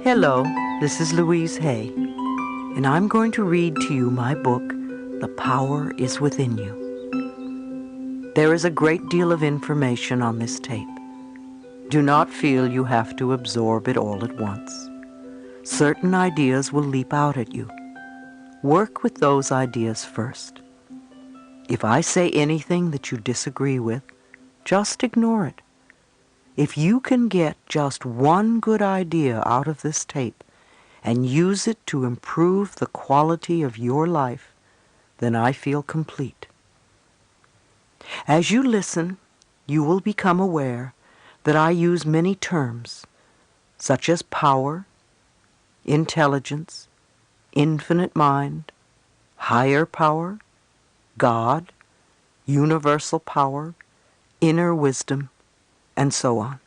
Hello, this is Louise Hay, and I'm going to read to you my book, The Power is Within You. There is a great deal of information on this tape. Do not feel you have to absorb it all at once. Certain ideas will leap out at you. Work with those ideas first. If I say anything that you disagree with, just ignore it. If you can get just one good idea out of this tape and use it to improve the quality of your life, then I feel complete. As you listen, you will become aware that I use many terms, such as power, intelligence, infinite mind, higher power, God, universal power, inner wisdom, and so on.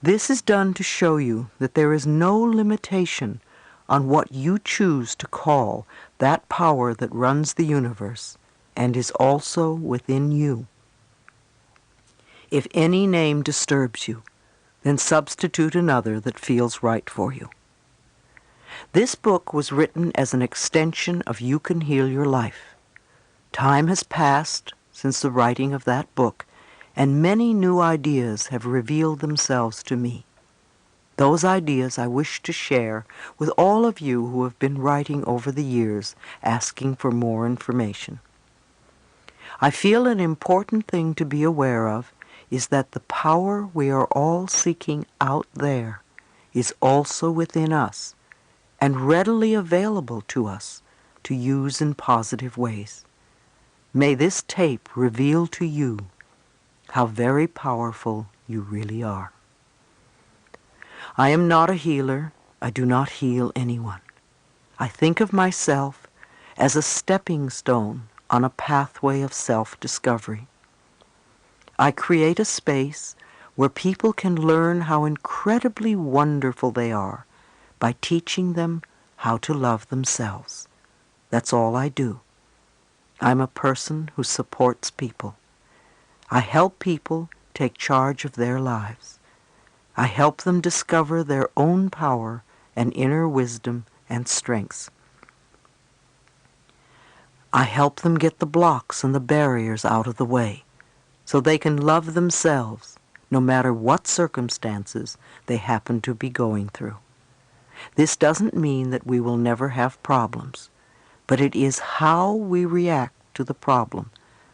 This is done to show you that there is no limitation on what you choose to call that power that runs the universe and is also within you. If any name disturbs you, then substitute another that feels right for you. This book was written as an extension of You Can Heal Your Life. Time has passed since the writing of that book, and many new ideas have revealed themselves to me. Those ideas I wish to share with all of you who have been writing over the years asking for more information. I feel an important thing to be aware of is that the power we are all seeking out there is also within us and readily available to us to use in positive ways. May this tape reveal to you how very powerful you really are. I am not a healer. I do not heal anyone. I think of myself as a stepping stone on a pathway of self-discovery. I create a space where people can learn how incredibly wonderful they are by teaching them how to love themselves. That's all I do. I'm a person who supports people. I help people take charge of their lives. I help them discover their own power and inner wisdom and strengths. I help them get the blocks and the barriers out of the way so they can love themselves no matter what circumstances they happen to be going through. This doesn't mean that we will never have problems, but it is how we react to the problem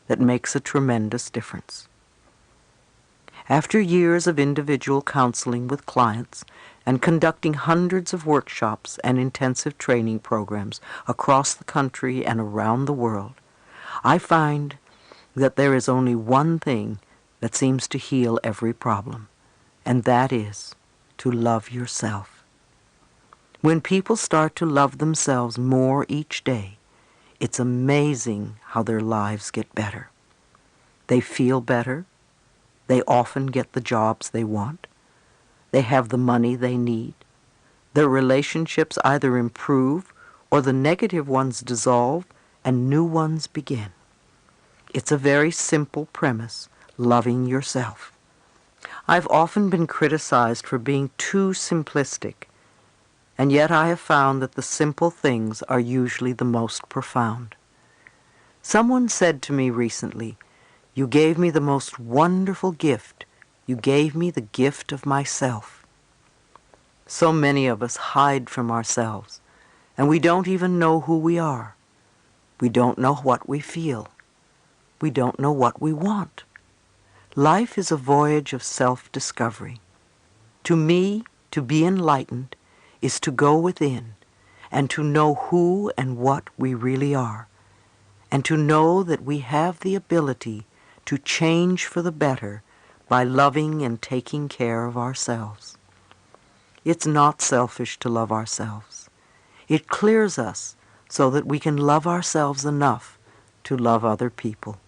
that makes a tremendous difference. After years of individual counseling with clients and conducting hundreds of workshops and intensive training programs across the country and around the world, I find that there is only one thing that seems to heal every problem, and that is to love yourself. When people start to love themselves more each day, it's amazing how their lives get better. They feel better. They often get the jobs they want. They have the money they need. Their relationships either improve or the negative ones dissolve and new ones begin. It's a very simple premise, loving yourself. I've often been criticized for being too simplistic, and yet I have found that the simple things are usually the most profound. Someone said to me recently, "You gave me the most wonderful gift. You gave me the gift of myself." So many of us hide from ourselves, and we don't even know who we are. We don't know what we feel. We don't know what we want. Life is a voyage of self-discovery. To me, to be enlightened is to go within and to know who and what we really are, and to know that we have the ability to change for the better by loving and taking care of ourselves. It's not selfish to love ourselves. It clears us so that we can love ourselves enough to love other people.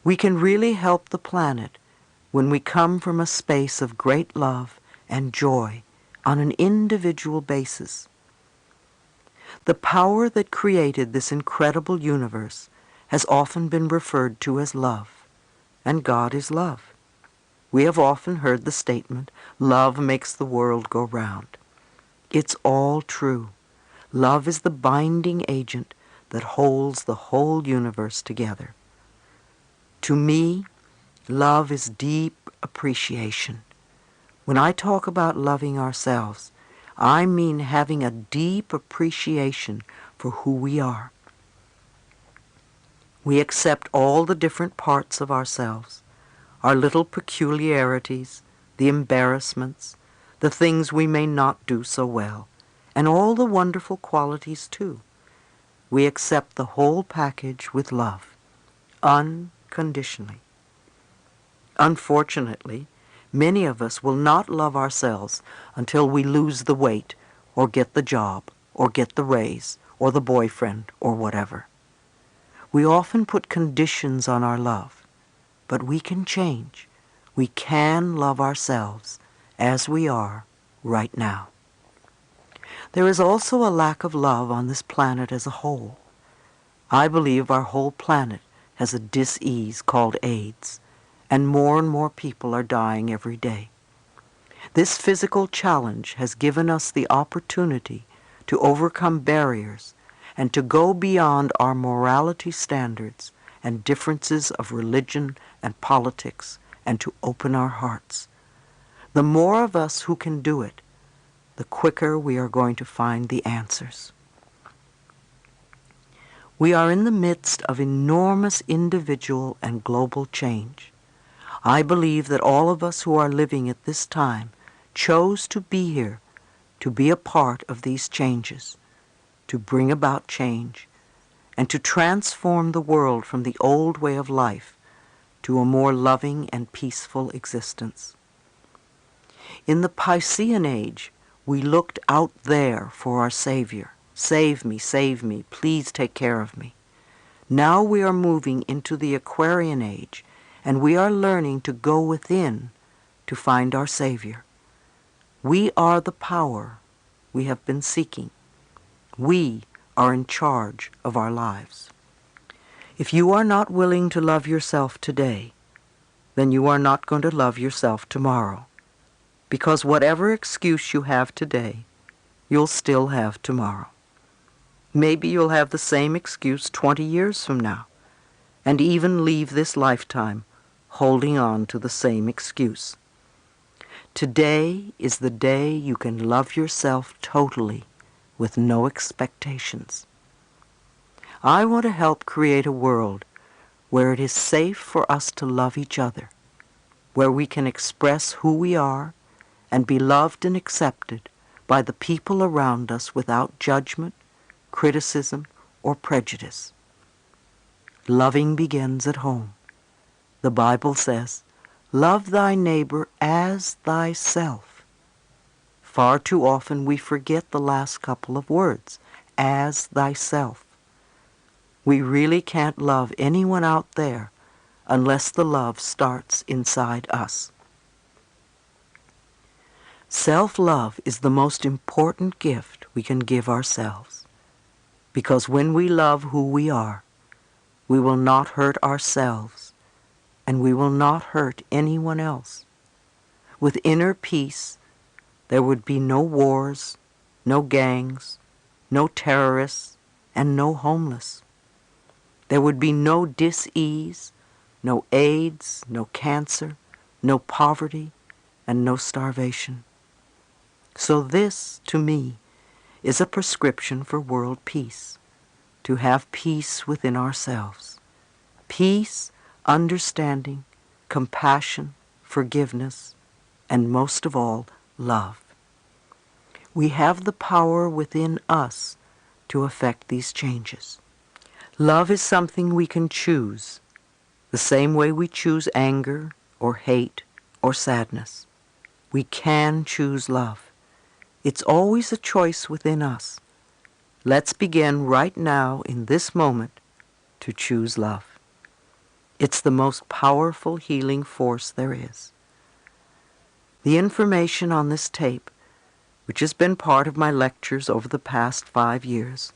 We can really help the planet when we come from a space of great love and joy on an individual basis. The power that created this incredible universe has often been referred to as love, and God is love. We have often heard the statement, "Love makes the world go round." It's all true. Love is the binding agent that holds the whole universe together. To me, love is deep appreciation. When I talk about loving ourselves, I mean having a deep appreciation for who we are. We accept all the different parts of ourselves, our little peculiarities, the embarrassments, the things we may not do so well, and all the wonderful qualities too. We accept the whole package with love, unconditionally. Unfortunately, many of us will not love ourselves until we lose the weight, or get the job, or get the raise, or the boyfriend, or whatever. We often put conditions on our love, but we can change. We can love ourselves as we are right now. There is also a lack of love on this planet as a whole. I believe our whole planet has a dis-ease called AIDS, and more people are dying every day. This physical challenge has given us the opportunity to overcome barriers and to go beyond our morality standards and differences of religion and politics, and to open our hearts. The more of us who can do it, the quicker we are going to find the answers. We are in the midst of enormous individual and global change. I believe that all of us who are living at this time chose to be here to be a part of these changes, to bring about change, and to transform the world from the old way of life to a more loving and peaceful existence. In the Piscean age, we looked out there for our Savior. Save me, please take care of me. Now we are moving into the Aquarian age, and we are learning to go within to find our Savior. We are the power we have been seeking. We are in charge of our lives. If you are not willing to love yourself today, then you are not going to love yourself tomorrow. Because whatever excuse you have today, you'll still have tomorrow. Maybe you'll have the same excuse 20 years from now, and even leave this lifetime holding on to the same excuse. Today is the day you can love yourself totally with no expectations. I want to help create a world where it is safe for us to love each other, where we can express who we are and be loved and accepted by the people around us without judgment, criticism, or prejudice. Loving begins at home. The Bible says, "Love thy neighbor as thyself." Far too often we forget the last couple of words, as thyself. We really can't love anyone out there unless the love starts inside us. Self-love is the most important gift we can give ourselves, because when we love who we are, we will not hurt ourselves, and we will not hurt anyone else. With inner peace, there would be no wars, no gangs, no terrorists, and no homeless. There would be no dis-ease, no AIDS, no cancer, no poverty, and no starvation. So this, to me, is a prescription for world peace, to have peace within ourselves. Peace, understanding, compassion, forgiveness, and most of all, love. We have the power within us to affect these changes. Love is something we can choose, the same way we choose anger or hate or sadness. We can choose love. It's always a choice within us. Let's begin right now in this moment to choose love. It's the most powerful healing force there is. The information on this tape, which has been part of my lectures over the past 5 years,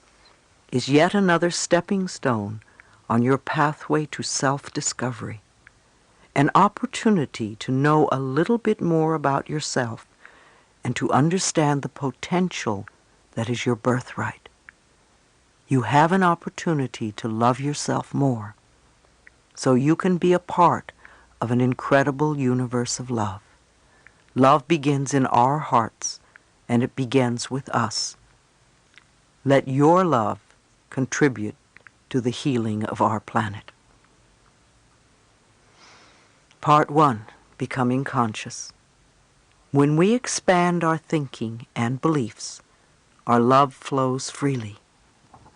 is yet another stepping stone on your pathway to self-discovery. an opportunity to know a little bit more about yourself and to understand the potential that is your birthright. You have an opportunity to love yourself more, so you can be a part of an incredible universe of love. Love begins in our hearts, and it begins with us. Let your love contribute to the healing of our planet. Part 1, Becoming Conscious. When we expand our thinking and beliefs, our love flows freely.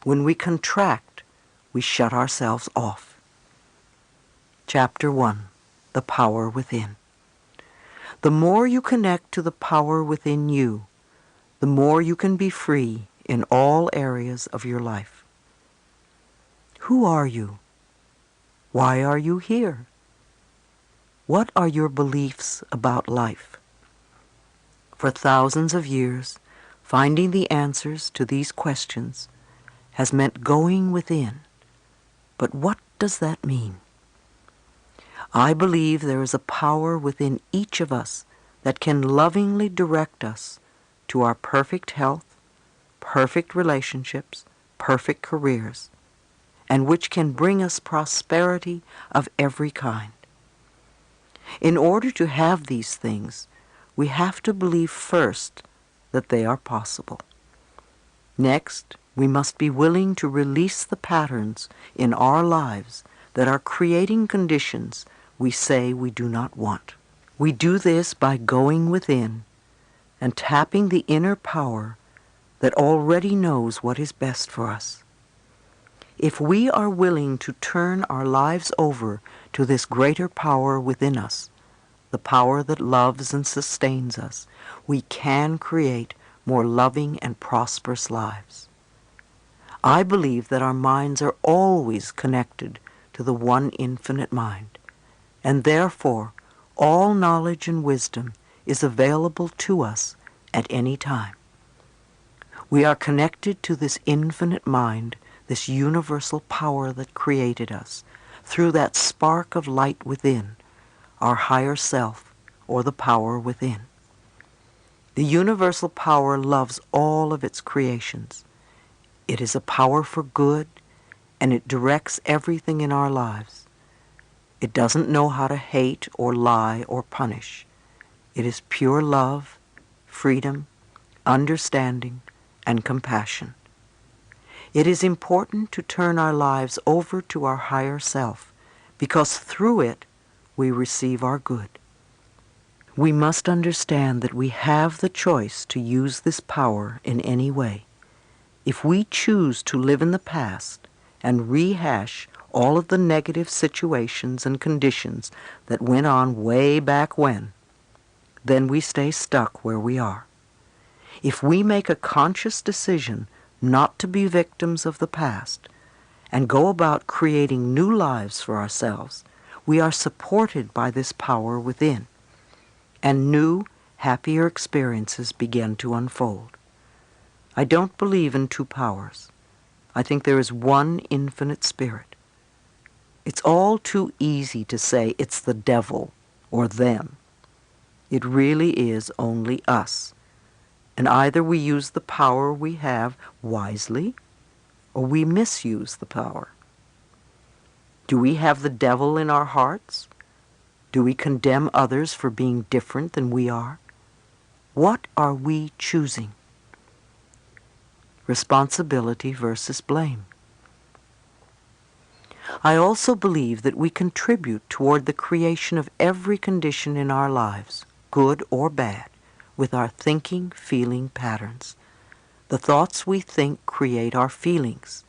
When we contract, we shut ourselves off. Chapter 1, The Power Within. The more you connect to the power within you, the more you can be free in all areas of your life. Who are you? Why are you here? What are your beliefs about life? For thousands of years, finding the answers to these questions has meant going within. But what does that mean? I believe there is a power within each of us that can lovingly direct us to our perfect health, perfect relationships, perfect careers, and which can bring us prosperity of every kind. In order to have these things, we have to believe first that they are possible. Next, we must be willing to release the patterns in our lives that are creating conditions we say we do not want. We do this by going within and tapping the inner power that already knows what is best for us. If we are willing to turn our lives over to this greater power within us, the power that loves and sustains us, we can create more loving and prosperous lives. I believe that our minds are always connected to the one infinite mind, and therefore all knowledge and wisdom is available to us at any time. We are connected to this infinite mind, this universal power that created us, through that spark of light within, our higher self, or the power within. The universal power loves all of its creations. It is a power for good, and it directs everything in our lives. It doesn't know how to hate or lie or punish. It is pure love, freedom, understanding, and compassion. It is important to turn our lives over to our higher self, because through it we receive our good. We must understand that we have the choice to use this power in any way. If we choose to live in the past and rehash all of the negative situations and conditions that went on way back when, then we stay stuck where we are. If we make a conscious decision not to be victims of the past and go about creating new lives for ourselves, we are supported by this power within, and new, happier experiences begin to unfold. I don't believe in two powers. I think there is one infinite spirit. It's all too easy to say it's the devil or them. It really is only us. And either we use the power we have wisely, or we misuse the power. Do we have the devil in our hearts? Do we condemn others for being different than we are? What are we choosing? Responsibility versus blame. I also believe that we contribute toward the creation of every condition in our lives, good or bad, with our thinking, feeling patterns. The thoughts we think create our feelings,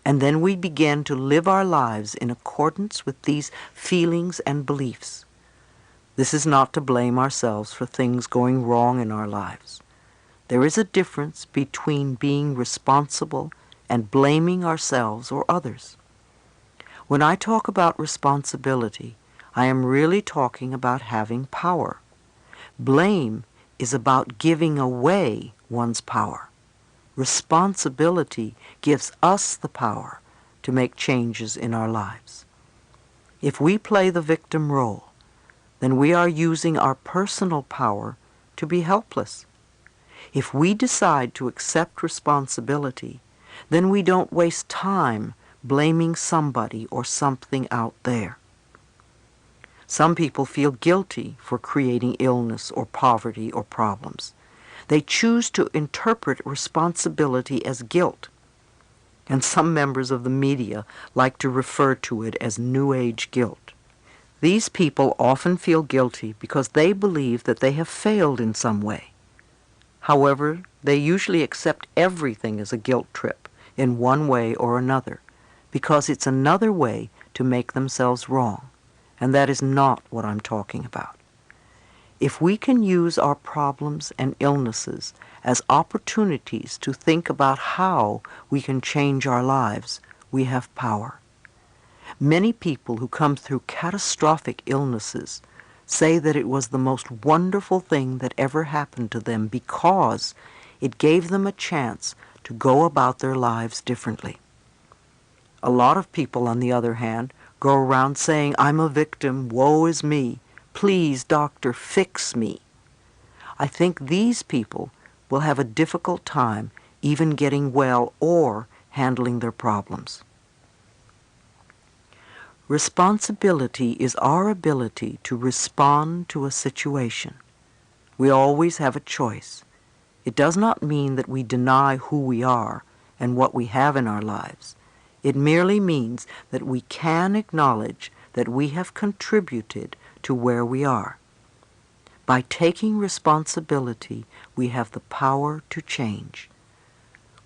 and then we begin to live our lives in accordance with these feelings and beliefs. This is not to blame ourselves for things going wrong in our lives. There is a difference between being responsible and blaming ourselves or others. When I talk about responsibility, I am really talking about having power. Blame is about giving away one's power. Responsibility gives us the power to make changes in our lives. If we play the victim role, then we are using our personal power to be helpless. If we decide to accept responsibility, then we don't waste time blaming somebody or something out there. Some people feel guilty for creating illness or poverty or problems. They choose to interpret responsibility as guilt, and some members of the media like to refer to it as New Age guilt. These people often feel guilty because they believe that they have failed in some way. However, they usually accept everything as a guilt trip in one way or another, because it's another way to make themselves wrong, and that is not what I'm talking about. If we can use our problems and illnesses as opportunities to think about how we can change our lives, we have power. Many people who come through catastrophic illnesses say that it was the most wonderful thing that ever happened to them because it gave them a chance to go about their lives differently. A lot of people, on the other hand, go around saying, "I'm a victim, woe is me, please, doctor, fix me." I think these people will have a difficult time even getting well or handling their problems. Responsibility is our ability to respond to a situation. We always have a choice. It does not mean that we deny who we are and what we have in our lives. It merely means that we can acknowledge that we have contributed to where we are. By taking responsibility, we have the power to change.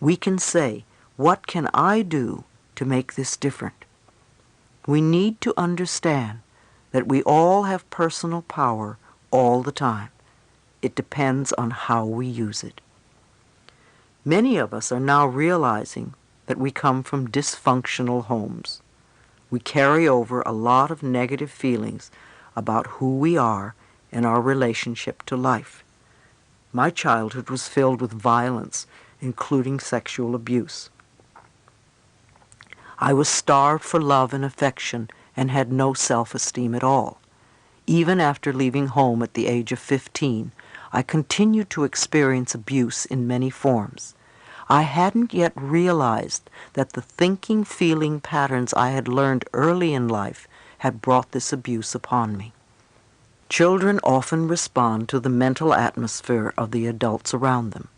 We can say, "What can I do to make this different?" We need to understand that we all have personal power all the time. It depends on how we use it. Many of us are now realizing that we come from dysfunctional homes. We carry over a lot of negative feelings about who we are and our relationship to life. My childhood was filled with violence, including sexual abuse. I was starved for love and affection and had no self-esteem at all. Even after leaving home at the age of 15, I continued to experience abuse in many forms. I hadn't yet realized that the thinking, feeling patterns I had learned early in life had brought this abuse upon me. Children often respond to the mental atmosphere of the adults around them.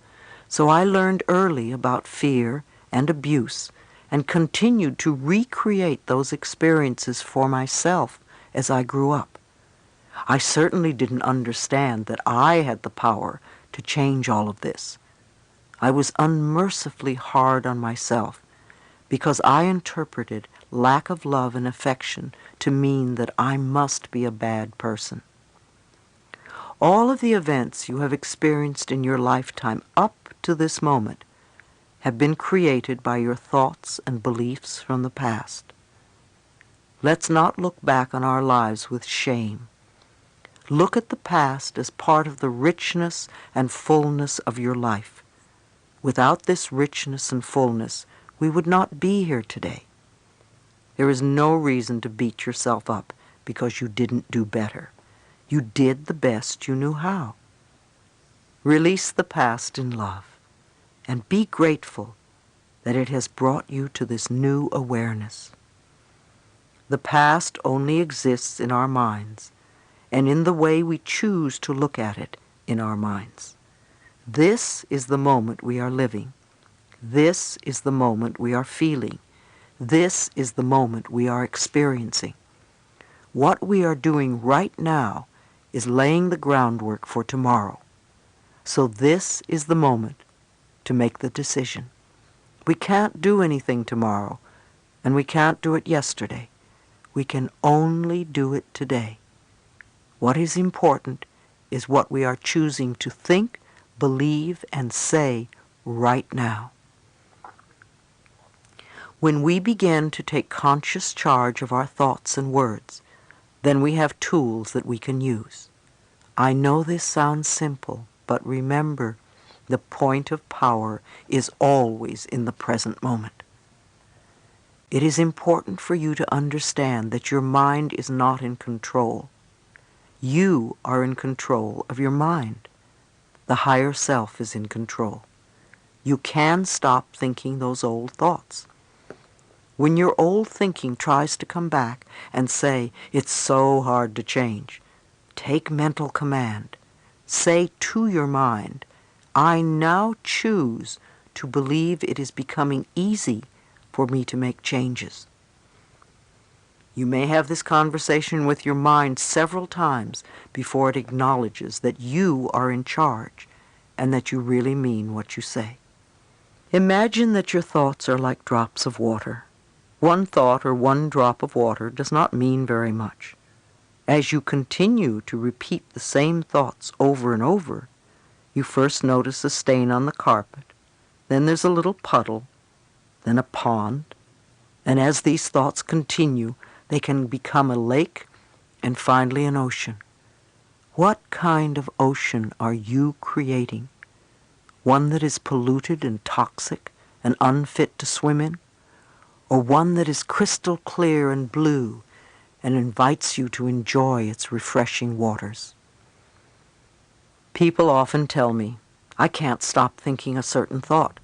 So I learned early about fear and abuse and continued to recreate those experiences for myself as I grew up. I certainly didn't understand that I had the power to change all of this. I was unmercifully hard on myself because I interpreted lack of love and affection to mean that I must be a bad person. All of the events you have experienced in your lifetime up to this moment have been created by your thoughts and beliefs from the past. Let's not look back on our lives with shame. Look at the past as part of the richness and fullness of your life. Without this richness and fullness, we would not be here today. There is no reason to beat yourself up because you didn't do better. You did the best you knew how. Release the past in love and be grateful that it has brought you to this new awareness. The past only exists in our minds and in the way we choose to look at it in our minds. This is the moment we are living. This is the moment we are feeling. This is the moment we are experiencing. What we are doing right now is laying the groundwork for tomorrow. So this is the moment to make the decision. We can't do anything tomorrow, and we can't do it yesterday. We can only do it today. What is important is what we are choosing to think, believe, and say right now. When we begin to take conscious charge of our thoughts and words, then we have tools that we can use. I know this sounds simple, but remember, the point of power is always in the present moment. It is important for you to understand that your mind is not in control. You are in control of your mind. The higher self is in control. You can stop thinking those old thoughts. When your old thinking tries to come back and say, it's so hard to change, take mental command. Say to your mind, I now choose to believe it is becoming easy for me to make changes. You may have this conversation with your mind several times before it acknowledges that you are in charge and that you really mean what you say. Imagine that your thoughts are like drops of water. One thought or one drop of water does not mean very much. As you continue to repeat the same thoughts over and over, you first notice a stain on the carpet, then there's a little puddle, then a pond, and as these thoughts continue, they can become a lake and finally an ocean. What kind of ocean are you creating? One that is polluted and toxic and unfit to swim in? Or one that is crystal clear and blue and invites you to enjoy its refreshing waters? People often tell me, I can't stop thinking a certain thought.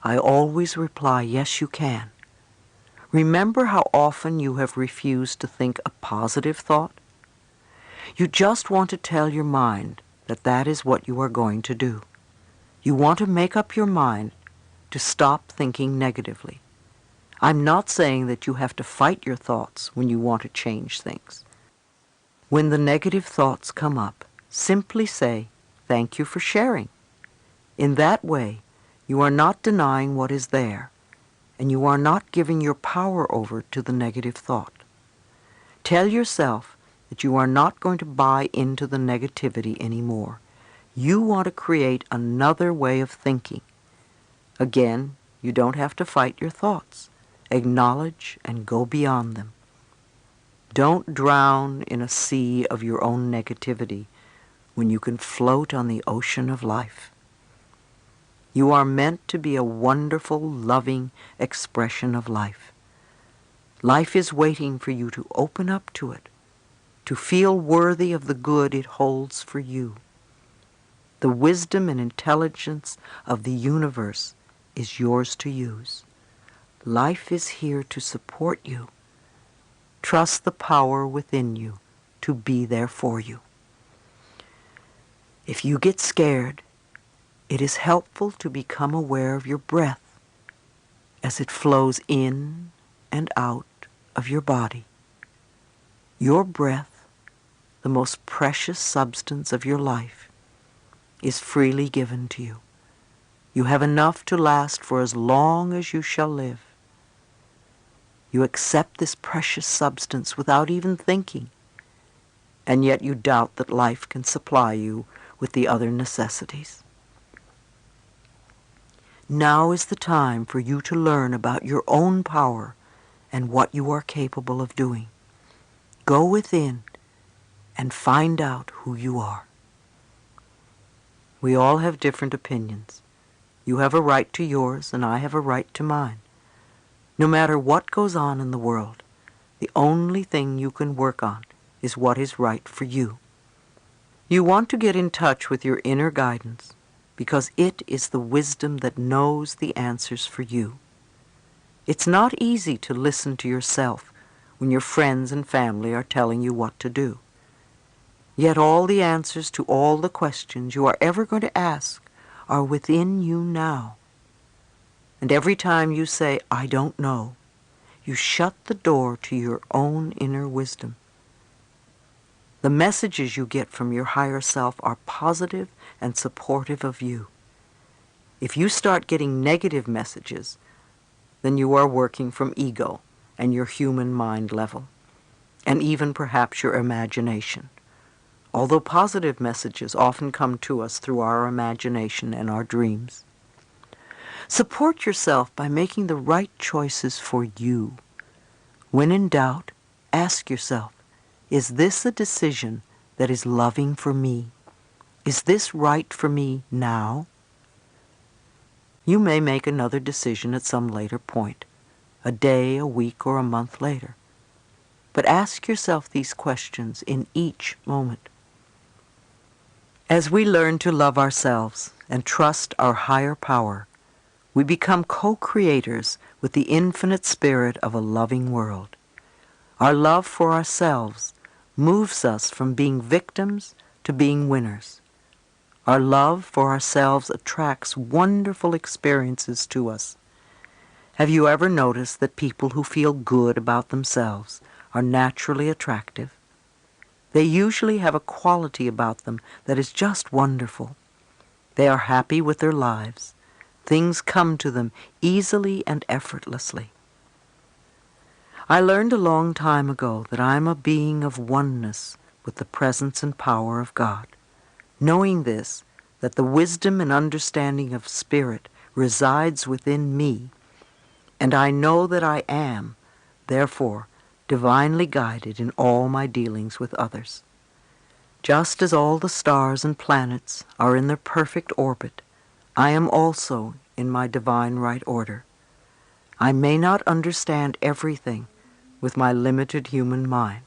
I always reply, yes, you can. Remember how often you have refused to think a positive thought? You just want to tell your mind that that is what you are going to do. You want to make up your mind to stop thinking negatively. I'm not saying that you have to fight your thoughts when you want to change things. When the negative thoughts come up, simply say, thank you for sharing. In that way, you are not denying what is there, and you are not giving your power over to the negative thought. Tell yourself that you are not going to buy into the negativity anymore. You want to create another way of thinking. Again, you don't have to fight your thoughts. Acknowledge and go beyond them. Don't drown in a sea of your own negativity when you can float on the ocean of life. You are meant to be a wonderful, loving expression of life. Life is waiting for you to open up to it, to feel worthy of the good it holds for you. The wisdom and intelligence of the universe is yours to use. Life is here to support you. Trust the power within you to be there for you. If you get scared, it is helpful to become aware of your breath as it flows in and out of your body. Your breath, the most precious substance of your life, is freely given to you. You have enough to last for as long as you shall live. You accept this precious substance without even thinking, and yet you doubt that life can supply you with the other necessities. Now is the time for you to learn about your own power and what you are capable of doing. Go within and find out who you are. We all have different opinions. You have a right to yours, and I have a right to mine. No matter what goes on in the world, the only thing you can work on is what is right for you. You want to get in touch with your inner guidance because it is the wisdom that knows the answers for you. It's not easy to listen to yourself when your friends and family are telling you what to do. Yet all the answers to all the questions you are ever going to ask are within you now. And every time you say, I don't know, you shut the door to your own inner wisdom. The messages you get from your higher self are positive and supportive of you. If you start getting negative messages, then you are working from ego and your human mind level, and even perhaps your imagination. Although positive messages often come to us through our imagination and our dreams. Support yourself by making the right choices for you. When in doubt, ask yourself, is this a decision that is loving for me? Is this right for me now? You may make another decision at some later point, a day, a week, or a month later. But ask yourself these questions in each moment. As we learn to love ourselves and trust our higher power, we become co-creators with the infinite spirit of a loving world. Our love for ourselves moves us from being victims to being winners. Our love for ourselves attracts wonderful experiences to us. Have you ever noticed that people who feel good about themselves are naturally attractive? They usually have a quality about them that is just wonderful. They are happy with their lives. Things come to them easily and effortlessly. I learned a long time ago that I am a being of oneness with the presence and power of God. Knowing this, that the wisdom and understanding of Spirit resides within me, and I know that I am, therefore, divinely guided in all my dealings with others. Just as all the stars and planets are in their perfect orbit, I am also in my divine right order. I may not understand everything with my limited human mind.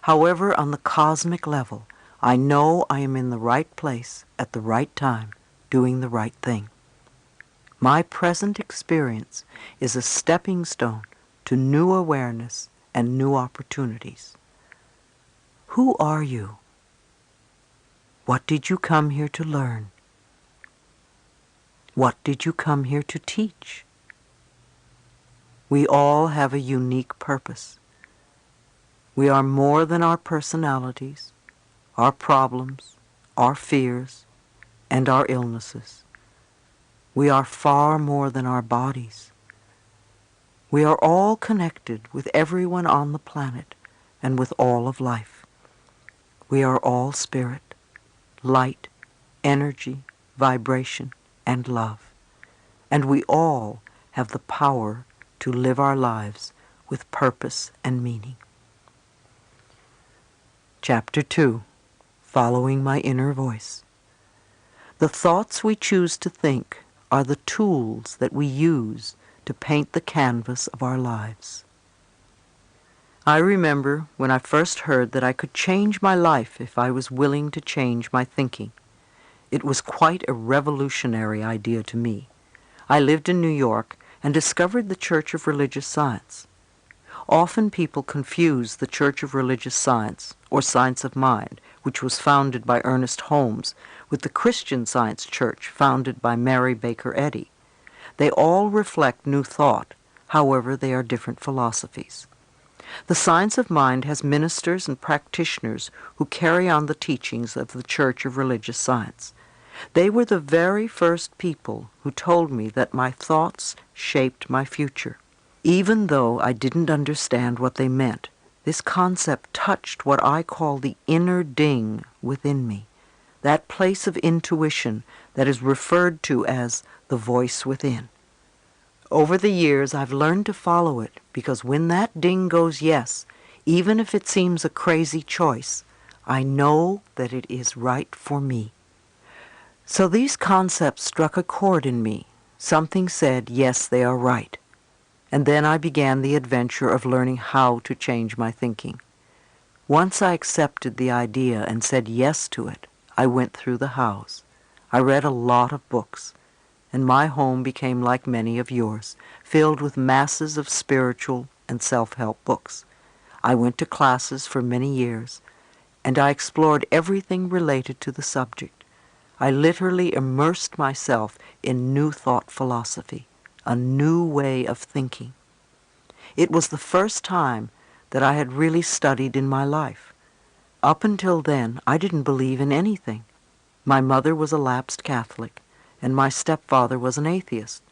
However, on the cosmic level, I know I am in the right place at the right time, doing the right thing. My present experience is a stepping stone to new awareness and new opportunities. Who are you? What did you come here to learn? What did you come here to teach? We all have a unique purpose. We are more than our personalities, our problems, our fears, and our illnesses. We are far more than our bodies. We are all connected with everyone on the planet and with all of life. We are all spirit, light, energy, vibration, and love. And we all have the power to live our lives with purpose and meaning. Chapter 2, Following My Inner Voice. The thoughts we choose to think are the tools that we use to paint the canvas of our lives. I remember when I first heard that I could change my life if I was willing to change my thinking. It was quite a revolutionary idea to me. I lived in New York and discovered the Church of Religious Science. Often people confuse the Church of Religious Science, or Science of Mind, which was founded by Ernest Holmes, with the Christian Science Church founded by Mary Baker Eddy. They all reflect New Thought, however they are different philosophies. The Science of Mind has ministers and practitioners who carry on the teachings of the Church of Religious Science. They were the very first people who told me that my thoughts shaped my future. Even though I didn't understand what they meant, this concept touched what I call the inner ding within me, that place of intuition that is referred to as the voice within. Over the years, I've learned to follow it because when that ding goes yes, even if it seems a crazy choice, I know that it is right for me. So these concepts struck a chord in me. Something said, yes, they are right. And then I began the adventure of learning how to change my thinking. Once I accepted the idea and said yes to it, I went through the house. I read a lot of books, and my home became like many of yours, filled with masses of spiritual and self-help books. I went to classes for many years, and I explored everything related to the subject. I literally immersed myself in New Thought philosophy, a new way of thinking. It was the first time that I had really studied in my life. Up until then, I didn't believe in anything. My mother was a lapsed Catholic, and my stepfather was an atheist.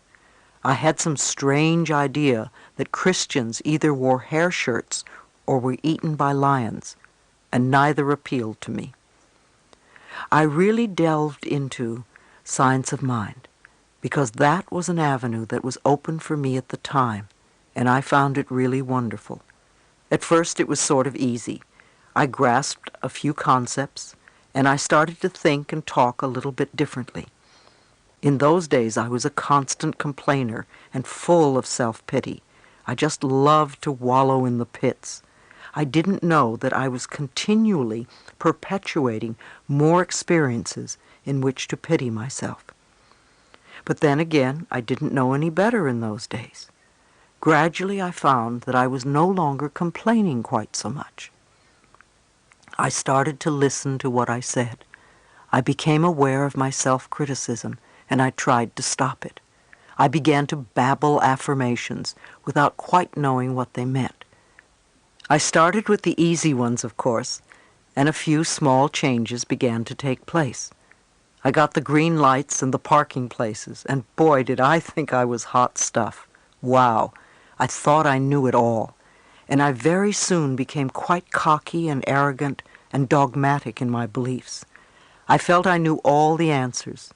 I had some strange idea that Christians either wore hair shirts or were eaten by lions, and neither appealed to me. I really delved into Science of Mind, because that was an avenue that was open for me at the time, and I found it really wonderful. At first it was sort of easy. I grasped a few concepts, and I started to think and talk a little bit differently. In those days I was a constant complainer and full of self-pity. I just loved to wallow in the pits. I didn't know that I was continually perpetuating more experiences in which to pity myself. But then again, I didn't know any better in those days. Gradually, I found that I was no longer complaining quite so much. I started to listen to what I said. I became aware of my self-criticism, and I tried to stop it. I began to babble affirmations without quite knowing what they meant. I started with the easy ones, of course, and a few small changes began to take place. I got the green lights and the parking places, and boy, did I think I was hot stuff. Wow, I thought I knew it all, and I very soon became quite cocky and arrogant and dogmatic in my beliefs. I felt I knew all the answers.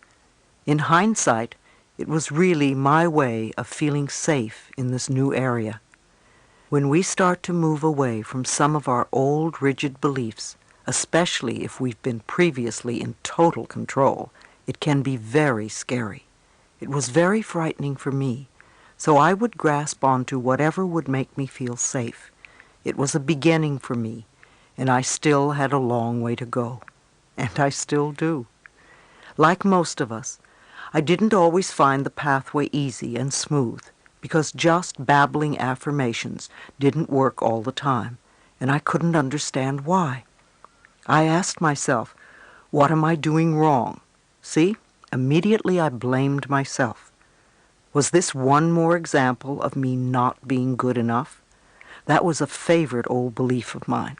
In hindsight, it was really my way of feeling safe in this new area. When we start to move away from some of our old rigid beliefs, especially if we've been previously in total control, it can be very scary. It was very frightening for me, so I would grasp onto whatever would make me feel safe. It was a beginning for me, and I still had a long way to go. And I still do. Like most of us, I didn't always find the pathway easy and smooth, because just babbling affirmations didn't work all the time, and I couldn't understand why. I asked myself, what am I doing wrong? See, immediately I blamed myself. Was this one more example of me not being good enough? That was a favorite old belief of mine.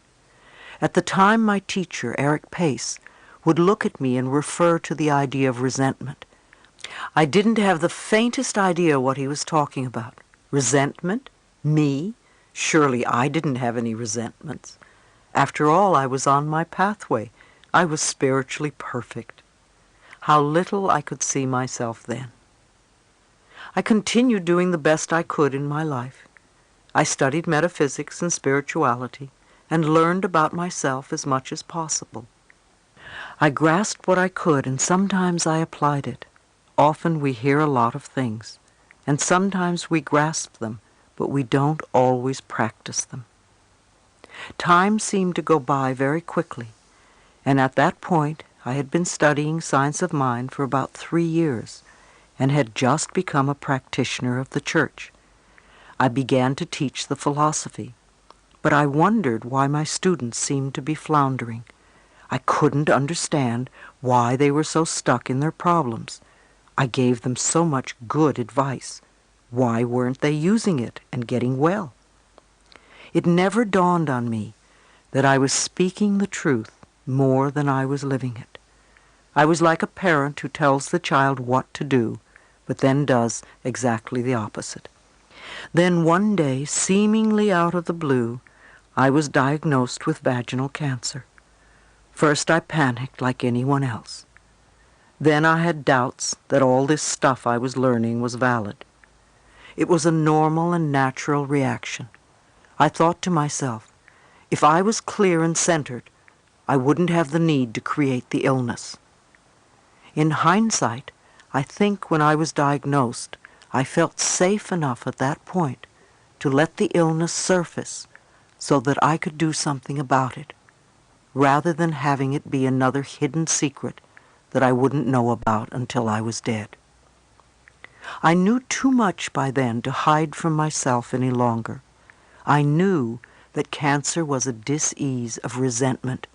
At the time, my teacher, Eric Pace, would look at me and refer to the idea of resentment. I didn't have the faintest idea what he was talking about. Resentment? Me? Surely I didn't have any resentments. After all, I was on my pathway. I was spiritually perfect. How little I could see myself then. I continued doing the best I could in my life. I studied metaphysics and spirituality and learned about myself as much as possible. I grasped what I could, and sometimes I applied it. Often we hear a lot of things, and sometimes we grasp them, but we don't always practice them. Time seemed to go by very quickly, and at that point I had been studying science of mind for about 3 years and had just become a practitioner of the church. I began to teach the philosophy, but I wondered why my students seemed to be floundering. I couldn't understand why they were so stuck in their problems. I gave them so much good advice. Why weren't they using it and getting well? It never dawned on me that I was speaking the truth more than I was living it. I was like a parent who tells the child what to do, but then does exactly the opposite. Then one day, seemingly out of the blue, I was diagnosed with vaginal cancer. First I panicked like anyone else. Then I had doubts that all this stuff I was learning was valid. It was a normal and natural reaction. I thought to myself, if I was clear and centered, I wouldn't have the need to create the illness. In hindsight, I think when I was diagnosed, I felt safe enough at that point to let the illness surface so that I could do something about it, rather than having it be another hidden secret that I wouldn't know about until I was dead. I knew too much by then to hide from myself any longer. I knew that cancer was a dis-ease of resentment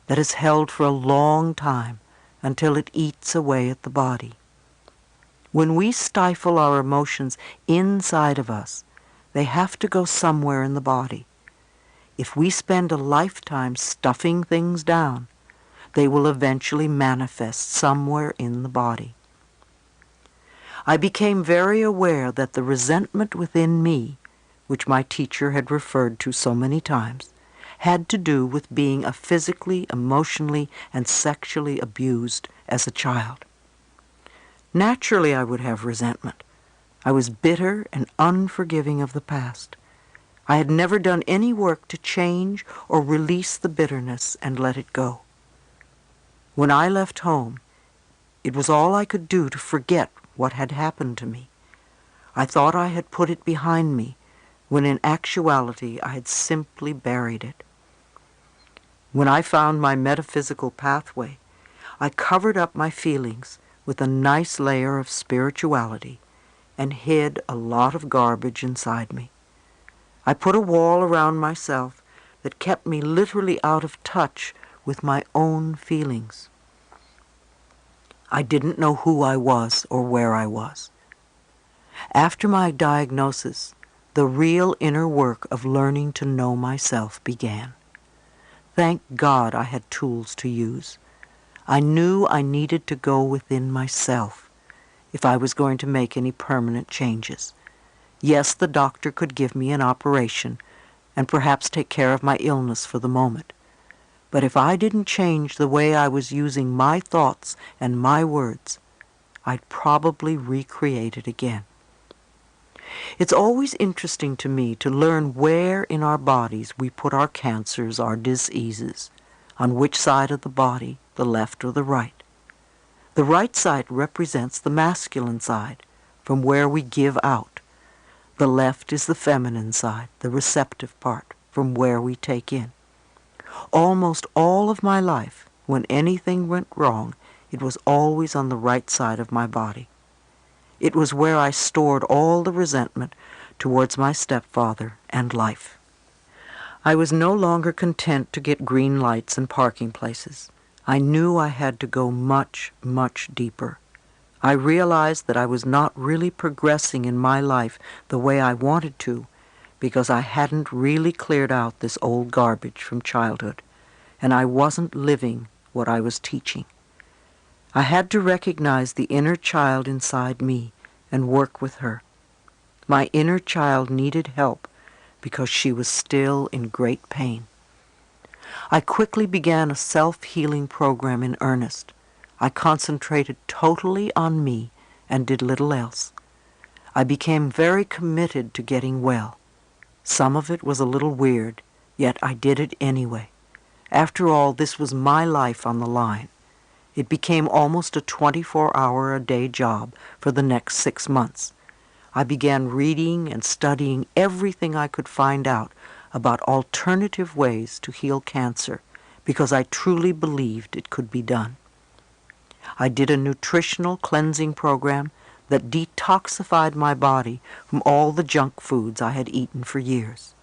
that is held for a long time until it eats away at the body. When we stifle our emotions inside of us, they have to go somewhere in the body. If we spend a lifetime stuffing things down, they will eventually manifest somewhere in the body. I became very aware that the resentment within me, which my teacher had referred to so many times, had to do with being physically, emotionally, and sexually abused as a child. Naturally, I would have resentment. I was bitter and unforgiving of the past. I had never done any work to change or release the bitterness and let it go. When I left home, it was all I could do to forget what had happened to me. I thought I had put it behind me, when in actuality I had simply buried it. When I found my metaphysical pathway, I covered up my feelings with a nice layer of spirituality and hid a lot of garbage inside me. I put a wall around myself that kept me literally out of touch with my own feelings. I didn't know who I was or where I was. After my diagnosis, the real inner work of learning to know myself began. Thank God I had tools to use. I knew I needed to go within myself if I was going to make any permanent changes. Yes, the doctor could give me an operation and perhaps take care of my illness for the moment. But if I didn't change the way I was using my thoughts and my words, I'd probably recreate it again. It's always interesting to me to learn where in our bodies we put our cancers, our diseases, on which side of the body, the left or the right. The right side represents the masculine side, from where we give out. The left is the feminine side, the receptive part, from where we take in. Almost all of my life, when anything went wrong, it was always on the right side of my body. It was where I stored all the resentment towards my stepfather and life. I was no longer content to get green lights and parking places. I knew I had to go much, much deeper. I realized that I was not really progressing in my life the way I wanted to because I hadn't really cleared out this old garbage from childhood, and I wasn't living what I was teaching. I had to recognize the inner child inside me and work with her. My inner child needed help because she was still in great pain. I quickly began a self-healing program in earnest. I concentrated totally on me and did little else. I became very committed to getting well. Some of it was a little weird, yet I did it anyway. After all, this was my life on the line. It became almost a 24-hour-a-day job for the next 6 months. I began reading and studying everything I could find out about alternative ways to heal cancer because I truly believed it could be done. I did a nutritional cleansing program that detoxified my body from all the junk foods I had eaten for years.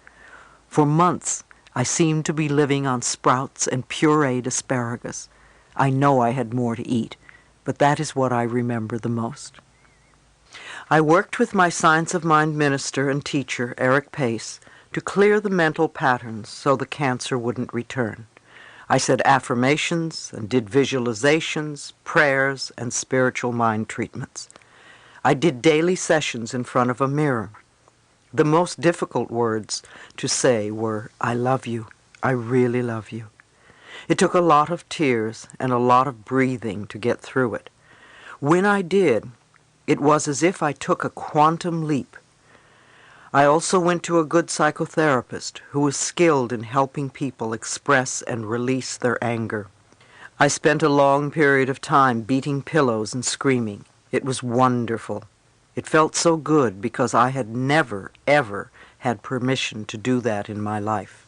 For months, I seemed to be living on sprouts and pureed asparagus. I know I had more to eat, but that is what I remember the most. I worked with my Science of Mind minister and teacher, Eric Pace, to clear the mental patterns so the cancer wouldn't return. I said affirmations and did visualizations, prayers, and spiritual mind treatments. I did daily sessions in front of a mirror. The most difficult words to say were, "I love you. I really love you." It took a lot of tears and a lot of breathing to get through it. When I did, it was as if I took a quantum leap. I also went to a good psychotherapist who was skilled in helping people express and release their anger. I spent a long period of time beating pillows and screaming. It was wonderful. It felt so good because I had never, ever had permission to do that in my life.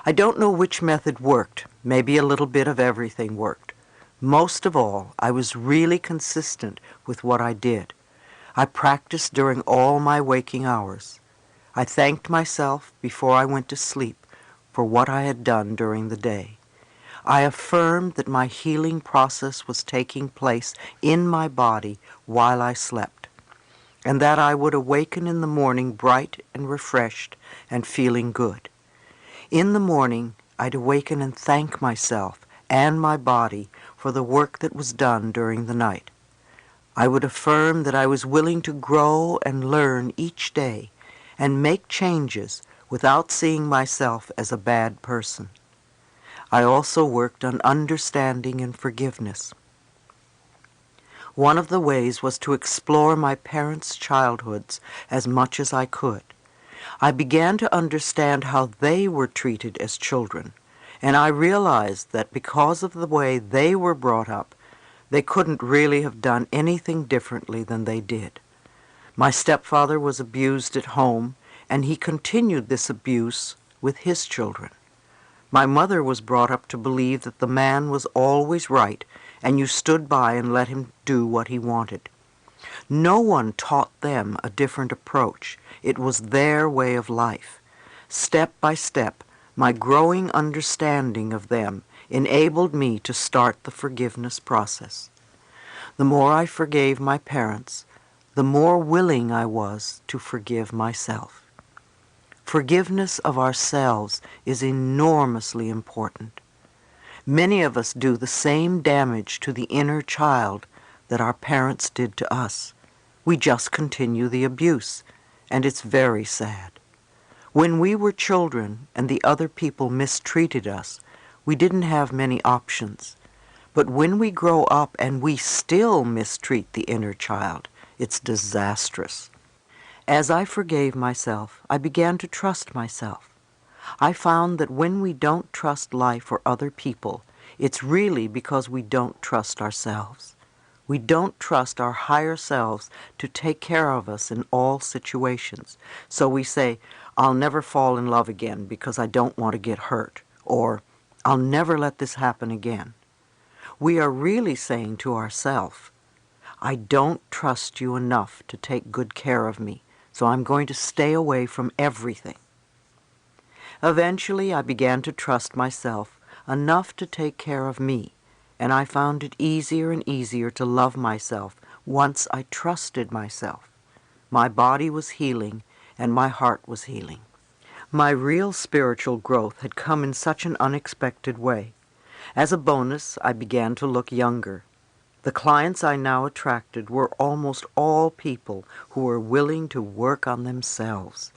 I don't know which method worked. Maybe a little bit of everything worked. Most of all, I was really consistent with what I did. I practiced during all my waking hours. I thanked myself before I went to sleep for what I had done during the day. I affirmed that my healing process was taking place in my body while I slept, and that I would awaken in the morning bright and refreshed and feeling good. In the morning, I'd awaken and thank myself and my body for the work that was done during the night. I would affirm that I was willing to grow and learn each day and make changes without seeing myself as a bad person. I also worked on understanding and forgiveness. One of the ways was to explore my parents' childhoods as much as I could. I began to understand how they were treated as children, and I realized that because of the way they were brought up, they couldn't really have done anything differently than they did. My stepfather was abused at home, and he continued this abuse with his children. My mother was brought up to believe that the man was always right, and you stood by and let him do what he wanted. No one taught them a different approach. It was their way of life. Step by step, my growing understanding of them enabled me to start the forgiveness process. The more I forgave my parents, the more willing I was to forgive myself. Forgiveness of ourselves is enormously important. Many of us do the same damage to the inner child that our parents did to us. We just continue the abuse, and it's very sad. When we were children and the other people mistreated us, we didn't have many options. But when we grow up and we still mistreat the inner child, it's disastrous. As I forgave myself, I began to trust myself. I found that when we don't trust life or other people, it's really because we don't trust ourselves. We don't trust our higher selves to take care of us in all situations. So we say, I'll never fall in love again because I don't want to get hurt, or I'll never let this happen again. We are really saying to ourselves, I don't trust you enough to take good care of me, so I'm going to stay away from everything. Eventually, I began to trust myself enough to take care of me, and I found it easier and easier to love myself once I trusted myself. My body was healing, and my heart was healing. My real spiritual growth had come in such an unexpected way. As a bonus, I began to look younger. The clients I now attracted were almost all people who were willing to work on themselves.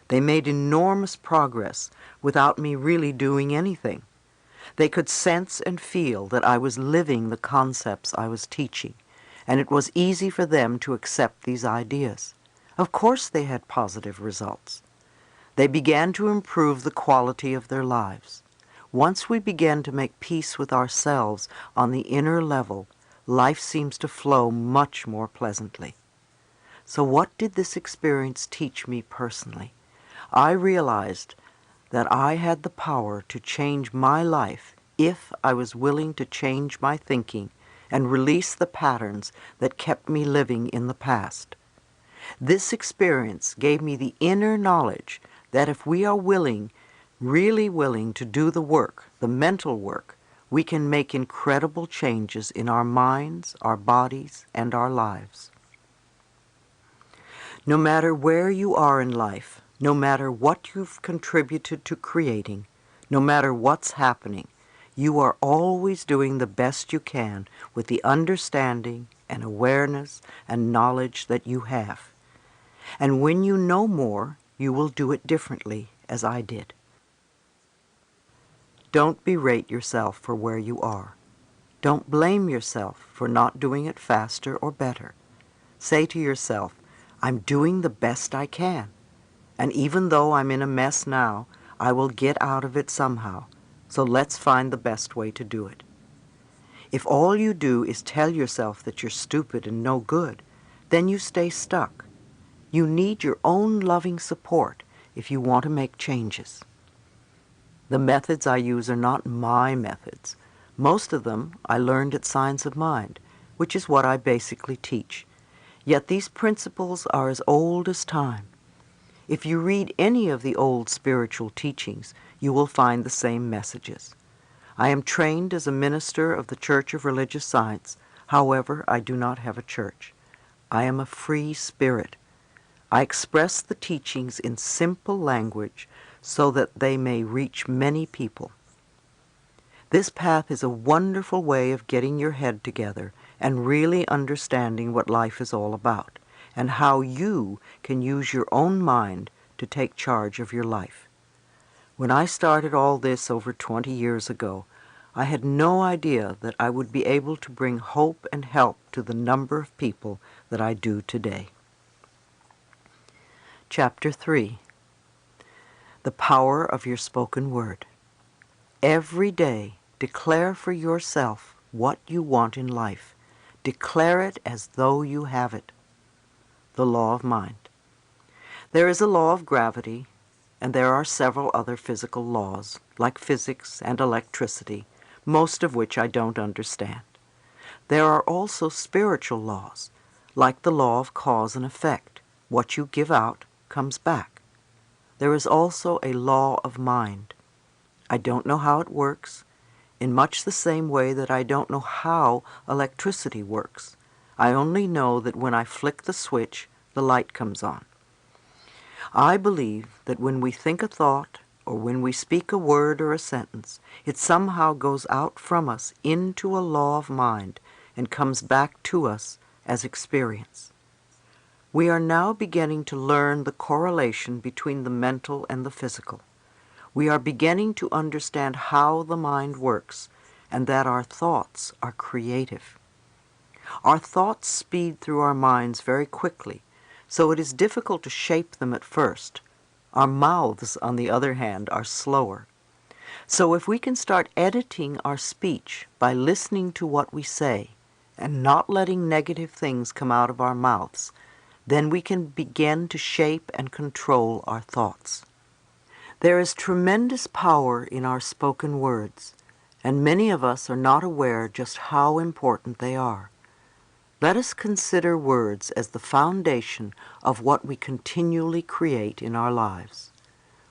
They made enormous progress without me really doing anything. They could sense and feel that I was living the concepts I was teaching, and it was easy for them to accept these ideas. Of course they had positive results. They began to improve the quality of their lives. Once we begin to make peace with ourselves on the inner level, life seems to flow much more pleasantly. So what did this experience teach me personally? I realized that I had the power to change my life if I was willing to change my thinking and release the patterns that kept me living in the past. This experience gave me the inner knowledge that if we are willing, really willing to do the work, the mental work, we can make incredible changes in our minds, our bodies, and our lives. No matter where you are in life, no matter what you've contributed to creating, no matter what's happening, you are always doing the best you can with the understanding and awareness and knowledge that you have. And when you know more, you will do it differently, as I did. Don't berate yourself for where you are. Don't blame yourself for not doing it faster or better. Say to yourself, I'm doing the best I can. And even though I'm in a mess now, I will get out of it somehow. So let's find the best way to do it. If all you do is tell yourself that you're stupid and no good, then you stay stuck. You need your own loving support if you want to make changes. The methods I use are not my methods. Most of them I learned at Science of Mind, which is what I basically teach. Yet these principles are as old as time. If you read any of the old spiritual teachings, you will find the same messages. I am trained as a minister of the Church of Religious Science. However, I do not have a church. I am a free spirit. I express the teachings in simple language so that they may reach many people. This path is a wonderful way of getting your head together and really understanding what life is all about, and how you can use your own mind to take charge of your life. When I started all this over 20 years ago, I had no idea that I would be able to bring hope and help to the number of people that I do today. Chapter 3. The Power of Your Spoken Word. Every day, declare for yourself what you want in life. Declare it as though you have it. The law of mind. There is a law of gravity, and there are several other physical laws, like physics and electricity, most of which I don't understand. There are also spiritual laws, like the law of cause and effect. What you give out comes back. There is also a law of mind. I don't know how it works, in much the same way that I don't know how electricity works. I only know that when I flick the switch, the light comes on. I believe that when we think a thought, or when we speak a word or a sentence, it somehow goes out from us into a law of mind and comes back to us as experience. We are now beginning to learn the correlation between the mental and the physical. We are beginning to understand how the mind works and that our thoughts are creative. Our thoughts speed through our minds very quickly, so it is difficult to shape them at first. Our mouths, on the other hand, are slower. So if we can start editing our speech by listening to what we say and not letting negative things come out of our mouths, then we can begin to shape and control our thoughts. There is tremendous power in our spoken words, and many of us are not aware just how important they are. Let us consider words as the foundation of what we continually create in our lives.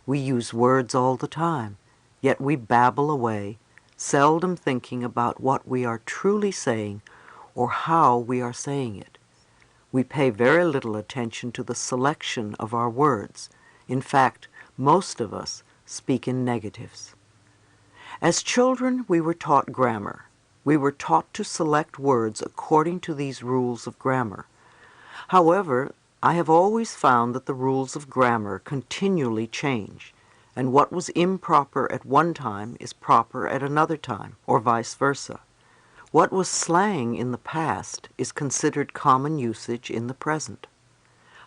We use words all the time, yet we babble away, seldom thinking about what we are truly saying or how we are saying it. We pay very little attention to the selection of our words. In fact, most of us speak in negatives. As children, we were taught grammar. We were taught to select words according to these rules of grammar. However, I have always found that the rules of grammar continually change, and what was improper at one time is proper at another time, or vice versa. What was slang in the past is considered common usage in the present.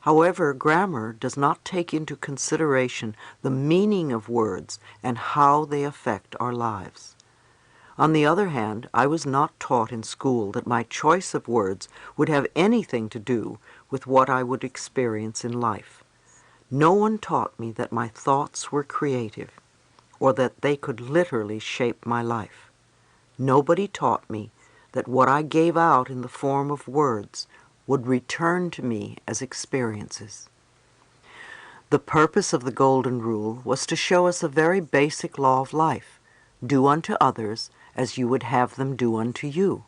However, grammar does not take into consideration the meaning of words and how they affect our lives. On the other hand, I was not taught in school that my choice of words would have anything to do with what I would experience in life. No one taught me that my thoughts were creative, or that they could literally shape my life. Nobody taught me that what I gave out in the form of words would return to me as experiences. The purpose of the Golden Rule was to show us a very basic law of life: do unto others as you would have them do unto you,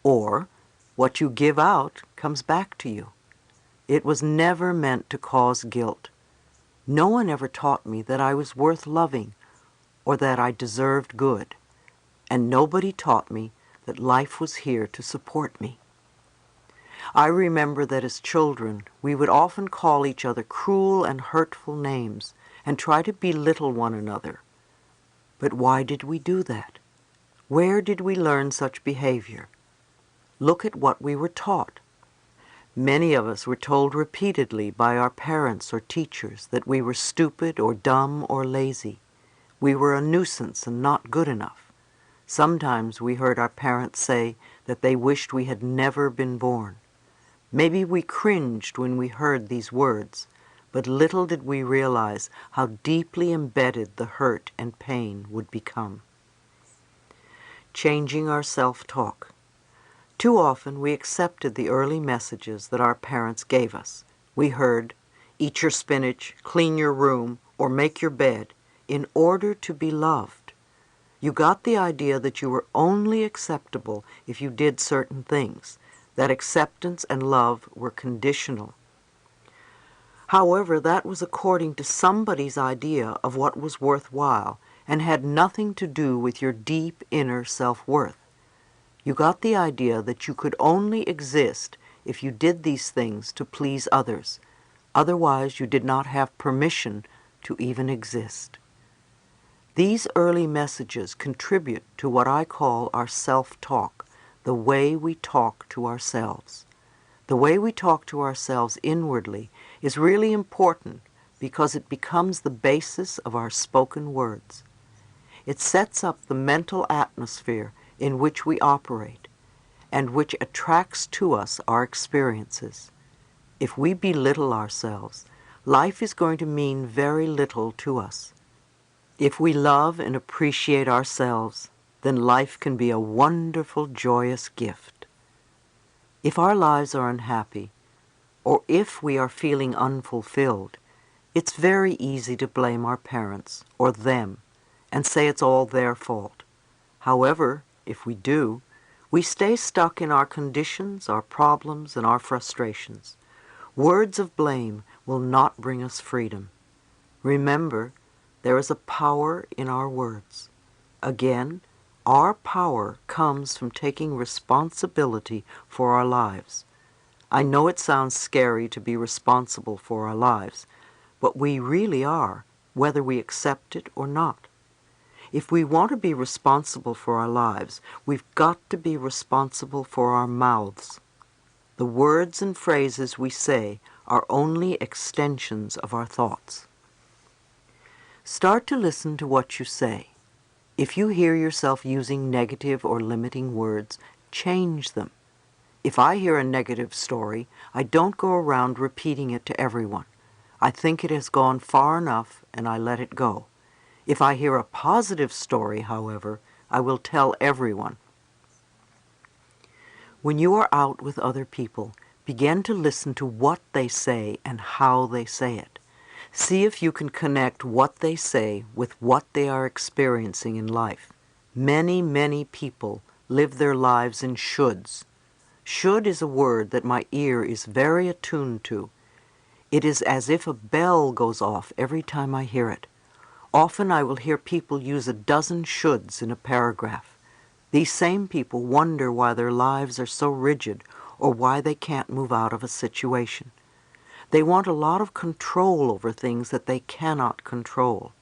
or what you give out comes back to you. It was never meant to cause guilt. No one ever taught me that I was worth loving or that I deserved good, and nobody taught me that life was here to support me. I remember that as children, we would often call each other cruel and hurtful names and try to belittle one another. But why did we do that? Where did we learn such behavior? Look at what we were taught. Many of us were told repeatedly by our parents or teachers that we were stupid or dumb or lazy. We were a nuisance and not good enough. Sometimes we heard our parents say that they wished we had never been born. Maybe we cringed when we heard these words, but little did we realize how deeply embedded the hurt and pain would become. Changing our self-talk. Too often we accepted the early messages that our parents gave us. We heard, "Eat your spinach, clean your room, or make your bed," in order to be loved. You got the idea that you were only acceptable if you did certain things, that acceptance and love were conditional. However, that was according to somebody's idea of what was worthwhile and had nothing to do with your deep inner self-worth. You got the idea that you could only exist if you did these things to please others. Otherwise, you did not have permission to even exist. These early messages contribute to what I call our self-talk, the way we talk to ourselves. The way we talk to ourselves inwardly is really important because it becomes the basis of our spoken words. It sets up the mental atmosphere in which we operate and which attracts to us our experiences. If we belittle ourselves, life is going to mean very little to us. If we love and appreciate ourselves, then life can be a wonderful, joyous gift. If our lives are unhappy, or if we are feeling unfulfilled, it's very easy to blame our parents or them and say it's all their fault. However, if we do, we stay stuck in our conditions, our problems, and our frustrations. Words of blame will not bring us freedom. Remember, there is a power in our words. Again, our power comes from taking responsibility for our lives. I know it sounds scary to be responsible for our lives, but we really are, whether we accept it or not. If we want to be responsible for our lives, we've got to be responsible for our mouths. The words and phrases we say are only extensions of our thoughts. Start to listen to what you say. If you hear yourself using negative or limiting words, change them. If I hear a negative story, I don't go around repeating it to everyone. I think it has gone far enough and I let it go. If I hear a positive story, however, I will tell everyone. When you are out with other people, begin to listen to what they say and how they say it. See if you can connect what they say with what they are experiencing in life. Many, many people live their lives in shoulds. Should is a word that my ear is very attuned to. It is as if a bell goes off every time I hear it. Often I will hear people use a dozen shoulds in a paragraph. These same people wonder why their lives are so rigid or why they can't move out of a situation. They want a lot of control over things that they cannot control.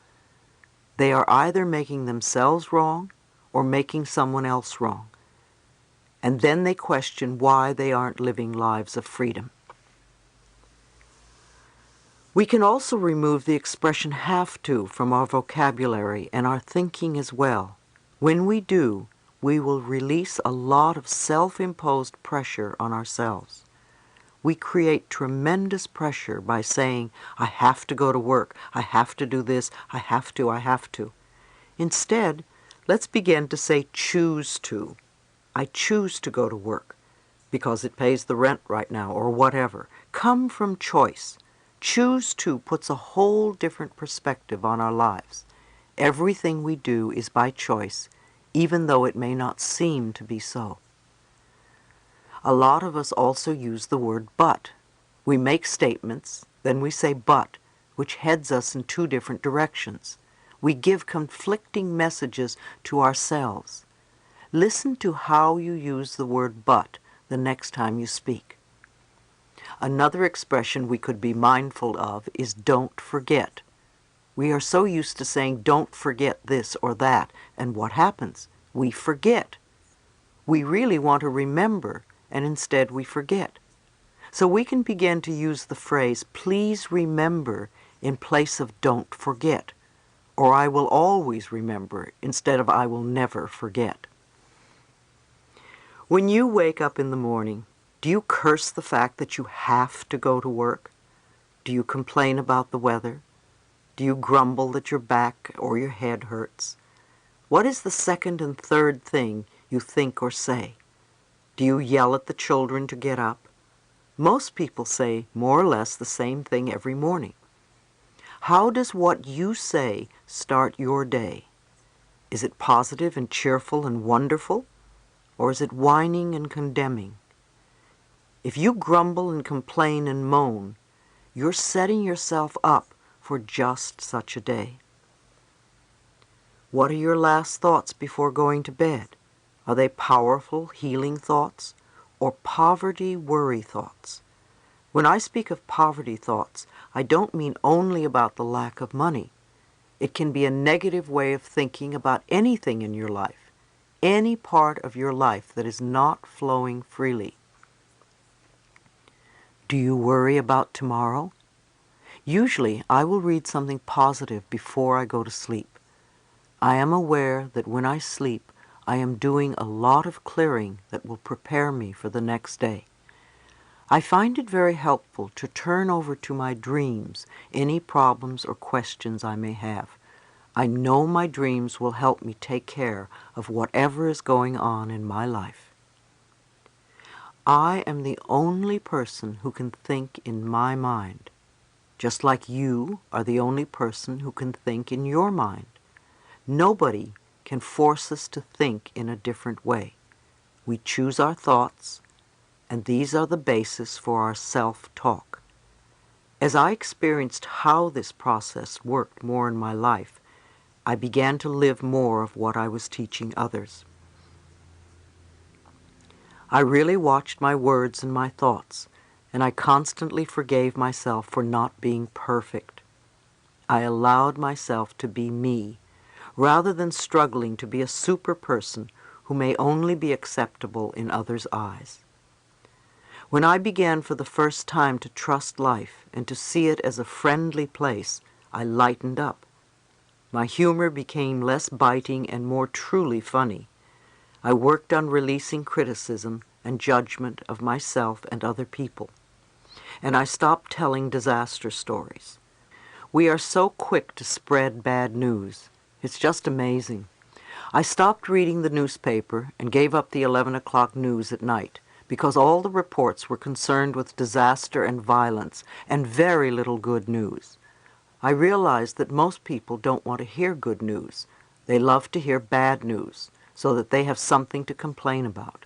They are either making themselves wrong or making someone else wrong. And then they question why they aren't living lives of freedom. We can also remove the expression have to from our vocabulary and our thinking as well. When we do, we will release a lot of self-imposed pressure on ourselves. We create tremendous pressure by saying, I have to go to work, I have to do this, I have to, I have to. Instead, let's begin to say choose to. I choose to go to work because it pays the rent right now or whatever. Come from choice. Choose to puts a whole different perspective on our lives. Everything we do is by choice, even though it may not seem to be so. A lot of us also use the word but. We make statements, then we say but, which heads us in two different directions. We give conflicting messages to ourselves. Listen to how you use the word but the next time you speak. Another expression we could be mindful of is don't forget. We are so used to saying don't forget this or that, and what happens? We forget. We really want to remember, and instead we forget. So we can begin to use the phrase, please remember, in place of don't forget, or I will always remember, instead of I will never forget. When you wake up in the morning, do you curse the fact that you have to go to work? Do you complain about the weather? Do you grumble that your back or your head hurts? What is the second and third thing you think or say? Do you yell at the children to get up? Most people say more or less the same thing every morning. How does what you say start your day? Is it positive and cheerful and wonderful? Or is it whining and condemning? If you grumble and complain and moan, you're setting yourself up for just such a day. What are your last thoughts before going to bed? Are they powerful, healing thoughts or poverty, worry thoughts? When I speak of poverty thoughts, I don't mean only about the lack of money. It can be a negative way of thinking about anything in your life, any part of your life that is not flowing freely. Do you worry about tomorrow? Usually, I will read something positive before I go to sleep. I am aware that when I sleep, I am doing a lot of clearing that will prepare me for the next day. I find it very helpful to turn over to my dreams any problems or questions I may have. I know my dreams will help me take care of whatever is going on in my life. I am the only person who can think in my mind, just like you are the only person who can think in your mind. Nobody can force us to think in a different way. We choose our thoughts, and these are the basis for our self-talk. As I experienced how this process worked more in my life, I began to live more of what I was teaching others. I really watched my words and my thoughts, and I constantly forgave myself for not being perfect. I allowed myself to be me, rather than struggling to be a super person who may only be acceptable in others' eyes. When I began for the first time to trust life and to see it as a friendly place, I lightened up. My humor became less biting and more truly funny. I worked on releasing criticism and judgment of myself and other people. And I stopped telling disaster stories. We are so quick to spread bad news. It's just amazing. I stopped reading the newspaper and gave up the 11 o'clock news at night because all the reports were concerned with disaster and violence and very little good news. I realized that most people don't want to hear good news. They love to hear bad news so that they have something to complain about.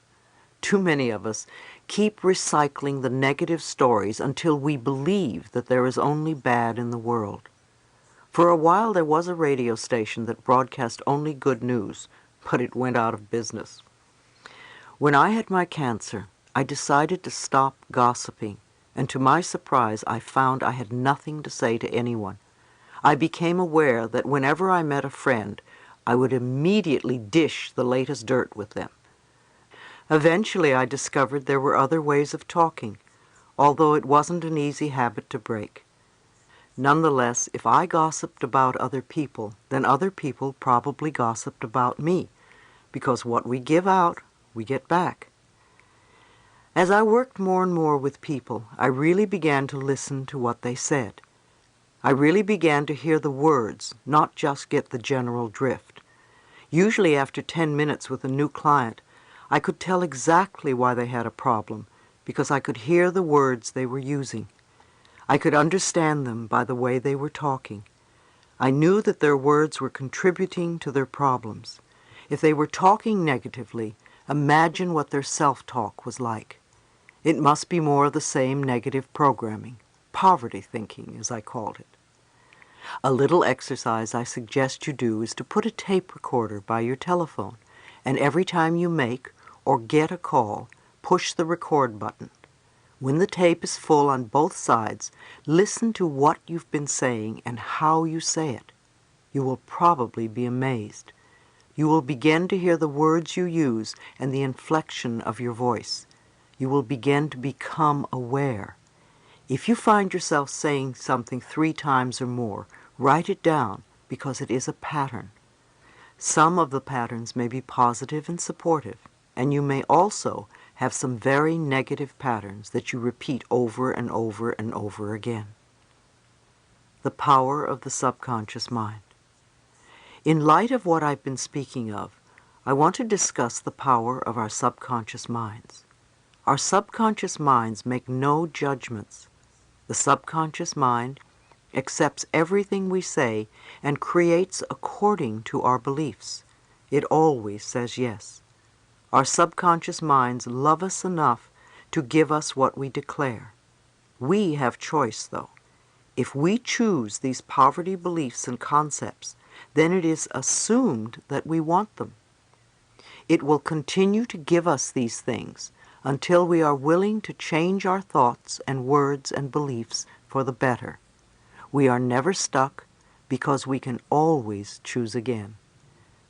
Too many of us keep recycling the negative stories until we believe that there is only bad in the world. For a while there was a radio station that broadcast only good news, but it went out of business. When I had my cancer, I decided to stop gossiping, and to my surprise I found I had nothing to say to anyone. I became aware that whenever I met a friend, I would immediately dish the latest dirt with them. Eventually I discovered there were other ways of talking, although it wasn't an easy habit to break. Nonetheless, if I gossiped about other people, then other people probably gossiped about me, because what we give out, we get back. As I worked more and more with people, I really began to listen to what they said. I really began to hear the words, not just get the general drift. Usually after 10 minutes with a new client, I could tell exactly why they had a problem, because I could hear the words they were using. I could understand them by the way they were talking. I knew that their words were contributing to their problems. If they were talking negatively, imagine what their self-talk was like. It must be more of the same negative programming, poverty thinking, as I called it. A little exercise I suggest you do is to put a tape recorder by your telephone, and every time you make or get a call, push the record button. When the tape is full on both sides, listen to what you've been saying and how you say it. You will probably be amazed. You will begin to hear the words you use and the inflection of your voice. You will begin to become aware. If you find yourself saying something 3 times or more, write it down because it is a pattern. Some of the patterns may be positive and supportive, and you may also have some very negative patterns that you repeat over and over and over again. The power of the subconscious mind. In light of what I've been speaking of, I want to discuss the power of our subconscious minds. Our subconscious minds make no judgments. The subconscious mind accepts everything we say and creates according to our beliefs. It always says yes. Our subconscious minds love us enough to give us what we declare. We have choice, though. If we choose these poverty beliefs and concepts, then it is assumed that we want them. It will continue to give us these things until we are willing to change our thoughts and words and beliefs for the better. We are never stuck because we can always choose again.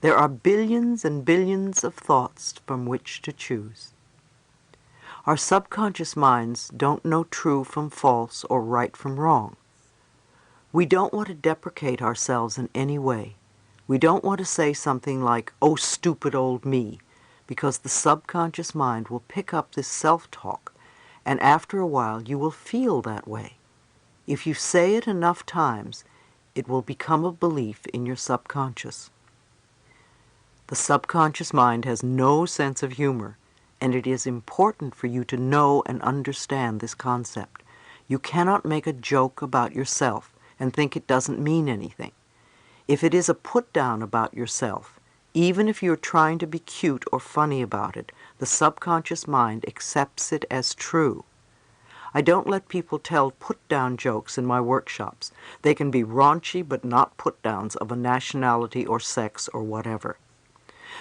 There are billions and billions of thoughts from which to choose. Our subconscious minds don't know true from false or right from wrong. We don't want to deprecate ourselves in any way. We don't want to say something like, "Oh, stupid old me," because the subconscious mind will pick up this self-talk and after a while you will feel that way. If you say it enough times, it will become a belief in your subconscious. The subconscious mind has no sense of humor, and it is important for you to know and understand this concept. You cannot make a joke about yourself and think it doesn't mean anything. If it is a put-down about yourself, even if you're trying to be cute or funny about it, the subconscious mind accepts it as true. I don't let people tell put-down jokes in my workshops. They can be raunchy but not put-downs of a nationality or sex or whatever.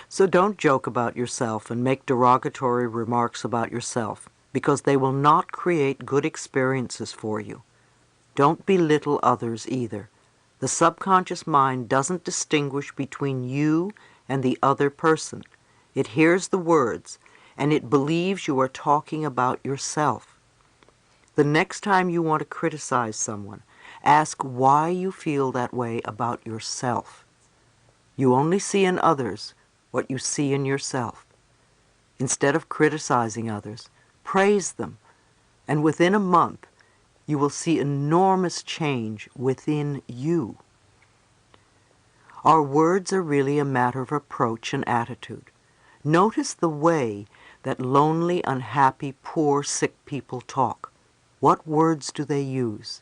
So don't joke about yourself and make derogatory remarks about yourself, because they will not create good experiences for you. Don't belittle others either. The subconscious mind doesn't distinguish between you and the other person. It hears the words, and it believes you are talking about yourself. The next time you want to criticize someone, ask why you feel that way about yourself. You only see in others what you see in yourself. Instead of criticizing others, praise them, and within a month, you will see enormous change within you. Our words are really a matter of approach and attitude. Notice the way that lonely, unhappy, poor, sick people talk. What words do they use?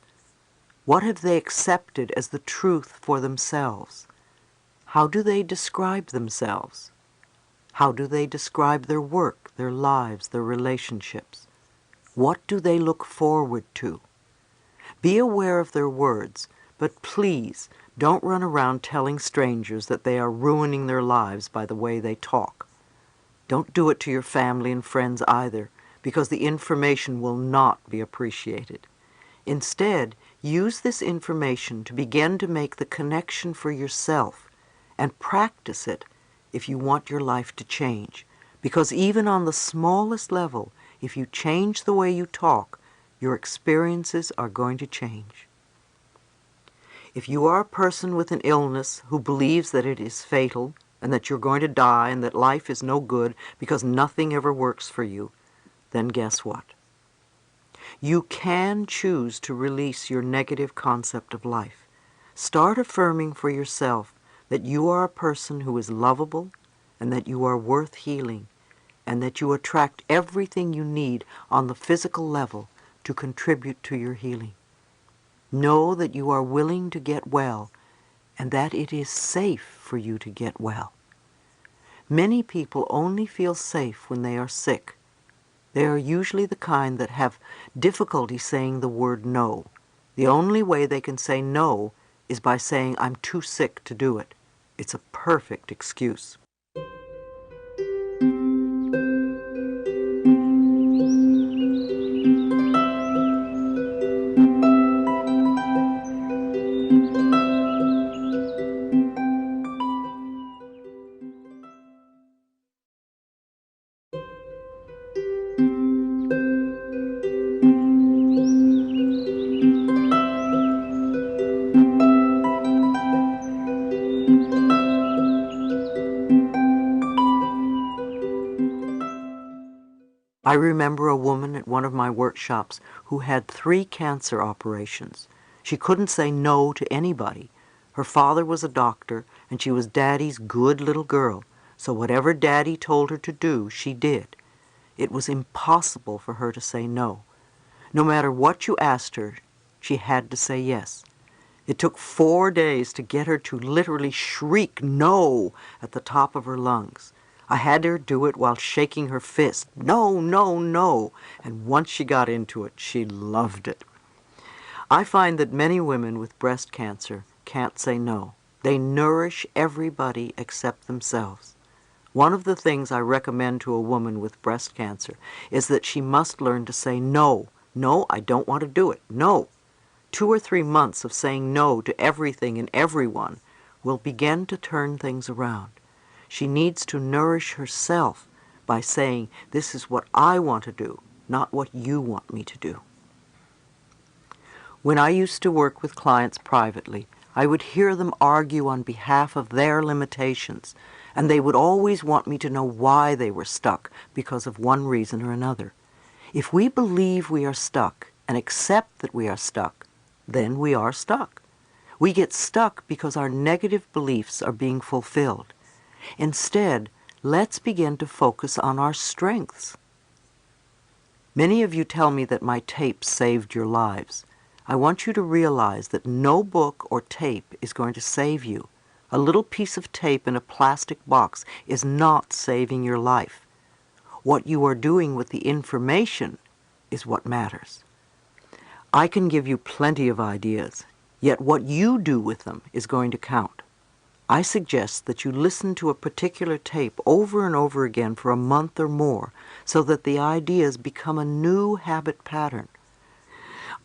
What have they accepted as the truth for themselves? How do they describe themselves? How do they describe their work, their lives, their relationships? What do they look forward to? Be aware of their words, but please don't run around telling strangers that they are ruining their lives by the way they talk. Don't do it to your family and friends either, because the information will not be appreciated. Instead, use this information to begin to make the connection for yourself and practice it if you want your life to change. Because even on the smallest level, if you change the way you talk, your experiences are going to change. If you are a person with an illness who believes that it is fatal and that you're going to die and that life is no good because nothing ever works for you, then guess what? You can choose to release your negative concept of life. Start affirming for yourself that you are a person who is lovable and that you are worth healing and that you attract everything you need on the physical level to contribute to your healing. Know that you are willing to get well and that it is safe for you to get well. Many people only feel safe when they are sick. They are usually the kind that have difficulty saying the word no. The only way they can say no is by saying, "I'm too sick to do it." It's a perfect excuse. I remember a woman at one of my workshops who had 3 cancer operations. She couldn't say no to anybody. Her father was a doctor, and she was Daddy's good little girl, so whatever Daddy told her to do, she did. It was impossible for her to say no. No matter what you asked her, she had to say yes. It took 4 days to get her to literally shriek no at the top of her lungs. I had her do it while shaking her fist. No, no, no. And once she got into it, she loved it. I find that many women with breast cancer can't say no. They nourish everybody except themselves. One of the things I recommend to a woman with breast cancer is that she must learn to say no. No, I don't want to do it. No. 2 or 3 months of saying no to everything and everyone will begin to turn things around. She needs to nourish herself by saying, "This is what I want to do, not what you want me to do." When I used to work with clients privately, I would hear them argue on behalf of their limitations, and they would always want me to know why they were stuck because of one reason or another. If we believe we are stuck and accept that we are stuck, then we are stuck. We get stuck because our negative beliefs are being fulfilled. Instead, let's begin to focus on our strengths. Many of you tell me that my tapes saved your lives. I want you to realize that no book or tape is going to save you. A little piece of tape in a plastic box is not saving your life. What you are doing with the information is what matters. I can give you plenty of ideas, yet what you do with them is going to count. I suggest that you listen to a particular tape over and over again for a month or more so that the ideas become a new habit pattern.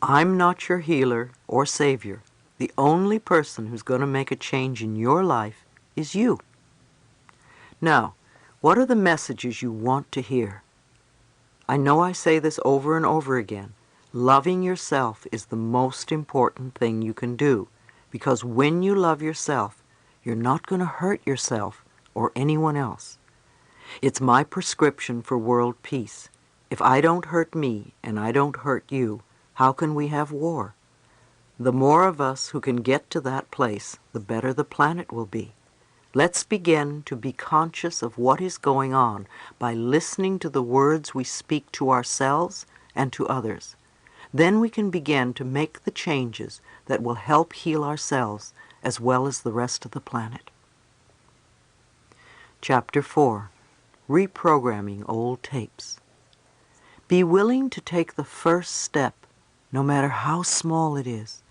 I'm not your healer or savior. The only person who's going to make a change in your life is you. Now, what are the messages you want to hear? I know I say this over and over again. Loving yourself is the most important thing you can do, because when you love yourself, you're not going to hurt yourself or anyone else. It's my prescription for world peace. If I don't hurt me and I don't hurt you, how can we have war? The more of us who can get to that place, the better the planet will be. Let's begin to be conscious of what is going on by listening to the words we speak to ourselves and to others. Then we can begin to make the changes that will help heal ourselves as well as the rest of the planet. Chapter 4. Reprogramming Old Tapes. Be willing to take the first step, no matter how small it is.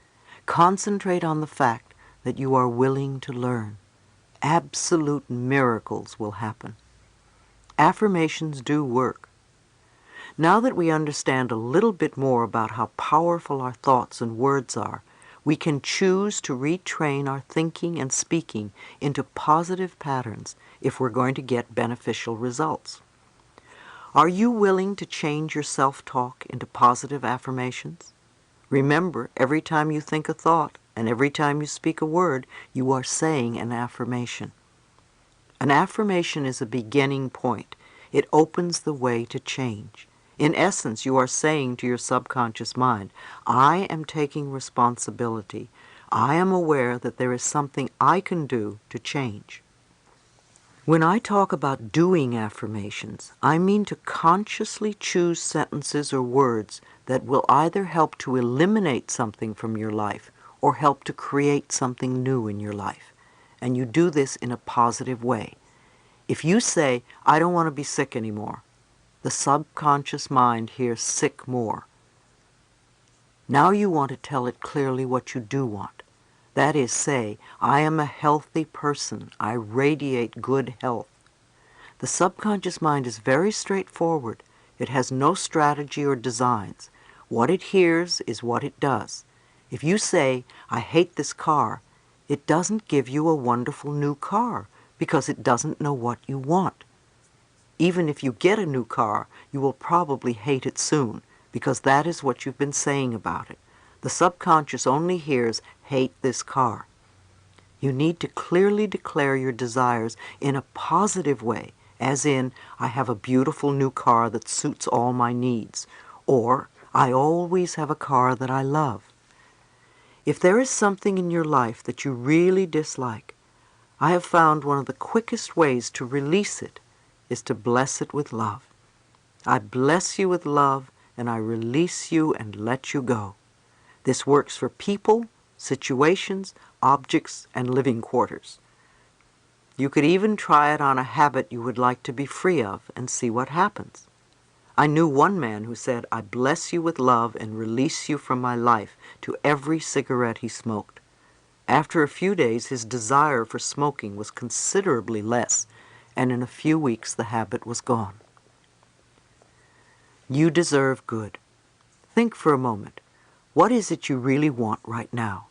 Concentrate on the fact that you are willing to learn. Absolute miracles will happen. Affirmations do work. Now that we understand a little bit more about how powerful our thoughts and words are, we can choose to retrain our thinking and speaking into positive patterns if we're going to get beneficial results. Are you willing to change your self-talk into positive affirmations? Remember, every time you think a thought and every time you speak a word, you are saying an affirmation. An affirmation is a beginning point. It opens the way to change. In essence, you are saying to your subconscious mind, I am taking responsibility. I am aware that there is something I can do to change. When I talk about doing affirmations, I mean to consciously choose sentences or words that will either help to eliminate something from your life or help to create something new in your life. And you do this in a positive way. If you say, I don't want to be sick anymore, the subconscious mind hears sick more. Now you want to tell it clearly what you do want. That is, say, I am a healthy person. I radiate good health. The subconscious mind is very straightforward. It has no strategy or designs. What it hears is what it does. If you say, I hate this car, it doesn't give you a wonderful new car because it doesn't know what you want. Even if you get a new car, you will probably hate it soon, because that is what you've been saying about it. The subconscious only hears, hate this car. You need to clearly declare your desires in a positive way, as in, I have a beautiful new car that suits all my needs, or I always have a car that I love. If there is something in your life that you really dislike, I have found one of the quickest ways to release it is to bless it with love. I bless you with love, and I release you and let you go. This works for people, situations, objects, and living quarters. You could even try it on a habit you would like to be free of and see what happens. I knew one man who said, I bless you with love and release you from my life to every cigarette he smoked. After a few days, his desire for smoking was considerably less, and in a few weeks the habit was gone. You deserve good. Think for a moment. What is it you really want right now?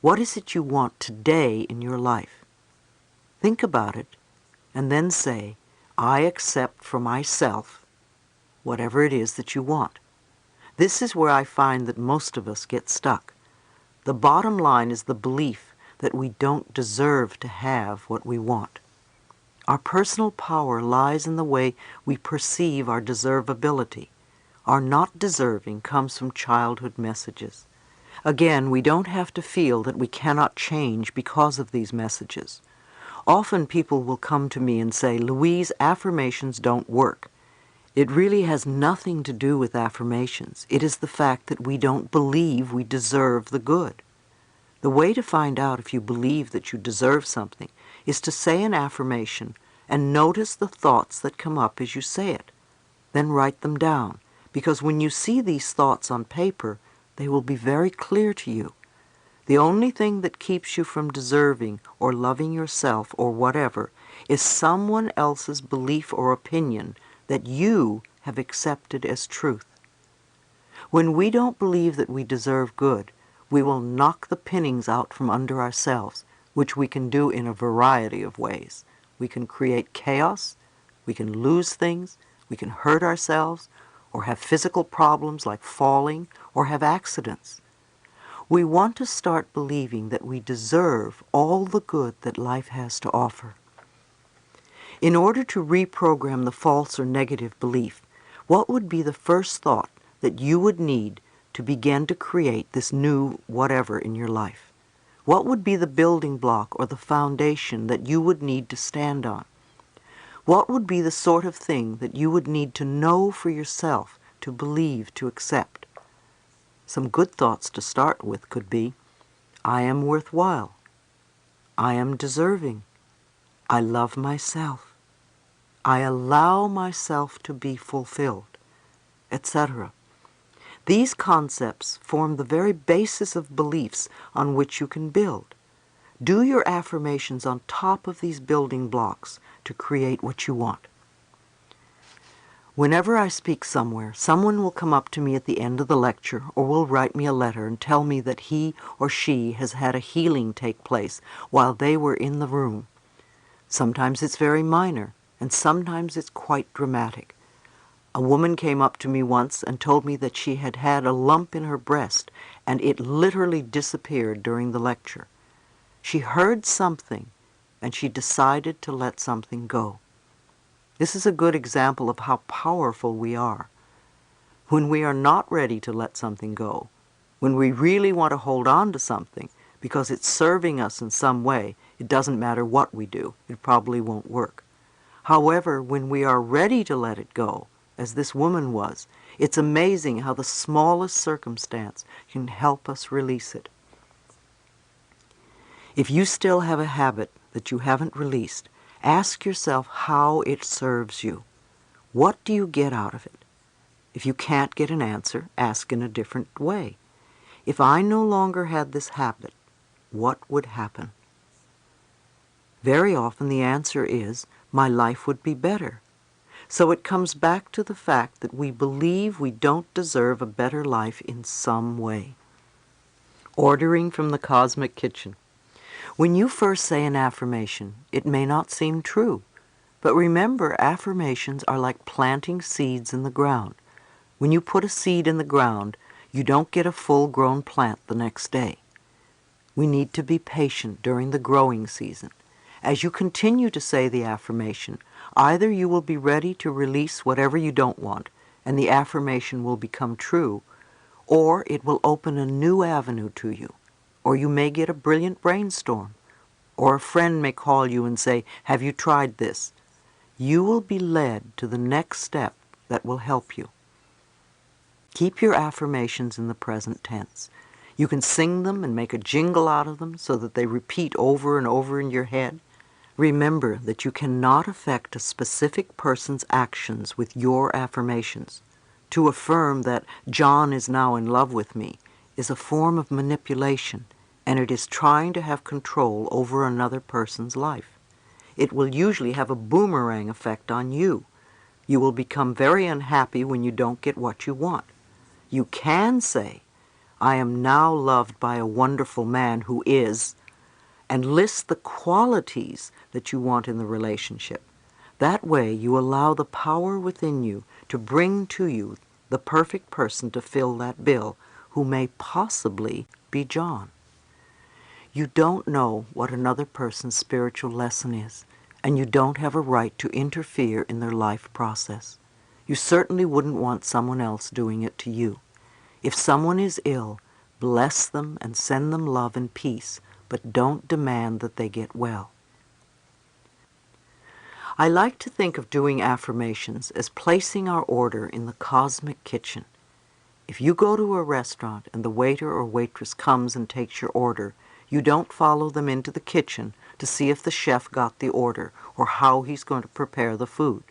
What is it you want today in your life? Think about it, and then say, I accept for myself whatever it is that you want. This is where I find that most of us get stuck. The bottom line is the belief that we don't deserve to have what we want. Our personal power lies in the way we perceive our deservability. Our not deserving comes from childhood messages. Again, we don't have to feel that we cannot change because of these messages. Often people will come to me and say, "Louise, affirmations don't work." It really has nothing to do with affirmations. It is the fact that we don't believe we deserve the good. The way to find out if you believe that you deserve something is to say an affirmation and notice the thoughts that come up as you say it. Then write them down, because when you see these thoughts on paper, they will be very clear to you. The only thing that keeps you from deserving or loving yourself or whatever is someone else's belief or opinion that you have accepted as truth. When we don't believe that we deserve good, we will knock the pinnings out from under ourselves, which we can do in a variety of ways. We can create chaos, we can lose things, we can hurt ourselves, or have physical problems like falling, or have accidents. We want to start believing that we deserve all the good that life has to offer. In order to reprogram the false or negative belief, what would be the first thought that you would need to begin to create this new whatever in your life? What would be the building block or the foundation that you would need to stand on? What would be the sort of thing that you would need to know for yourself, to believe, to accept? Some good thoughts to start with could be, I am worthwhile. I am deserving. I love myself. I allow myself to be fulfilled, etc. These concepts form the very basis of beliefs on which you can build. Do your affirmations on top of these building blocks to create what you want. Whenever I speak somewhere, someone will come up to me at the end of the lecture or will write me a letter and tell me that he or she has had a healing take place while they were in the room. Sometimes it's very minor, and sometimes it's quite dramatic. A woman came up to me once and told me that she had had a lump in her breast, and it literally disappeared during the lecture. She heard something, and she decided to let something go. This is a good example of how powerful we are. When we are not ready to let something go, when we really want to hold on to something because it's serving us in some way, it doesn't matter what we do. It probably won't work. However, when we are ready to let it go, as this woman was, it's amazing how the smallest circumstance can help us release it. If you still have a habit that you haven't released, ask yourself how it serves you. What do you get out of it? If you can't get an answer, ask in a different way. If I no longer had this habit, what would happen? Very often the answer is, my life would be better. So it comes back to the fact that we believe we don't deserve a better life in some way. Ordering from the cosmic kitchen. When you first say an affirmation, it may not seem true. But remember, affirmations are like planting seeds in the ground. When you put a seed in the ground, you don't get a full-grown plant the next day. We need to be patient during the growing season. As you continue to say the affirmation, either you will be ready to release whatever you don't want, and the affirmation will become true, or it will open a new avenue to you, or you may get a brilliant brainstorm, or a friend may call you and say, "Have you tried this?" You will be led to the next step that will help you. Keep your affirmations in the present tense. You can sing them and make a jingle out of them so that they repeat over and over in your head. Remember that you cannot affect a specific person's actions with your affirmations. To affirm that John is now in love with me is a form of manipulation, and it is trying to have control over another person's life. It will usually have a boomerang effect on you. You will become very unhappy when you don't get what you want. You can say, "I am now loved by a wonderful man who is," and list the qualities that you want in the relationship. That way you allow the power within you to bring to you the perfect person to fill that bill, who may possibly be John. You don't know what another person's spiritual lesson is, and you don't have a right to interfere in their life process. You certainly wouldn't want someone else doing it to you. If someone is ill, bless them and send them love and peace, but don't demand that they get well. I like to think of doing affirmations as placing our order in the cosmic kitchen. If you go to a restaurant and the waiter or waitress comes and takes your order, you don't follow them into the kitchen to see if the chef got the order or how he's going to prepare the food.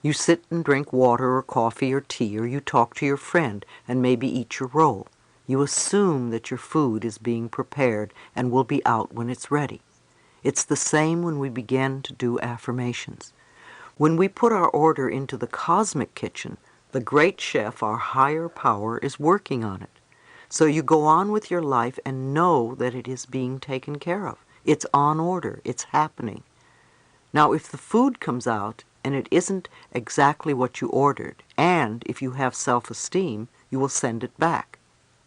You sit and drink water or coffee or tea, or you talk to your friend and maybe eat your roll. You assume that your food is being prepared and will be out when it's ready. It's the same when we begin to do affirmations. When we put our order into the cosmic kitchen, the great chef, our higher power, is working on it. So you go on with your life and know that it is being taken care of. It's on order. It's happening. Now, if the food comes out and it isn't exactly what you ordered, and if you have self-esteem, you will send it back.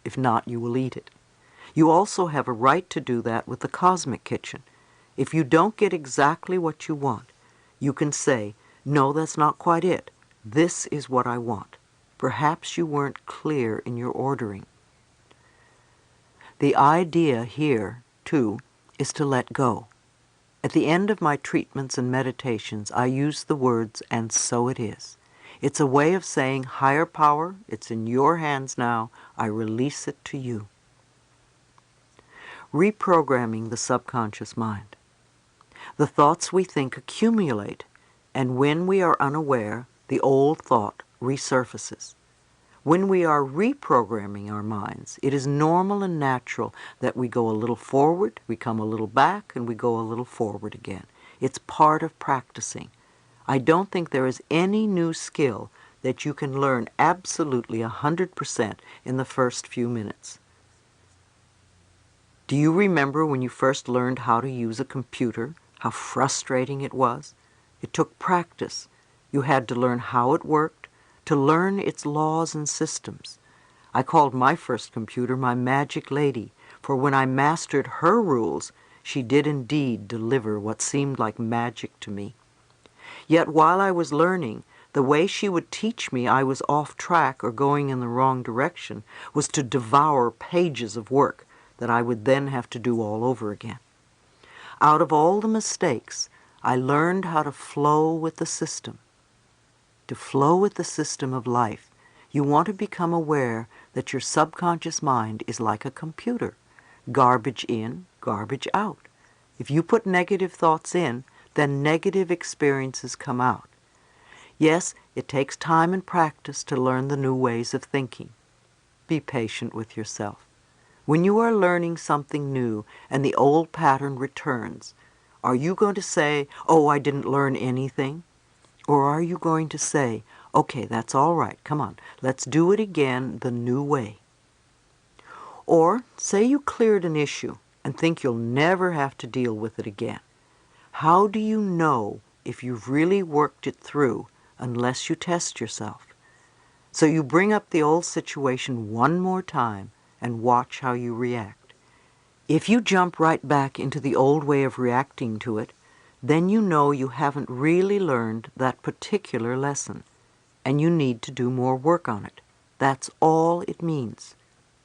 If not, you will eat it. You also have a right to do that with the cosmic kitchen. If you don't get exactly what you want, you can say, "No, that's not quite it. This is what I want." Perhaps you weren't clear in your ordering. The idea here, too, is to let go. At the end of my treatments and meditations, I use the words, "and so it is." It's a way of saying, higher power, it's in your hands now. I release it to you. Reprogramming the subconscious mind. The thoughts we think accumulate, and when we are unaware, the old thought resurfaces. When we are reprogramming our minds, it is normal and natural that we go a little forward, we come a little back, and we go a little forward again. It's part of practicing. I don't think there is any new skill that you can learn absolutely 100% in the first few minutes. Do you remember when you first learned how to use a computer, how frustrating it was? It took practice. You had to learn how it worked, to learn its laws and systems. I called my first computer my magic lady, for when I mastered her rules, she did indeed deliver what seemed like magic to me. Yet while I was learning, the way she would teach me I was off track or going in the wrong direction was to devour pages of work that I would then have to do all over again. Out of all the mistakes, I learned how to flow with the system. To flow with the system of life, you want to become aware that your subconscious mind is like a computer. Garbage in, garbage out. If you put negative thoughts in, then negative experiences come out. Yes, it takes time and practice to learn the new ways of thinking. Be patient with yourself. When you are learning something new and the old pattern returns, are you going to say, "Oh, I didn't learn anything"? Or are you going to say, "Okay, that's all right, come on, let's do it again the new way"? Or say you cleared an issue and think you'll never have to deal with it again. How do you know if you've really worked it through unless you test yourself? So you bring up the old situation one more time and watch how you react. If you jump right back into the old way of reacting to it, then you know you haven't really learned that particular lesson, and you need to do more work on it. That's all it means.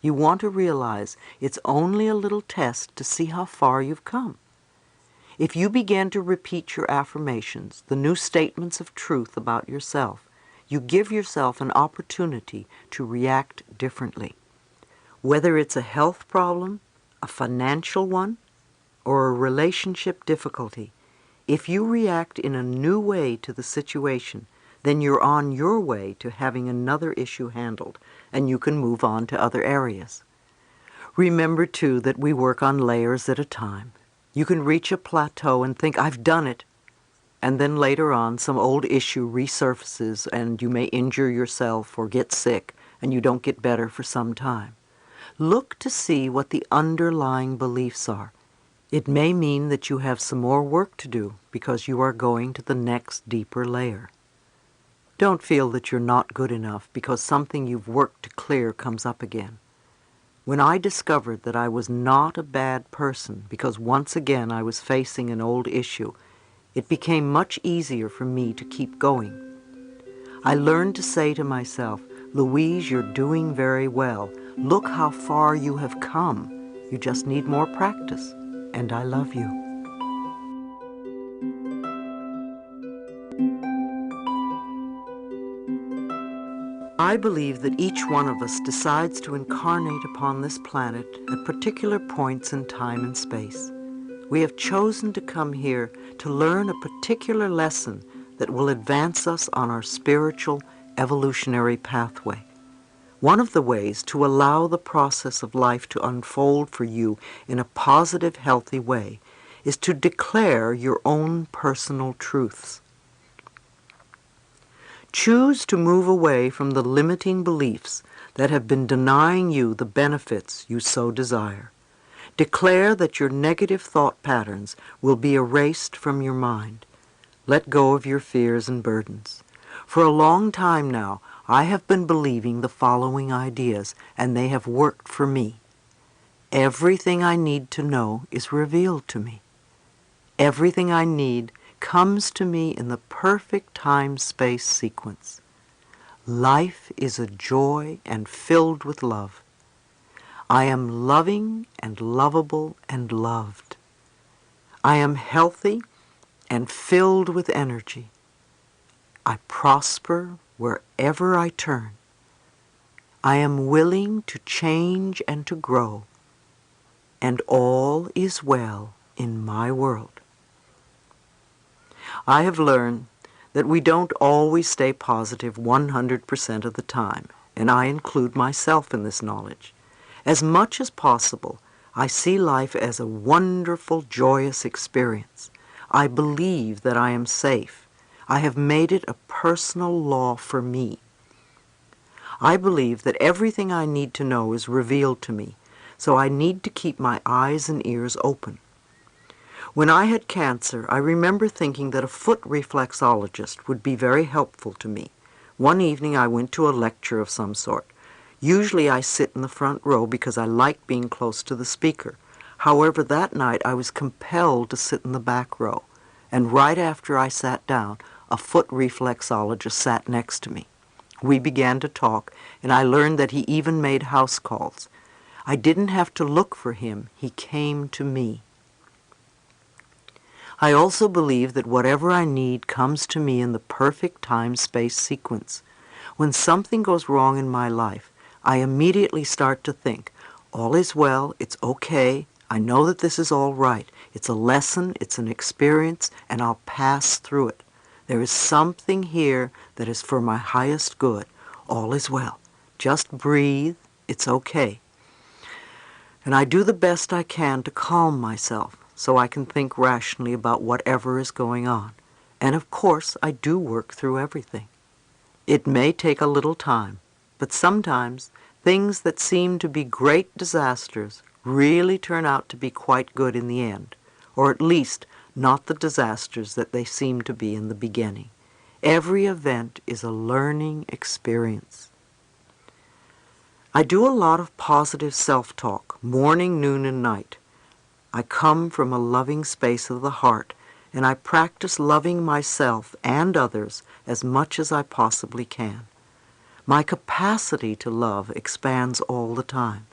You want to realize it's only a little test to see how far you've come. If you begin to repeat your affirmations, the new statements of truth about yourself, you give yourself an opportunity to react differently. Whether it's a health problem, a financial one, or a relationship difficulty, if you react in a new way to the situation, then you're on your way to having another issue handled, and you can move on to other areas. Remember, too, that we work on layers at a time. You can reach a plateau and think, "I've done it," and then later on some old issue resurfaces and you may injure yourself or get sick and you don't get better for some time. Look to see what the underlying beliefs are. It may mean that you have some more work to do because you are going to the next deeper layer. Don't feel that you're not good enough because something you've worked to clear comes up again. When I discovered that I was not a bad person because once again I was facing an old issue, it became much easier for me to keep going. I learned to say to myself, Louise, you're doing very well. Look how far you have come. You just need more practice. And I love you. I believe that each one of us decides to incarnate upon this planet at particular points in time and space. We have chosen to come here to learn a particular lesson that will advance us on our spiritual evolutionary pathway. One of the ways to allow the process of life to unfold for you in a positive, healthy way is to declare your own personal truths. Choose to move away from the limiting beliefs that have been denying you the benefits you so desire. Declare that your negative thought patterns will be erased from your mind. Let go of your fears and burdens. For a long time now, I have been believing the following ideas, and they have worked for me. Everything I need to know is revealed to me. Everything I need comes to me in the perfect time-space sequence. Life is a joy and filled with love. I am loving and lovable and loved. I am healthy and filled with energy. I prosper wherever I turn. I am willing to change and to grow, and all is well in my world. I have learned that we don't always stay positive 100% of the time, and I include myself in this knowledge. As much as possible, I see life as a wonderful, joyous experience. I believe that I am safe. I have made it a personal law for me. I believe that everything I need to know is revealed to me, so I need to keep my eyes and ears open. When I had cancer, I remember thinking that a foot reflexologist would be very helpful to me. One evening I went to a lecture of some sort. Usually I sit in the front row because I like being close to the speaker. However, that night I was compelled to sit in the back row, and right after I sat down, a foot reflexologist sat next to me. We began to talk, and I learned that he even made house calls. I didn't have to look for him. He came to me. I also believe that whatever I need comes to me in the perfect time-space sequence. When something goes wrong in my life, I immediately start to think, all is well, it's okay, I know that this is all right. It's a lesson, it's an experience, and I'll pass through it. There is something here that is for my highest good. All is well. Just breathe, it's okay. And I do the best I can to calm myself, so I can think rationally about whatever is going on. And of course, I do work through everything. It may take a little time, but sometimes things that seem to be great disasters really turn out to be quite good in the end, or at least not the disasters that they seem to be in the beginning. Every event is a learning experience. I do a lot of positive self-talk, morning, noon, and night. I come from a loving space of the heart, and I practice loving myself and others as much as I possibly can. My capacity to love expands all the time.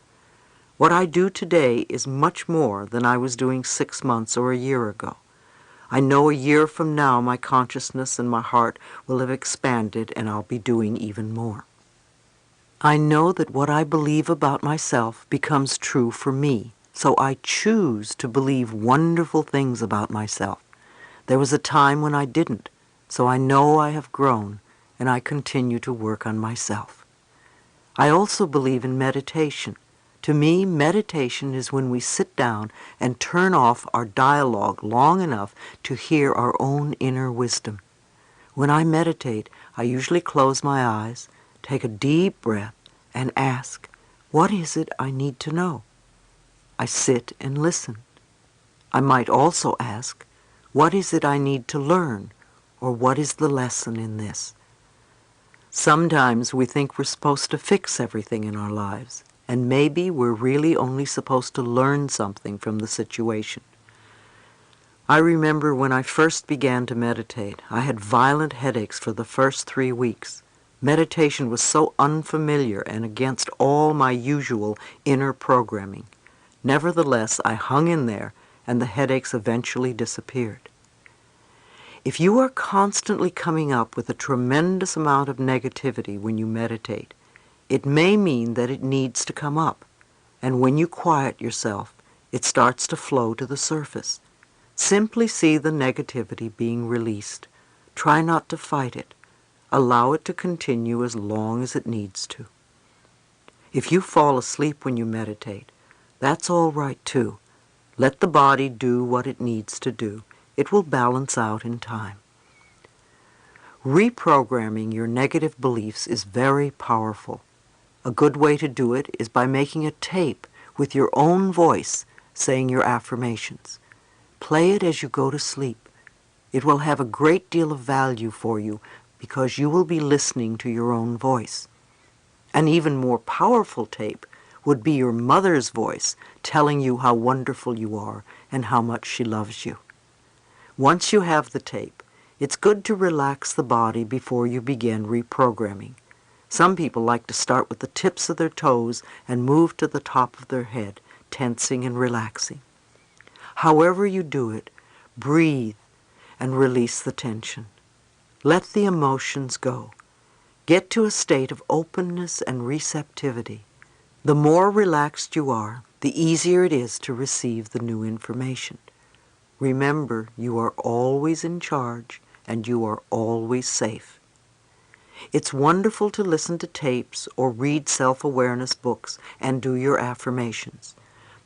What I do today is much more than I was doing 6 months or a year ago. I know a year from now my consciousness and my heart will have expanded, and I'll be doing even more. I know that what I believe about myself becomes true for me. So I choose to believe wonderful things about myself. There was a time when I didn't, so I know I have grown, and I continue to work on myself. I also believe in meditation. To me, meditation is when we sit down and turn off our dialogue long enough to hear our own inner wisdom. When I meditate, I usually close my eyes, take a deep breath, and ask, what is it I need to know? I sit and listen. I might also ask, what is it I need to learn, or what is the lesson in this? Sometimes we think we're supposed to fix everything in our lives, and maybe we're really only supposed to learn something from the situation. I remember when I first began to meditate, I had violent headaches for the first 3 weeks. Meditation was so unfamiliar and against all my usual inner programming. Nevertheless, I hung in there, and the headaches eventually disappeared. If you are constantly coming up with a tremendous amount of negativity when you meditate, it may mean that it needs to come up, and when you quiet yourself, it starts to flow to the surface. Simply see the negativity being released. Try not to fight it. Allow it to continue as long as it needs to. If you fall asleep when you meditate, that's all right too. Let the body do what it needs to do. It will balance out in time. Reprogramming your negative beliefs is very powerful. A good way to do it is by making a tape with your own voice saying your affirmations. Play it as you go to sleep. It will have a great deal of value for you because you will be listening to your own voice. An even more powerful tape would be your mother's voice telling you how wonderful you are and how much she loves you. Once you have the tape, it's good to relax the body before you begin reprogramming. Some people like to start with the tips of their toes and move to the top of their head, tensing and relaxing. However you do it, breathe and release the tension. Let the emotions go. Get to a state of openness and receptivity. The more relaxed you are, the easier it is to receive the new information. Remember, you are always in charge and you are always safe. It's wonderful to listen to tapes or read self-awareness books and do your affirmations.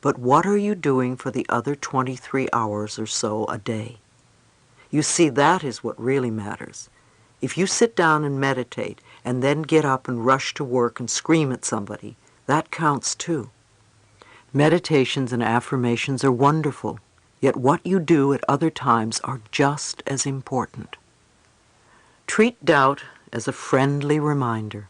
But what are you doing for the other 23 hours or so a day? You see, that is what really matters. If you sit down and meditate and then get up and rush to work and scream at somebody, that counts too. Meditations and affirmations are wonderful, yet what you do at other times are just as important. Treat doubt as a friendly reminder.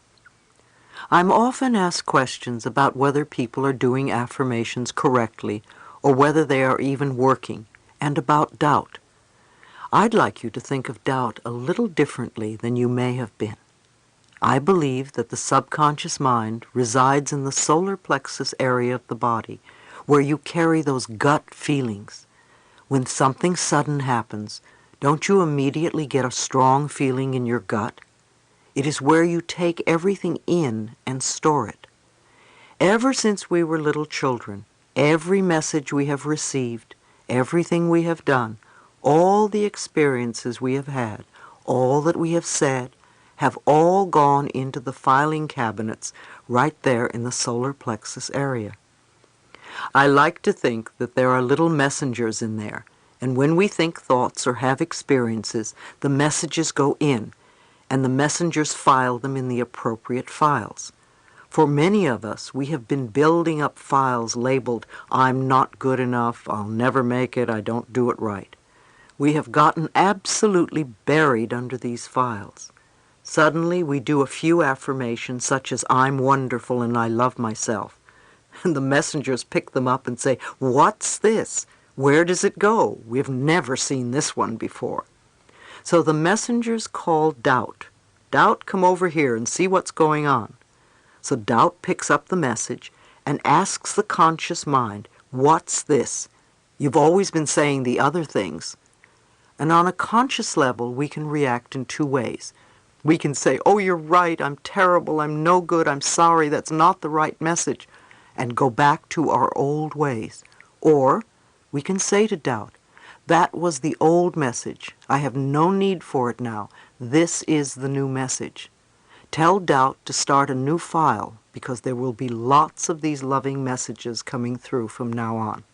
I'm often asked questions about whether people are doing affirmations correctly or whether they are even working, and about doubt. I'd like you to think of doubt a little differently than you may have been. I believe that the subconscious mind resides in the solar plexus area of the body, where you carry those gut feelings. When something sudden happens, don't you immediately get a strong feeling in your gut? It is where you take everything in and store it. Ever since we were little children, every message we have received, everything we have done, all the experiences we have had, all that we have said, have all gone into the filing cabinets right there in the solar plexus area. I like to think that there are little messengers in there, and when we think thoughts or have experiences, the messages go in, and the messengers file them in the appropriate files. For many of us, we have been building up files labeled, "I'm not good enough, I'll never make it, I don't do it right." We have gotten absolutely buried under these files. Suddenly, we do a few affirmations such as, "I'm wonderful and I love myself." And the messengers pick them up and say, "What's this? Where does it go? We've never seen this one before." So the messengers call doubt. "Doubt, come over here and see what's going on." So doubt picks up the message and asks the conscious mind, "What's this? You've always been saying the other things." And on a conscious level, we can react in two ways. We can say, "Oh, you're right, I'm terrible, I'm no good, I'm sorry, that's not the right message," and go back to our old ways. Or we can say to doubt, "That was the old message. I have no need for it now. This is the new message." Tell doubt to start a new file because there will be lots of these loving messages coming through from now on.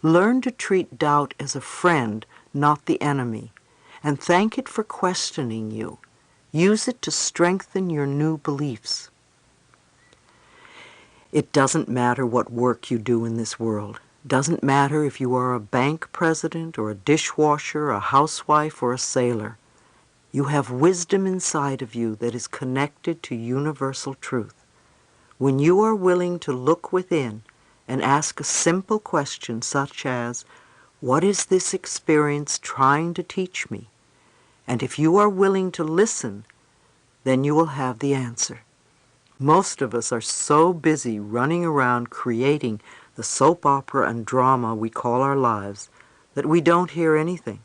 Learn to treat doubt as a friend, not the enemy, and thank it for questioning you. Use it to strengthen your new beliefs. It doesn't matter what work you do in this world. Doesn't matter if you are a bank president or a dishwasher, a housewife or a sailor. You have wisdom inside of you that is connected to universal truth. When you are willing to look within and ask a simple question such as, What is this experience trying to teach me? And if you are willing to listen, then you will have the answer. Most of us are so busy running around creating the soap opera and drama we call our lives that we don't hear anything.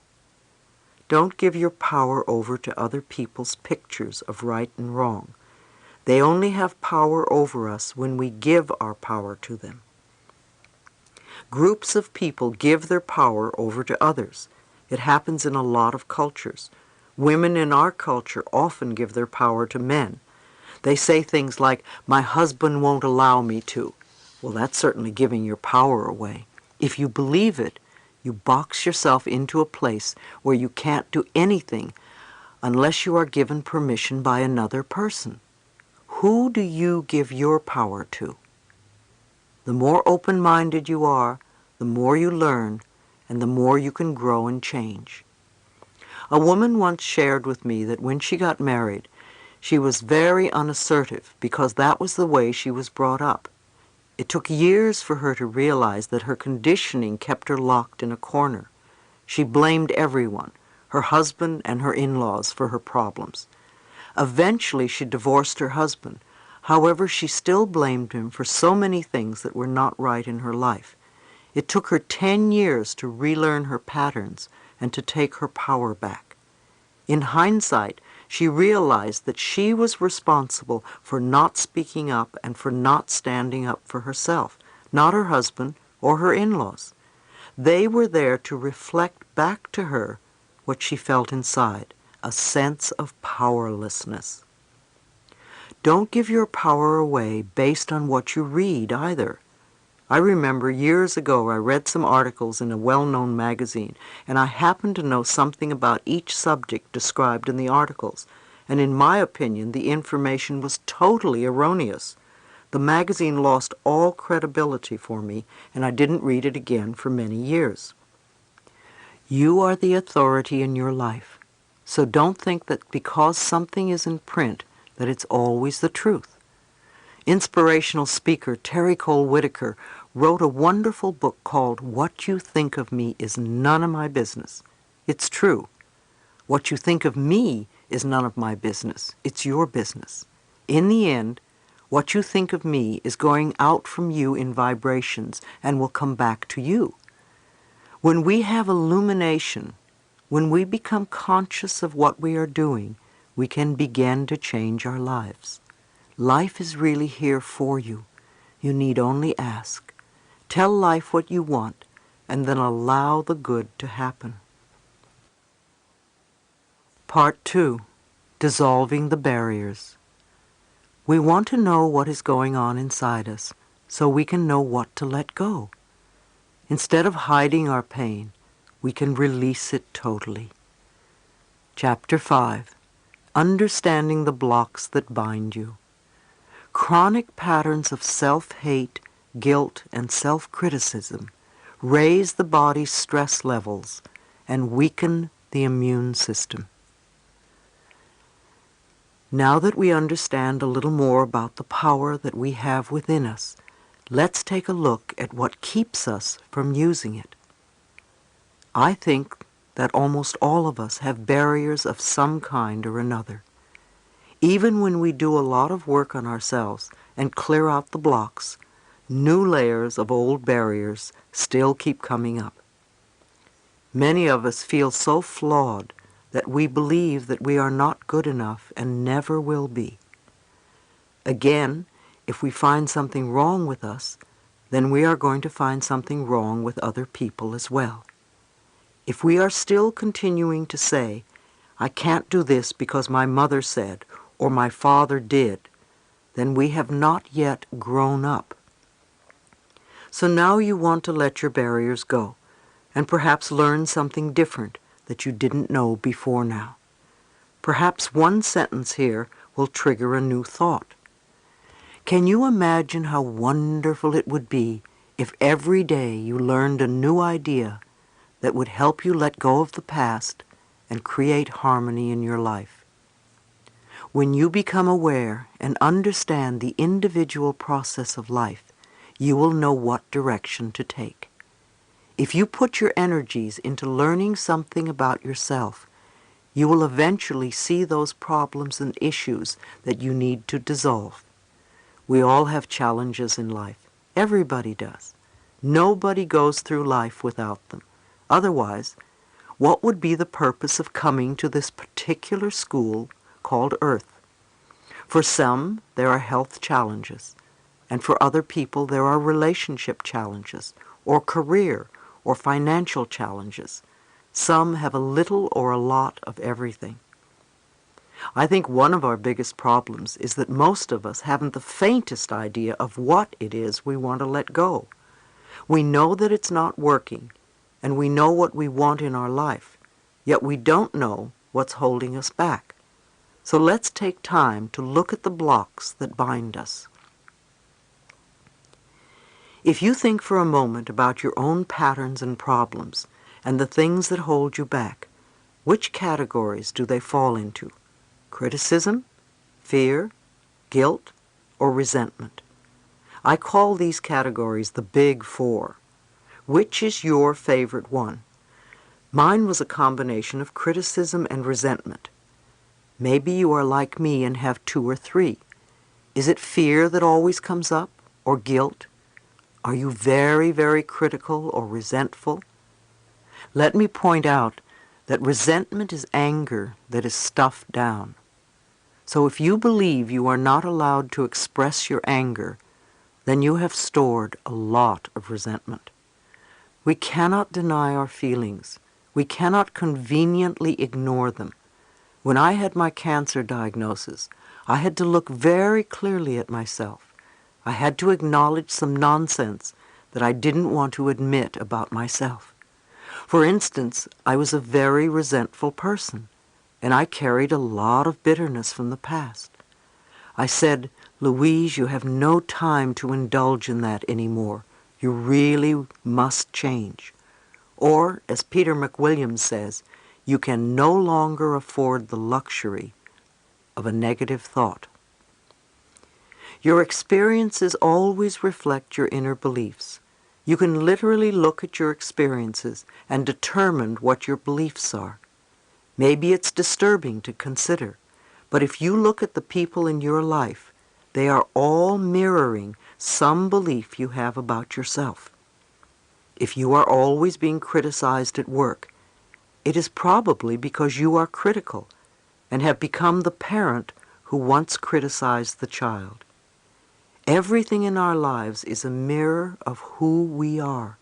Don't give your power over to other people's pictures of right and wrong. They only have power over us when we give our power to them. Groups of people give their power over to others. It happens in a lot of cultures. Women in our culture often give their power to men. They say things like, "My husband won't allow me to." Well, that's certainly giving your power away. If you believe it, you box yourself into a place where you can't do anything unless you are given permission by another person. Who do you give your power to? The more open-minded you are, the more you learn, and the more you can grow and change. A woman once shared with me that when she got married, she was very unassertive because that was the way she was brought up. It took years for her to realize that her conditioning kept her locked in a corner. She blamed everyone, her husband and her in-laws, for her problems. Eventually she divorced her husband. However, she still blamed him for so many things that were not right in her life. It took her 10 years to relearn her patterns and to take her power back. In hindsight, she realized that she was responsible for not speaking up and for not standing up for herself, not her husband or her in-laws. They were there to reflect back to her what she felt inside, a sense of powerlessness. Don't give your power away based on what you read either. I remember years ago I read some articles in a well-known magazine, and I happened to know something about each subject described in the articles, and in my opinion the information was totally erroneous. The magazine lost all credibility for me, and I didn't read it again for many years. You are the authority in your life, so don't think that because something is in print that it's always the truth. Inspirational speaker Terry Cole Whitaker wrote a wonderful book called What You Think of Me Is None of My Business. It's true. What you think of me is none of my business. It's your business. In the end, what you think of me is going out from you in vibrations and will come back to you. When we have illumination, when we become conscious of what we are doing, we can begin to change our lives. Life is really here for you. You need only ask. Tell life what you want, and then allow the good to happen. Part 2. Dissolving the Barriers. We want to know what is going on inside us, so we can know what to let go. Instead of hiding our pain, we can release it totally. Chapter 5. Understanding the blocks that bind you. Chronic patterns of self-hate, guilt, and self-criticism raise the body's stress levels and weaken the immune system. Now that we understand a little more about the power that we have within us, let's take a look at what keeps us from using it. I think that almost all of us have barriers of some kind or another. Even when we do a lot of work on ourselves and clear out the blocks, new layers of old barriers still keep coming up. Many of us feel so flawed that we believe that we are not good enough and never will be. Again, if we find something wrong with us, then we are going to find something wrong with other people as well. If we are still continuing to say, "I can't do this because my mother said," or "my father did," then we have not yet grown up. So now you want to let your barriers go, and perhaps learn something different that you didn't know before now. Perhaps one sentence here will trigger a new thought. Can you imagine how wonderful it would be if every day you learned a new idea that would help you let go of the past and create harmony in your life? When you become aware and understand the individual process of life, you will know what direction to take. If you put your energies into learning something about yourself, you will eventually see those problems and issues that you need to dissolve. We all have challenges in life. Everybody does. Nobody goes through life without them. Otherwise, what would be the purpose of coming to this particular school called Earth? For some, there are health challenges, and for other people there are relationship challenges, or career, or financial challenges. Some have a little or a lot of everything. I think one of our biggest problems is that most of us haven't the faintest idea of what it is we want to let go. We know that it's not working, and we know what we want in our life, yet we don't know what's holding us back. So let's take time to look at the blocks that bind us. If you think for a moment about your own patterns and problems and the things that hold you back, which categories do they fall into? Criticism, fear, guilt, or resentment? I call these categories the Big Four. Which is your favorite one? Mine was a combination of criticism and resentment. Maybe you are like me and have two or three. Is it fear that always comes up, or guilt? Are you very, very critical or resentful? Let me point out that resentment is anger that is stuffed down. So if you believe you are not allowed to express your anger, then you have stored a lot of resentment. We cannot deny our feelings. We cannot conveniently ignore them. When I had my cancer diagnosis, I had to look very clearly at myself. I had to acknowledge some nonsense that I didn't want to admit about myself. For instance, I was a very resentful person, and I carried a lot of bitterness from the past. I said, "Louise, you have no time to indulge in that anymore. You really must change." Or, as Peter McWilliams says, you can no longer afford the luxury of a negative thought. Your experiences always reflect your inner beliefs. You can literally look at your experiences and determine what your beliefs are. Maybe it's disturbing to consider, but if you look at the people in your life, they are all mirroring some belief you have about yourself. If you are always being criticized at work, it is probably because you are critical and have become the parent who once criticized the child. Everything in our lives is a mirror of who we are.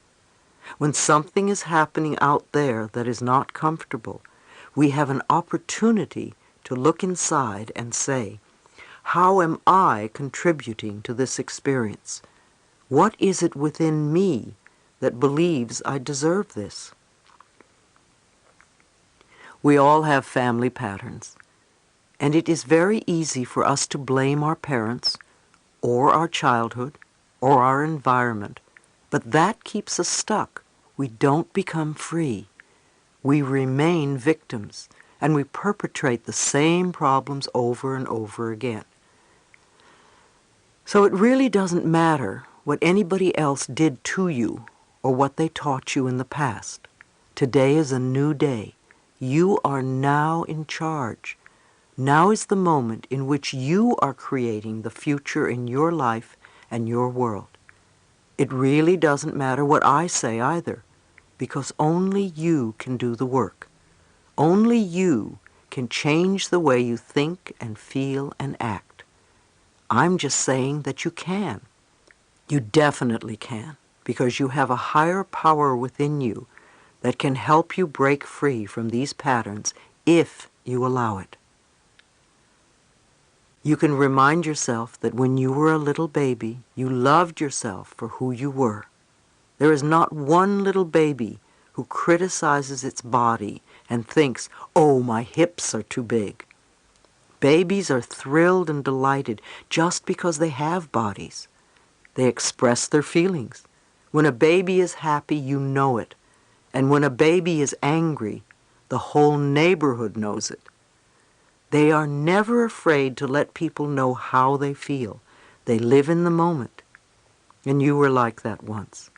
When something is happening out there that is not comfortable, we have an opportunity to look inside and say, how am I contributing to this experience? What is it within me that believes I deserve this? We all have family patterns, and it is very easy for us to blame our parents, or our childhood, or our environment, but that keeps us stuck. We don't become free. We remain victims, and we perpetrate the same problems over and over again. So it really doesn't matter what anybody else did to you or what they taught you in the past. Today is a new day. You are now in charge. Now is the moment in which you are creating the future in your life and your world. It really doesn't matter what I say either, because only you can do the work. Only you can change the way you think and feel and act. I'm just saying that you can. You definitely can, because you have a higher power within you that can help you break free from these patterns if you allow it. You can remind yourself that when you were a little baby, you loved yourself for who you were. There is not one little baby who criticizes its body and thinks, "Oh, my hips are too big." Babies are thrilled and delighted just because they have bodies. They express their feelings. When a baby is happy, you know it. And when a baby is angry, the whole neighborhood knows it. They are never afraid to let people know how they feel. They live in the moment. And you were like that once.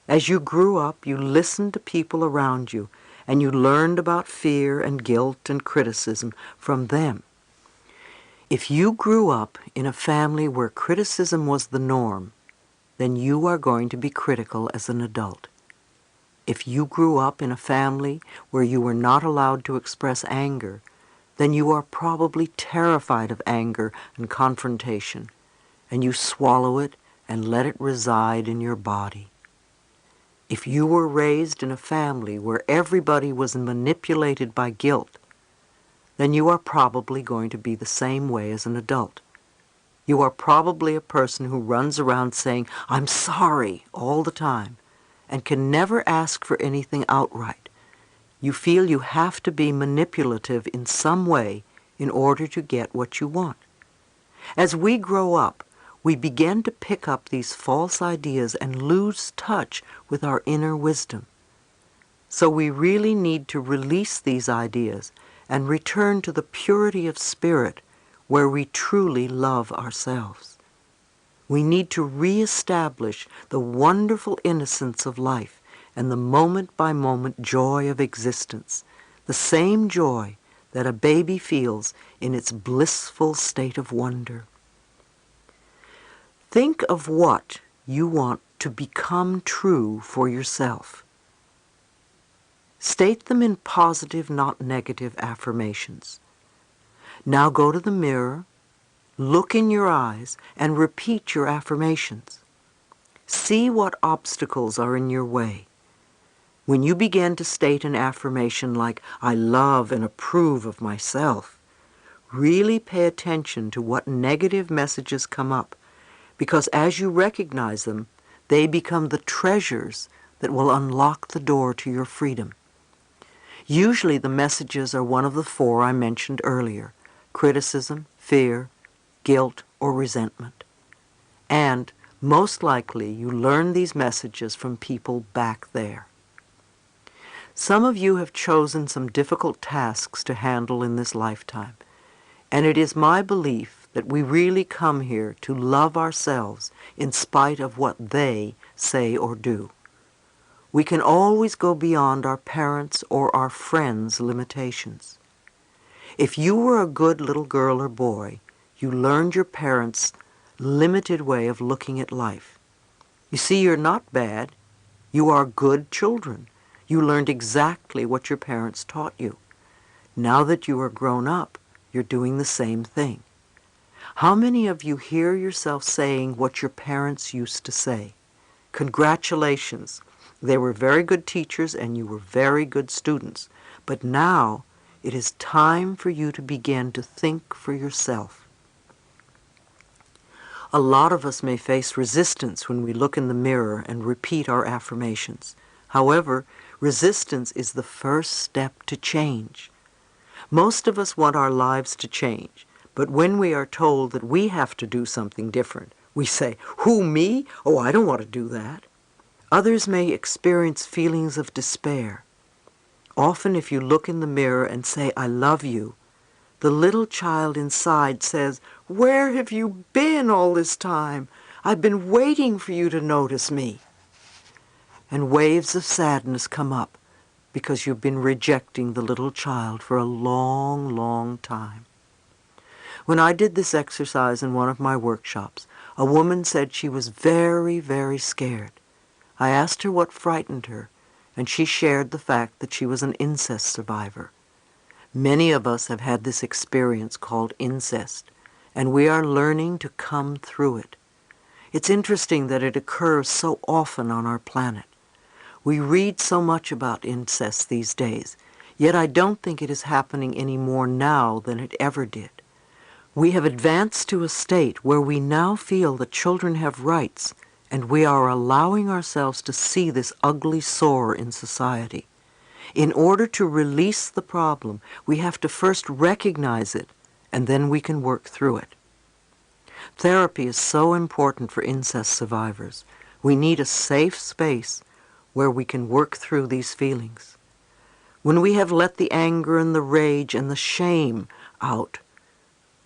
As you grew up, you listened to people around you, and you learned about fear and guilt and criticism from them. If you grew up in a family where criticism was the norm, then you are going to be critical as an adult. If you grew up in a family where you were not allowed to express anger, then you are probably terrified of anger and confrontation, and you swallow it and let it reside in your body. If you were raised in a family where everybody was manipulated by guilt, then you are probably going to be the same way as an adult. You are probably a person who runs around saying, "I'm sorry," all the time, and can never ask for anything outright. You feel you have to be manipulative in some way in order to get what you want. As we grow up, we begin to pick up these false ideas and lose touch with our inner wisdom. So we really need to release these ideas and return to the purity of spirit where we truly love ourselves. We need to reestablish the wonderful innocence of life and the moment-by-moment joy of existence, the same joy that a baby feels in its blissful state of wonder. Think of what you want to become true for yourself. State them in positive, not negative affirmations. Now go to the mirror, look in your eyes, and repeat your affirmations. See what obstacles are in your way. When you begin to state an affirmation like, "I love and approve of myself," really pay attention to what negative messages come up, because as you recognize them, they become the treasures that will unlock the door to your freedom. Usually the messages are one of the four I mentioned earlier: criticism, fear, guilt, or resentment. And most likely you learn these messages from people back there. Some of you have chosen some difficult tasks to handle in this lifetime, and it is my belief that we really come here to love ourselves in spite of what they say or do. We can always go beyond our parents' or our friends' limitations. If you were a good little girl or boy, you learned your parents' limited way of looking at life. You see, you're not bad. You are good children. You learned exactly what your parents taught you. Now that you are grown up, you're doing the same thing. How many of you hear yourself saying what your parents used to say? Congratulations. They were very good teachers and you were very good students. But now it is time for you to begin to think for yourself. A lot of us may face resistance when we look in the mirror and repeat our affirmations. However, resistance is the first step to change. Most of us want our lives to change, but when we are told that we have to do something different, we say, "Who, me? Oh, I don't want to do that." Others may experience feelings of despair. Often if you look in the mirror and say, "I love you," the little child inside says, "Where have you been all this time? I've been waiting for you to notice me." And waves of sadness come up because you've been rejecting the little child for a long, long time. When I did this exercise in one of my workshops, a woman said she was very, very scared. I asked her what frightened her, and she shared the fact that she was an incest survivor. Many of us have had this experience called incest, and we are learning to come through it. It's interesting that it occurs so often on our planet. We read so much about incest these days, yet I don't think it is happening any more now than it ever did. We have advanced to a state where we now feel that children have rights, and we are allowing ourselves to see this ugly sore in society. In order to release the problem, we have to first recognize it, and then we can work through it. Therapy is so important for incest survivors. We need a safe space where we can work through these feelings. When we have let the anger and the rage and the shame out,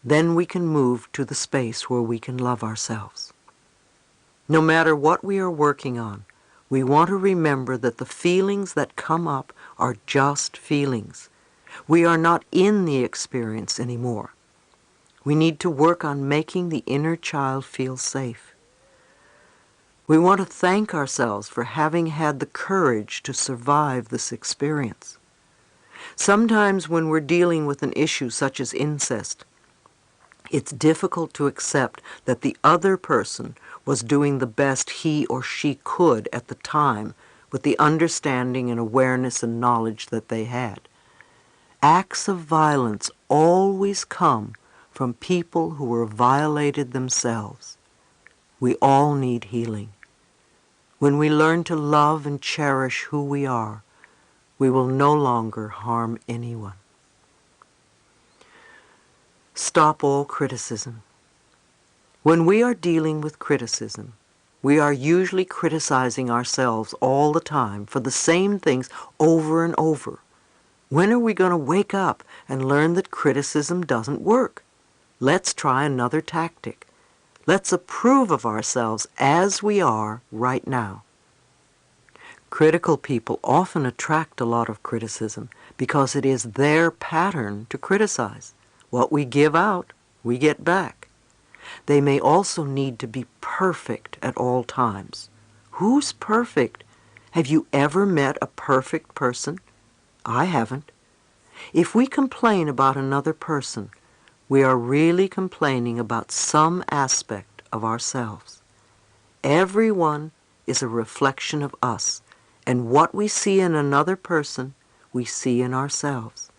then we can move to the space where we can love ourselves. No matter what we are working on, We want to remember that the feelings that come up are just feelings. We are not in the experience anymore. We need to work on making the inner child feel safe. We want to thank ourselves for having had the courage to survive this experience. Sometimes when we're dealing with an issue such as incest, it's difficult to accept that the other person was doing the best he or she could at the time with the understanding and awareness and knowledge that they had. Acts of violence always come from people who were violated themselves. We all need healing. When we learn to love and cherish who we are, we will no longer harm anyone. Stop all criticism. When we are dealing with criticism, we are usually criticizing ourselves all the time for the same things over and over. When are we going to wake up and learn that criticism doesn't work? Let's try another tactic. Let's approve of ourselves as we are right now. Critical people often attract a lot of criticism because it is their pattern to criticize. What we give out, we get back. They may also need to be perfect at all times. Who's perfect? Have you ever met a perfect person? I haven't. If we complain about another person, we are really complaining about some aspect of ourselves. Everyone is a reflection of us, and what we see in another person, we see in ourselves.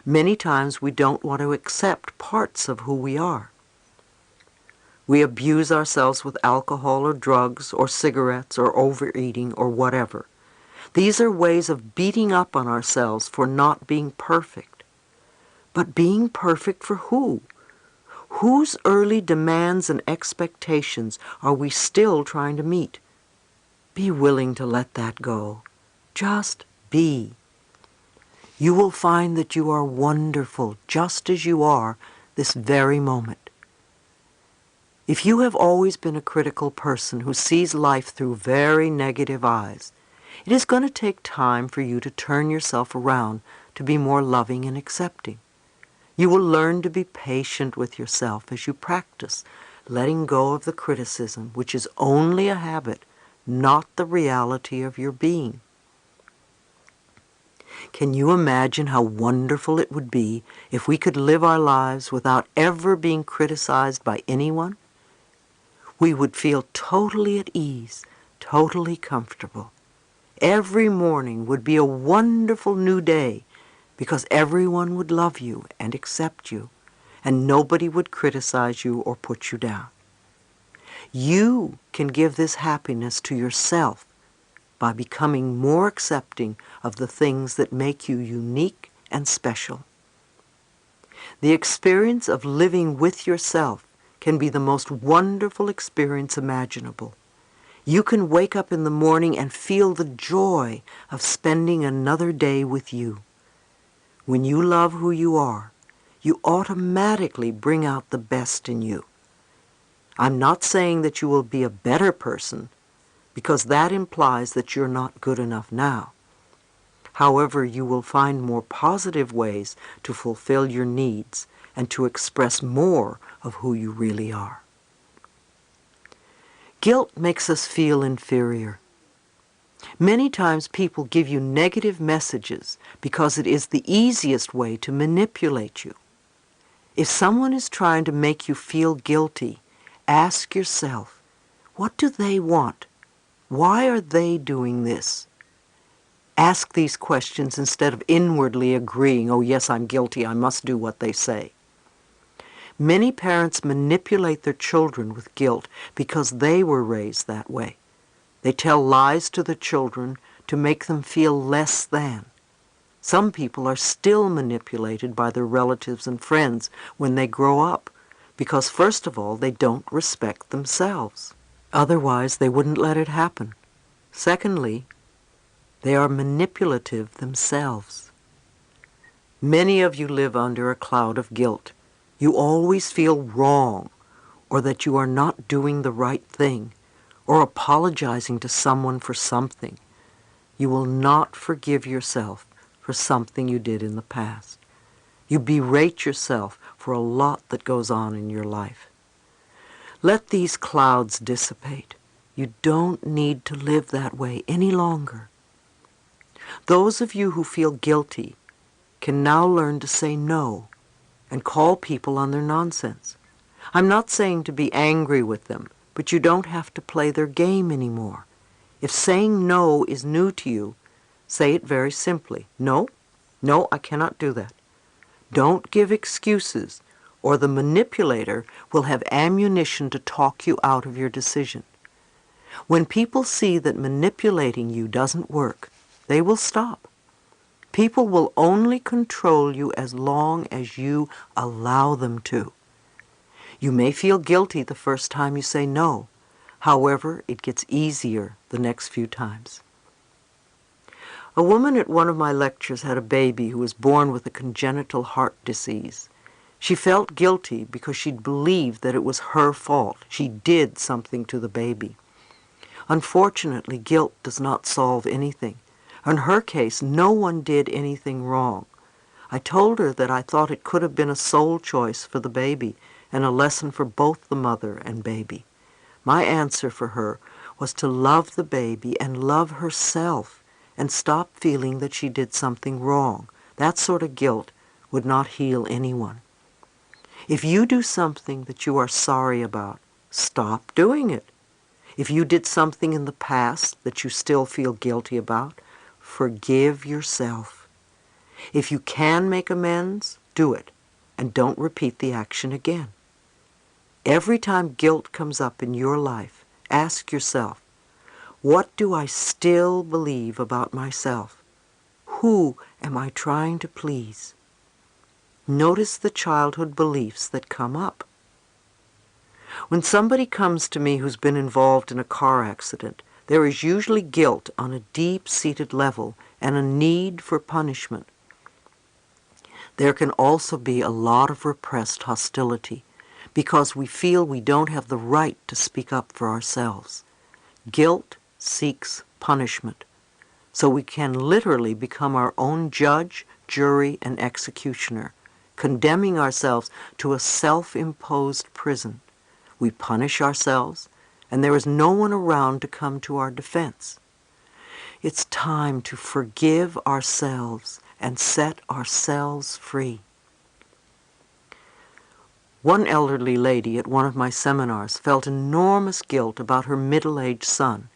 Many times we don't want to accept parts of who we are. We abuse ourselves with alcohol or drugs or cigarettes or overeating or whatever. These are ways of beating up on ourselves for not being perfect. But being perfect for who? Whose early demands and expectations are we still trying to meet? Be willing to let that go. Just be. You will find that you are wonderful just as you are this very moment. If you have always been a critical person who sees life through very negative eyes, it is going to take time for you to turn yourself around to be more loving and accepting. You will learn to be patient with yourself as you practice letting go of the criticism, which is only a habit, not the reality of your being. Can you imagine how wonderful it would be if we could live our lives without ever being criticized by anyone? We would feel totally at ease, totally comfortable. Every morning would be a wonderful new day because everyone would love you and accept you, and nobody would criticize you or put you down. You can give this happiness to yourself by becoming more accepting of the things that make you unique and special. The experience of living with yourself can be the most wonderful experience imaginable. You can wake up in the morning and feel the joy of spending another day with you. When you love who you are, you automatically bring out the best in you. I'm not saying that you will be a better person, because that implies that you're not good enough now. However, you will find more positive ways to fulfill your needs and to express more of who you really are. Guilt makes us feel inferior. Many times people give you negative messages because it is the easiest way to manipulate you. If someone is trying to make you feel guilty, ask yourself, what do they want? Why are they doing this? Ask these questions instead of inwardly agreeing, oh yes, I'm guilty, I must do what they say. Many parents manipulate their children with guilt because they were raised that way. They tell lies to the children to make them feel less than. Some people are still manipulated by their relatives and friends when they grow up because, first of all, they don't respect themselves. Otherwise, they wouldn't let it happen. Secondly, they are manipulative themselves. Many of you live under a cloud of guilt. You always feel wrong or that you are not doing the right thing or apologizing to someone for something, you will not forgive yourself for something you did in the past. You berate yourself for a lot that goes on in your life. Let these clouds dissipate. You don't need to live that way any longer. Those of you who feel guilty can now learn to say no and call people on their nonsense. I'm not saying to be angry with them, but you don't have to play their game anymore. If saying no is new to you, say it very simply. No, no, I cannot do that. Don't give excuses, or the manipulator will have ammunition to talk you out of your decision. When people see that manipulating you doesn't work, they will stop. People will only control you as long as you allow them to. You may feel guilty the first time you say no. However, it gets easier the next few times. A woman at one of my lectures had a baby who was born with a congenital heart disease. She felt guilty because she'd believed that it was her fault. She did something to the baby. Unfortunately, guilt does not solve anything. In her case, no one did anything wrong. I told her that I thought it could have been a soul choice for the baby and a lesson for both the mother and baby. My answer for her was to love the baby and love herself and stop feeling that she did something wrong. That sort of guilt would not heal anyone. If you do something that you are sorry about, stop doing it. If you did something in the past that you still feel guilty about, forgive yourself. If you can make amends, do it, and don't repeat the action again. Every time guilt comes up in your life, ask yourself, what do I still believe about myself? Who am I trying to please? Notice the childhood beliefs that come up. When somebody comes to me who's been involved in a car accident, there is usually guilt on a deep-seated level and a need for punishment. There can also be a lot of repressed hostility because we feel we don't have the right to speak up for ourselves. Guilt seeks punishment, so we can literally become our own judge, jury, and executioner, condemning ourselves to a self-imposed prison. We punish ourselves, and there is no one around to come to our defense. It's time to forgive ourselves and set ourselves free. One elderly lady at one of my seminars felt enormous guilt about her middle-aged son.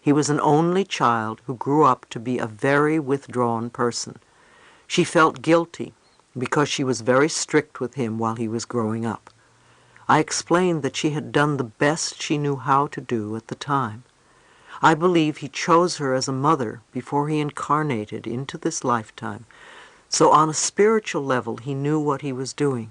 He was an only child who grew up to be a very withdrawn person. She felt guilty because she was very strict with him while he was growing up. I explained that she had done the best she knew how to do at the time. I believe he chose her as a mother before he incarnated into this lifetime, so on a spiritual level he knew what he was doing.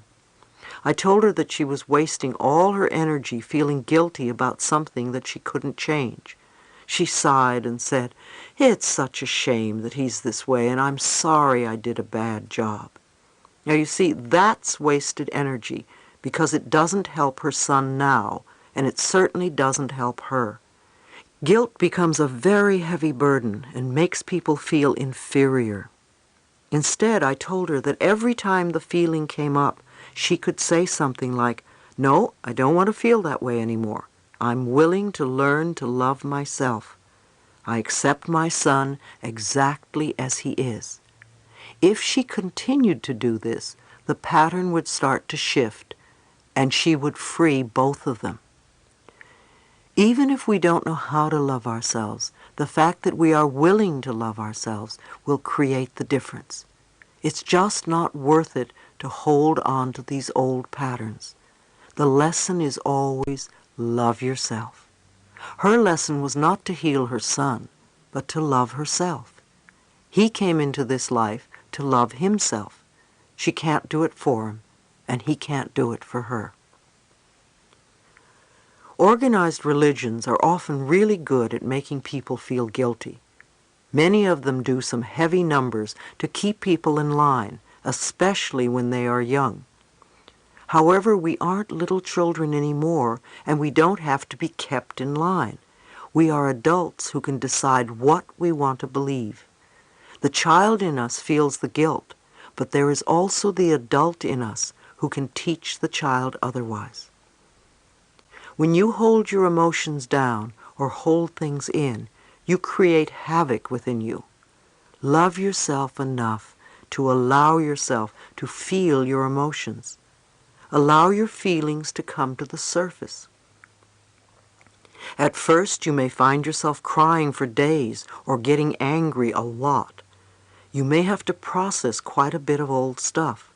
I told her that she was wasting all her energy feeling guilty about something that she couldn't change. She sighed and said, "It's such a shame that he's this way, and I'm sorry I did a bad job." Now you see, that's wasted energy because it doesn't help her son now, and it certainly doesn't help her. Guilt becomes a very heavy burden and makes people feel inferior. Instead, I told her that every time the feeling came up, she could say something like, "No, I don't want to feel that way anymore. I'm willing to learn to love myself. I accept my son exactly as he is." If she continued to do this, the pattern would start to shift, and she would free both of them. Even if we don't know how to love ourselves, the fact that we are willing to love ourselves will create the difference. It's just not worth it to hold on to these old patterns. The lesson is always love yourself. Her lesson was not to heal her son, but to love herself. He came into this life to love himself. She can't do it for him, and he can't do it for her. Organized religions are often really good at making people feel guilty. Many of them do some heavy numbers to keep people in line, especially when they are young. However, we aren't little children anymore, and we don't have to be kept in line. We are adults who can decide what we want to believe. The child in us feels the guilt, but there is also the adult in us who can teach the child otherwise. When you hold your emotions down or hold things in, you create havoc within you. Love yourself enough to allow yourself to feel your emotions. Allow your feelings to come to the surface. At first, you may find yourself crying for days or getting angry a lot. You may have to process quite a bit of old stuff.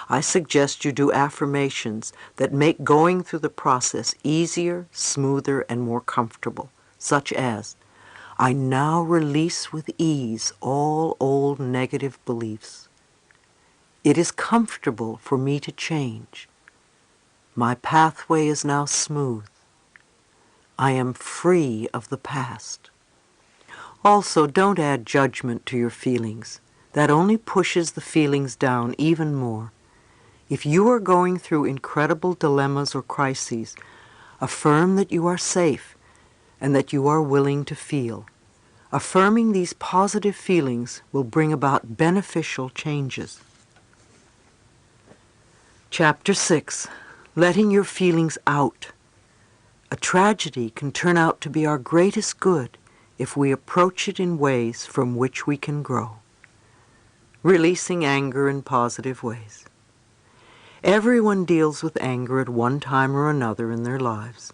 I suggest you do affirmations that make going through the process easier, smoother, and more comfortable, such as, I now release with ease all old negative beliefs. It is comfortable for me to change. My pathway is now smooth. I am free of the past. Also, don't add judgment to your feelings. That only pushes the feelings down even more. If you are going through incredible dilemmas or crises, affirm that you are safe and that you are willing to feel. Affirming these positive feelings will bring about beneficial changes. Chapter 6. Letting your feelings out. A tragedy can turn out to be our greatest good if we approach it in ways from which we can grow. Releasing anger in positive ways. Everyone deals with anger at one time or another in their lives.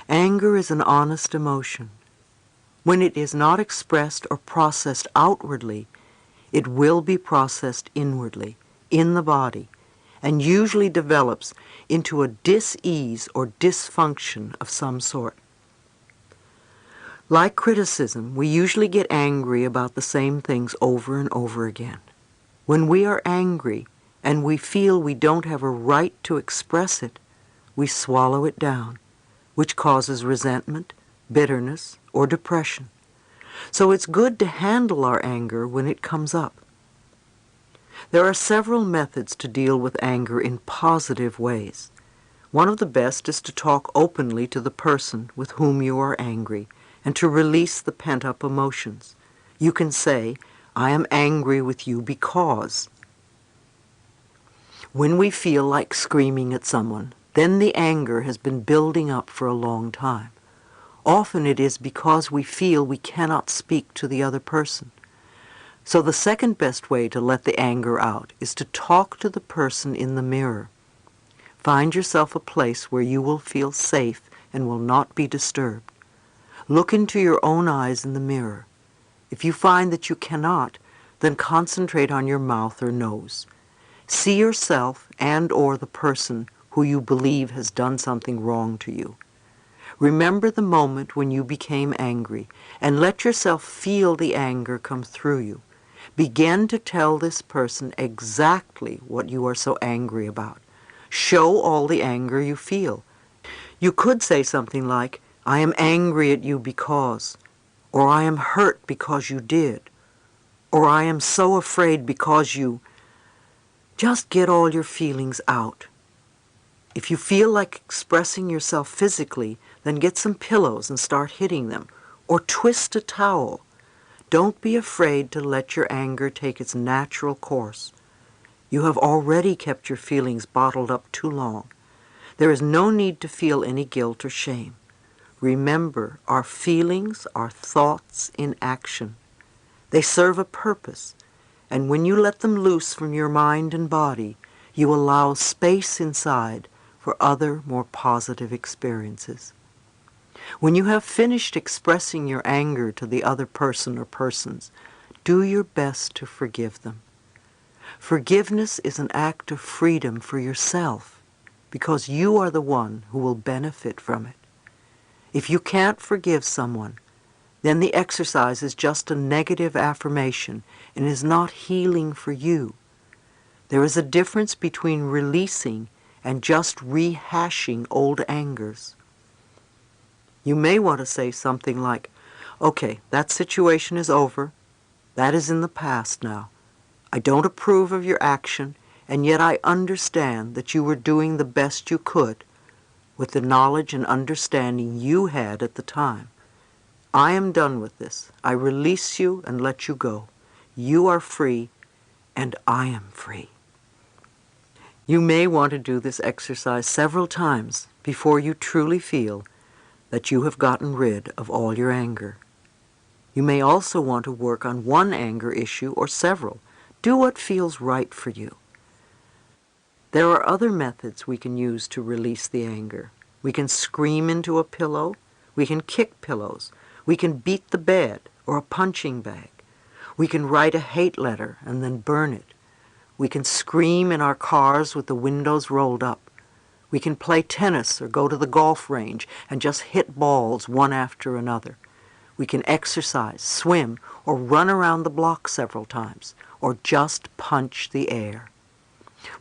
Anger is an honest emotion. When it is not expressed or processed outwardly, it will be processed inwardly, in the body, and usually develops into a dis-ease or dysfunction of some sort. Like criticism, we usually get angry about the same things over and over again. When we are angry and we feel we don't have a right to express it, we swallow it down, which causes resentment, bitterness, or depression. So it's good to handle our anger when it comes up. There are several methods to deal with anger in positive ways. One of the best is to talk openly to the person with whom you are angry and to release the pent-up emotions. You can say, I am angry with you because. When we feel like screaming at someone, then the anger has been building up for a long time. Often it is because we feel we cannot speak to the other person. So the second best way to let the anger out is to talk to the person in the mirror. Find yourself a place where you will feel safe and will not be disturbed. Look into your own eyes in the mirror. If you find that you cannot, then concentrate on your mouth or nose. See yourself and or the person who you believe has done something wrong to you. Remember the moment when you became angry and let yourself feel the anger come through you. Begin to tell this person exactly what you are so angry about. Show all the anger you feel. You could say something like, I am angry at you because, or I am hurt because you did, or I am so afraid because you. Just get all your feelings out. If you feel like expressing yourself physically, then get some pillows and start hitting them, or twist a towel. Don't be afraid to let your anger take its natural course. You have already kept your feelings bottled up too long. There is no need to feel any guilt or shame. Remember, our feelings are thoughts in action. They serve a purpose, and when you let them loose from your mind and body, you allow space inside for other, more positive experiences. When you have finished expressing your anger to the other person or persons, do your best to forgive them. Forgiveness is an act of freedom for yourself, because you are the one who will benefit from it. If you can't forgive someone, then the exercise is just a negative affirmation and is not healing for you. There is a difference between releasing and just rehashing old angers. You may want to say something like, okay, that situation is over. That is in the past now. I don't approve of your action, and yet I understand that you were doing the best you could with the knowledge and understanding you had at the time. I am done with this. I release you and let you go. You are free, and I am free. You may want to do this exercise several times before you truly feel that you have gotten rid of all your anger. You may also want to work on one anger issue or several. Do what feels right for you. There are other methods we can use to release the anger. We can scream into a pillow. We can kick pillows. We can beat the bed or a punching bag. We can write a hate letter and then burn it. We can scream in our cars with the windows rolled up. We can play tennis or go to the golf range and just hit balls one after another. We can exercise, swim, or run around the block several times, or just punch the air.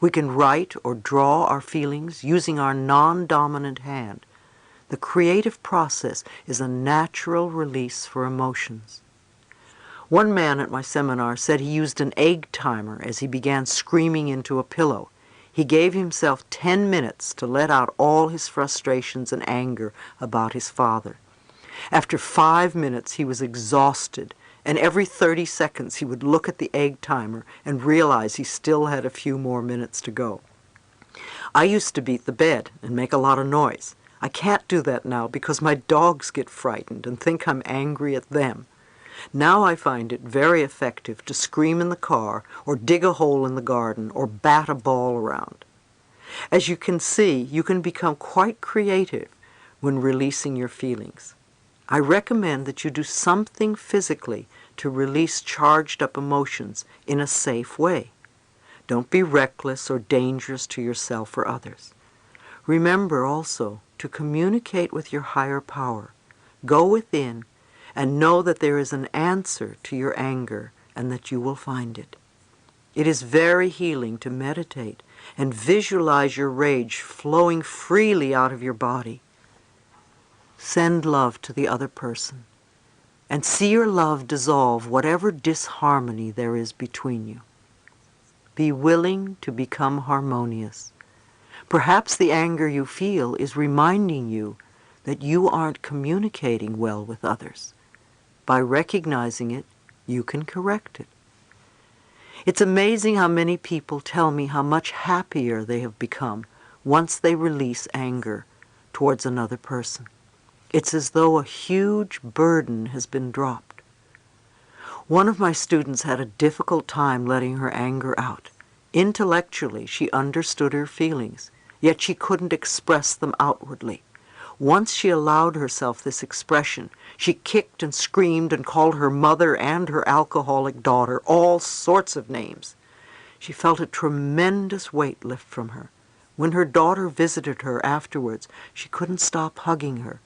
We can write or draw our feelings using our non-dominant hand. The creative process is a natural release for emotions. One man at my seminar said he used an egg timer as he began screaming into a pillow. He gave himself 10 minutes to let out all his frustrations and anger about his father. After 5 minutes, he was exhausted, and every 30 seconds he would look at the egg timer and realize he still had a few more minutes to go. I used to beat the bed and make a lot of noise. I can't do that now because my dogs get frightened and think I'm angry at them. Now I find it very effective to scream in the car or dig a hole in the garden or bat a ball around. As you can see, you can become quite creative when releasing your feelings. I recommend that you do something physically to release charged up emotions in a safe way. Don't be reckless or dangerous to yourself or others. Remember also to communicate with your higher power. Go within and know that there is an answer to your anger and that you will find it. It is very healing to meditate and visualize your rage flowing freely out of your body. Send love to the other person and see your love dissolve whatever disharmony there is between you. Be willing to become harmonious. Perhaps the anger you feel is reminding you that you aren't communicating well with others. By recognizing it, you can correct it. It's amazing how many people tell me how much happier they have become once they release anger towards another person. It's as though a huge burden has been dropped. One of my students had a difficult time letting her anger out. Intellectually, she understood her feelings, yet she couldn't express them outwardly. Once she allowed herself this expression, she kicked and screamed and called her mother and her alcoholic daughter all sorts of names. She felt a tremendous weight lift from her. When her daughter visited her afterwards, she couldn't stop hugging her.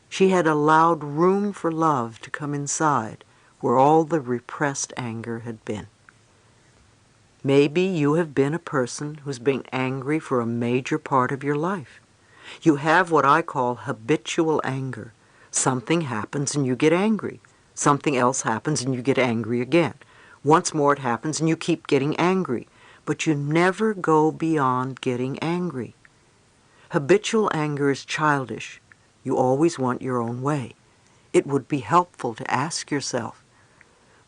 She had allowed room for love to come inside where all the repressed anger had been. Maybe you have been a person who's been angry for a major part of your life. You have what I call habitual anger. Something happens and you get angry. Something else happens and you get angry again. Once more it happens and you keep getting angry. But you never go beyond getting angry. Habitual anger is childish. You always want your own way. It would be helpful to ask yourself,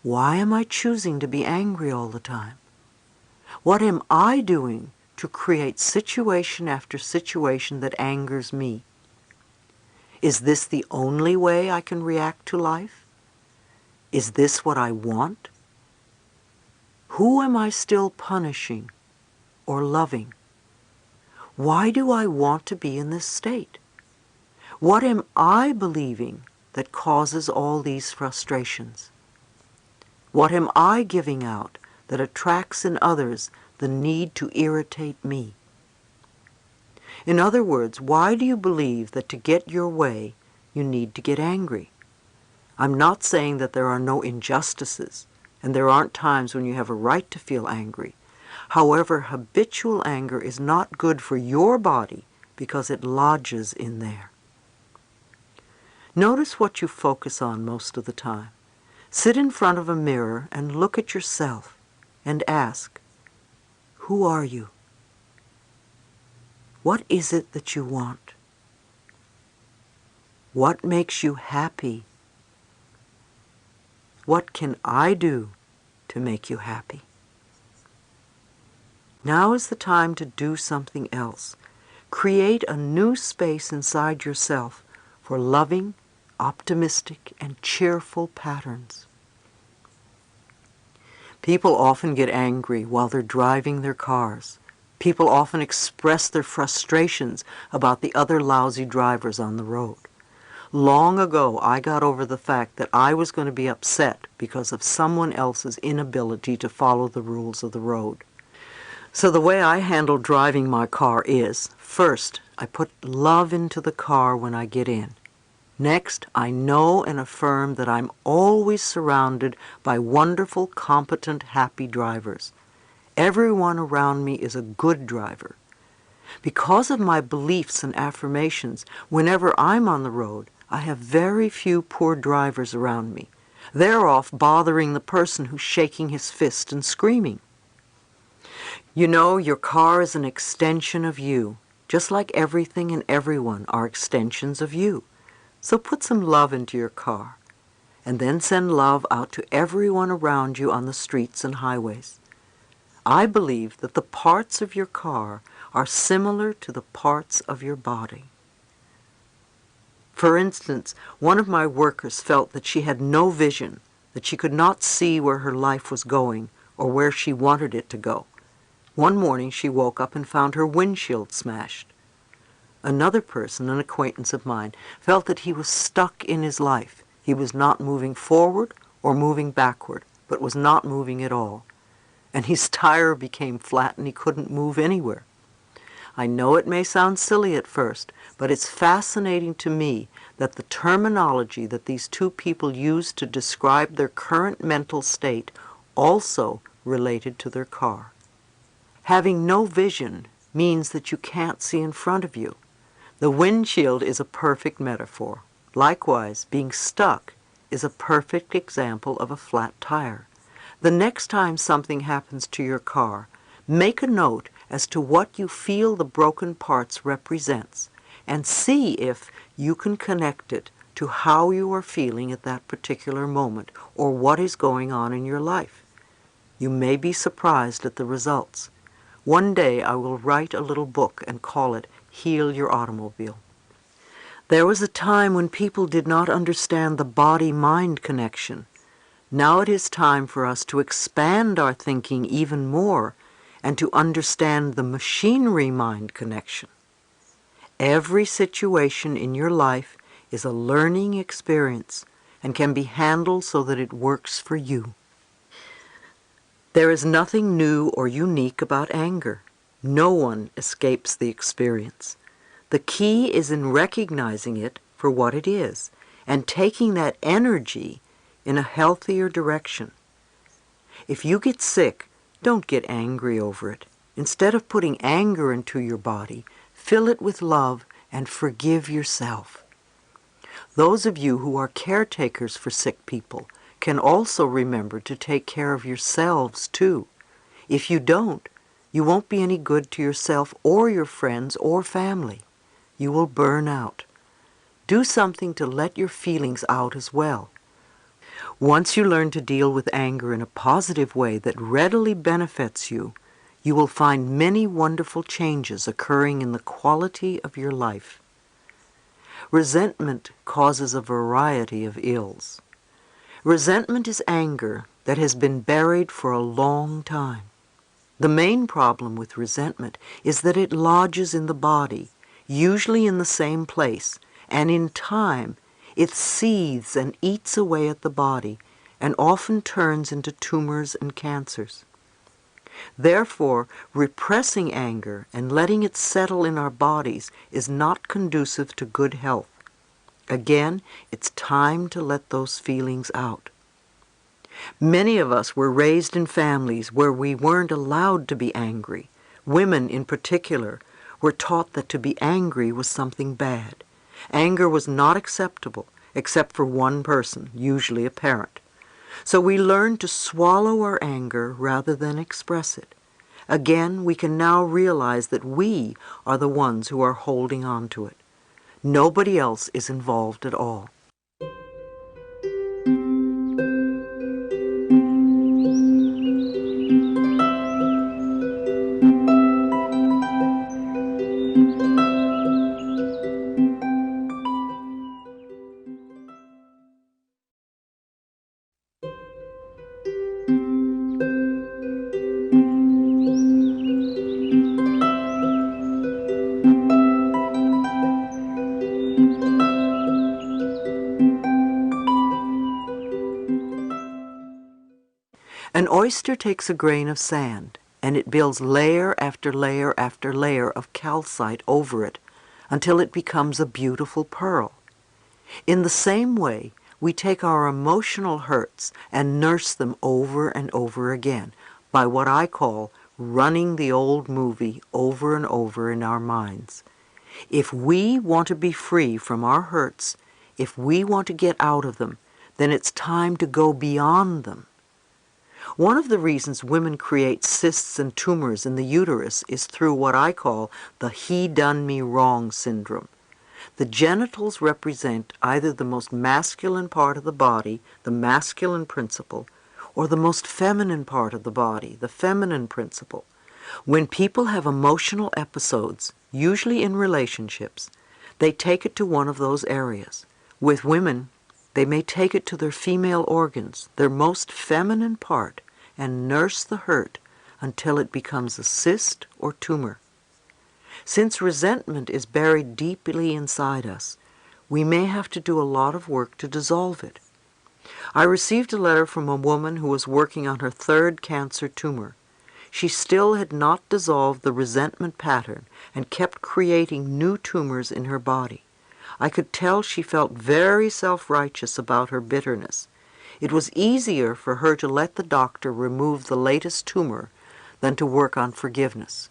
why am I choosing to be angry all the time? What am I doing to create situation after situation that angers me? Is this the only way I can react to life? Is this what I want? Who am I still punishing or loving? Why do I want to be in this state? What am I believing that causes all these frustrations? What am I giving out that attracts in others the need to irritate me? In other words, why do you believe that to get your way, you need to get angry? I'm not saying that there are no injustices, and there aren't times when you have a right to feel angry. However, habitual anger is not good for your body because it lodges in there. Notice what you focus on most of the time. Sit in front of a mirror and look at yourself and ask, who are you? What is it that you want? What makes you happy What can I do to make you happy? Now is the time to do something else. Create a new space inside yourself for loving, optimistic, and cheerful patterns. People often get angry while they're driving their cars. People often express their frustrations about the other lousy drivers on the road. Long ago, I got over the fact that I was going to be upset because of someone else's inability to follow the rules of the road. So the way I handle driving my car is, first, I put love into the car when I get in. Next, I know and affirm that I'm always surrounded by wonderful, competent, happy drivers. Everyone around me is a good driver. Because of my beliefs and affirmations, whenever I'm on the road, I have very few poor drivers around me. They're off bothering the person who's shaking his fist and screaming. You know, your car is an extension of you, just like everything and everyone are extensions of you. So put some love into your car, and then send love out to everyone around you on the streets and highways. I believe that the parts of your car are similar to the parts of your body. For instance, one of my workers felt that she had no vision, that she could not see where her life was going or where she wanted it to go. One morning she woke up and found her windshield smashed. Another person, an acquaintance of mine, felt that he was stuck in his life. He was not moving forward or moving backward, but was not moving at all. And his tire became flat and he couldn't move anywhere. I know it may sound silly at first, but it's fascinating to me that the terminology that these two people used to describe their current mental state also related to their car. Having no vision means that you can't see in front of you. The windshield is a perfect metaphor. Likewise, being stuck is a perfect example of a flat tire. The next time something happens to your car, make a note as to what you feel the broken parts represents, and see if you can connect it to how you are feeling at that particular moment or what is going on in your life. You may be surprised at the results. One day I will write a little book and call it Heal Your Automobile. There was a time when people did not understand the body-mind connection. Now it is time for us to expand our thinking even more and to understand the machinery-mind connection. Every situation in your life is a learning experience and can be handled so that it works for you. There is nothing new or unique about anger. No one escapes the experience. The key is in recognizing it for what it is and taking that energy in a healthier direction. If you get sick, don't get angry over it. Instead of putting anger into your body, fill it with love and forgive yourself. Those of you who are caretakers for sick people can also remember to take care of yourselves too. If you don't, you won't be any good to yourself or your friends or family. You will burn out. Do something to let your feelings out as well. Once you learn to deal with anger in a positive way that readily benefits you, you will find many wonderful changes occurring in the quality of your life. Resentment causes a variety of ills. Resentment is anger that has been buried for a long time. The main problem with resentment is that it lodges in the body, usually in the same place, and in time it seethes and eats away at the body and often turns into tumors and cancers. Therefore, repressing anger and letting it settle in our bodies is not conducive to good health. Again, it's time to let those feelings out. Many of us were raised in families where we weren't allowed to be angry. Women, in particular, were taught that to be angry was something bad. Anger was not acceptable, except for one person, usually a parent. So we learned to swallow our anger rather than express it. Again, we can now realize that we are the ones who are holding on to it. Nobody else is involved at all. An oyster takes a grain of sand, and it builds layer after layer after layer of calcite over it until it becomes a beautiful pearl. In the same way, we take our emotional hurts and nurse them over and over again by what I call running the old movie over and over in our minds. If we want to be free from our hurts, if we want to get out of them, then it's time to go beyond them. One of the reasons women create cysts and tumors in the uterus is through what I call the he done me wrong syndrome. The genitals represent either the most masculine part of the body, the masculine principle, or the most feminine part of the body, the feminine principle. When people have emotional episodes, usually in relationships, they take it to one of those areas. With women, they may take it to their female organs, their most feminine part, and nurse the hurt until it becomes a cyst or tumor. Since resentment is buried deeply inside us, we may have to do a lot of work to dissolve it. I received a letter from a woman who was working on her third cancer tumor. She still had not dissolved the resentment pattern and kept creating new tumors in her body. I could tell she felt very self-righteous about her bitterness. It was easier for her to let the doctor remove the latest tumor than to work on forgiveness.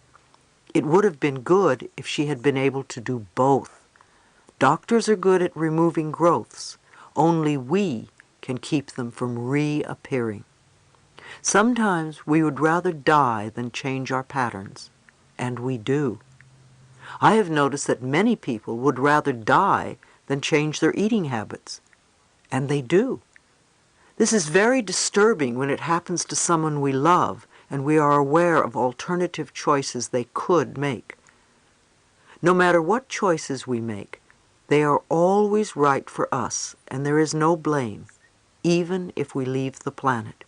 It would have been good if she had been able to do both. Doctors are good at removing growths. Only we can keep them from reappearing. Sometimes we would rather die than change our patterns, and we do. I have noticed that many people would rather die than change their eating habits, and they do. This is very disturbing when it happens to someone we love and we are aware of alternative choices they could make. No matter what choices we make, they are always right for us, and there is no blame, even if we leave the planet.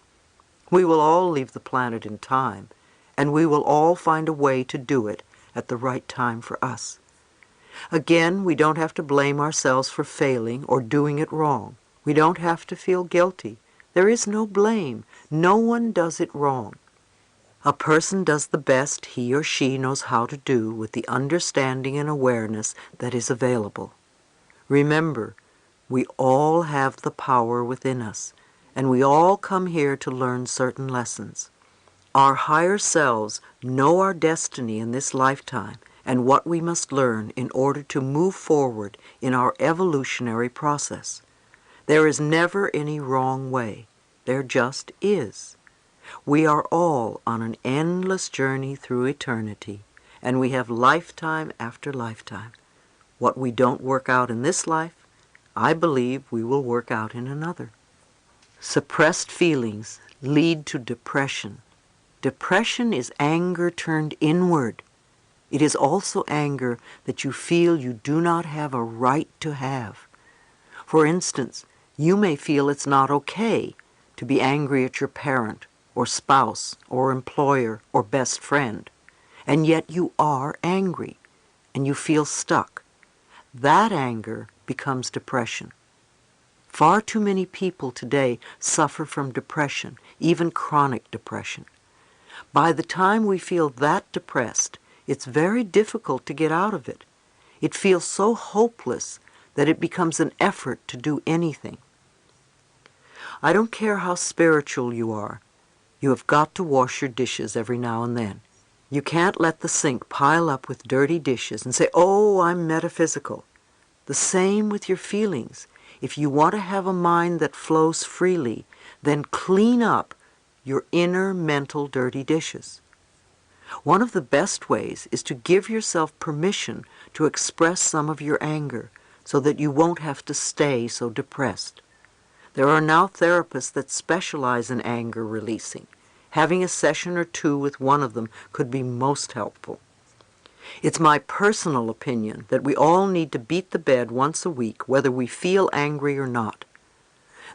We will all leave the planet in time, and we will all find a way to do it at the right time for us. Again, we don't have to blame ourselves for failing or doing it wrong. We don't have to feel guilty. There is no blame. No one does it wrong. A person does the best he or she knows how to do with the understanding and awareness that is available. Remember, we all have the power within us, and we all come here to learn certain lessons. Our higher selves know our destiny in this lifetime and what we must learn in order to move forward in our evolutionary process. There is never any wrong way. There just is. We are all on an endless journey through eternity, and we have lifetime after lifetime. What we don't work out in this life, I believe we will work out in another. Suppressed feelings lead to depression. Depression is anger turned inward. It is also anger that you feel you do not have a right to have. For instance, you may feel it's not okay to be angry at your parent or spouse or employer or best friend, and yet you are angry and you feel stuck. That anger becomes depression. Far too many people today suffer from depression, even chronic depression. By the time we feel that depressed, it's very difficult to get out of it. It feels so hopeless that it becomes an effort to do anything. I don't care how spiritual you are. You have got to wash your dishes every now and then. You can't let the sink pile up with dirty dishes and say, "Oh, I'm metaphysical." The same with your feelings. If you want to have a mind that flows freely, then clean up your inner mental dirty dishes. One of the best ways is to give yourself permission to express some of your anger so that you won't have to stay so depressed. There are now therapists that specialize in anger releasing. Having a session or two with one of them could be most helpful. It's my personal opinion that we all need to beat the bed once a week, whether we feel angry or not.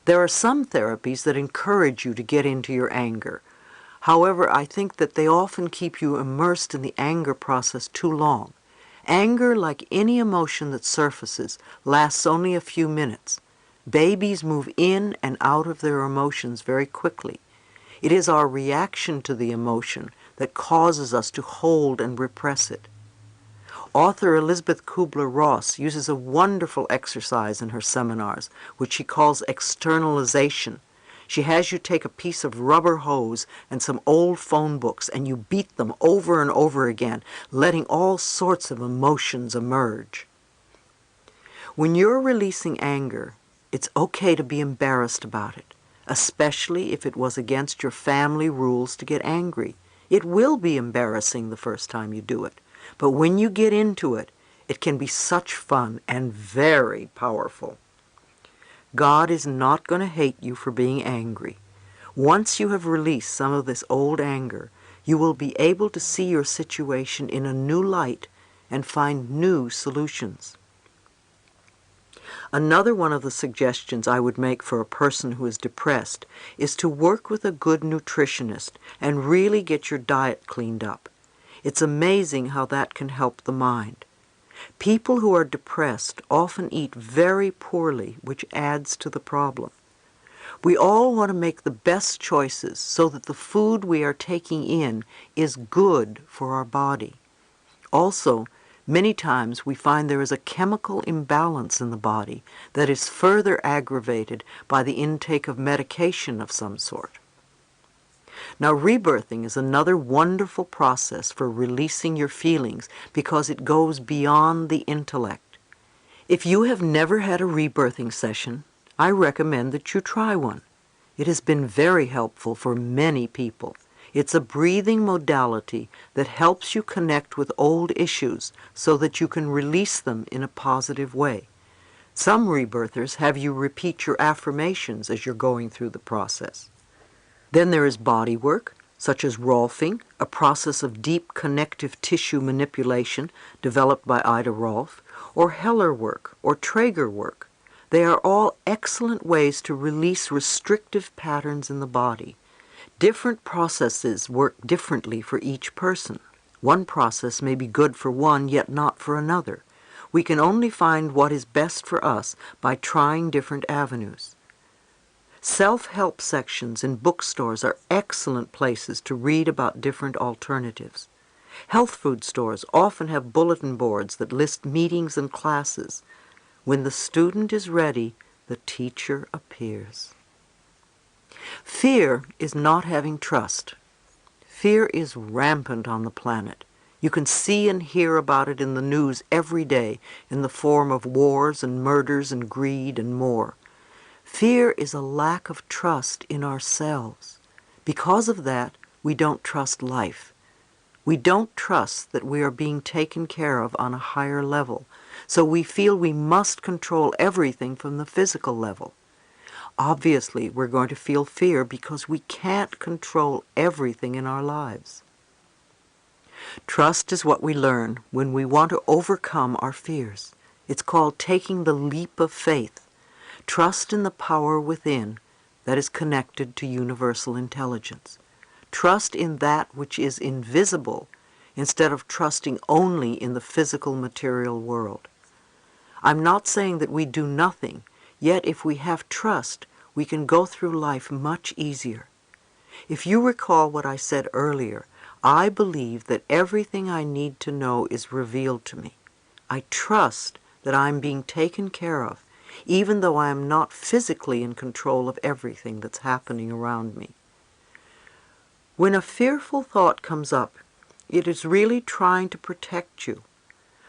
There are some therapies that encourage you to get into your anger. However, I think that they often keep you immersed in the anger process too long. Anger, like any emotion that surfaces, lasts only a few minutes. Babies move in and out of their emotions very quickly. It is our reaction to the emotion that causes us to hold and repress it. Author Elizabeth Kubler-Ross uses a wonderful exercise in her seminars, which she calls externalization. She has you take a piece of rubber hose and some old phone books, and you beat them over and over again, letting all sorts of emotions emerge. When you're releasing anger, it's okay to be embarrassed about it, especially if it was against your family rules to get angry. It will be embarrassing the first time you do it. But when you get into it, it can be such fun and very powerful. God is not going to hate you for being angry. Once you have released some of this old anger, you will be able to see your situation in a new light and find new solutions. Another one of the suggestions I would make for a person who is depressed is to work with a good nutritionist and really get your diet cleaned up. It's amazing how that can help the mind. People who are depressed often eat very poorly, which adds to the problem. We all want to make the best choices so that the food we are taking in is good for our body. Also, many times we find there is a chemical imbalance in the body that is further aggravated by the intake of medication of some sort. Now, rebirthing is another wonderful process for releasing your feelings because it goes beyond the intellect. If you have never had a rebirthing session, I recommend that you try one. It has been very helpful for many people. It's a breathing modality that helps you connect with old issues so that you can release them in a positive way. Some rebirthers have you repeat your affirmations as you're going through the process. Then there is body work, such as Rolfing, a process of deep connective tissue manipulation developed by Ida Rolf, or Heller work, or Traeger work. They are all excellent ways to release restrictive patterns in the body. Different processes work differently for each person. One process may be good for one, yet not for another. We can only find what is best for us by trying different avenues. Self-help sections in bookstores are excellent places to read about different alternatives. Health food stores often have bulletin boards that list meetings and classes. When the student is ready, the teacher appears. Fear is not having trust. Fear is rampant on the planet. You can see and hear about it in the news every day in the form of wars and murders and greed and more. Fear is a lack of trust in ourselves. Because of that, we don't trust life. We don't trust that we are being taken care of on a higher level, so we feel we must control everything from the physical level. Obviously, we're going to feel fear because we can't control everything in our lives. Trust is what we learn when we want to overcome our fears. It's called taking the leap of faith. Trust in the power within that is connected to universal intelligence. Trust in that which is invisible instead of trusting only in the physical material world. I'm not saying that we do nothing, yet if we have trust, we can go through life much easier. If you recall what I said earlier, I believe that everything I need to know is revealed to me. I trust that I'm being taken care of, even though I am not physically in control of everything that's happening around me. When a fearful thought comes up, it is really trying to protect you.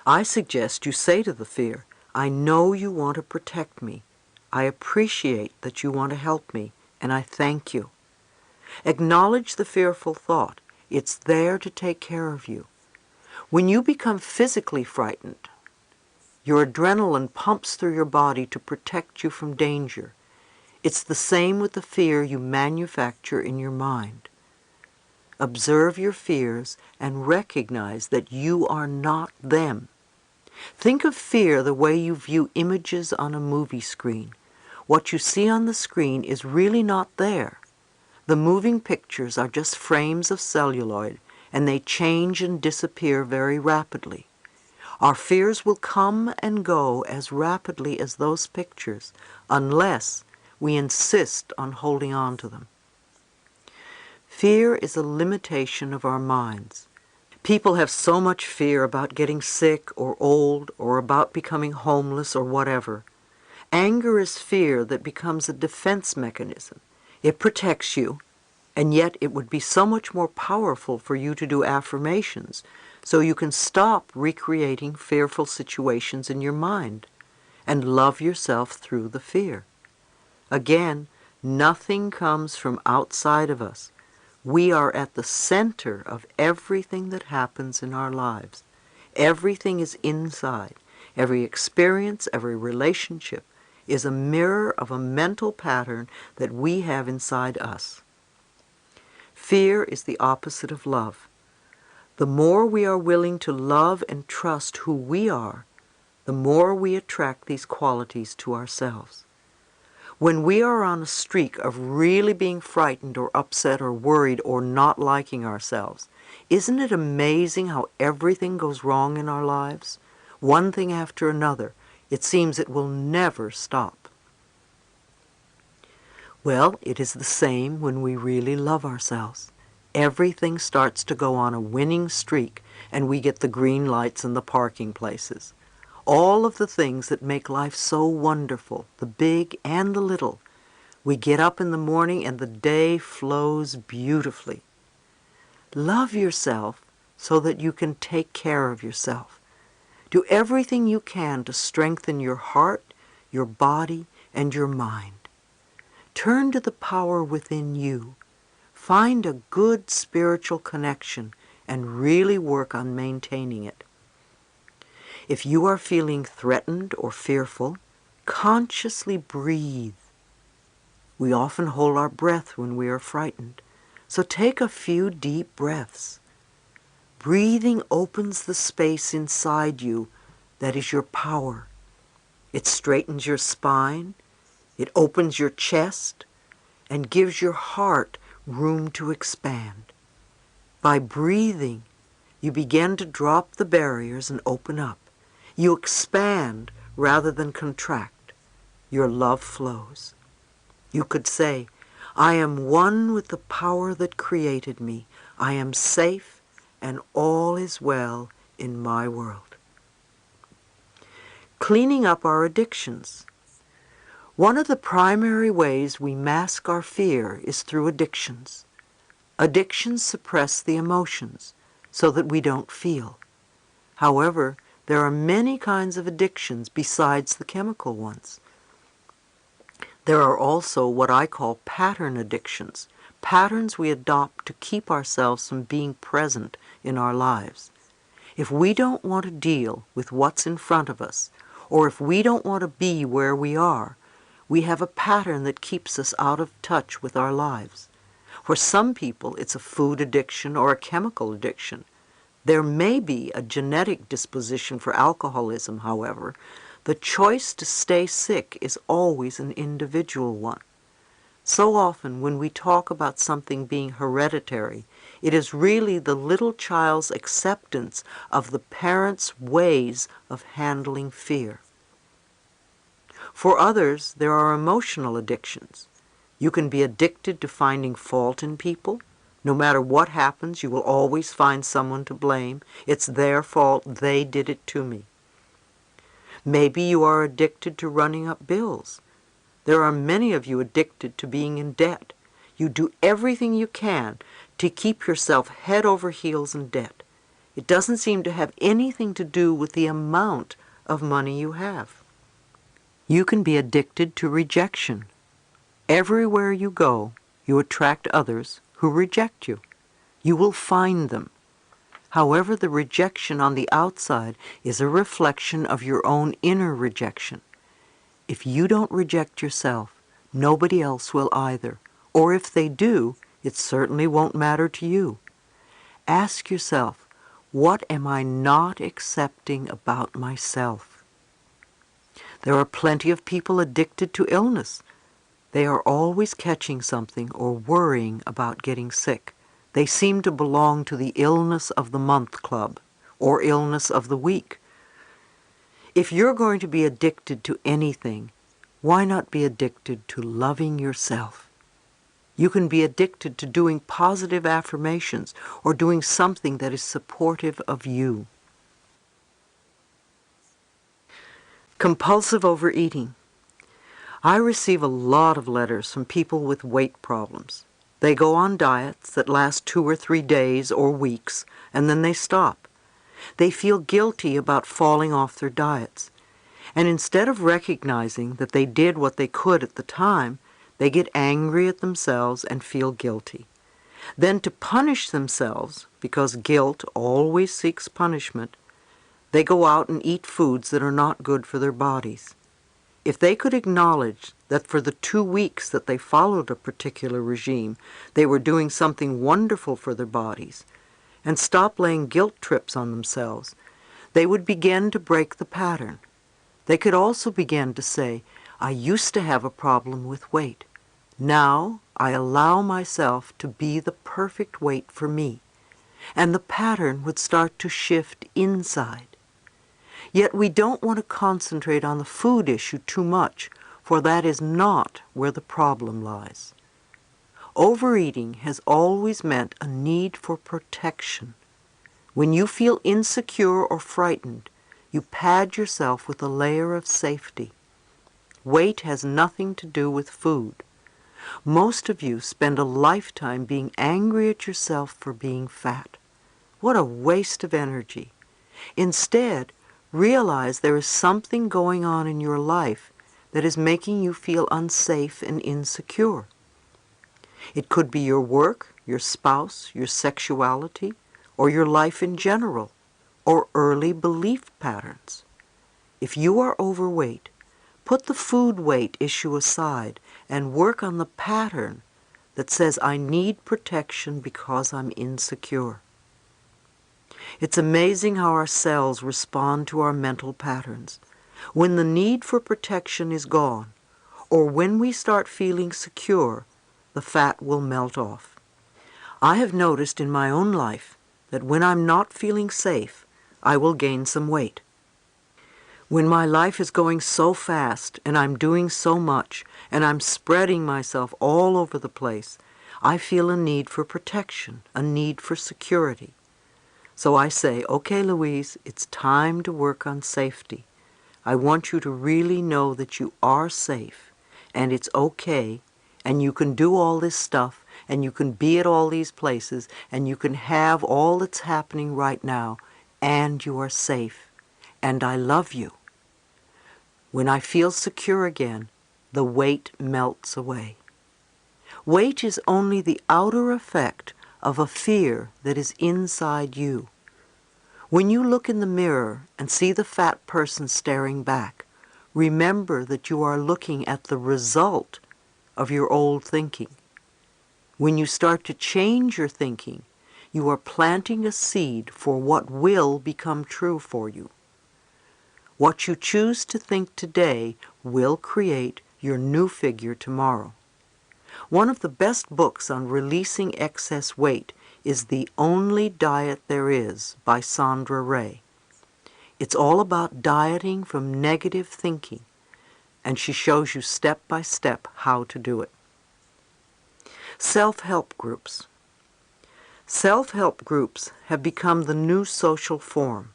I suggest you say to the fear, I know you want to protect me. I appreciate that you want to help me, and I thank you. Acknowledge the fearful thought. It's there to take care of you. When you become physically frightened, your adrenaline pumps through your body to protect you from danger. It's the same with the fear you manufacture in your mind. Observe your fears and recognize that you are not them. Think of fear the way you view images on a movie screen. What you see on the screen is really not there. The moving pictures are just frames of celluloid, and they change and disappear very rapidly. Our fears will come and go as rapidly as those pictures, unless we insist on holding on to them. Fear is a limitation of our minds. People have so much fear about getting sick or old or about becoming homeless or whatever. Anger is fear that becomes a defense mechanism. It protects you, and yet it would be so much more powerful for you to do affirmations so you can stop recreating fearful situations in your mind and love yourself through the fear. Again, nothing comes from outside of us. We are at the center of everything that happens in our lives. Everything is inside. Every experience, every relationship is a mirror of a mental pattern that we have inside us. Fear is the opposite of love. The more we are willing to love and trust who we are, the more we attract these qualities to ourselves. When we are on a streak of really being frightened or upset or worried or not liking ourselves, isn't it amazing how everything goes wrong in our lives? One thing after another. It seems it will never stop. Well, it is the same when we really love ourselves. Everything starts to go on a winning streak, and we get the green lights in the parking places. All of the things that make life so wonderful, the big and the little. We get up in the morning and the day flows beautifully. Love yourself so that you can take care of yourself. Do everything you can to strengthen your heart, your body, and your mind. Turn to the power within you. Find a good spiritual connection and really work on maintaining it. If you are feeling threatened or fearful, consciously breathe. We often hold our breath when we are frightened, so take a few deep breaths. Breathing opens the space inside you that is your power. It straightens your spine, it opens your chest, and gives your heart room to expand. By breathing, you begin to drop the barriers and open up. You expand rather than contract. Your love flows. You could say, I am one with the power that created me. I am safe and all is well in my world. Cleaning up our addictions. One of the primary ways we mask our fear is through addictions. Addictions suppress the emotions so that we don't feel. However, there are many kinds of addictions besides the chemical ones. There are also what I call pattern addictions, patterns we adopt to keep ourselves from being present in our lives. If we don't want to deal with what's in front of us, or if we don't want to be where we are, we have a pattern that keeps us out of touch with our lives. For some people, it's a food addiction or a chemical addiction. There may be a genetic disposition for alcoholism, however. The choice to stay sick is always an individual one. So often when we talk about something being hereditary, it is really the little child's acceptance of the parent's ways of handling fear. For others, there are emotional addictions. You can be addicted to finding fault in people. No matter what happens, you will always find someone to blame. It's their fault, they did it to me. Maybe you are addicted to running up bills. There are many of you addicted to being in debt. You do everything you can to keep yourself head over heels in debt. It doesn't seem to have anything to do with the amount of money you have. You can be addicted to rejection. Everywhere you go, you attract others who reject you. You will find them. However, the rejection on the outside is a reflection of your own inner rejection. If you don't reject yourself, nobody else will either. Or if they do, it certainly won't matter to you. Ask yourself, what am I not accepting about myself? There are plenty of people addicted to illness. They are always catching something or worrying about getting sick. They seem to belong to the illness of the month club or illness of the week. If you're going to be addicted to anything, why not be addicted to loving yourself? You can be addicted to doing positive affirmations or doing something that is supportive of you. Compulsive overeating. I receive a lot of letters from people with weight problems. They go on diets that last 2 or 3 days or weeks, and then they stop. They feel guilty about falling off their diets. And instead of recognizing that they did what they could at the time, they get angry at themselves and feel guilty. Then to punish themselves, because guilt always seeks punishment, they go out and eat foods that are not good for their bodies. If they could acknowledge that for the 2 weeks that they followed a particular regime, they were doing something wonderful for their bodies, and stop laying guilt trips on themselves, they would begin to break the pattern. They could also begin to say, I used to have a problem with weight. Now I allow myself to be the perfect weight for me. And the pattern would start to shift inside. Yet we don't want to concentrate on the food issue too much, for that is not where the problem lies. Overeating has always meant a need for protection. When you feel insecure or frightened, you pad yourself with a layer of safety. Weight has nothing to do with food. Most of you spend a lifetime being angry at yourself for being fat. What a waste of energy. Instead, realize there is something going on in your life that is making you feel unsafe and insecure. It could be your work, your spouse, your sexuality, or your life in general, or early belief patterns. If you are overweight, put the food weight issue aside and work on the pattern that says, I need protection because I'm insecure. It's amazing how our cells respond to our mental patterns. When the need for protection is gone, or when we start feeling secure, the fat will melt off. I have noticed in my own life that when I'm not feeling safe, I will gain some weight. When my life is going so fast and I'm doing so much and I'm spreading myself all over the place, I feel a need for protection, a need for security. So I say, okay, Louise, it's time to work on safety. I want you to really know that you are safe and it's okay and you can do all this stuff and you can be at all these places and you can have all that's happening right now and you are safe and I love you. When I feel secure again, the weight melts away. Weight is only the outer effect of a fear that is inside you. When you look in the mirror and see the fat person staring back, remember that you are looking at the result of your old thinking. When you start to change your thinking, you are planting a seed for what will become true for you. What you choose to think today will create your new figure tomorrow. One of the best books on releasing excess weight is The Only Diet There Is by Sandra Ray. It's all about dieting from negative thinking, and she shows you step by step how to do it. Self-help groups. Self-help groups have become the new social form.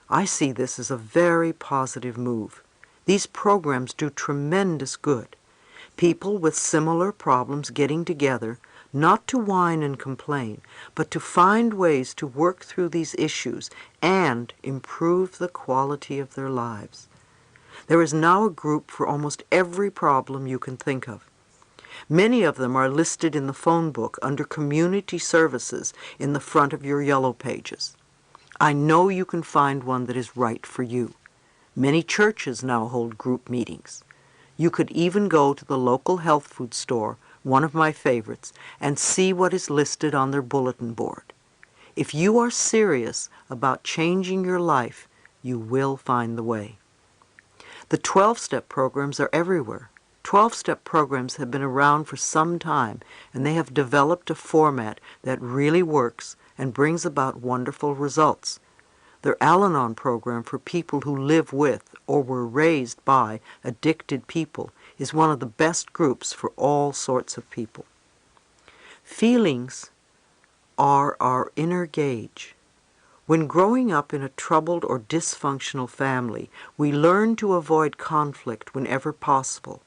I see this as a very positive move. These programs do tremendous good. People with similar problems getting together, not to whine and complain, but to find ways to work through these issues and improve the quality of their lives. There is now a group for almost every problem you can think of. Many of them are listed in the phone book under Community Services in the front of your yellow pages. I know you can find one that is right for you. Many churches now hold group meetings. You could even go to the local health food store, one of my favorites, and see what is listed on their bulletin board. If you are serious about changing your life, you will find the way. The 12-step programs are everywhere. 12-step programs have been around for some time, and they have developed a format that really works and brings about wonderful results. Their Al-Anon program for people who live with or were raised by addicted people is one of the best groups for all sorts of people. Feelings are our inner gauge. When growing up in a troubled or dysfunctional family, we learn to avoid conflict whenever possible,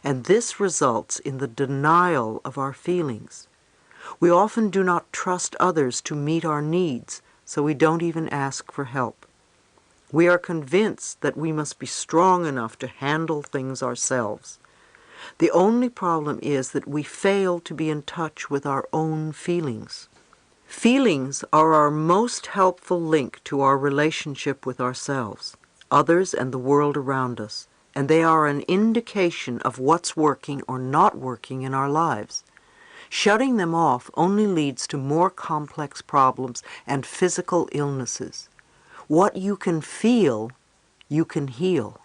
and this results in the denial of our feelings. We often do not trust others to meet our needs, so we don't even ask for help. We are convinced that we must be strong enough to handle things ourselves. The only problem is that we fail to be in touch with our own feelings. Feelings are our most helpful link to our relationship with ourselves, others, and the world around us, and they are an indication of what's working or not working in our lives. Shutting them off only leads to more complex problems and physical illnesses. What you can feel, you can heal.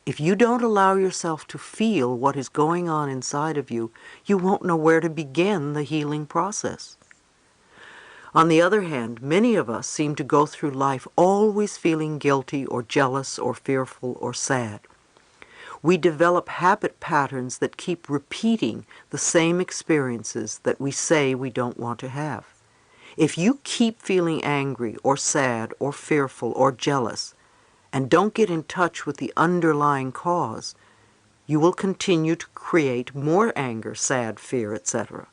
If you don't allow yourself to feel what is going on inside of you, you won't know where to begin the healing process. On the other hand, many of us seem to go through life always feeling guilty or jealous or fearful or sad. We develop habit patterns that keep repeating the same experiences that we say we don't want to have. If you keep feeling angry or sad or fearful or jealous and don't get in touch with the underlying cause, you will continue to create more anger, sad, fear, etc.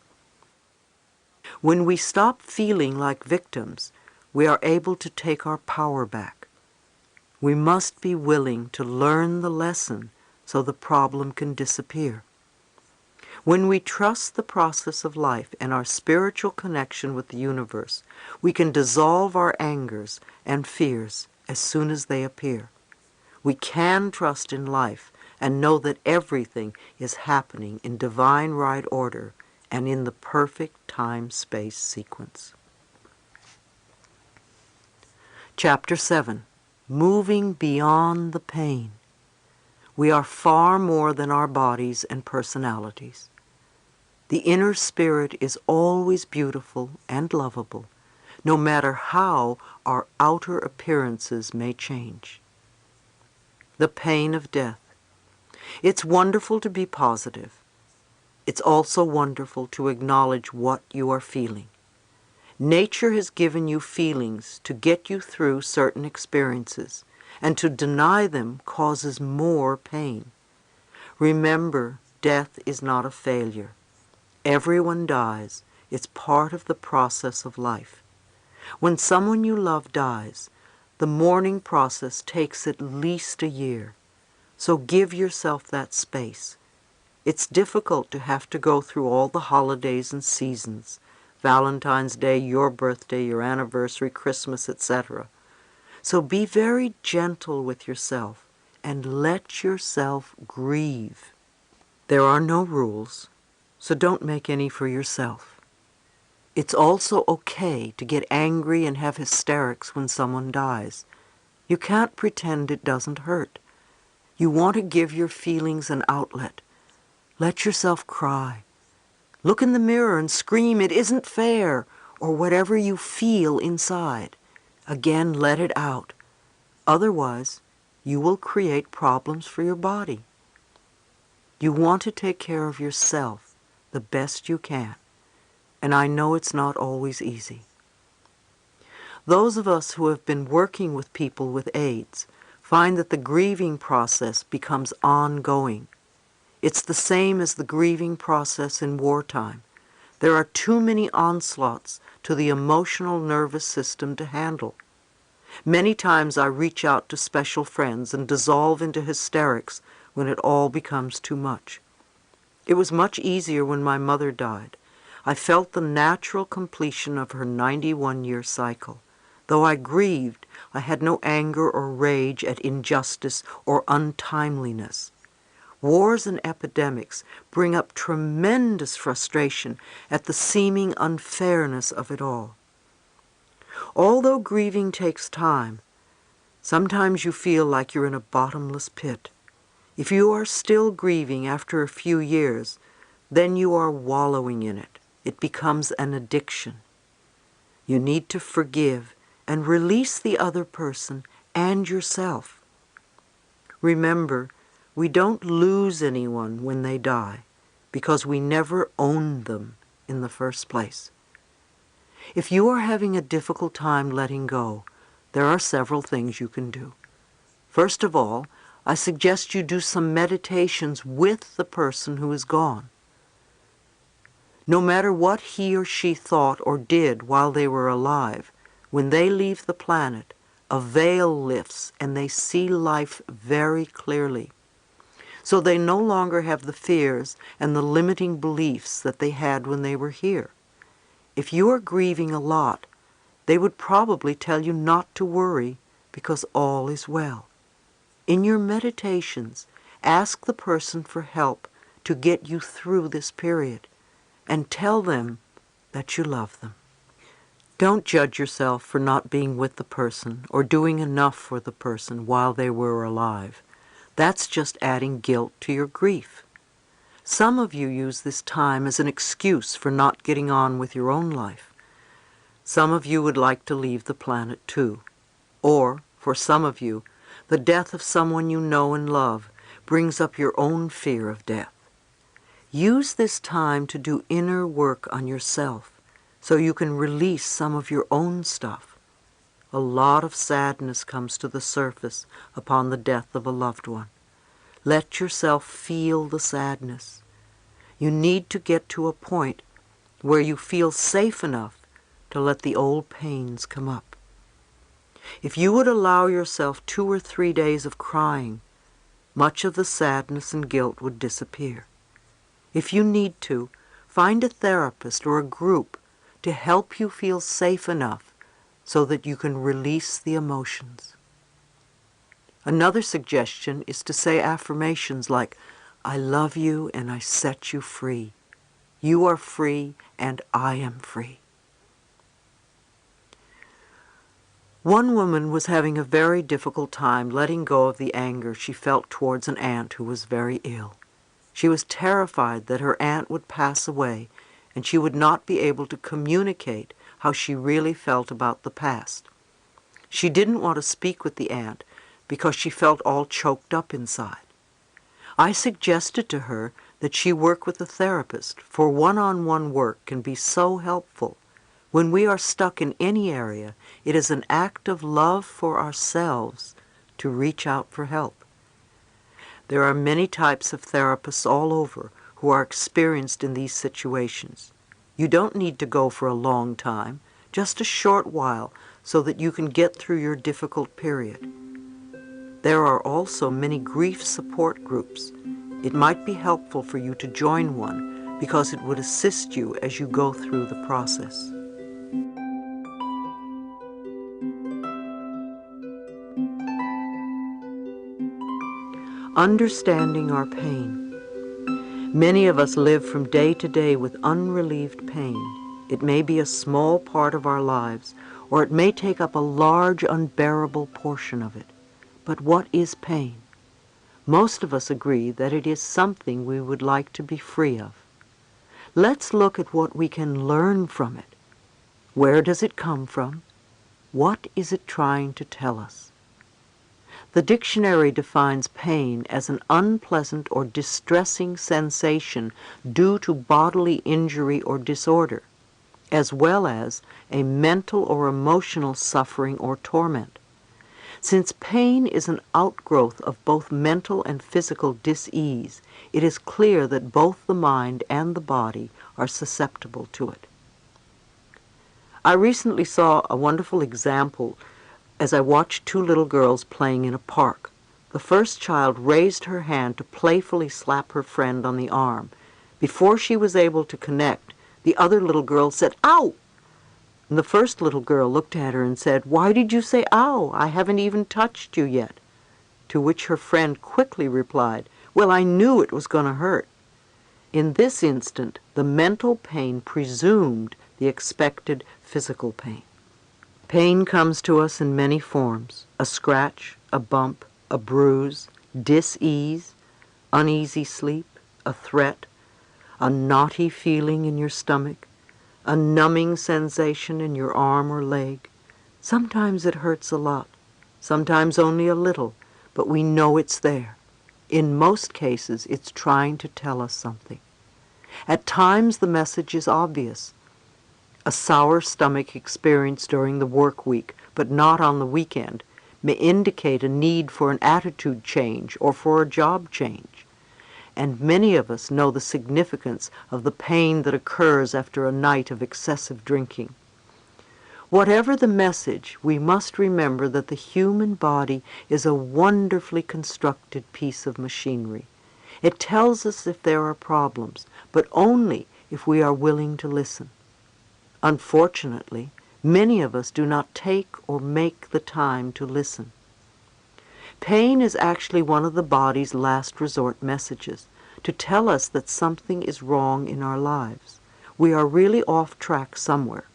When we stop feeling like victims, we are able to take our power back. We must be willing to learn the lesson so the problem can disappear. When we trust the process of life and our spiritual connection with the universe, we can dissolve our angers and fears as soon as they appear. We can trust in life and know that everything is happening in divine right order and in the perfect time-space sequence. Chapter 7. Moving Beyond the Pain. We are far more than our bodies and personalities. The inner spirit is always beautiful and lovable, no matter how our outer appearances may change. The pain of death. It's wonderful to be positive. It's also wonderful to acknowledge what you are feeling. Nature has given you feelings to get you through certain experiences, and to deny them causes more pain. Remember, death is not a failure. Everyone dies. It's part of the process of life. When someone you love dies, the mourning process takes at least a year. So give yourself that space. It's difficult to have to go through all the holidays and seasons, Valentine's Day, your birthday, your anniversary, Christmas, etc. So be very gentle with yourself and let yourself grieve. There are no rules, so don't make any for yourself. It's also okay to get angry and have hysterics when someone dies. You can't pretend it doesn't hurt. You want to give your feelings an outlet. Let yourself cry. Look in the mirror and scream, "It isn't fair," or whatever you feel inside. Again, let it out. Otherwise, you will create problems for your body. You want to take care of yourself the best you can, and I know it's not always easy. Those of us who have been working with people with AIDS find that the grieving process becomes ongoing. It's the same as the grieving process in wartime. There are too many onslaughts to the emotional nervous system to handle. Many times I reach out to special friends and dissolve into hysterics when it all becomes too much. It was much easier when my mother died. I felt the natural completion of her 91-year cycle. Though I grieved, I had no anger or rage at injustice or untimeliness. Wars and epidemics bring up tremendous frustration at the seeming unfairness of it all. Although grieving takes time, sometimes you feel like you're in a bottomless pit. If you are still grieving after a few years, then you are wallowing in it. It becomes an addiction. You need to forgive and release the other person and yourself. Remember, we don't lose anyone when they die because we never owned them. in the first place. If you are having a difficult time letting go, there are several things you can do. First of all, I suggest you do some meditations with the person who is gone. No matter what he or she thought or did while they were alive, when they leave the planet, a veil lifts and they see life very clearly. So they no longer have the fears and the limiting beliefs that they had when they were here. If you are grieving a lot, they would probably tell you not to worry because all is well. In your meditations, ask the person for help to get you through this period and tell them that you love them. Don't judge yourself for not being with the person or doing enough for the person while they were alive. That's just adding guilt to your grief. Some of you use this time as an excuse for not getting on with your own life. Some of you would like to leave the planet too. Or, for some of you, the death of someone you know and love brings up your own fear of death. Use this time to do inner work on yourself so you can release some of your own stuff. A lot of sadness comes to the surface upon the death of a loved one. Let yourself feel the sadness. You need to get to a point where you feel safe enough to let the old pains come up. If you would allow yourself 2 or 3 days of crying, much of the sadness and guilt would disappear. If you need to, find a therapist or a group to help you feel safe enough so that you can release the emotions. Another suggestion is to say affirmations like, I love you and I set you free. You are free and I am free. One woman was having a very difficult time letting go of the anger she felt towards an aunt who was very ill. She was terrified that her aunt would pass away and she would not be able to communicate how she really felt about the past. She didn't want to speak with the aunt because she felt all choked up inside. I suggested to her that she work with a therapist, for one-on-one work can be so helpful. When we are stuck in any area, it is an act of love for ourselves to reach out for help. There are many types of therapists all over who are experienced in these situations. You don't need to go for a long time, just a short while, so that you can get through your difficult period. There are also many grief support groups. It might be helpful for you to join one because it would assist you as you go through the process. Understanding our pain. Many of us live from day to day with unrelieved pain. It may be a small part of our lives, or it may take up a large, unbearable portion of it. But what is pain? Most of us agree that it is something we would like to be free of. Let's look at what we can learn from it. Where does it come from? What is it trying to tell us? The dictionary defines pain as an unpleasant or distressing sensation due to bodily injury or disorder, as well as a mental or emotional suffering or torment. Since pain is an outgrowth of both mental and physical dis-ease, it is clear that both the mind and the body are susceptible to it. I recently saw a wonderful example as I watched 2 little girls playing in a park. The first child raised her hand to playfully slap her friend on the arm. Before she was able to connect, the other little girl said, "Ow!" And the first little girl looked at her and said, "Why did you say ow? I haven't even touched you yet." To which her friend quickly replied, "Well, I knew it was going to hurt." In this instant, the mental pain presumed the expected physical pain. Pain comes to us in many forms: a scratch, a bump, a bruise, dis-ease, uneasy sleep, a threat, a knotty feeling in your stomach, a numbing sensation in your arm or leg. Sometimes it hurts a lot, sometimes only a little, but we know it's there. In most cases, it's trying to tell us something. At times the message is obvious. A sour stomach experienced during the work week, but not on the weekend, may indicate a need for an attitude change or for a job change. And many of us know the significance of the pain that occurs after a night of excessive drinking. Whatever the message, we must remember that the human body is a wonderfully constructed piece of machinery. It tells us if there are problems, but only if we are willing to listen. Unfortunately, many of us do not take or make the time to listen. Pain is actually one of the body's last resort messages, to tell us that something is wrong in our lives. We are really off track somewhere.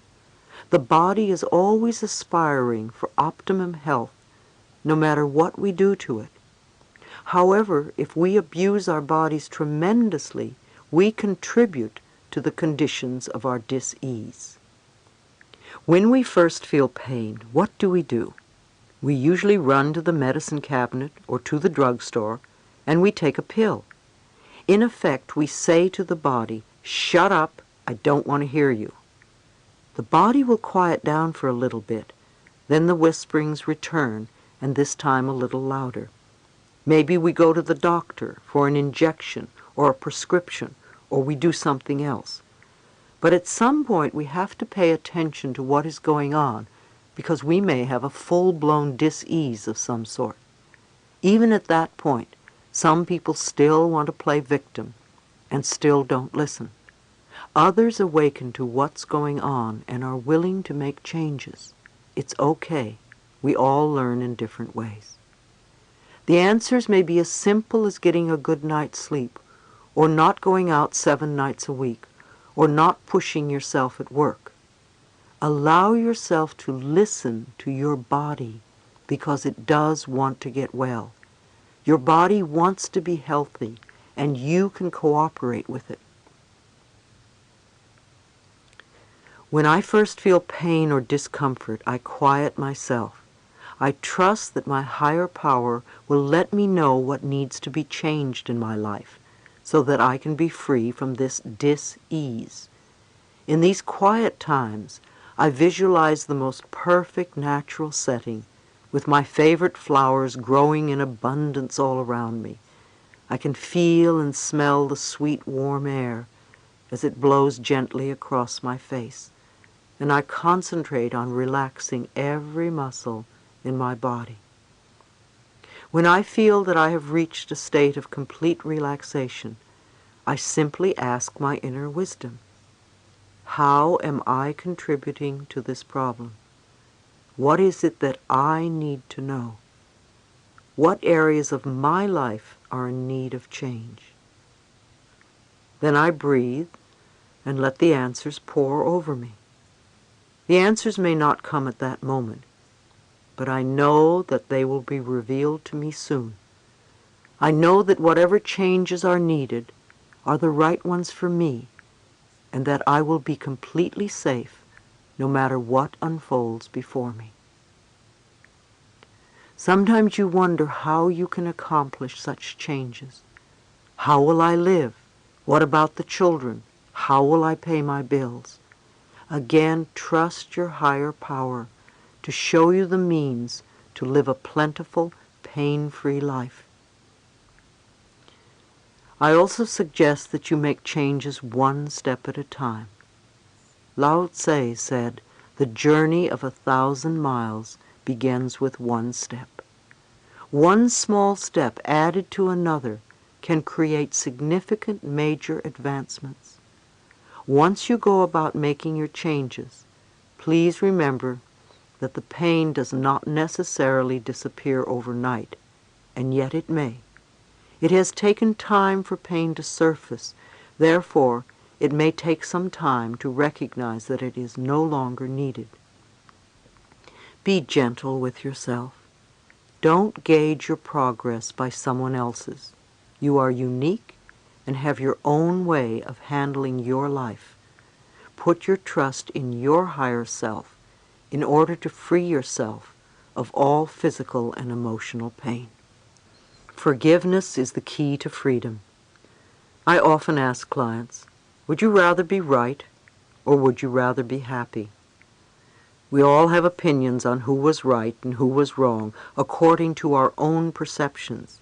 The body is always aspiring for optimum health, no matter what we do to it. However, if we abuse our bodies tremendously, we contribute to the conditions of our dis-ease. When we first feel pain, what do? We usually run to the medicine cabinet or to the drugstore, and we take a pill. In effect, we say to the body, "Shut up, I don't want to hear you." The body will quiet down for a little bit. Then the whisperings return, and this time a little louder. Maybe we go to the doctor for an injection or a prescription, or we do something else. But at some point we have to pay attention to what is going on, because we may have a full-blown dis-ease of some sort. Even at that point, some people still want to play victim and still don't listen. Others awaken to what's going on and are willing to make changes. It's okay. We all learn in different ways. The answers may be as simple as getting a good night's sleep, or not going out 7 nights a week, or not pushing yourself at work. Allow yourself to listen to your body, because it does want to get well. Your body wants to be healthy, and you can cooperate with it. When I first feel pain or discomfort, I quiet myself. I trust that my higher power will let me know what needs to be changed in my life, so that I can be free from this dis-ease. In these quiet times, I visualize the most perfect natural setting, with my favorite flowers growing in abundance all around me. I can feel and smell the sweet warm air as it blows gently across my face, and I concentrate on relaxing every muscle in my body. When I feel that I have reached a state of complete relaxation, I simply ask my inner wisdom, how am I contributing to this problem? What is it that I need to know? What areas of my life are in need of change? Then I breathe and let the answers pour over me. The answers may not come at that moment, but I know that they will be revealed to me soon. I know that whatever changes are needed are the right ones for me, and that I will be completely safe no matter what unfolds before me. Sometimes you wonder how you can accomplish such changes. How will I live? What about the children? How will I pay my bills? Again, trust your higher power to show you the means to live a plentiful, pain-free life. I also suggest that you make changes one step at a time. Lao Tse said, "The journey of 1,000 miles begins with one step." One small step added to another can create significant major advancements. Once you go about making your changes, please remember that the pain does not necessarily disappear overnight, and yet it may. It has taken time for pain to surface. Therefore, it may take some time to recognize that it is no longer needed. Be gentle with yourself. Don't gauge your progress by someone else's. You are unique and have your own way of handling your life. Put your trust in your higher self in order to free yourself of all physical and emotional pain. Forgiveness is the key to freedom. I often ask clients, Would you rather be right, or would you rather be happy? We all have opinions on who was right and who was wrong according to our own perceptions,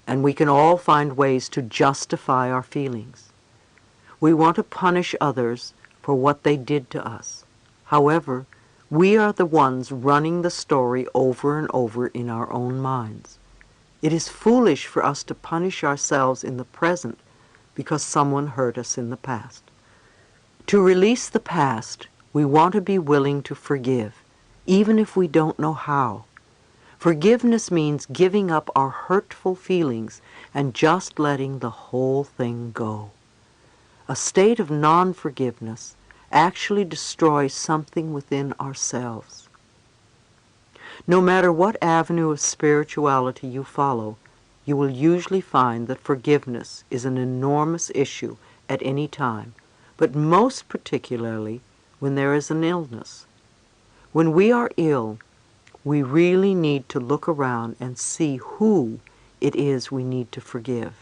and we can all find ways to justify our feelings. We want to punish others for what they did to us. However, we are the ones running the story over and over in our own minds. It is foolish for us to punish ourselves in the present because someone hurt us in the past. To release the past, we want to be willing to forgive, even if we don't know how. Forgiveness means giving up our hurtful feelings and just letting the whole thing go. A state of non-forgiveness actually destroys something within ourselves. No matter what avenue of spirituality you follow, you will usually find that forgiveness is an enormous issue at any time, but most particularly when there is an illness. When we are ill, we really need to look around and see who it is we need to forgive.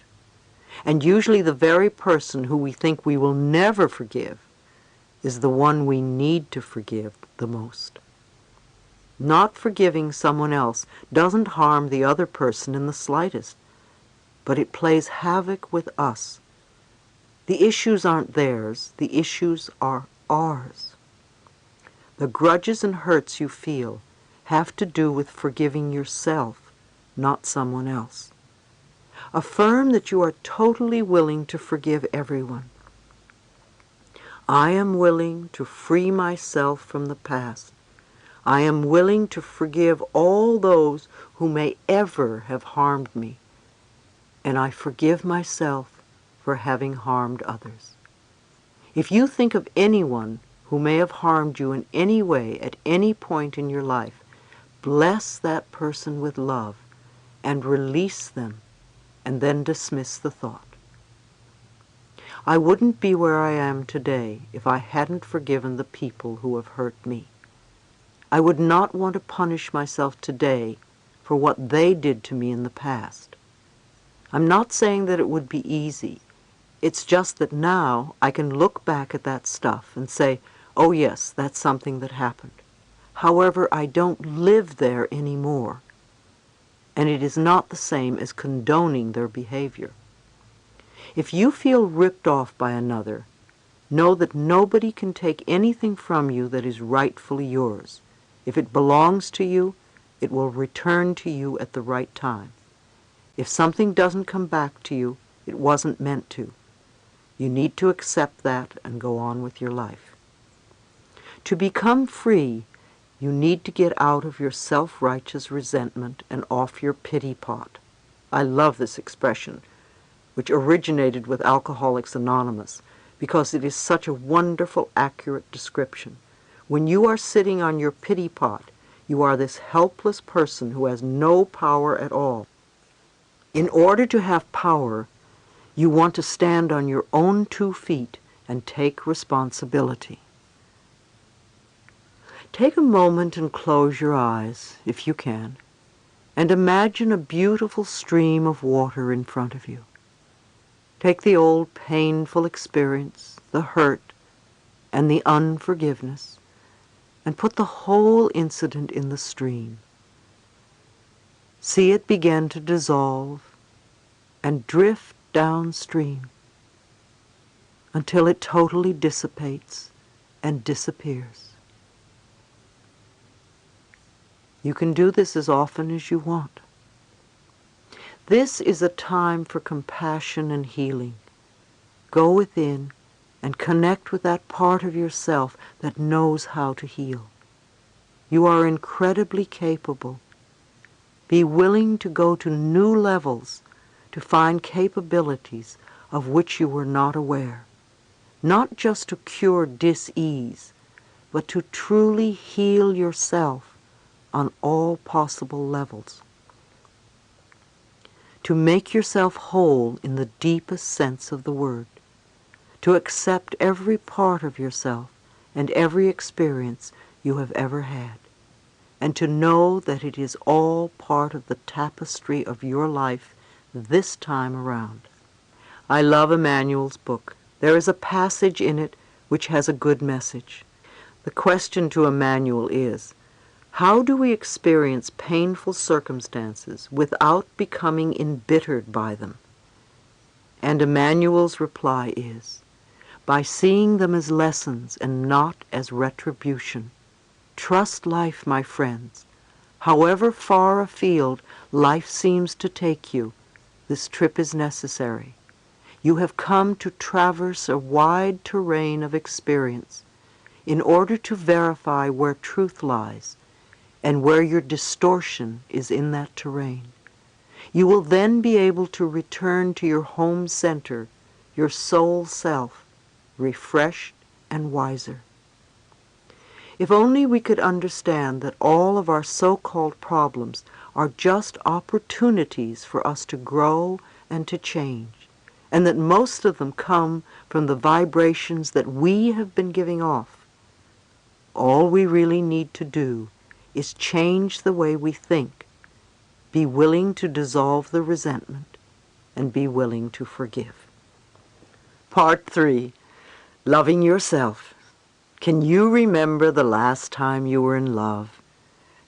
And usually the very person who we think we will never forgive is the one we need to forgive the most. Not forgiving someone else doesn't harm the other person in the slightest, but it plays havoc with us. The issues aren't theirs, the issues are ours. The grudges and hurts you feel have to do with forgiving yourself, not someone else. Affirm that you are totally willing to forgive everyone. I am willing to free myself from the past. I am willing to forgive all those who may ever have harmed me, and I forgive myself for having harmed others. If you think of anyone who may have harmed you in any way at any point in your life, bless that person with love and release them, and then dismiss the thought. I wouldn't be where I am today if I hadn't forgiven the people who have hurt me. I would not want to punish myself today for what they did to me in the past. I'm not saying that it would be easy. It's just that now I can look back at that stuff and say, oh yes, that's something that happened. However, I don't live there anymore. And it is not the same as condoning their behavior. If you feel ripped off by another, know that nobody can take anything from you that is rightfully yours. If it belongs to you, it will return to you at the right time. If something doesn't come back to you, it wasn't meant to. You need to accept that and go on with your life. To become free, you need to get out of your self-righteous resentment and off your pity pot. I love this expression, which originated with Alcoholics Anonymous, because it is such a wonderful, accurate description. When you are sitting on your pity pot, you are this helpless person who has no power at all. In order to have power, you want to stand on your own 2 feet and take responsibility. Take a moment and close your eyes, if you can, and imagine a beautiful stream of water in front of you. Take the old painful experience, the hurt, and the unforgiveness, and put the whole incident in the stream. See it begin to dissolve and drift downstream until it totally dissipates and disappears. You can do this as often as you want. This is a time for compassion and healing. Go within and connect with that part of yourself that knows how to heal. You are incredibly capable. Be willing to go to new levels to find capabilities of which you were not aware. Not just to cure dis-ease, but to truly heal yourself on all possible levels. To make yourself whole in the deepest sense of the word. To accept every part of yourself and every experience you have ever had. And to know that it is all part of the tapestry of your life this time around. I love Emmanuel's book. There is a passage in it which has a good message. The question to Emmanuel is, how do we experience painful circumstances without becoming embittered by them? And Emmanuel's reply is, by seeing them as lessons and not as retribution. Trust life, my friends. However far afield life seems to take you, this trip is necessary. You have come to traverse a wide terrain of experience in order to verify where truth lies and where your distortion is in that terrain. You will then be able to return to your home center, your soul self, refreshed and wiser. If only we could understand that all of our so-called problems are just opportunities for us to grow and to change, and that most of them come from the vibrations that we have been giving off. All we really need to do is change the way we think, be willing to dissolve the resentment, and be willing to forgive. Part 3. Loving yourself. Can you remember the last time you were in love?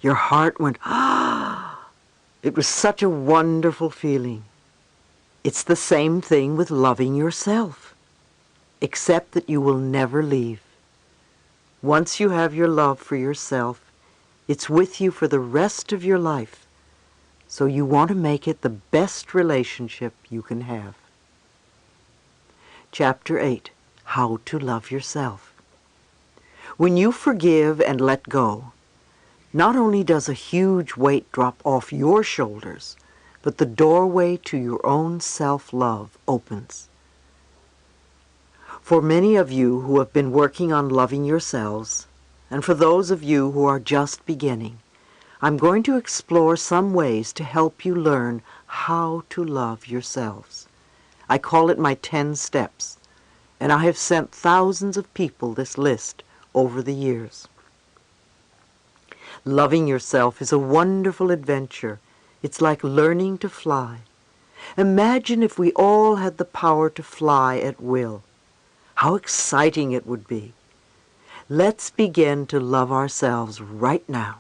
Your heart went, ah! It was such a wonderful feeling. It's the same thing with loving yourself, except that you will never leave. Once you have your love for yourself, it's with you for the rest of your life, so you want to make it the best relationship you can have. Chapter 8. How to Love Yourself. When you forgive and let go, not only does a huge weight drop off your shoulders, but the doorway to your own self-love opens. For many of you who have been working on loving yourselves, and for those of you who are just beginning, I'm going to explore some ways to help you learn how to love yourselves. I call it my 10 steps, and I have sent thousands of people this list over the years. Loving yourself is a wonderful adventure. It's like learning to fly. Imagine if we all had the power to fly at will. How exciting it would be. Let's begin to love ourselves right now.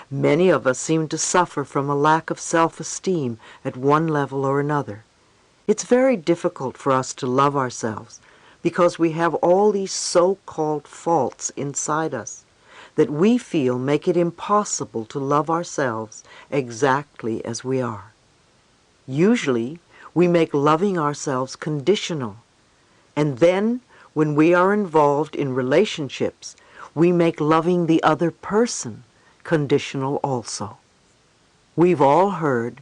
Many of us seem to suffer from a lack of self-esteem at one level or another. It's very difficult for us to love ourselves because we have all these so-called faults inside us that we feel make it impossible to love ourselves exactly as we are. Usually, we make loving ourselves conditional, and then when we are involved in relationships, we make loving the other person conditional also. We've all heard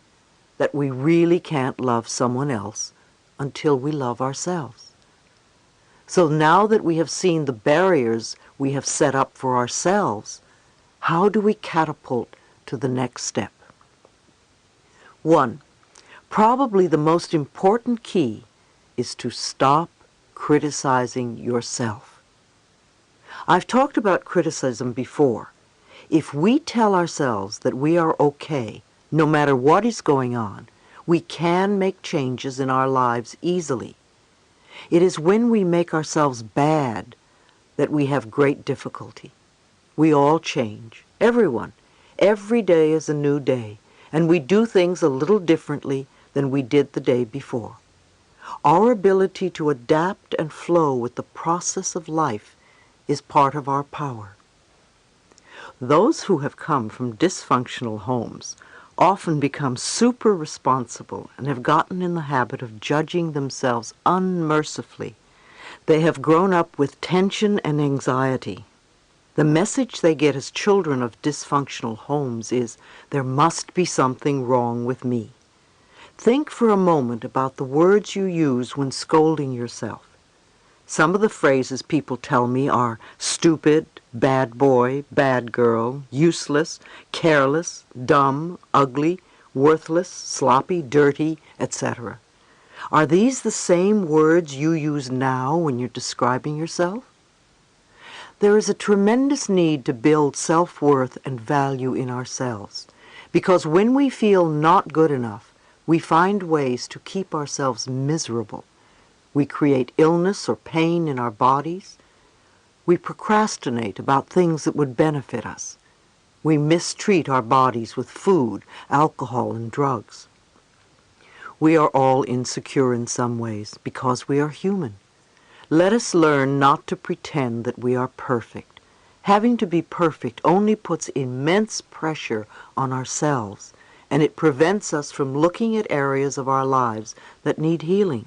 that we really can't love someone else until we love ourselves. So now that we have seen the barriers we have set up for ourselves, how do we catapult to the next step? 1. Probably the most important key is to stop criticizing yourself. I've talked about criticism before. If we tell ourselves that we are okay, no matter what is going on, we can make changes in our lives easily. It is when we make ourselves bad that we have great difficulty. We all change, everyone. Every day is a new day, and we do things a little differently than we did the day before. Our ability to adapt and flow with the process of life is part of our power. Those who have come from dysfunctional homes often become super responsible and have gotten in the habit of judging themselves unmercifully. They have grown up with tension and anxiety. The message they get as children of dysfunctional homes is, there must be something wrong with me. Think for a moment about the words you use when scolding yourself. Some of the phrases people tell me are stupid, bad boy, bad girl, useless, careless, dumb, ugly, worthless, sloppy, dirty, etc. Are these the same words you use now when you're describing yourself? There is a tremendous need to build self-worth and value in ourselves, because when we feel not good enough, we find ways to keep ourselves miserable. We create illness or pain in our bodies. We procrastinate about things that would benefit us. We mistreat our bodies with food, alcohol, and drugs. We are all insecure in some ways because we are human. Let us learn not to pretend that we are perfect. Having to be perfect only puts immense pressure on ourselves, and it prevents us from looking at areas of our lives that need healing.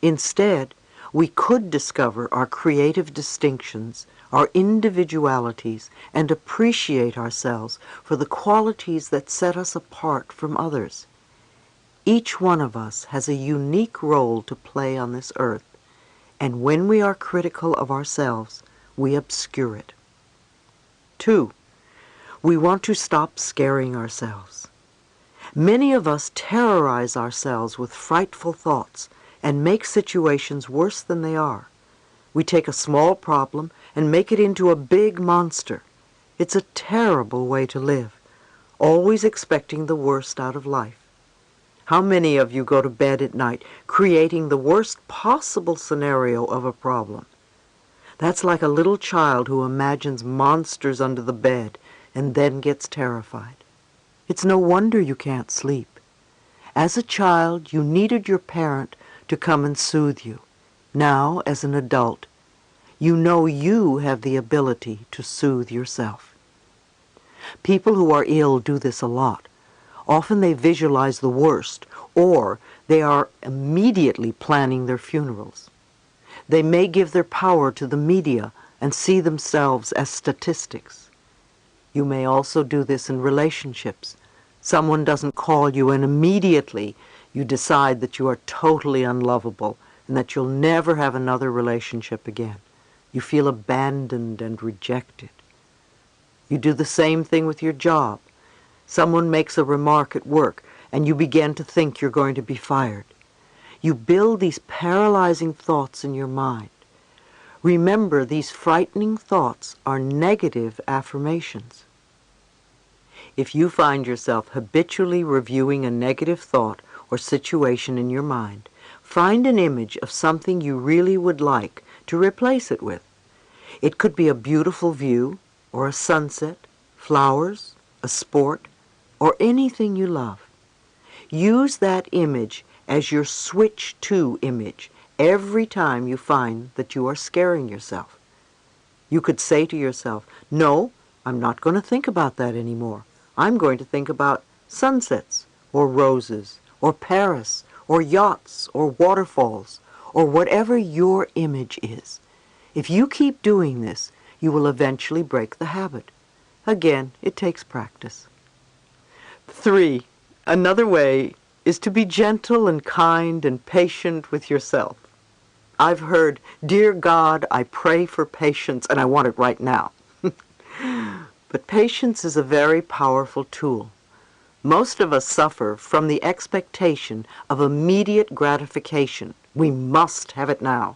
Instead, we could discover our creative distinctions, our individualities, and appreciate ourselves for the qualities that set us apart from others. Each one of us has a unique role to play on this earth, and when we are critical of ourselves, we obscure it. 2. We want to stop scaring ourselves. Many of us terrorize ourselves with frightful thoughts and make situations worse than they are. We take a small problem and make it into a big monster. It's a terrible way to live, always expecting the worst out of life. How many of you go to bed at night creating the worst possible scenario of a problem? That's like a little child who imagines monsters under the bed and then gets terrified. It's no wonder you can't sleep. As a child, you needed your parent to come and soothe you. Now, as an adult, you know you have the ability to soothe yourself. People who are ill do this a lot. Often they visualize the worst, or they are immediately planning their funerals. They may give their power to the media and see themselves as statistics. You may also do this in relationships. Someone doesn't call you and immediately you decide that you are totally unlovable and that you'll never have another relationship again. You feel abandoned and rejected. You do the same thing with your job. Someone makes a remark at work and you begin to think you're going to be fired. You build these paralyzing thoughts in your mind. Remember, these frightening thoughts are negative affirmations. If you find yourself habitually reviewing a negative thought or situation in your mind, find an image of something you really would like to replace it with. It could be a beautiful view, or a sunset, flowers, a sport, or anything you love. Use that image as your switch to image every time you find that you are scaring yourself. You could say to yourself, "No, I'm not going to think about that anymore. I'm going to think about sunsets, or roses, or Paris, or yachts, or waterfalls, or whatever your image is." If you keep doing this, you will eventually break the habit. Again, it takes practice. 3. Another way is to be gentle and kind and patient with yourself. I've heard, "Dear God, I pray for patience and I want it right now." But patience is a very powerful tool. Most of us suffer from the expectation of immediate gratification. We must have it now.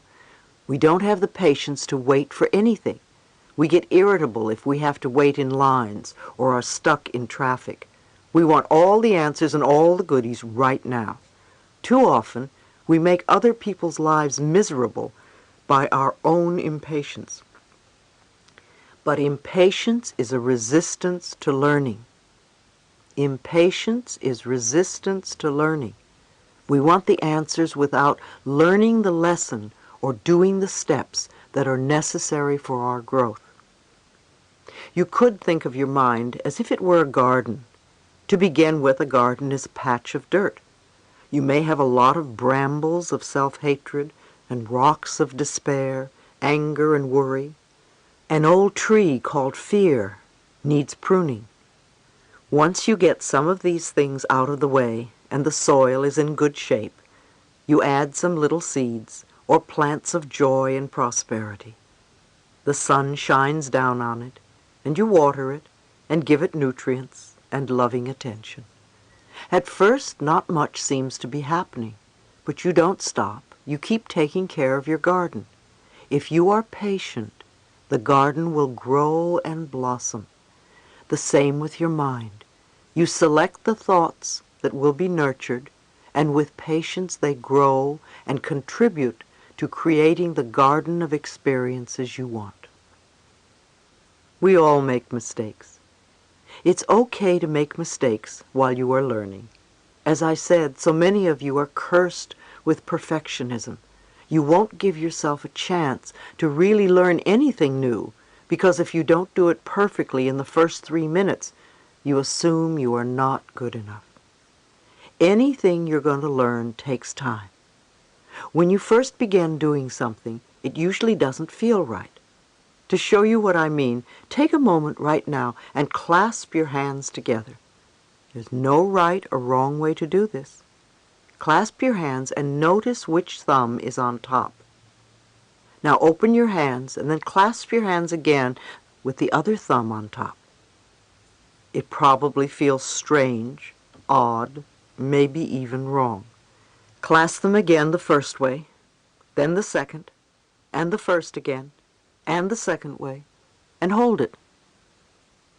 We don't have the patience to wait for anything. We get irritable if we have to wait in lines or are stuck in traffic. We want all the answers and all the goodies right now. Too often, we make other people's lives miserable by our own impatience. But impatience is a resistance to learning. Impatience is resistance to learning. We want the answers without learning the lesson or doing the steps that are necessary for our growth. You could think of your mind as if it were a garden. To begin with, a garden is a patch of dirt. You may have a lot of brambles of self-hatred and rocks of despair, anger and worry. An old tree called fear needs pruning. Once you get some of these things out of the way and the soil is in good shape, you add some little seeds or plants of joy and prosperity. The sun shines down on it, and you water it and give it nutrients and loving attention. At first, not much seems to be happening, but you don't stop. You keep taking care of your garden. If you are patient, the garden will grow and blossom. The same with your mind. You select the thoughts that will be nurtured, and with patience they grow and contribute to creating the garden of experiences you want. We all make mistakes. It's okay to make mistakes while you are learning. As I said, so many of you are cursed with perfectionism. You won't give yourself a chance to really learn anything new because if you don't do it perfectly in the first 3 minutes, you assume you are not good enough. Anything you're going to learn takes time. When you first begin doing something, it usually doesn't feel right. To show you what I mean, take a moment right now and clasp your hands together. There's no right or wrong way to do this. Clasp your hands and notice which thumb is on top. Now open your hands and then clasp your hands again with the other thumb on top. It probably feels strange, odd, maybe even wrong. Clasp them again the first way, then the second, and the first again, and the second way, and hold it.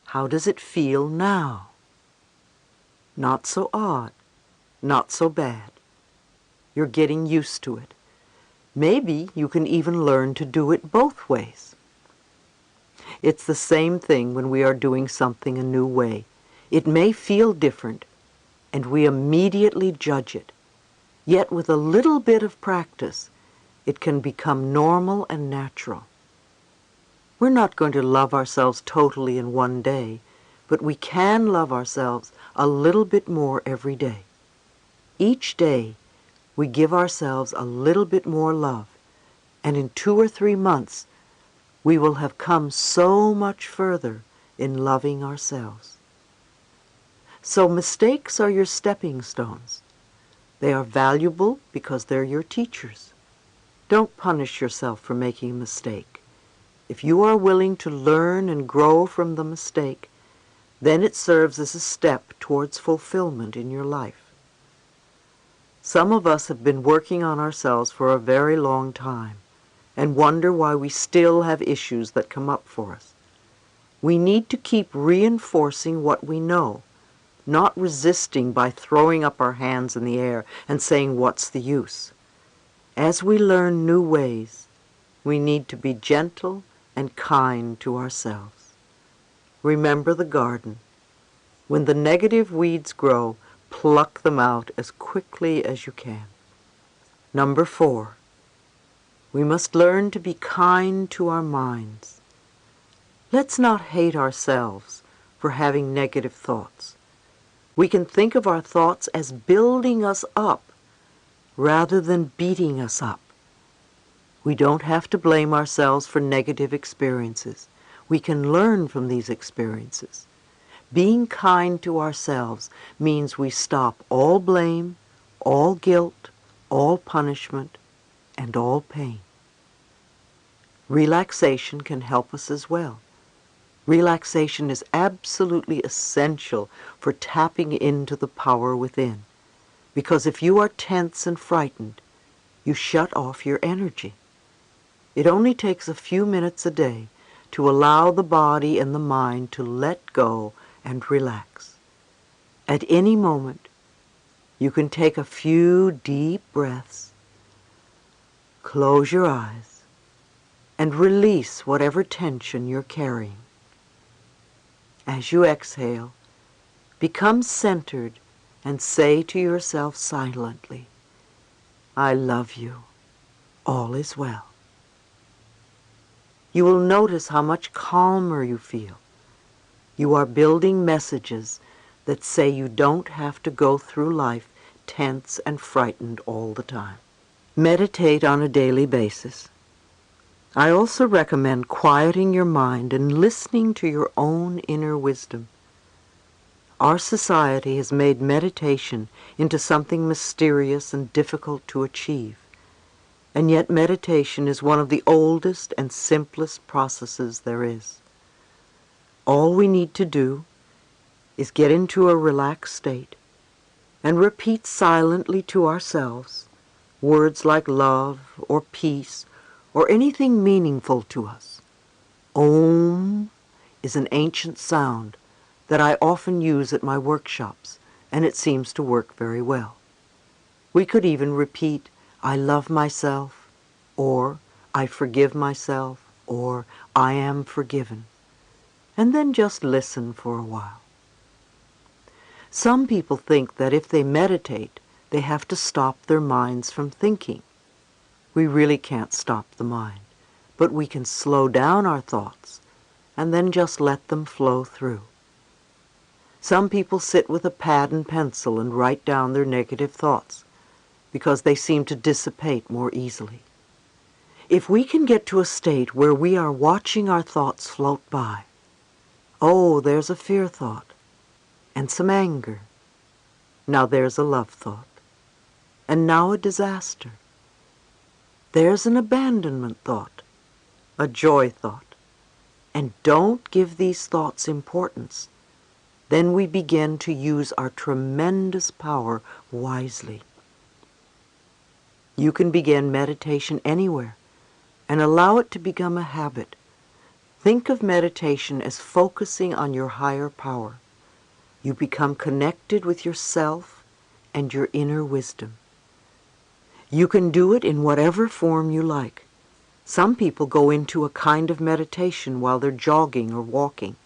How does it feel now? Not so odd, not so bad. You're getting used to it. Maybe you can even learn to do it both ways. It's the same thing when we are doing something a new way. It may feel different, and we immediately judge it. Yet with a little bit of practice, it can become normal and natural. We're not going to love ourselves totally in one day, but we can love ourselves a little bit more every day. Each day, we give ourselves a little bit more love, and in 2 or 3 months, we will have come so much further in loving ourselves. So mistakes are your stepping stones. They are valuable because they're your teachers. Don't punish yourself for making a mistake. If you are willing to learn and grow from the mistake, then it serves as a step towards fulfillment in your life. Some of us have been working on ourselves for a very long time and wonder why we still have issues that come up for us. We need to keep reinforcing what we know, not resisting by throwing up our hands in the air and saying, "What's the use?" As we learn new ways, we need to be gentle and kind to ourselves. Remember the garden. When the negative weeds grow, pluck them out as quickly as you can. Number 4, we must learn to be kind to our minds. Let's not hate ourselves for having negative thoughts. We can think of our thoughts as building us up rather than beating us up. We don't have to blame ourselves for negative experiences. We can learn from these experiences. Being kind to ourselves means we stop all blame, all guilt, all punishment, and all pain. Relaxation can help us as well. Relaxation is absolutely essential for tapping into the power within, because if you are tense and frightened, you shut off your energy. It only takes a few minutes a day to allow the body and the mind to let go and relax. At any moment, you can take a few deep breaths, close your eyes, and release whatever tension you're carrying. As you exhale, become centered and say to yourself silently, "I love you. All is well." You will notice how much calmer you feel. You are building messages that say you don't have to go through life tense and frightened all the time. Meditate on a daily basis. I also recommend quieting your mind and listening to your own inner wisdom. Our society has made meditation into something mysterious and difficult to achieve, and yet meditation is one of the oldest and simplest processes there is. All we need to do is get into a relaxed state and repeat silently to ourselves words like love or peace or anything meaningful to us. Om is an ancient sound that I often use at my workshops, and it seems to work very well. We could even repeat, "I love myself," or I forgive myself, or I am forgiven. And then just listen for a while. Some people think that if they meditate, they have to stop their minds from thinking. We really can't stop the mind, but we can slow down our thoughts and then just let them flow through. Some people sit with a pad and pencil and write down their negative thoughts because they seem to dissipate more easily. If we can get to a state where we are watching our thoughts float by, oh, there's a fear thought and some anger. Now there's a love thought. And now a disaster. There's an abandonment thought, a joy thought. And don't give these thoughts importance. Then we begin to use our tremendous power wisely. You can begin meditation anywhere and allow it to become a habit. Think of meditation as focusing on your higher power. You become connected with yourself and your inner wisdom. You can do it in whatever form you like. Some people go into a kind of meditation while they're jogging or walking.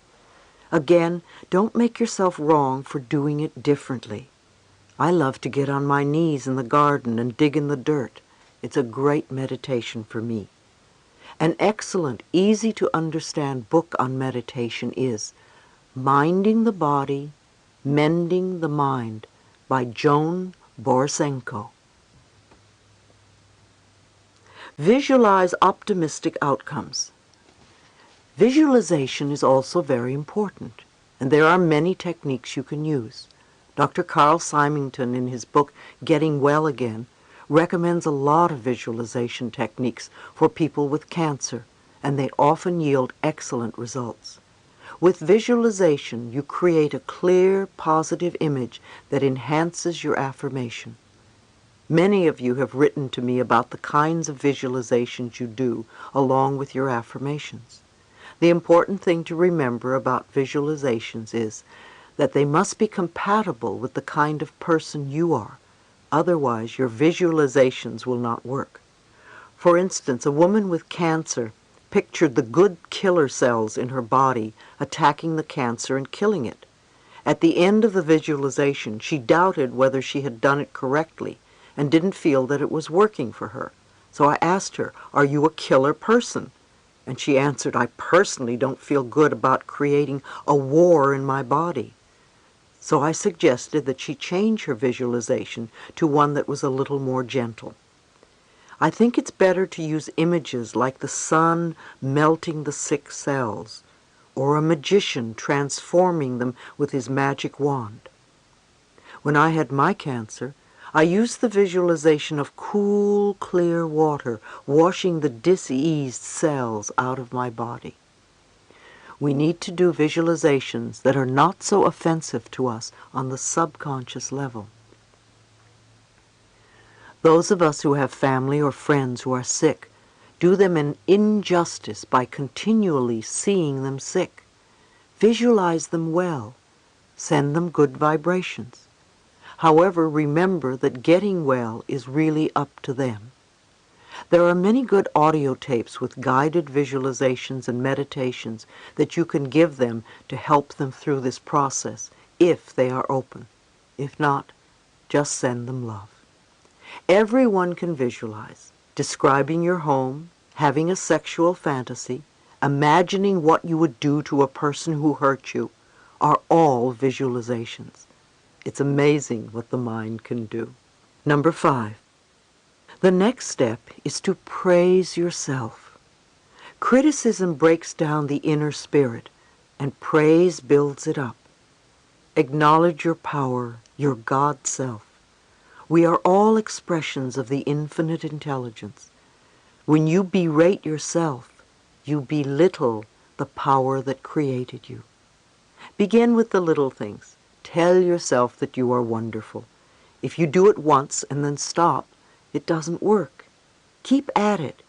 Again, don't make yourself wrong for doing it differently. I love to get on my knees in the garden and dig in the dirt. It's a great meditation for me. An excellent, easy-to-understand book on meditation is Minding the Body, Mending the Mind by Joan Borisenko. Visualize optimistic outcomes. Visualization is also very important, and there are many techniques you can use. Dr. Carl Symington, in his book Getting Well Again, recommends a lot of visualization techniques for people with cancer, and they often yield excellent results. With visualization, you create a clear, positive image that enhances your affirmation. Many of you have written to me about the kinds of visualizations you do along with your affirmations. The important thing to remember about visualizations is that they must be compatible with the kind of person you are. Otherwise, your visualizations will not work. For instance, a woman with cancer pictured the good killer cells in her body attacking the cancer and killing it. At the end of the visualization, she doubted whether she had done it correctly and didn't feel that it was working for her. So I asked her, "Are you a killer person?" And she answered, "I personally don't feel good about creating a war in my body." So I suggested that she change her visualization to one that was a little more gentle. I think it's better to use images like the sun melting the sick cells, or a magician transforming them with his magic wand. When I had my cancer, I used the visualization of cool, clear water washing the diseased cells out of my body. We need to do visualizations that are not so offensive to us on the subconscious level. Those of us who have family or friends who are sick do them an injustice by continually seeing them sick. Visualize them well. Send them good vibrations. However, remember that getting well is really up to them. There are many good audio tapes with guided visualizations and meditations that you can give them to help them through this process, if they are open. If not, just send them love. Everyone can visualize. Describing your home, having a sexual fantasy, imagining what you would do to a person who hurt you, are all visualizations. It's amazing what the mind can do. Number 5. The next step is to praise yourself. Criticism breaks down the inner spirit, and praise builds it up. Acknowledge your power, your God self. We are all expressions of the infinite intelligence. When you berate yourself, you belittle the power that created you. Begin with the little things. Tell yourself that you are wonderful. If you do it once and then stop, it doesn't work. Keep at it,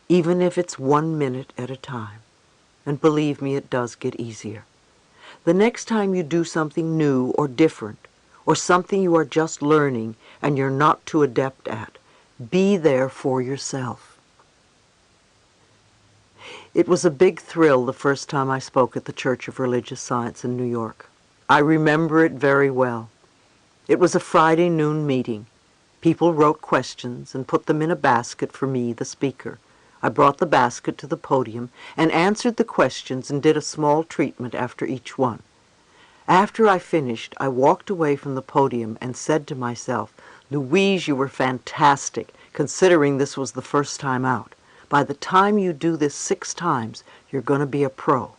even if it's 1 minute at a time. And believe me, it does get easier. The next time you do something new or different, or something you are just learning and you're not too adept at, be there for yourself. It was a big thrill the first time I spoke at the Church of Religious Science in New York. I remember it very well. It was a Friday noon meeting. People wrote questions and put them in a basket for me, the speaker. I brought the basket to the podium and answered the questions and did a small treatment after each one. After I finished, I walked away from the podium and said to myself, "Louise, you were fantastic, considering this was the first time out. By the time you do this 6 times, you're going to be a pro."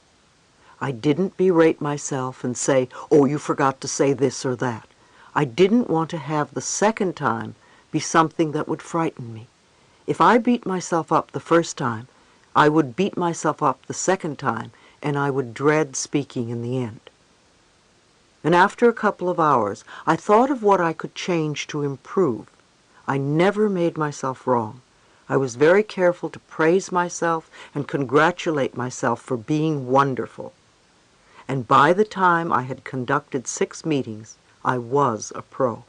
I didn't berate myself and say, "Oh, you forgot to say this or that." I didn't want to have the second time be something that would frighten me. If I beat myself up the first time, I would beat myself up the second time, and I would dread speaking in the end. And after a couple of hours, I thought of what I could change to improve. I never made myself wrong. I was very careful to praise myself and congratulate myself for being wonderful. And by the time I had conducted 6 meetings, I was a pro.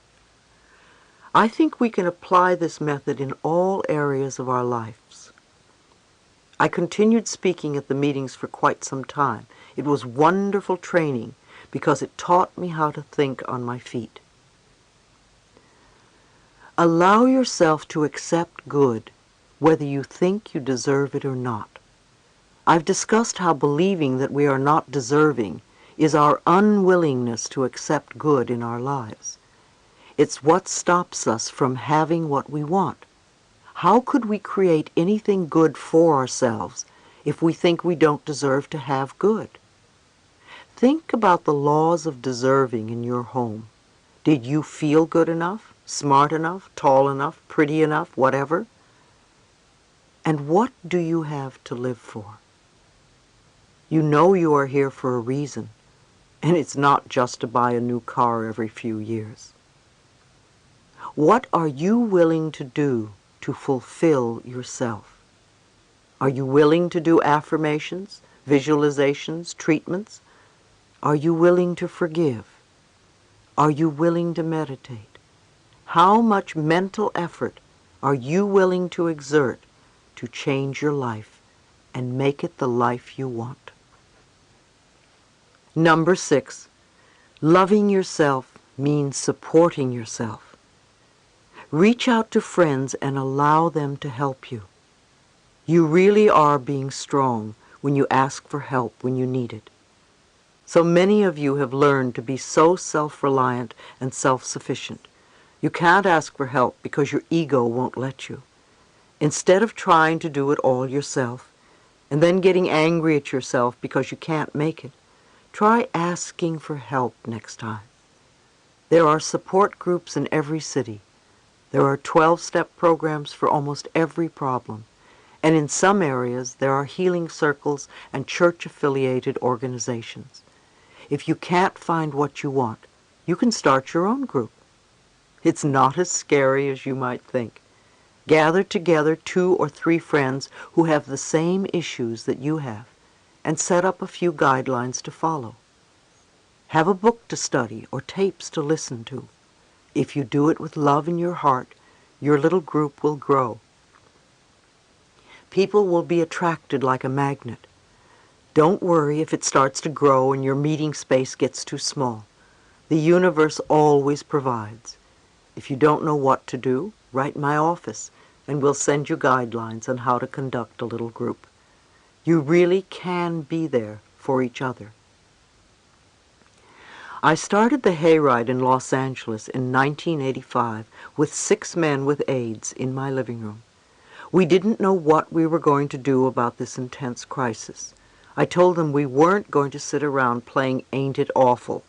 I think we can apply this method in all areas of our lives. I continued speaking at the meetings for quite some time. It was wonderful training because it taught me how to think on my feet. Allow yourself to accept good, whether you think you deserve it or not. I've discussed how believing that we are not deserving is our unwillingness to accept good in our lives. It's what stops us from having what we want. How could we create anything good for ourselves if we think we don't deserve to have good? Think about the laws of deserving in your home. Did you feel good enough, smart enough, tall enough, pretty enough, whatever? And what do you have to live for? You know you are here for a reason, and it's not just to buy a new car every few years. What are you willing to do to fulfill yourself? Are you willing to do affirmations, visualizations, treatments? Are you willing to forgive? Are you willing to meditate? How much mental effort are you willing to exert to change your life and make it the life you want? Number 6, loving yourself means supporting yourself. Reach out to friends and allow them to help you. You really are being strong when you ask for help when you need it. So many of you have learned to be so self-reliant and self-sufficient. You can't ask for help because your ego won't let you. Instead of trying to do it all yourself and then getting angry at yourself because you can't make it, try asking for help next time. There are support groups in every city. There are 12-step programs for almost every problem. And in some areas, there are healing circles and church-affiliated organizations. If you can't find what you want, you can start your own group. It's not as scary as you might think. Gather together 2 or 3 friends who have the same issues that you have, and set up a few guidelines to follow. Have a book to study or tapes to listen to. If you do it with love in your heart, your little group will grow. People will be attracted like a magnet. Don't worry if it starts to grow and your meeting space gets too small. The universe always provides. If you don't know what to do, write my office and we'll send you guidelines on how to conduct a little group. You really can be there for each other. I started the hayride in Los Angeles in 1985 with 6 men with AIDS in my living room. We didn't know what we were going to do about this intense crisis. I told them we weren't going to sit around playing Ain't It Awful,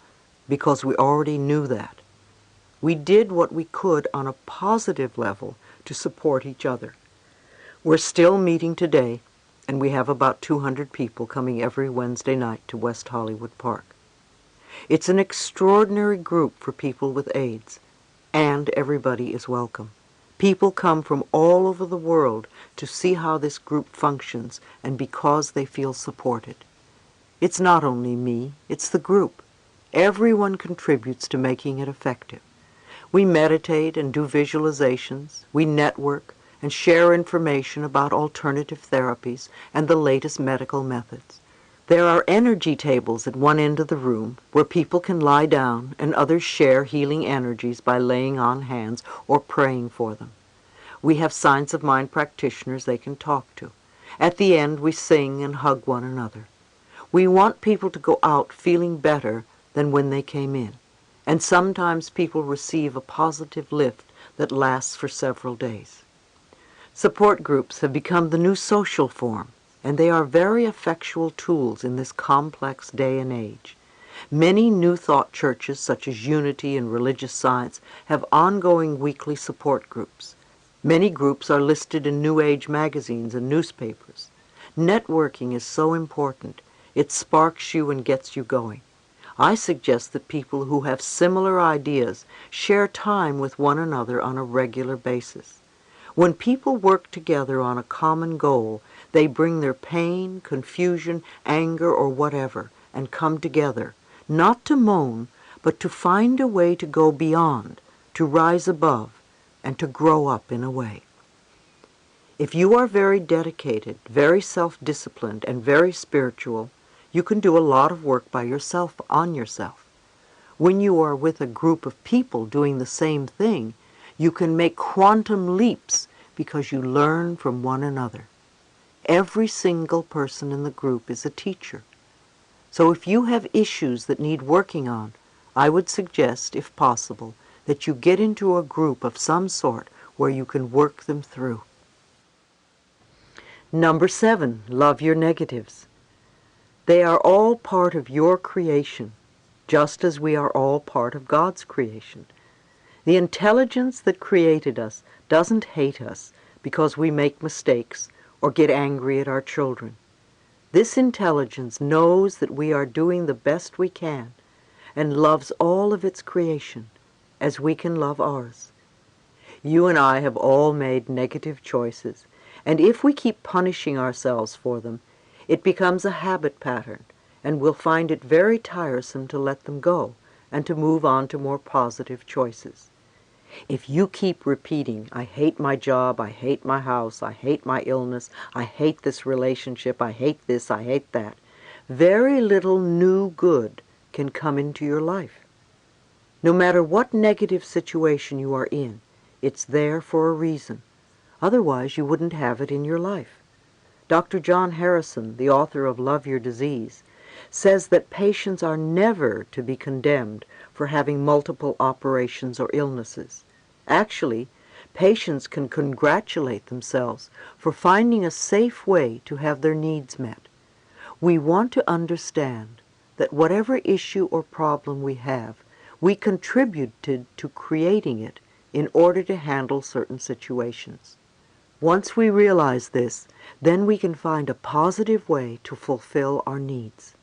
because we already knew that. We did what we could on a positive level to support each other. We're still meeting today, and we have about 200 people coming every Wednesday night to West Hollywood Park. It's an extraordinary group for people with AIDS, and everybody is welcome. People come from all over the world to see how this group functions and because they feel supported. It's not only me, it's the group. Everyone contributes to making it effective. We meditate and do visualizations, we network, and share information about alternative therapies and the latest medical methods. There are energy tables at one end of the room where people can lie down and others share healing energies by laying on hands or praying for them. We have Signs of Mind practitioners they can talk to. At the end, we sing and hug one another. We want people to go out feeling better than when they came in, and sometimes people receive a positive lift that lasts for several days. Support groups have become the new social form, and they are very effectual tools in this complex day and age. Many New Thought churches, such as Unity and Religious Science, have ongoing weekly support groups. Many groups are listed in New Age magazines and newspapers. Networking is so important. It sparks you and gets you going. I suggest that people who have similar ideas share time with one another on a regular basis. When people work together on a common goal, they bring their pain, confusion, anger, or whatever, and come together, not to moan, but to find a way to go beyond, to rise above, and to grow up in a way. If you are very dedicated, very self-disciplined, and very spiritual, you can do a lot of work by yourself on yourself. When you are with a group of people doing the same thing, you can make quantum leaps because you learn from one another. Every single person in the group is a teacher. So if you have issues that need working on, I would suggest, if possible, that you get into a group of some sort where you can work them through. Number 7, love your negatives. They are all part of your creation, just as we are all part of God's creation. The intelligence that created us doesn't hate us because we make mistakes or get angry at our children. This intelligence knows that we are doing the best we can and loves all of its creation as we can love ours. You and I have all made negative choices, and if we keep punishing ourselves for them, it becomes a habit pattern, and we'll find it very tiresome to let them go and to move on to more positive choices. If you keep repeating, I hate my job, I hate my house, I hate my illness, I hate this relationship, I hate this, I hate that, very little new good can come into your life. No matter what negative situation you are in, it's there for a reason. Otherwise, you wouldn't have it in your life. Dr. John Harrison, the author of Love Your Disease, says that patients are never to be condemned for having multiple operations or illnesses. Actually, patients can congratulate themselves for finding a safe way to have their needs met. We want to understand that whatever issue or problem we have, we contributed to creating it in order to handle certain situations. Once we realize this, then we can find a positive way to fulfill our needs.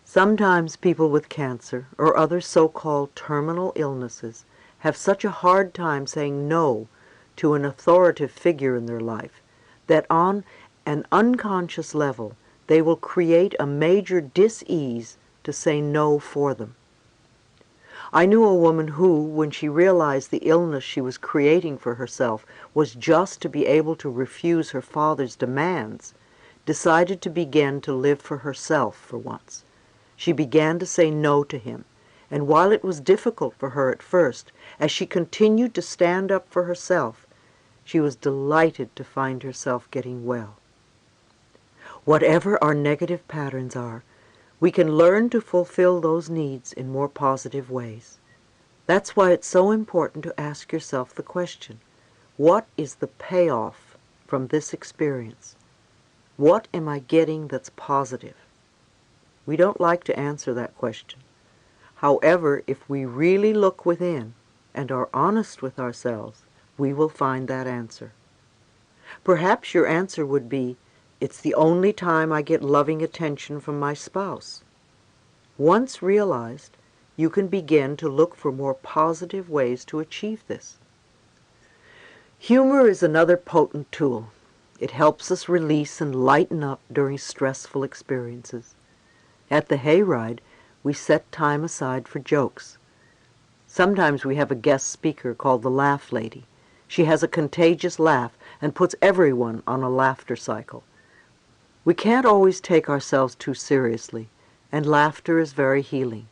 Sometimes people with cancer or other so-called terminal illnesses have such a hard time saying no to an authoritative figure in their life that on an unconscious level they will create a major dis-ease to say no for them. I knew a woman who, when she realized the illness she was creating for herself was just to be able to refuse her father's demands, decided to begin to live for herself for once. She began to say no to him, and while it was difficult for her at first, as she continued to stand up for herself, she was delighted to find herself getting well. Whatever our negative patterns are, we can learn to fulfill those needs in more positive ways. That's why it's so important to ask yourself the question, what is the payoff from this experience? What am I getting that's positive? We don't like to answer that question. However, if we really look within and are honest with ourselves, we will find that answer. Perhaps your answer would be, it's the only time I get loving attention from my spouse. Once realized, you can begin to look for more positive ways to achieve this. Humor is another potent tool. It helps us release and lighten up during stressful experiences. At the hayride, we set time aside for jokes. Sometimes we have a guest speaker called the Laugh Lady. She has a contagious laugh and puts everyone on a laughter cycle. We can't always take ourselves too seriously, and laughter is very healing.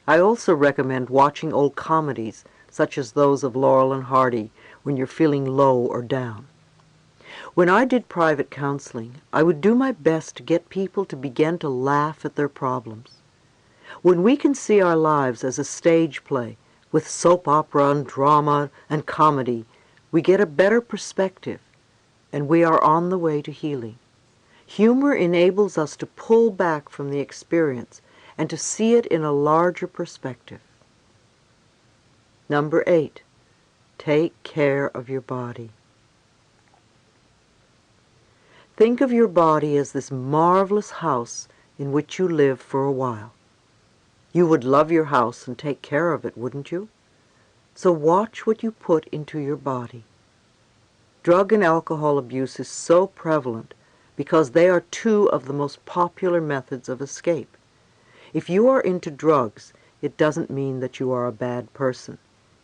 I also recommend watching old comedies, such as those of Laurel and Hardy, when you're feeling low or down. When I did private counseling, I would do my best to get people to begin to laugh at their problems. When we can see our lives as a stage play, with soap opera and drama and comedy, we get a better perspective, and we are on the way to healing. Humor enables us to pull back from the experience and to see it in a larger perspective. Number 8, take care of your body. Think of your body as this marvelous house in which you live for a while. You would love your house and take care of it, wouldn't you? So watch what you put into your body. Drug and alcohol abuse is so prevalent because they are two of the most popular methods of escape. If you are into drugs, it doesn't mean that you are a bad person.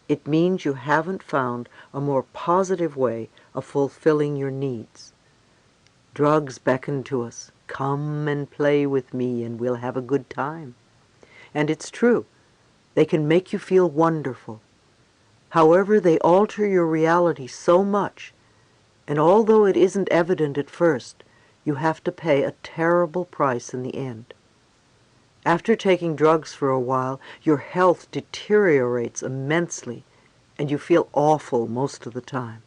It means you haven't found a more positive way of fulfilling your needs. Drugs beckon to us. Come and play with me and we'll have a good time. And it's true. They can make you feel wonderful. However, they alter your reality so much, and although it isn't evident at first, you have to pay a terrible price in the end. After taking drugs for a while, your health deteriorates immensely, and you feel awful most of the time.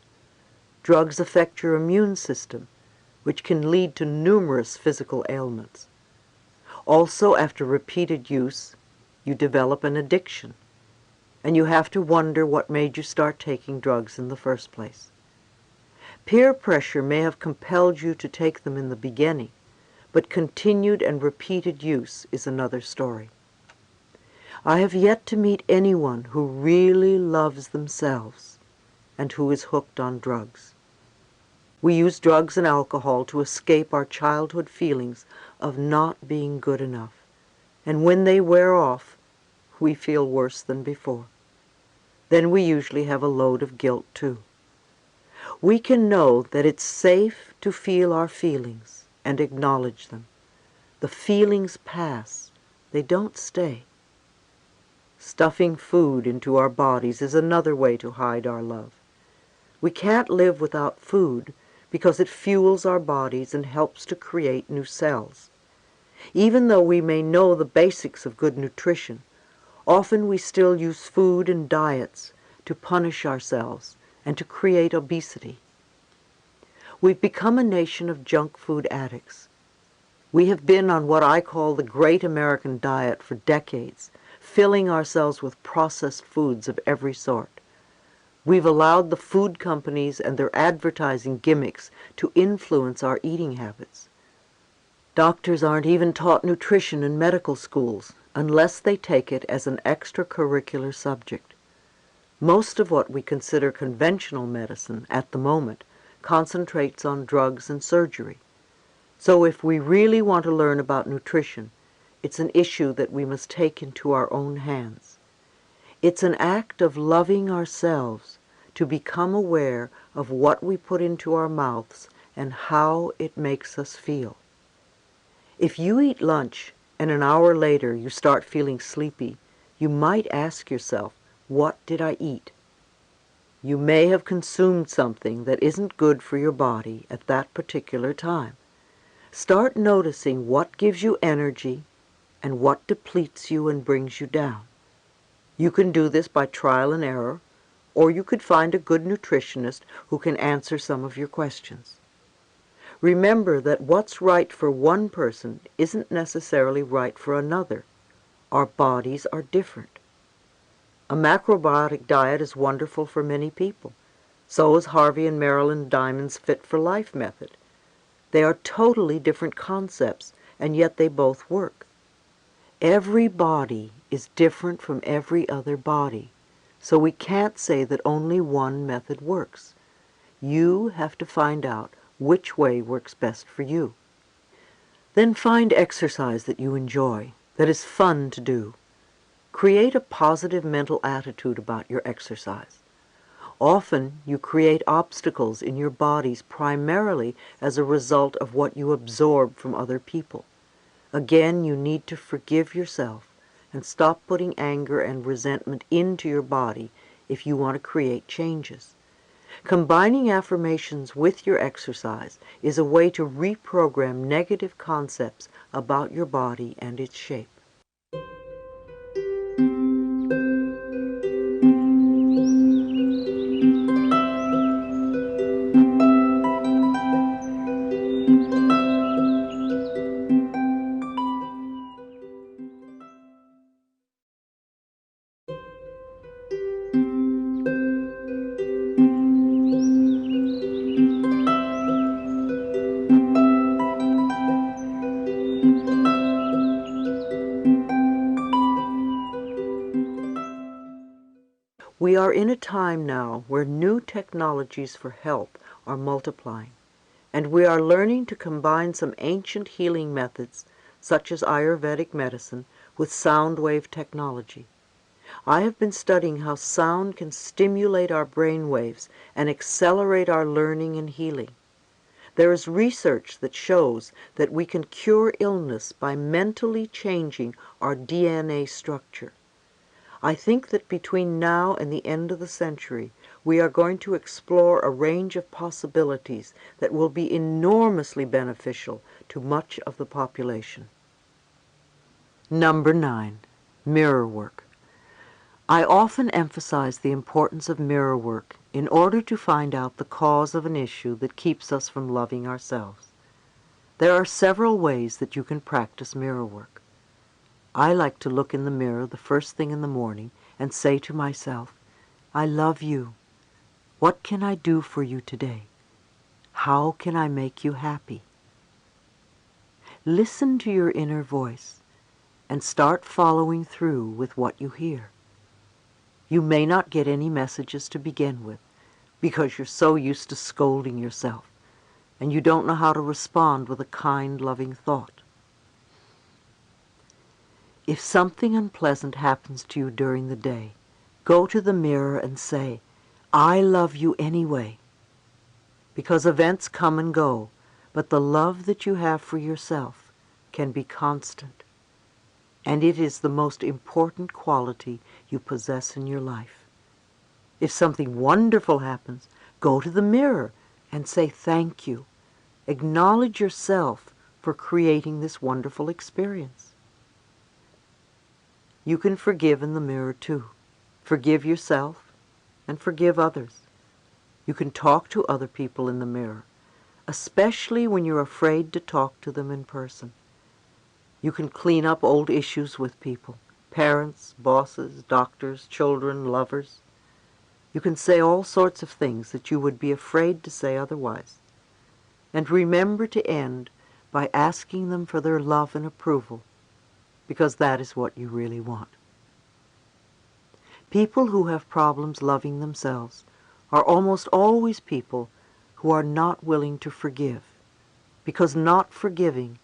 Drugs affect your immune system, which can lead to numerous physical ailments. Also, after repeated use, you develop an addiction, and you have to wonder what made you start taking drugs in the first place. Peer pressure may have compelled you to take them in the beginning, but continued and repeated use is another story. I have yet to meet anyone who really loves themselves and who is hooked on drugs. We use drugs and alcohol to escape our childhood feelings of not being good enough, and when they wear off, we feel worse than before. Then we usually have a load of guilt too. We can know that it's safe to feel our feelings and acknowledge them. The feelings pass, they don't stay. Stuffing food into our bodies is another way to hide our love. We can't live without food because it fuels our bodies and helps to create new cells. Even though we may know the basics of good nutrition, often we still use food and diets to punish ourselves and to create obesity. We've become a nation of junk food addicts. We have been on what I call the Great American Diet for decades, filling ourselves with processed foods of every sort. We've allowed the food companies and their advertising gimmicks to influence our eating habits. Doctors aren't even taught nutrition in medical schools unless they take it as an extracurricular subject. Most of what we consider conventional medicine at the moment concentrates on drugs and surgery. So if we really want to learn about nutrition, it's an issue that we must take into our own hands. It's an act of loving ourselves to become aware of what we put into our mouths and how it makes us feel. If you eat lunch and an hour later you start feeling sleepy, you might ask yourself, what did I eat? You may have consumed something that isn't good for your body at that particular time. Start noticing what gives you energy and what depletes you and brings you down. You can do this by trial and error, or you could find a good nutritionist who can answer some of your questions. Remember that what's right for one person isn't necessarily right for another. Our bodies are different. A macrobiotic diet is wonderful for many people. So is Harvey and Marilyn Diamond's Fit for Life method. They are totally different concepts, and yet they both work. Every body is different from every other body, so we can't say that only one method works. You have to find out which way works best for you. Then find exercise that you enjoy, that is fun to do. Create a positive mental attitude about your exercise. Often you create obstacles in your bodies primarily as a result of what you absorb from other people. Again, you need to forgive yourself and stop putting anger and resentment into your body if you want to create changes. Combining affirmations with your exercise is a way to reprogram negative concepts about your body and its shape. We are in a time now where new technologies for help are multiplying, and we are learning to combine some ancient healing methods, such as Ayurvedic medicine, with sound wave technology. I have been studying how sound can stimulate our brain waves and accelerate our learning and healing. There is research that shows that we can cure illness by mentally changing our DNA structure. I think that between now and the end of the century, we are going to explore a range of possibilities that will be enormously beneficial to much of the population. Number 9. Mirror work. I often emphasize the importance of mirror work in order to find out the cause of an issue that keeps us from loving ourselves. There are several ways that you can practice mirror work. I like to look in the mirror the first thing in the morning and say to myself, I love you. What can I do for you today? How can I make you happy? Listen to your inner voice and start following through with what you hear. You may not get any messages to begin with because you're so used to scolding yourself and you don't know how to respond with a kind, loving thought. If something unpleasant happens to you during the day, go to the mirror and say, I love you anyway. Because events come and go, but the love that you have for yourself can be constant. And it is the most important quality you possess in your life. If something wonderful happens, go to the mirror and say thank you. Acknowledge yourself for creating this wonderful experience. You can forgive in the mirror too. Forgive yourself and forgive others. You can talk to other people in the mirror, especially when you're afraid to talk to them in person. You can clean up old issues with people, parents, bosses, doctors, children, lovers. You can say all sorts of things that you would be afraid to say otherwise. And remember to end by asking them for their love and approval, because that is what you really want. People who have problems loving themselves are almost always people who are not willing to forgive, because not forgiving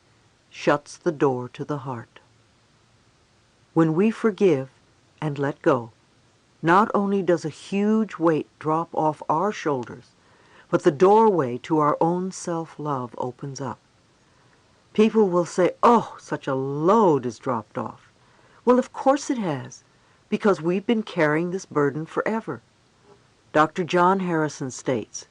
shuts the door to the heart. When we forgive and let go, not only does a huge weight drop off our shoulders, but the doorway to our own self-love opens up. People will say, oh, such a load has dropped off. Well, of course it has, because we've been carrying this burden forever. Dr. John Harrison states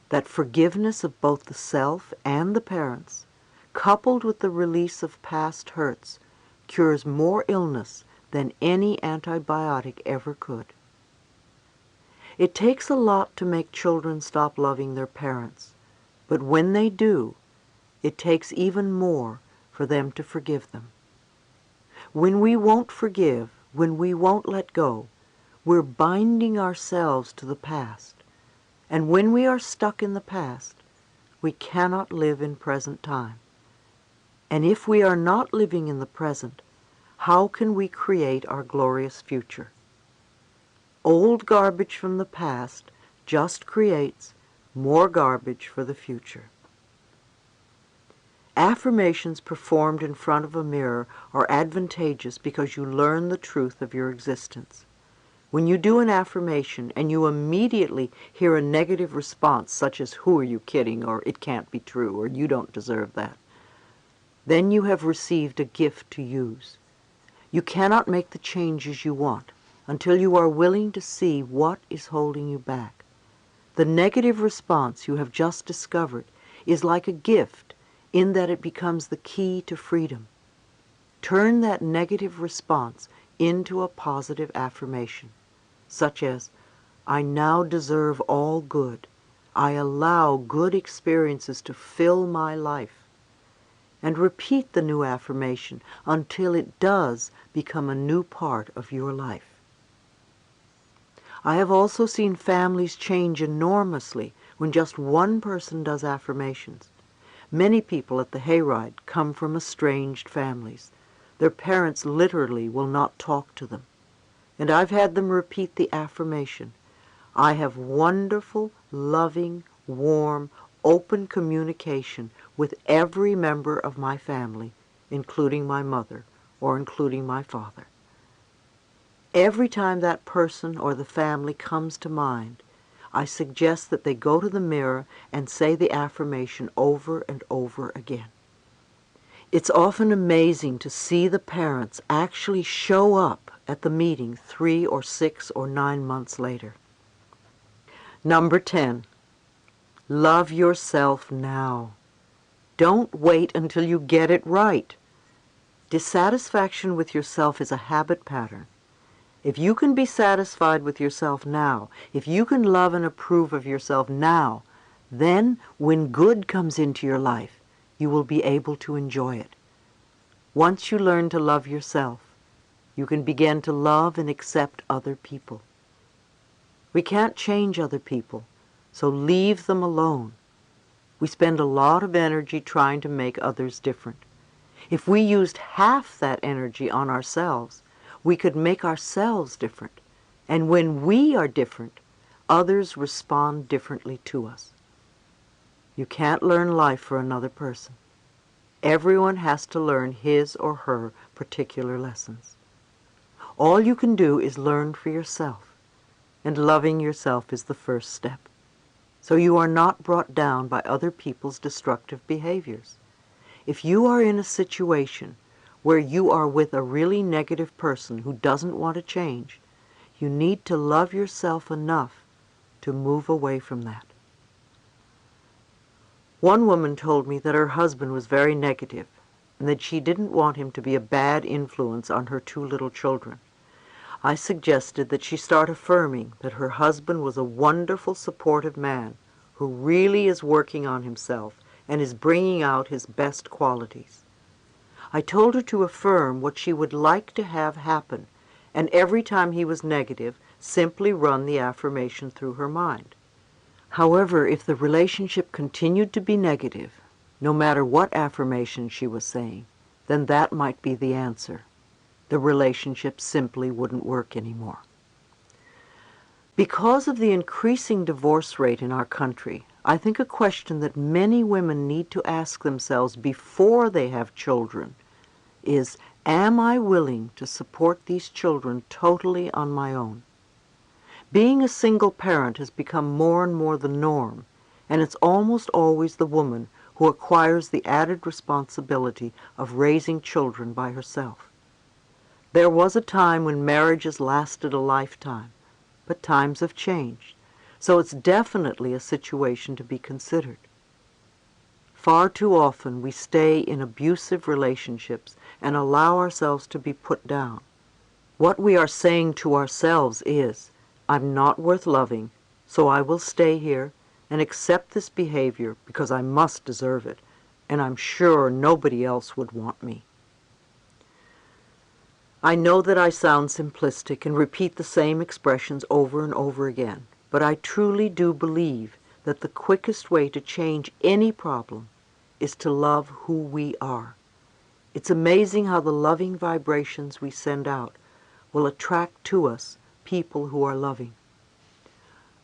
that forgiveness of both the self and the parents, coupled with the release of past hurts, cures more illness than any antibiotic ever could. It takes a lot to make children stop loving their parents, but when they do, it takes even more for them to forgive them. When we won't forgive, when we won't let go, we're binding ourselves to the past. And when we are stuck in the past, we cannot live in present time. And if we are not living in the present, how can we create our glorious future? Old garbage from the past just creates more garbage for the future. Affirmations performed in front of a mirror are advantageous because you learn the truth of your existence. When you do an affirmation and you immediately hear a negative response, such as, "Who are you kidding?" or "It can't be true," or "You don't deserve that," then you have received a gift to use. You cannot make the changes you want until you are willing to see what is holding you back. The negative response you have just discovered is like a gift in that it becomes the key to freedom. Turn that negative response into a positive affirmation, such as, "I now deserve all good. I allow good experiences to fill my life." And repeat the new affirmation until it does become a new part of your life. I have also seen families change enormously when just one person does affirmations. Many people at the hayride come from estranged families. Their parents literally will not talk to them. And I've had them repeat the affirmation, "I have wonderful, loving, warm, open communication with every member of my family, including my mother or including my father." Every time that person or the family comes to mind, I suggest that they go to the mirror and say the affirmation over and over again. It's often amazing to see the parents actually show up at the meeting 3 or 6 or 9 months later. Number 10, love yourself now. Don't wait until you get it right. Dissatisfaction with yourself is a habit pattern. If you can be satisfied with yourself now, if you can love and approve of yourself now, then when good comes into your life, you will be able to enjoy it. Once you learn to love yourself, you can begin to love and accept other people. We can't change other people, so leave them alone. We spend a lot of energy trying to make others different. If we used half that energy on ourselves, we could make ourselves different. And when we are different, others respond differently to us. You can't learn life for another person. Everyone has to learn his or her particular lessons. All you can do is learn for yourself, and loving yourself is the first step. So you are not brought down by other people's destructive behaviors. If you are in a situation where you are with a really negative person who doesn't want to change, you need to love yourself enough to move away from that. One woman told me that her husband was very negative and that she didn't want him to be a bad influence on her 2 little children. I suggested that she start affirming that her husband was a wonderful, supportive man who really is working on himself and is bringing out his best qualities. I told her to affirm what she would like to have happen, and every time he was negative, simply run the affirmation through her mind. However, if the relationship continued to be negative, no matter what affirmation she was saying, then that might be the answer. The relationship simply wouldn't work anymore. Because of the increasing divorce rate in our country, I think a question that many women need to ask themselves before they have children is, am I willing to support these children totally on my own? Being a single parent has become more and more the norm, and it's almost always the woman who acquires the added responsibility of raising children by herself. There was a time when marriages lasted a lifetime, but times have changed, so it's definitely a situation to be considered. Far too often we stay in abusive relationships and allow ourselves to be put down. What we are saying to ourselves is, I'm not worth loving, so I will stay here and accept this behavior because I must deserve it, and I'm sure nobody else would want me. I know that I sound simplistic and repeat the same expressions over and over again, but I truly do believe that the quickest way to change any problem is to love who we are. It's amazing how the loving vibrations we send out will attract to us people who are loving.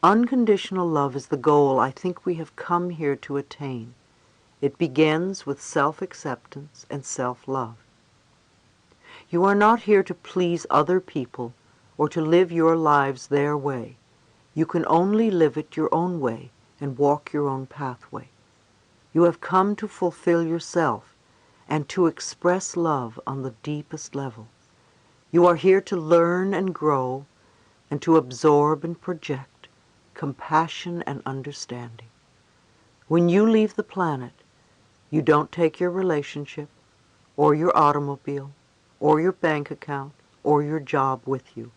Unconditional love is the goal I think we have come here to attain. It begins with self-acceptance and self-love. You are not here to please other people or to live your lives their way. You can only live it your own way and walk your own pathway. You have come to fulfill yourself and to express love on the deepest level. You are here to learn and grow and to absorb and project compassion and understanding. When you leave the planet, you don't take your relationship or your automobile or your bank account or your job with you.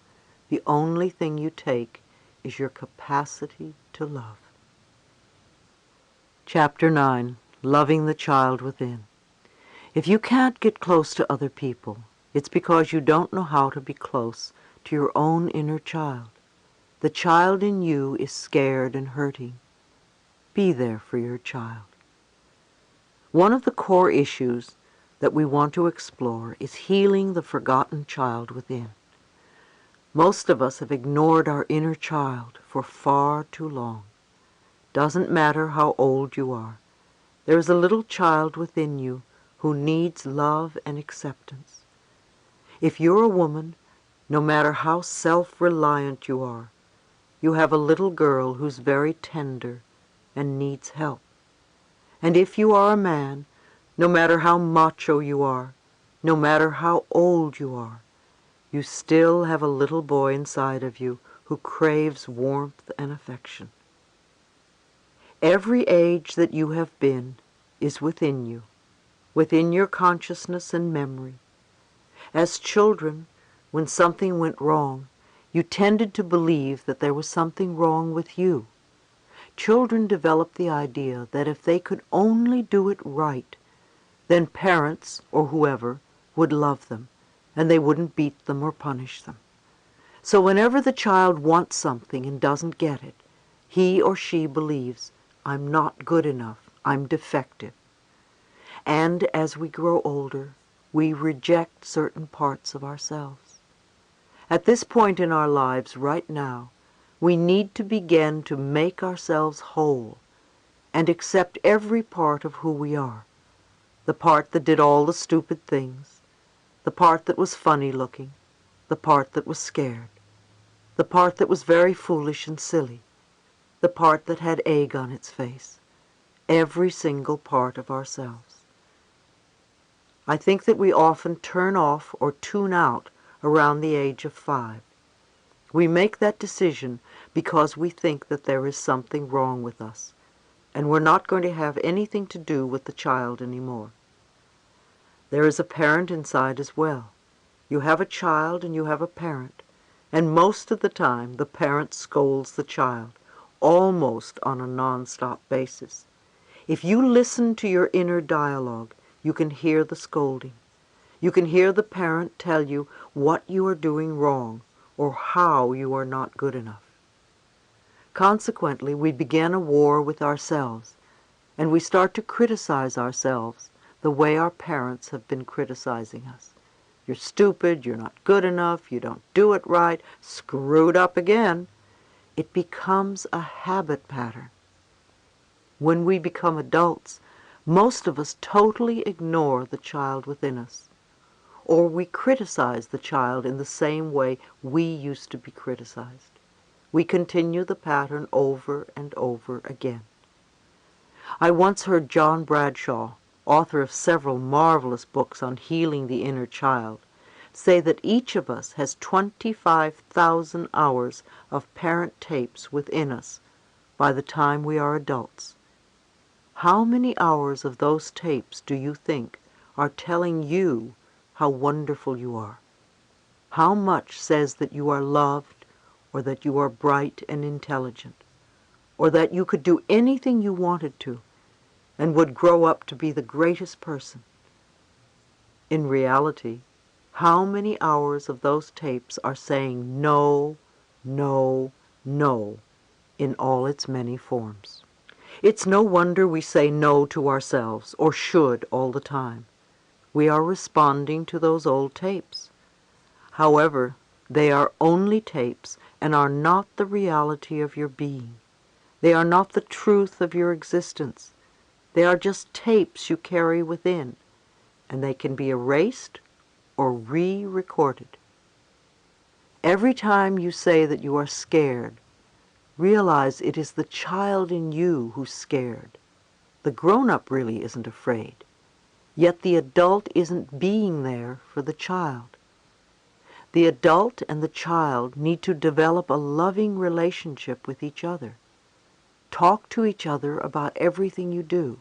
The only thing you take is your capacity to love. Chapter 9, Loving the Child Within. If you can't get close to other people, it's because you don't know how to be close to your own inner child. The child in you is scared and hurting. Be there for your child. One of the core issues that we want to explore is healing the forgotten child within. Most of us have ignored our inner child for far too long. Doesn't matter how old you are. There is a little child within you who needs love and acceptance. If you're a woman, no matter how self-reliant you are, you have a little girl who's very tender and needs help. And if you are a man, no matter how macho you are, no matter how old you are, you still have a little boy inside of you who craves warmth and affection. Every age that you have been is within you, within your consciousness and memory. As children, when something went wrong, you tended to believe that there was something wrong with you. Children develop the idea that if they could only do it right, then parents, or whoever, would love them, and they wouldn't beat them or punish them. So whenever the child wants something and doesn't get it, he or she believes, I'm not good enough, I'm defective. And as we grow older, we reject certain parts of ourselves. At this point in our lives right now, we need to begin to make ourselves whole and accept every part of who we are. The part that did all the stupid things, the part that was funny looking, the part that was scared, the part that was very foolish and silly, the part that had egg on its face, every single part of ourselves. I think that we often turn off or tune out around the age of 5. We make that decision because we think that there is something wrong with us, and we're not going to have anything to do with the child anymore. There is a parent inside as well. You have a child and you have a parent, and most of the time the parent scolds the child, almost on a non-stop basis. If you listen to your inner dialogue, you can hear the scolding. You can hear the parent tell you what you are doing wrong or how you are not good enough. Consequently, we begin a war with ourselves, and we start to criticize ourselves the way our parents have been criticizing us. You're stupid, you're not good enough, you don't do it right, screwed up again. It becomes a habit pattern. When we become adults, most of us totally ignore the child within us, or we criticize the child in the same way we used to be criticized. We continue the pattern over and over again. I once heard John Bradshaw, author of several marvelous books on healing the inner child, say that each of us has 25,000 hours of parent tapes within us by the time we are adults. How many hours of those tapes do you think are telling you how wonderful you are? How much says that you are loved, or that you are bright and intelligent, or that you could do anything you wanted to and would grow up to be the greatest person? In reality, how many hours of those tapes are saying no, no, no in all its many forms? It's no wonder we say no to ourselves, or should, all the time. We are responding to those old tapes. However, they are only tapes and are not the reality of your being. They are not the truth of your existence. They are just tapes you carry within, and they can be erased or re-recorded. Every time you say that you are scared, realize it is the child in you who's scared. The grown-up really isn't afraid, yet the adult isn't being there for the child. The adult and the child need to develop a loving relationship with each other. Talk to each other about everything you do.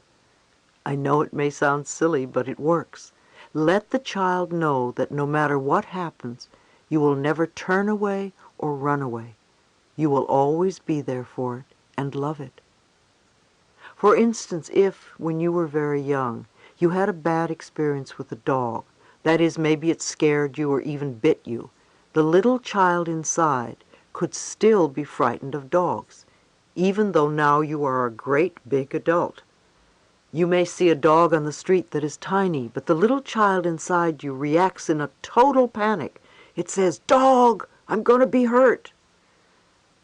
I know it may sound silly, but it works. Let the child know that no matter what happens, you will never turn away or run away. You will always be there for it and love it. For instance, if, when you were very young, you had a bad experience with a dog, that is, maybe it scared you or even bit you, the little child inside could still be frightened of dogs, even though now you are a great big adult. You may see a dog on the street that is tiny, but the little child inside you reacts in a total panic. It says, "Dog, I'm going to be hurt."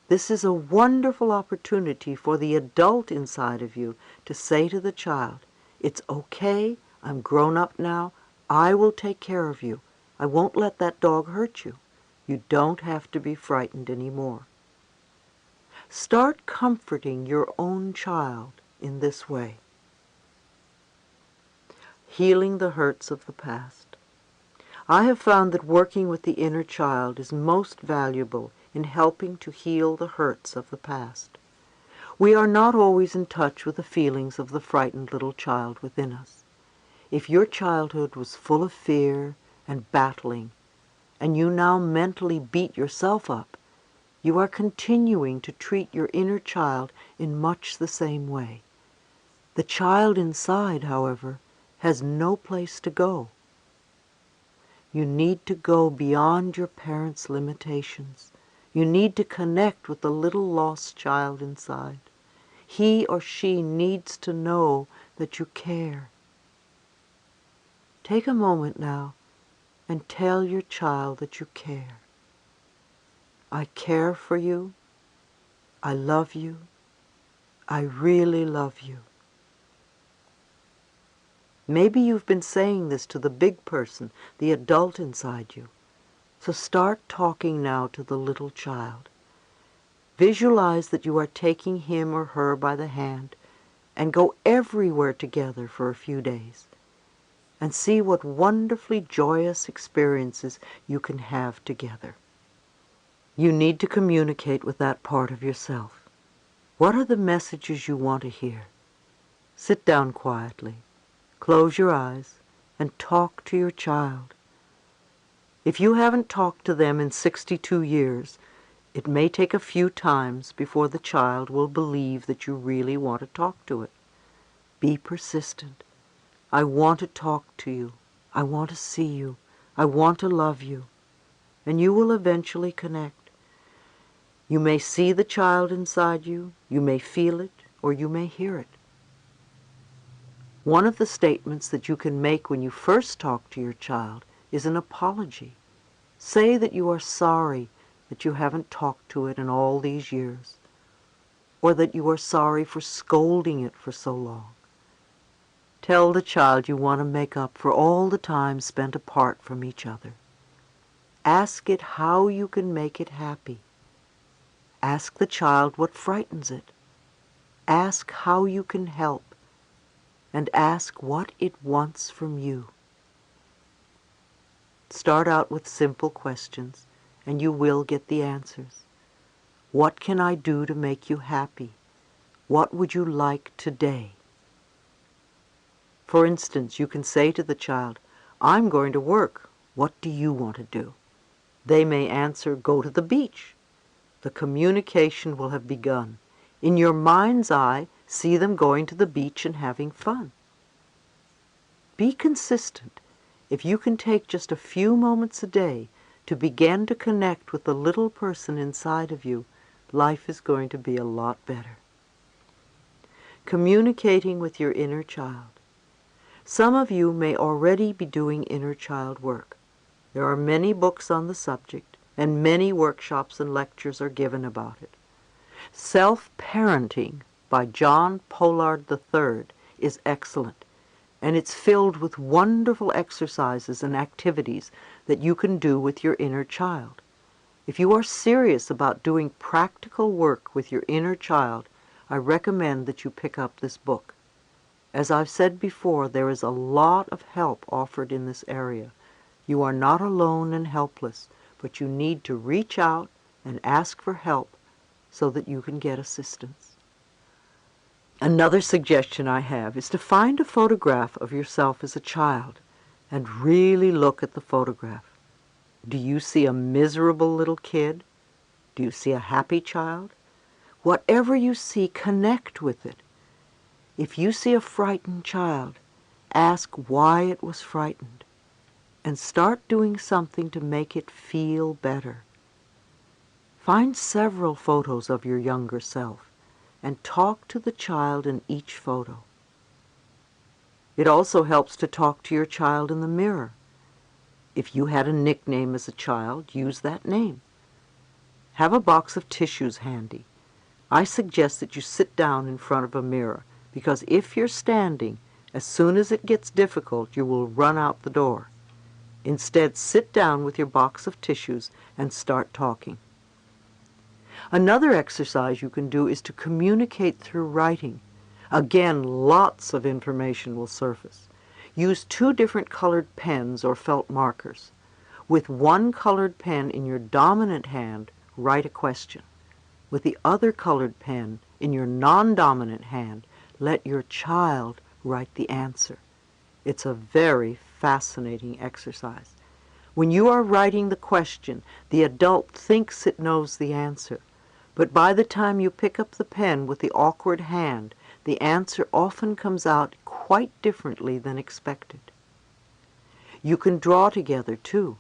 This is a wonderful opportunity for the adult inside of you to say to the child, "It's okay, I'm grown up now, I will take care of you. I won't let that dog hurt you. You don't have to be frightened anymore." Start comforting your own child in this way. Healing the hurts of the past. I have found that working with the inner child is most valuable in helping to heal the hurts of the past. We are not always in touch with the feelings of the frightened little child within us. If your childhood was full of fear and battling, and you now mentally beat yourself up, you are continuing to treat your inner child in much the same way. The child inside, however, has no place to go. You need to go beyond your parents' limitations. You need to connect with the little lost child inside. He or she needs to know that you care. Take a moment now and tell your child that you care. I care for you. I love you. I really love you. Maybe you've been saying this to the big person, the adult inside you. So start talking now to the little child. Visualize that you are taking him or her by the hand and go everywhere together for a few days, and see what wonderfully joyous experiences you can have together. You need to communicate with that part of yourself. What are the messages you want to hear? Sit down quietly, close your eyes, and talk to your child. If you haven't talked to them in 62 years, it may take a few times before the child will believe that you really want to talk to it. Be persistent. I want to talk to you. I want to see you. I want to love you. And you will eventually connect. You may see the child inside you, you may feel it, or you may hear it. One of the statements that you can make when you first talk to your child is an apology. Say that you are sorry that you haven't talked to it in all these years, or that you are sorry for scolding it for so long. Tell the child you want to make up for all the time spent apart from each other. Ask it how you can make it happy. Ask the child what frightens it. Ask how you can help. And ask what it wants from you. Start out with simple questions, and you will get the answers. What can I do to make you happy? What would you like today? For instance, you can say to the child, "I'm going to work. What do you want to do?" They may answer, "Go to the beach." The communication will have begun. In your mind's eye, see them going to the beach and having fun. Be consistent. If you can take just a few moments a day to begin to connect with the little person inside of you, life is going to be a lot better. Communicating with your inner child. Some of you may already be doing inner child work. There are many books on the subject, and many workshops and lectures are given about it. Self-Parenting by John Pollard III is excellent, and it's filled with wonderful exercises and activities that you can do with your inner child. If you are serious about doing practical work with your inner child, I recommend that you pick up this book. As I've said before, there is a lot of help offered in this area. You are not alone and helpless, but you need to reach out and ask for help so that you can get assistance. Another suggestion I have is to find a photograph of yourself as a child and really look at the photograph. Do you see a miserable little kid? Do you see a happy child? Whatever you see, connect with it. If you see a frightened child, ask why it was frightened and start doing something to make it feel better. Find several photos of your younger self and talk to the child in each photo. It also helps to talk to your child in the mirror. If you had a nickname as a child, use that name. Have a box of tissues handy. I suggest that you sit down in front of a mirror, because if you're standing, as soon as it gets difficult, you will run out the door. Instead, sit down with your box of tissues and start talking. Another exercise you can do is to communicate through writing. Again, lots of information will surface. Use 2 different colored pens or felt markers. With one colored pen in your dominant hand, write a question. With the other colored pen in your non-dominant hand, let your child write the answer. It's a very fascinating exercise. When you are writing the question, the adult thinks it knows the answer. But by the time you pick up the pen with the awkward hand, the answer often comes out quite differently than expected. You can draw together, too.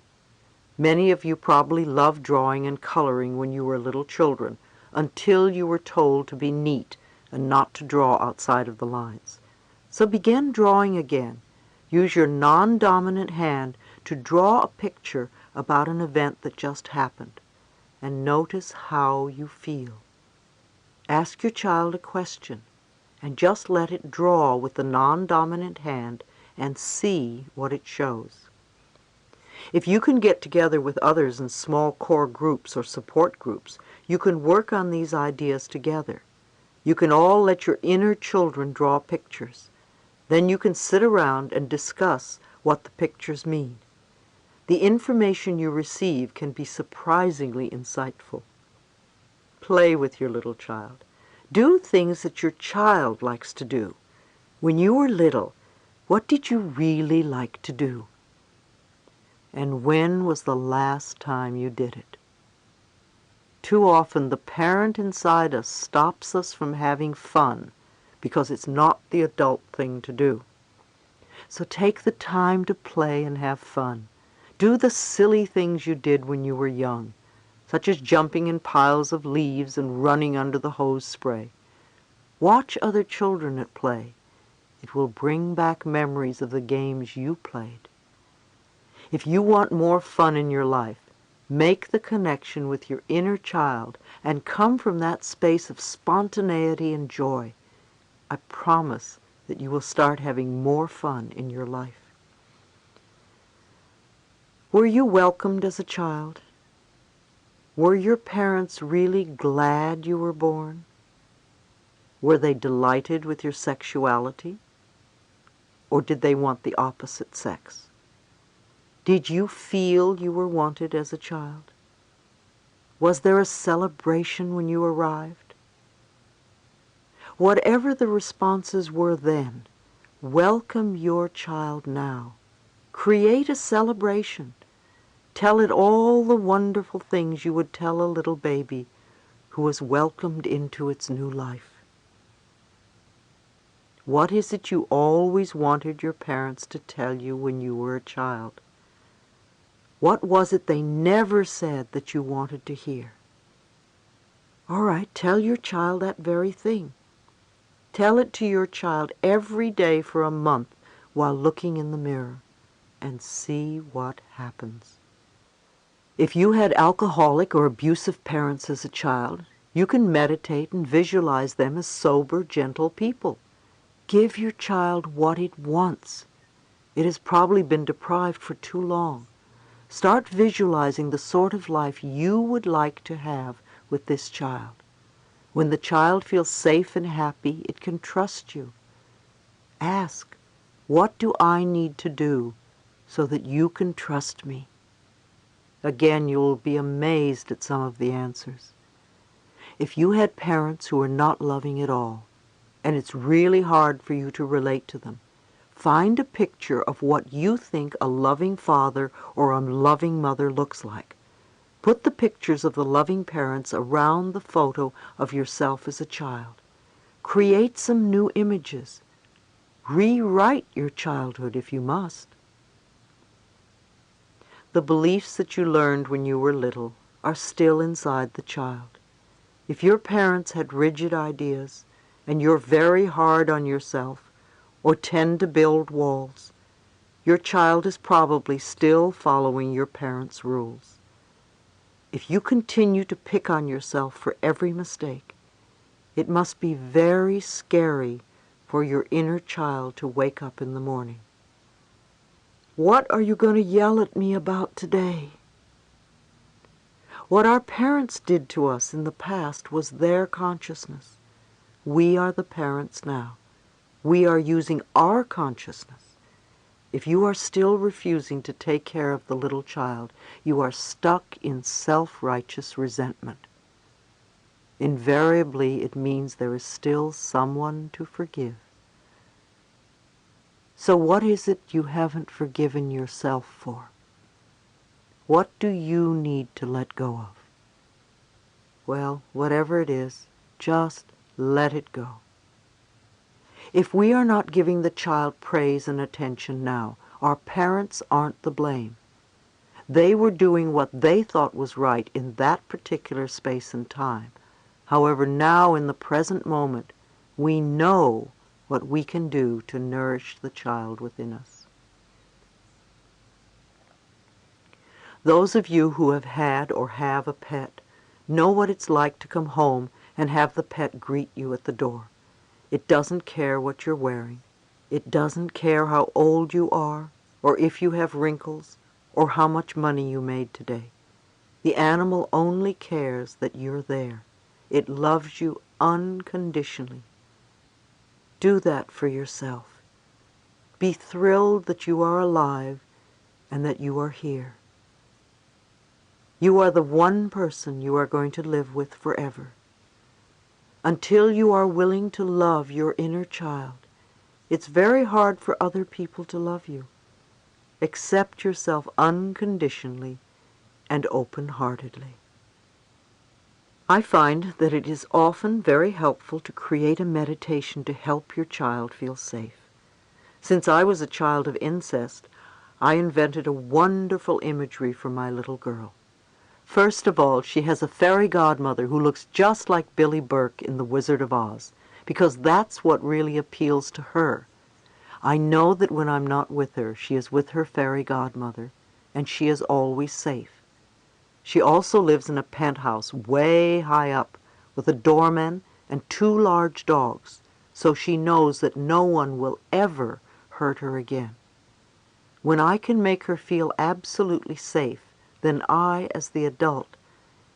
Many of you probably loved drawing and coloring when you were little children, until you were told to be neat and not to draw outside of the lines. So begin drawing again. Use your non-dominant hand to draw a picture about an event that just happened, and notice how you feel. Ask your child a question, and just let it draw with the non-dominant hand and see what it shows. If you can get together with others in small core groups or support groups, you can work on these ideas together. You can all let your inner children draw pictures. Then you can sit around and discuss what the pictures mean. The information you receive can be surprisingly insightful. Play with your little child. Do things that your child likes to do. When you were little, what did you really like to do? And when was the last time you did it? Too often the parent inside us stops us from having fun because it's not the adult thing to do. So take the time to play and have fun. Do the silly things you did when you were young, such as jumping in piles of leaves and running under the hose spray. Watch other children at play. It will bring back memories of the games you played. If you want more fun in your life, make the connection with your inner child and come from that space of spontaneity and joy. I promise that you will start having more fun in your life. Were you welcomed as a child? Were your parents really glad you were born? Were they delighted with your sexuality? Or did they want the opposite sex? Did you feel you were wanted as a child? Was there a celebration when you arrived? Whatever the responses were then, welcome your child now. Create a celebration. Tell it all the wonderful things you would tell a little baby who was welcomed into its new life. What is it you always wanted your parents to tell you when you were a child? What was it they never said that you wanted to hear? All right, tell your child that very thing. Tell it to your child every day for a month while looking in the mirror, and see what happens. If you had alcoholic or abusive parents as a child, you can meditate and visualize them as sober, gentle people. Give your child what it wants. It has probably been deprived for too long. Start visualizing the sort of life you would like to have with this child. When the child feels safe and happy, it can trust you. Ask, what do I need to do so that you can trust me? Again, you will be amazed at some of the answers. If you had parents who are not loving at all, and it's really hard for you to relate to them, find a picture of what you think a loving father or a loving mother looks like. Put the pictures of the loving parents around the photo of yourself as a child. Create some new images. Rewrite your childhood if you must. The beliefs that you learned when you were little are still inside the child. If your parents had rigid ideas, and you're very hard on yourself, or tend to build walls, your child is probably still following your parents' rules. If you continue to pick on yourself for every mistake, it must be very scary for your inner child to wake up in the morning. What are you going to yell at me about today? What our parents did to us in the past was their consciousness. We are the parents now. We are using our consciousness. If you are still refusing to take care of the little child, you are stuck in self-righteous resentment. Invariably, it means there is still someone to forgive. So what is it you haven't forgiven yourself for? What do you need to let go of? Well, whatever it is, just let it go. If we are not giving the child praise and attention now, our parents aren't the blame. They were doing what they thought was right in that particular space and time. However, now in the present moment, we know what we can do to nourish the child within us. Those of you who have had or have a pet know what it's like to come home and have the pet greet you at the door. It doesn't care what you're wearing. It doesn't care how old you are, or if you have wrinkles, or how much money you made today. The animal only cares that you're there. It loves you unconditionally. Do that for yourself. Be thrilled that you are alive and that you are here. You are the one person you are going to live with forever. Until you are willing to love your inner child, it's very hard for other people to love you. Accept yourself unconditionally and open-heartedly. I find that it is often very helpful to create a meditation to help your child feel safe. Since I was a child of incest, I invented a wonderful imagery for my little girl. First of all, she has a fairy godmother who looks just like Billy Burke in The Wizard of Oz, because that's what really appeals to her. I know that when I'm not with her, she is with her fairy godmother, and she is always safe. She also lives in a penthouse way high up, with a doorman and 2 large dogs, so she knows that no one will ever hurt her again. When I can make her feel absolutely safe, then I, as the adult,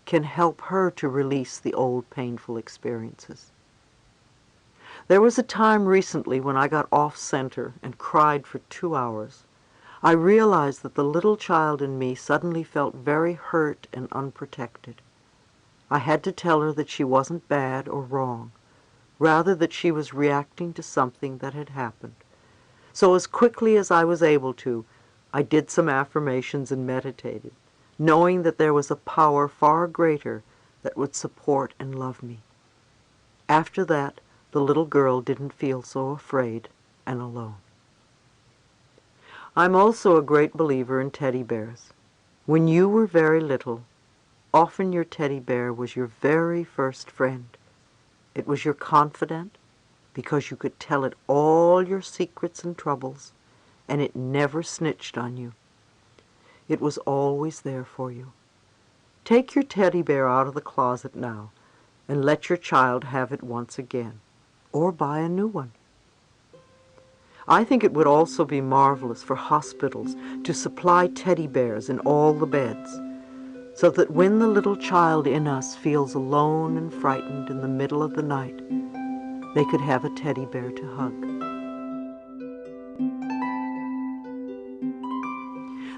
can help her to release the old painful experiences. There was a time recently when I got off-center and cried for 2 hours. I realized that the little child in me suddenly felt very hurt and unprotected. I had to tell her that she wasn't bad or wrong, rather that she was reacting to something that had happened. So as quickly as I was able to, I did some affirmations and meditated, knowing that there was a power far greater that would support and love me. After that, the little girl didn't feel so afraid and alone. I'm also a great believer in teddy bears. When you were very little, often your teddy bear was your very first friend. It was your confidant because you could tell it all your secrets and troubles, and it never snitched on you. It was always there for you. Take your teddy bear out of the closet now and let your child have it once again, or buy a new one. I think it would also be marvelous for hospitals to supply teddy bears in all the beds, so that when the little child in us feels alone and frightened in the middle of the night, they could have a teddy bear to hug.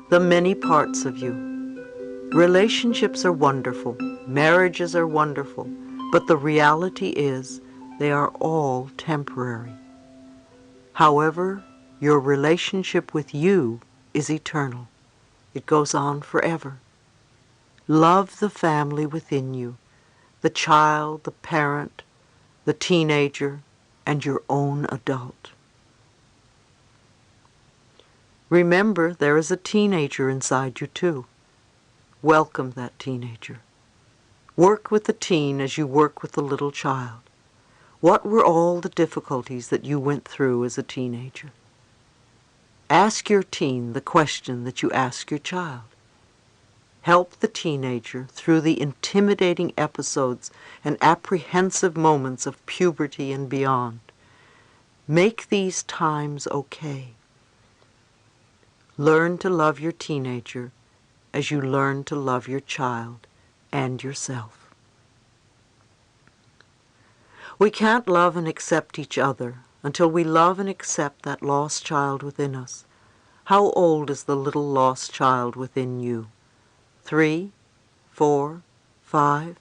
The many parts of you. Relationships are wonderful, marriages are wonderful, but the reality is they are all temporary. However, your relationship with you is eternal. It goes on forever. Love the family within you, the child, the parent, the teenager, and your own adult. Remember, there is a teenager inside you too. Welcome that teenager. Work with the teen as you work with the little child. What were all the difficulties that you went through as a teenager? Ask your teen the question that you ask your child. Help the teenager through the intimidating episodes and apprehensive moments of puberty and beyond. Make these times okay. Learn to love your teenager as you learn to love your child and yourself. We can't love and accept each other until we love and accept that lost child within us. How old is the little lost child within you? 3, 4, 5?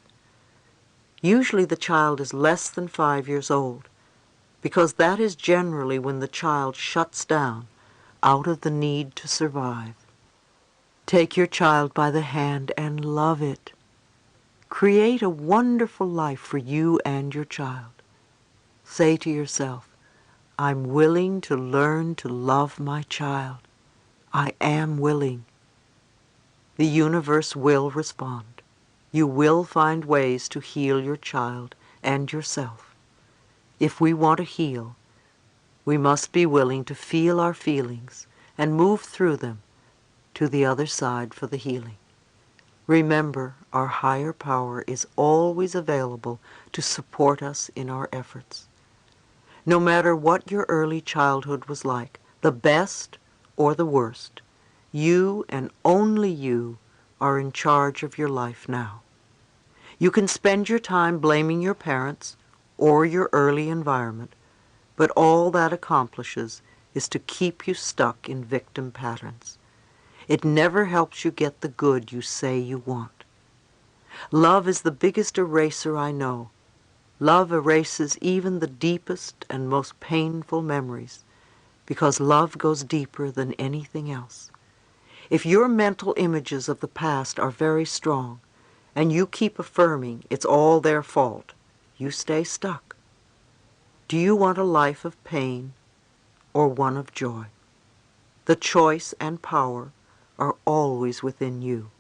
Usually the child is less than 5 years old, because that is generally when the child shuts down out of the need to survive. Take your child by the hand and love it. Create a wonderful life for you and your child. Say to yourself, I'm willing to learn to love my child. I am willing. The universe will respond. You will find ways to heal your child and yourself. If we want to heal, we must be willing to feel our feelings and move through them to the other side for the healing. Remember, our higher power is always available to support us in our efforts. No matter what your early childhood was like, the best or the worst, you and only you are in charge of your life now. You can spend your time blaming your parents or your early environment, but all that accomplishes is to keep you stuck in victim patterns. It never helps you get the good you say you want. Love is the biggest eraser I know. Love erases even the deepest and most painful memories, because love goes deeper than anything else. If your mental images of the past are very strong, and you keep affirming it's all their fault, you stay stuck. Do you want a life of pain or one of joy? The choice and power are always within you.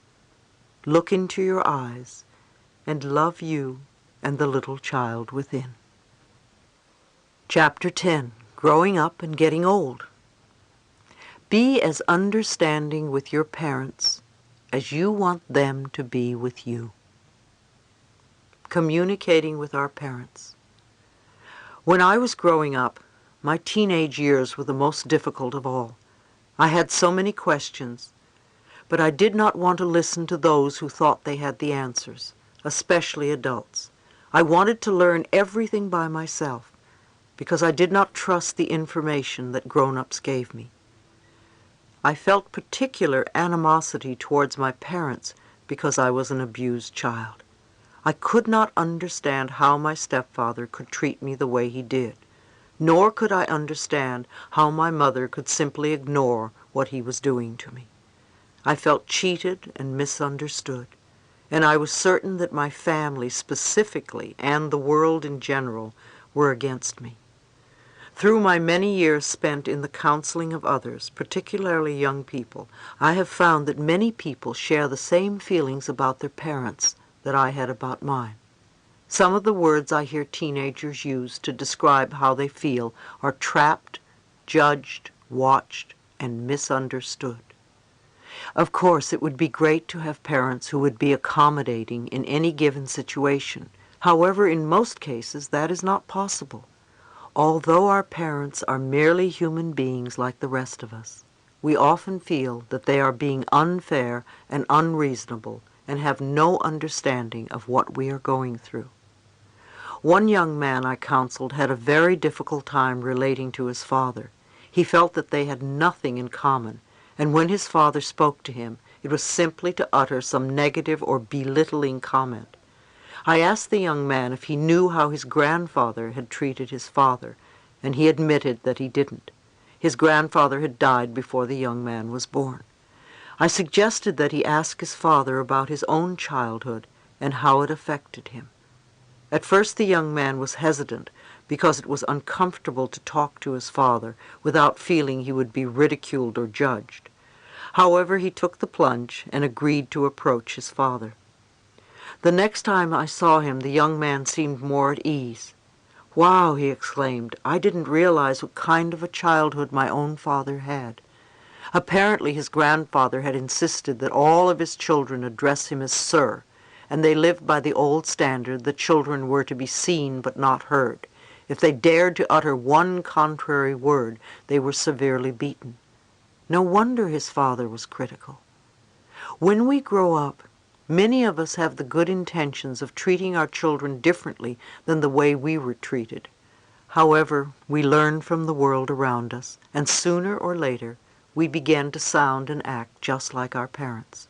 Look into your eyes and love you and the little child within. Chapter 10, Growing Up and Getting Old. Be as understanding with your parents as you want them to be with you. Communicating with our parents. When I was growing up, my teenage years were the most difficult of all. I had so many questions, but I did not want to listen to those who thought they had the answers, especially adults. I wanted to learn everything by myself, because I did not trust the information that grown-ups gave me. I felt particular animosity towards my parents because I was an abused child. I could not understand how my stepfather could treat me the way he did, nor could I understand how my mother could simply ignore what he was doing to me. I felt cheated and misunderstood, and I was certain that my family specifically and the world in general were against me. Through my many years spent in the counseling of others, particularly young people, I have found that many people share the same feelings about their parents that I had about mine. Some of the words I hear teenagers use to describe how they feel are trapped, judged, watched, and misunderstood. Of course, it would be great to have parents who would be accommodating in any given situation. However, in most cases, that is not possible. Although our parents are merely human beings like the rest of us, we often feel that they are being unfair and unreasonable and have no understanding of what we are going through. One young man I counseled had a very difficult time relating to his father. He felt that they had nothing in common, and when his father spoke to him, it was simply to utter some negative or belittling comment. I asked the young man if he knew how his grandfather had treated his father, and he admitted that he didn't. His grandfather had died before the young man was born. I suggested that he ask his father about his own childhood and how it affected him. At first the young man was hesitant because it was uncomfortable to talk to his father without feeling he would be ridiculed or judged. However, he took the plunge and agreed to approach his father. The next time I saw him, the young man seemed more at ease. "Wow," he exclaimed, "I didn't realize what kind of a childhood my own father had." Apparently his grandfather had insisted that all of his children address him as sir, and they lived by the old standard that children were to be seen but not heard. If they dared to utter one contrary word, they were severely beaten. No wonder his father was critical. When we grow up, many of us have the good intentions of treating our children differently than the way we were treated. However, we learn from the world around us, and sooner or later, we begin to sound and act just like our parents.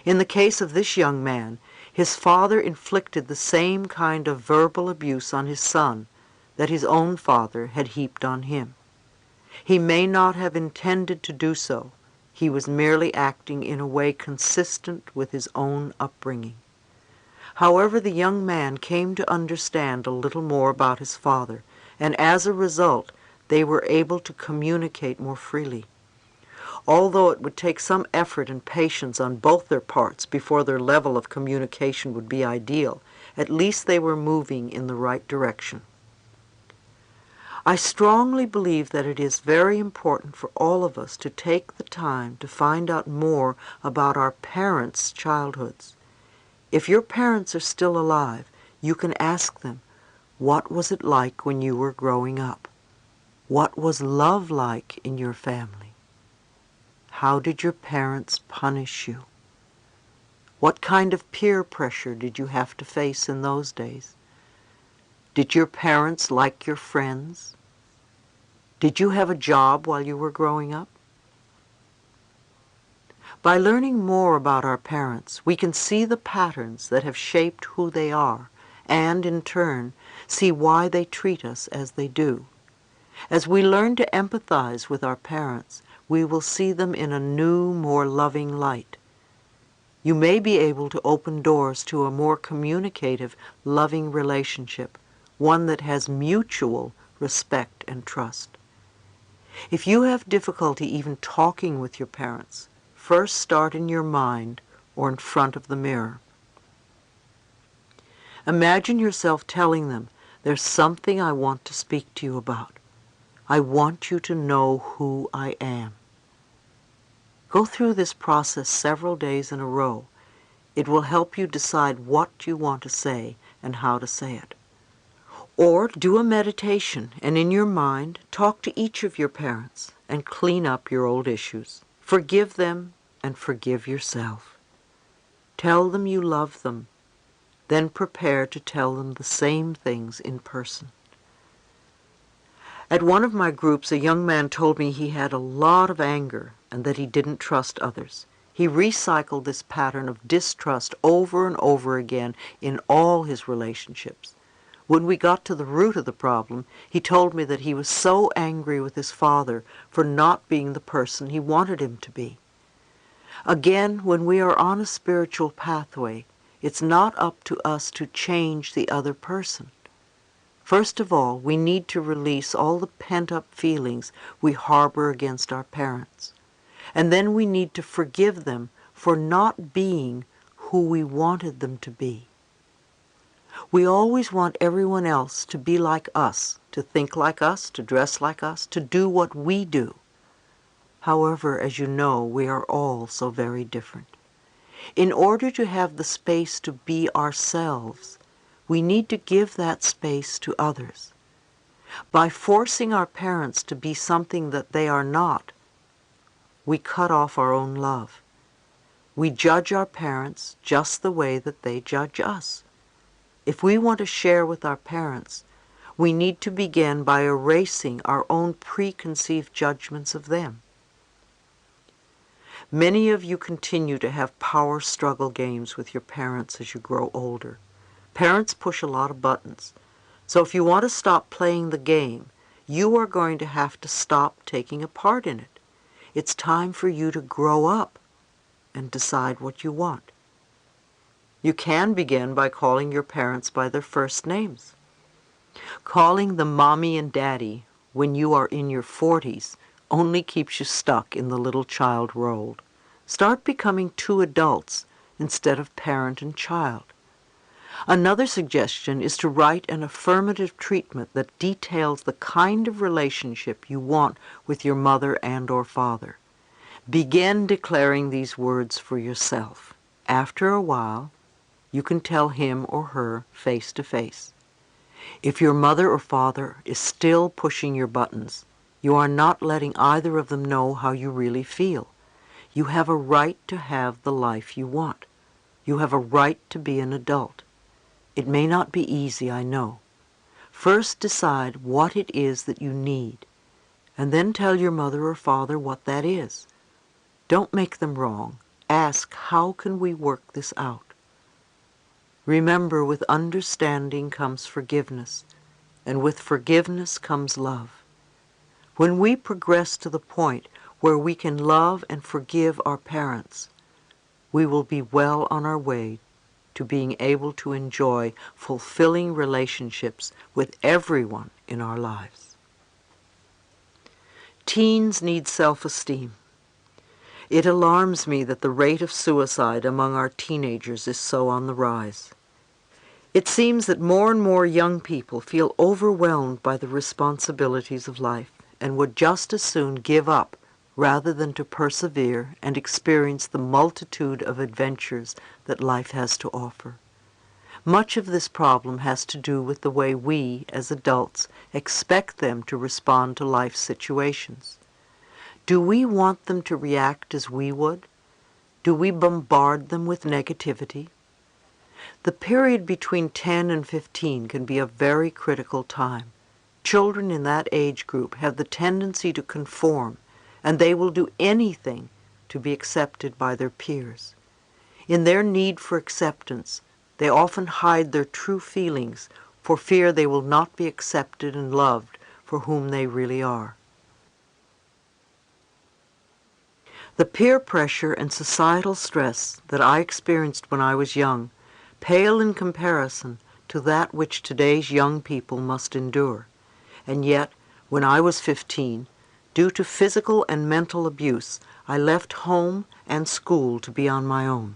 In the case of this young man, his father inflicted the same kind of verbal abuse on his son that his own father had heaped on him. He may not have intended to do so. He was merely acting in a way consistent with his own upbringing. However, the young man came to understand a little more about his father, and as a result, they were able to communicate more freely. Although it would take some effort and patience on both their parts before their level of communication would be ideal, at least they were moving in the right direction. I strongly believe that it is very important for all of us to take the time to find out more about our parents' childhoods. If your parents are still alive, you can ask them, what was it like when you were growing up? What was love like in your family? How did your parents punish you? What kind of peer pressure did you have to face in those days? Did your parents like your friends? Did you have a job while you were growing up? By learning more about our parents, we can see the patterns that have shaped who they are, and in turn, see why they treat us as they do. As we learn to empathize with our parents, we will see them in a new, more loving light. You may be able to open doors to a more communicative, loving relationship, one that has mutual respect and trust. If you have difficulty even talking with your parents, first start in your mind or in front of the mirror. Imagine yourself telling them, "There's something I want to speak to you about. I want you to know who I am." Go through this process several days in a row. It will help you decide what you want to say and how to say it. Or do a meditation and in your mind talk to each of your parents and clean up your old issues. Forgive them and forgive yourself. Tell them you love them. Then prepare to tell them the same things in person. At one of my groups, a young man told me he had a lot of anger and that he didn't trust others. He recycled this pattern of distrust over and over again in all his relationships. When we got to the root of the problem, he told me that he was so angry with his father for not being the person he wanted him to be. Again, when we are on a spiritual pathway, it's not up to us to change the other person. First of all, we need to release all the pent-up feelings we harbor against our parents. And then we need to forgive them for not being who we wanted them to be. We always want everyone else to be like us, to think like us, to dress like us, to do what we do. However, as you know, we are all so very different. In order to have the space to be ourselves, we need to give that space to others. By forcing our parents to be something that they are not, we cut off our own love. We judge our parents just the way that they judge us. If we want to share with our parents, we need to begin by erasing our own preconceived judgments of them. Many of you continue to have power struggle games with your parents as you grow older. Parents push a lot of buttons. So if you want to stop playing the game, you are going to have to stop taking a part in it. It's time for you to grow up and decide what you want. You can begin by calling your parents by their first names. Calling them mommy and daddy when you are in your 40s only keeps you stuck in the little child role. Start becoming two adults instead of parent and child. Another suggestion is to write an affirmative treatment that details the kind of relationship you want with your mother and or father. Begin declaring these words for yourself. After a while, you can tell him or her face to face. If your mother or father is still pushing your buttons, you are not letting either of them know how you really feel. You have a right to have the life you want. You have a right to be an adult. It may not be easy, I know. First decide what it is that you need, and then tell your mother or father what that is. Don't make them wrong. Ask, how can we work this out? Remember, with understanding comes forgiveness, and with forgiveness comes love. When we progress to the point where we can love and forgive our parents, we will be well on our way to being able to enjoy fulfilling relationships with everyone in our lives. Teens need self-esteem. It alarms me that the rate of suicide among our teenagers is so on the rise. It seems that more and more young people feel overwhelmed by the responsibilities of life and would just as soon give up rather than to persevere and experience the multitude of adventures that life has to offer. Much of this problem has to do with the way we, as adults, expect them to respond to life situations. Do we want them to react as we would? Do we bombard them with negativity? The period between 10 and 15 can be a very critical time. Children in that age group have the tendency to conform, and they will do anything to be accepted by their peers. In their need for acceptance, they often hide their true feelings for fear they will not be accepted and loved for whom they really are. The peer pressure and societal stress that I experienced when I was young pale in comparison to that which today's young people must endure. And yet, when I was 15, due to physical and mental abuse, I left home and school to be on my own.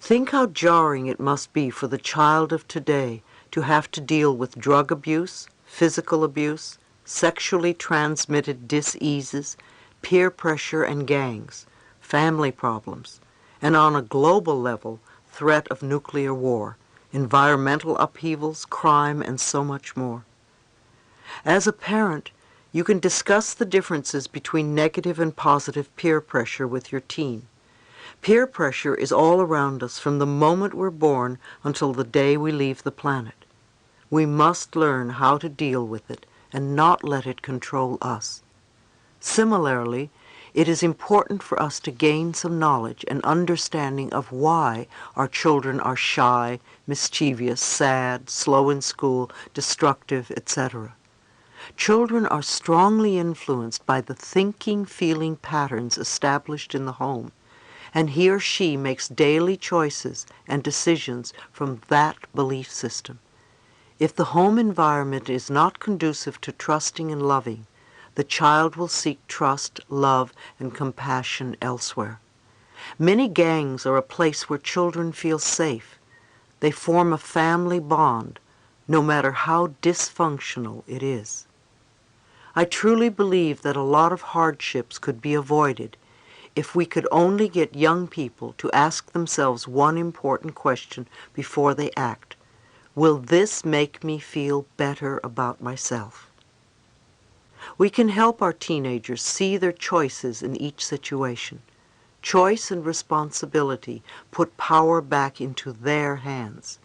Think how jarring it must be for the child of today to have to deal with drug abuse, physical abuse, sexually transmitted diseases, peer pressure and gangs, family problems, and on a global level, threat of nuclear war, environmental upheavals, crime, and so much more. As a parent, you can discuss the differences between negative and positive peer pressure with your teen. Peer pressure is all around us from the moment we're born until the day we leave the planet. We must learn how to deal with it and not let it control us. Similarly, it is important for us to gain some knowledge and understanding of why our children are shy, mischievous, sad, slow in school, destructive, etc. Children are strongly influenced by the thinking, feeling patterns established in the home, and he or she makes daily choices and decisions from that belief system. If the home environment is not conducive to trusting and loving, the child will seek trust, love, and compassion elsewhere. Many gangs are a place where children feel safe. They form a family bond, no matter how dysfunctional it is. I truly believe that a lot of hardships could be avoided if we could only get young people to ask themselves one important question before they act. Will this make me feel better about myself? We can help our teenagers see their choices in each situation. Choice and responsibility put power back into their hands.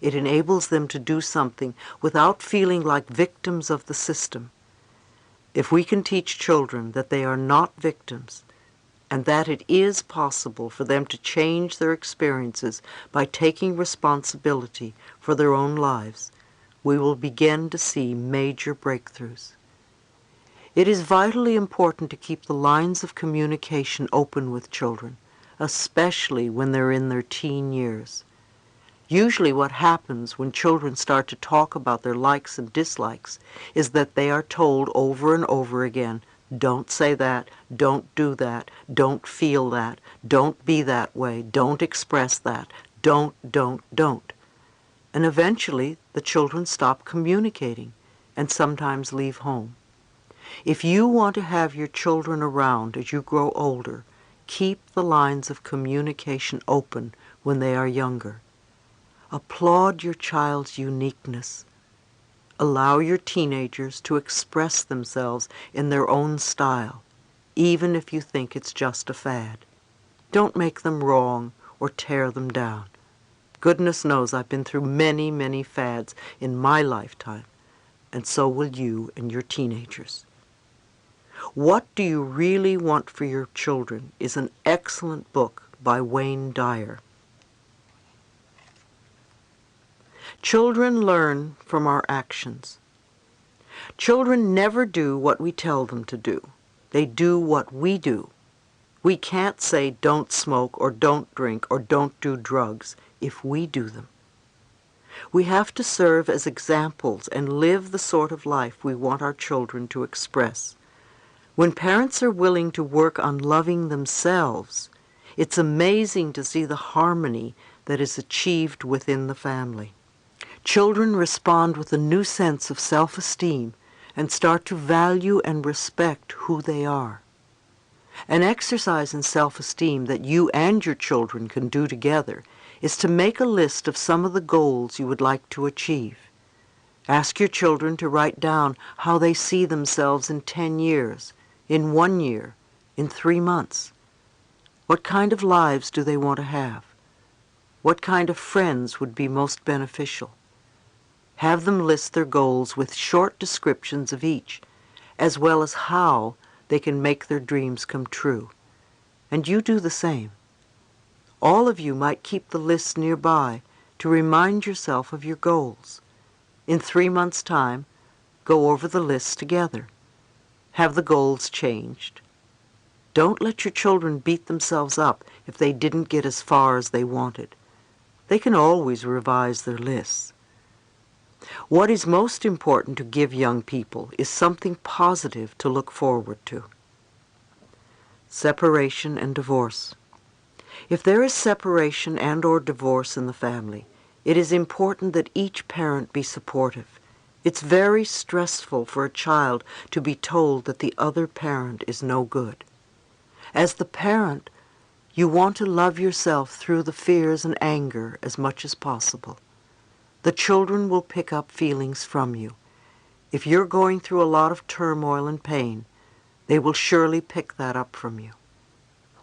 It enables them to do something without feeling like victims of the system. If we can teach children that they are not victims, and that it is possible for them to change their experiences by taking responsibility for their own lives, we will begin to see major breakthroughs. It is vitally important to keep the lines of communication open with children, especially when they're in their teen years. Usually what happens when children start to talk about their likes and dislikes is that they are told over and over again, don't say that, don't do that, don't feel that, don't be that way, don't express that, don't. And eventually the children stop communicating and sometimes leave home. If you want to have your children around as you grow older, keep the lines of communication open when they are younger. Applaud your child's uniqueness. Allow your teenagers to express themselves in their own style, even if you think it's just a fad. Don't make them wrong or tear them down. Goodness knows I've been through many, many fads in my lifetime, and so will you and your teenagers. What Do You Really Want for Your Children is an excellent book by Wayne Dyer. Children learn from our actions. Children never do what we tell them to do. They do what we do. We can't say don't smoke or don't drink or don't do drugs if we do them. We have to serve as examples and live the sort of life we want our children to express. When parents are willing to work on loving themselves, it's amazing to see the harmony that is achieved within the family. Children respond with a new sense of self-esteem and start to value and respect who they are. An exercise in self-esteem that you and your children can do together is to make a list of some of the goals you would like to achieve. Ask your children to write down how they see themselves in 10 years, in 1 year, in 3 months. What kind of lives do they want to have? What kind of friends would be most beneficial? Have them list their goals with short descriptions of each, as well as how they can make their dreams come true. And you do the same. All of you might keep the lists nearby to remind yourself of your goals. In 3 months' time, go over the lists together. Have the goals changed. Don't let your children beat themselves up if they didn't get as far as they wanted. They can always revise their lists. What is most important to give young people is something positive to look forward to. Separation and divorce. If there is separation and/or divorce in the family, it is important that each parent be supportive. It's very stressful for a child to be told that the other parent is no good. As the parent, you want to love yourself through the fears and anger as much as possible. The children will pick up feelings from you. If you're going through a lot of turmoil and pain, they will surely pick that up from you.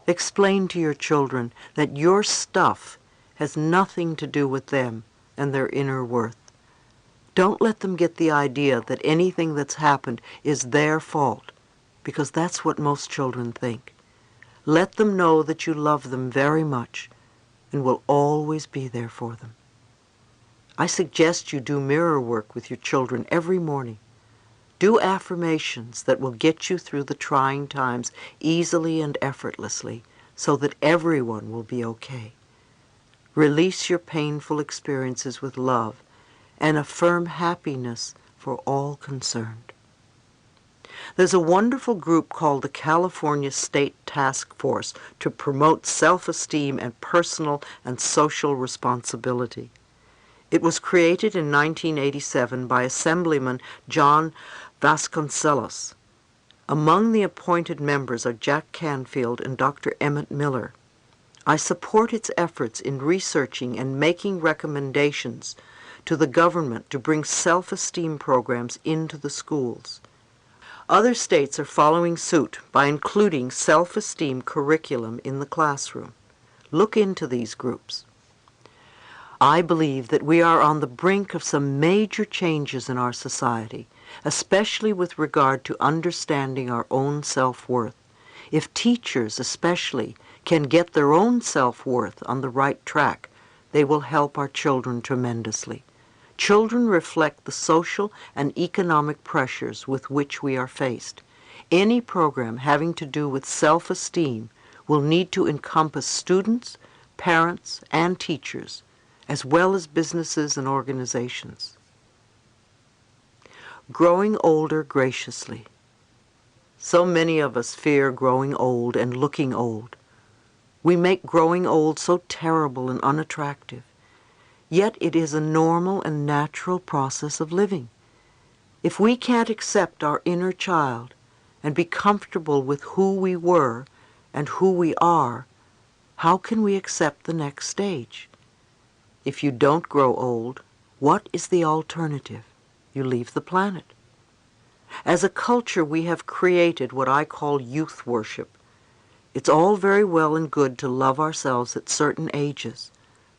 Explain to your children that your stuff has nothing to do with them and their inner worth. Don't let them get the idea that anything that's happened is their fault, because that's what most children think. Let them know that you love them very much and will always be there for them. I suggest you do mirror work with your children every morning. Do affirmations that will get you through the trying times easily and effortlessly so that everyone will be okay. Release your painful experiences with love and affirm happiness for all concerned. There's a wonderful group called the California State Task Force to promote self-esteem and personal and social responsibility. It was created in 1987 by Assemblyman John Vasconcellos. Among the appointed members are Jack Canfield and Dr. Emmett Miller. I support its efforts in researching and making recommendations to the government to bring self-esteem programs into the schools. Other states are following suit by including self-esteem curriculum in the classroom. Look into these groups. I believe that we are on the brink of some major changes in our society, especially with regard to understanding our own self-worth. If teachers especially can get their own self-worth on the right track, they will help our children tremendously. Children reflect the social and economic pressures with which we are faced. Any program having to do with self-esteem will need to encompass students, parents, and teachers, as well as businesses and organizations. Growing older graciously. So many of us fear growing old and looking old. We make growing old so terrible and unattractive. Yet it is a normal and natural process of living. If we can't accept our inner child and be comfortable with who we were and who we are, how can we accept the next stage? If you don't grow old, what is the alternative? You leave the planet. As a culture, we have created what I call youth worship. It's all very well and good to love ourselves at certain ages,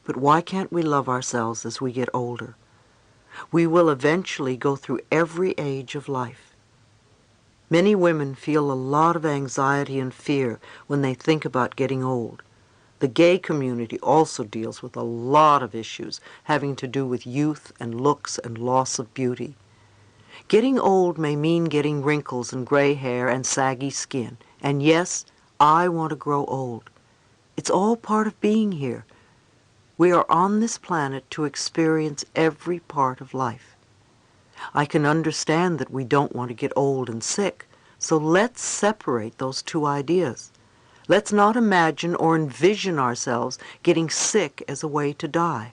but why can't we love ourselves as we get older? We will eventually go through every age of life. Many women feel a lot of anxiety and fear when they think about getting old. The gay community also deals with a lot of issues having to do with youth and looks and loss of beauty. Getting old may mean getting wrinkles and gray hair and saggy skin. And yes, I want to grow old. It's all part of being here. We are on this planet to experience every part of life. I can understand that we don't want to get old and sick, so let's separate those two ideas. Let's not imagine or envision ourselves getting sick as a way to die.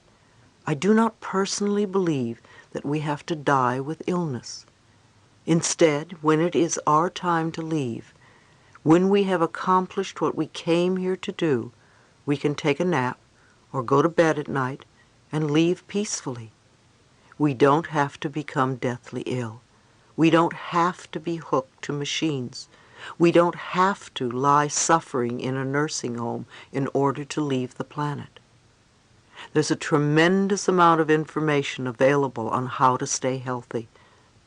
I do not personally believe that we have to die with illness. Instead, when it is our time to leave, when we have accomplished what we came here to do, we can take a nap or go to bed at night and leave peacefully. We don't have to become deathly ill. We don't have to be hooked to machines. We don't have to lie suffering in a nursing home in order to leave the planet. There's a tremendous amount of information available on how to stay healthy.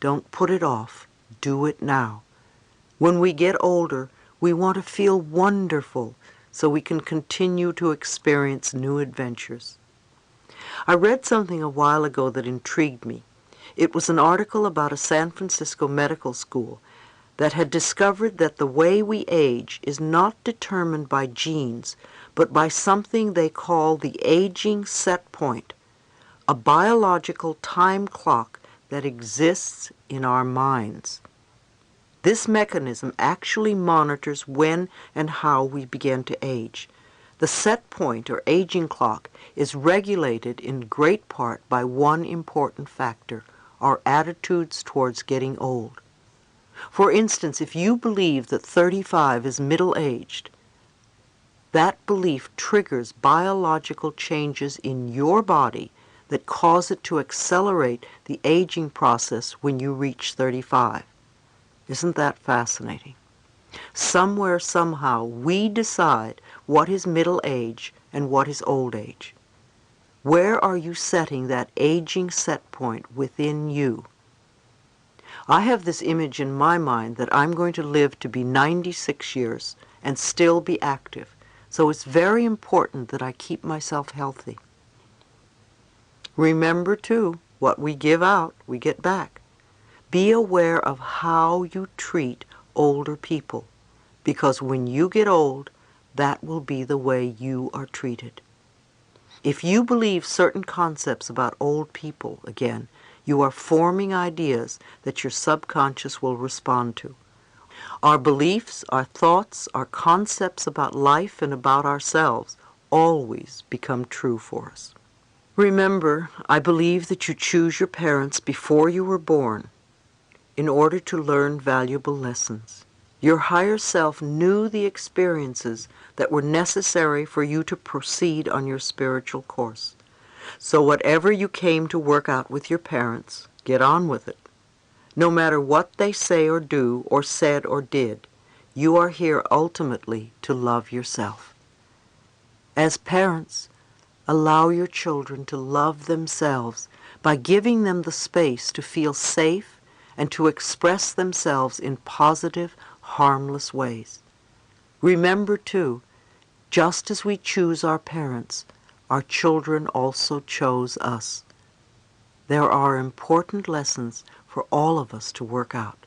Don't put it off. Do it now. When we get older, we want to feel wonderful so we can continue to experience new adventures. I read something a while ago that intrigued me. It was an article about a San Francisco medical school that had discovered that the way we age is not determined by genes, but by something they call the aging set point, a biological time clock that exists in our minds. This mechanism actually monitors when and how we begin to age. The set point or aging clock is regulated in great part by one important factor, our attitudes towards getting old. For instance, if you believe that 35 is middle-aged, that belief triggers biological changes in your body that cause it to accelerate the aging process when you reach 35. Isn't that fascinating? Somewhere, somehow, we decide what is middle age and what is old age. Where are you setting that aging set point within you? I have this image in my mind that I'm going to live to be 96 years and still be active, so it's very important that I keep myself healthy. Remember, too, what we give out, we get back. Be aware of how you treat older people, because when you get old, that will be the way you are treated. If you believe certain concepts about old people, again, you are forming ideas that your subconscious will respond to. Our beliefs, our thoughts, our concepts about life and about ourselves always become true for us. Remember, I believe that you choose your parents before you were born in order to learn valuable lessons. Your higher self knew the experiences that were necessary for you to proceed on your spiritual course. So whatever you came to work out with your parents, get on with it. No matter what they say or do or said or did, you are here ultimately to love yourself. As parents, allow your children to love themselves by giving them the space to feel safe and to express themselves in positive, harmless ways. Remember, too, just as we choose our parents, our children also chose us. There are important lessons for all of us to work out.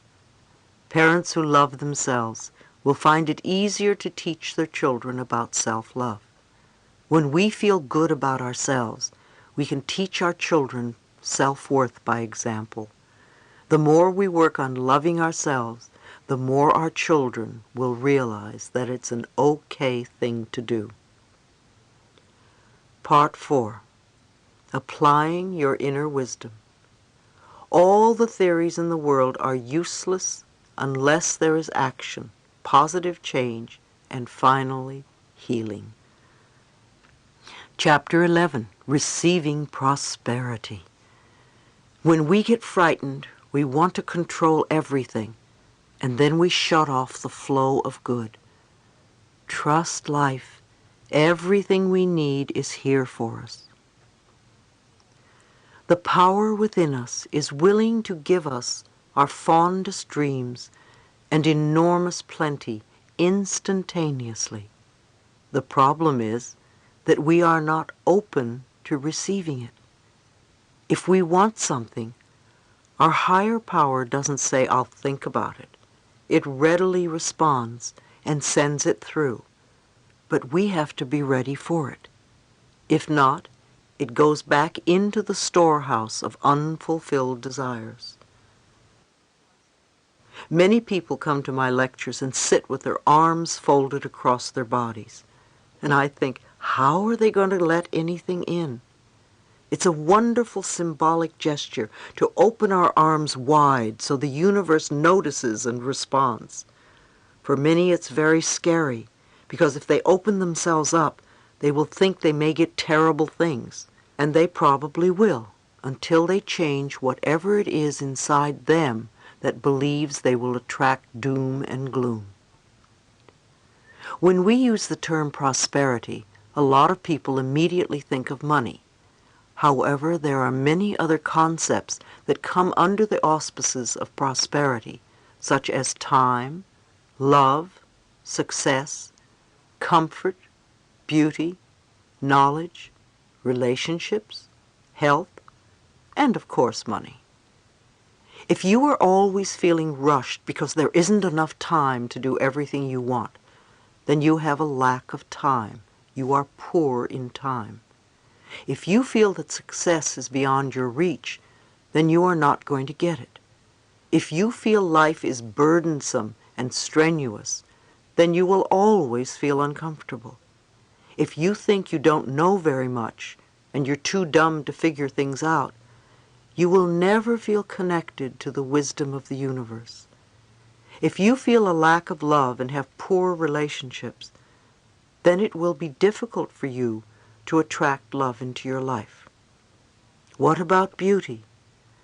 Parents who love themselves will find it easier to teach their children about self-love. When we feel good about ourselves, we can teach our children self-worth by example. The more we work on loving ourselves, the more our children will realize that it's an okay thing to do. Part 4. Applying your inner wisdom. All the theories in the world are useless unless there is action, positive change, and finally, healing. Chapter 11. Receiving prosperity. When we get frightened, we want to control everything, and then we shut off the flow of good. Trust life. Everything we need is here for us. The power within us is willing to give us our fondest dreams and enormous plenty instantaneously. The problem is that we are not open to receiving it. If we want something, our higher power doesn't say, "I'll think about it." It readily responds and sends it through, but we have to be ready for it. If not, it goes back into the storehouse of unfulfilled desires. Many people come to my lectures and sit with their arms folded across their bodies. And I think, how are they going to let anything in? It's a wonderful symbolic gesture to open our arms wide so the universe notices and responds. For many it's very scary, because if they open themselves up, they will think they may get terrible things. And they probably will, until they change whatever it is inside them that believes they will attract doom and gloom. When we use the term prosperity, a lot of people immediately think of money. However, there are many other concepts that come under the auspices of prosperity, such as time, love, success, comfort, beauty, knowledge, relationships, health, and of course money. If you are always feeling rushed because there isn't enough time to do everything you want, then you have a lack of time. You are poor in time. If you feel that success is beyond your reach, then you are not going to get it. If you feel life is burdensome and strenuous, then you will always feel uncomfortable. If you think you don't know very much and you're too dumb to figure things out, you will never feel connected to the wisdom of the universe. If you feel a lack of love and have poor relationships, then it will be difficult for you to attract love into your life. What about beauty?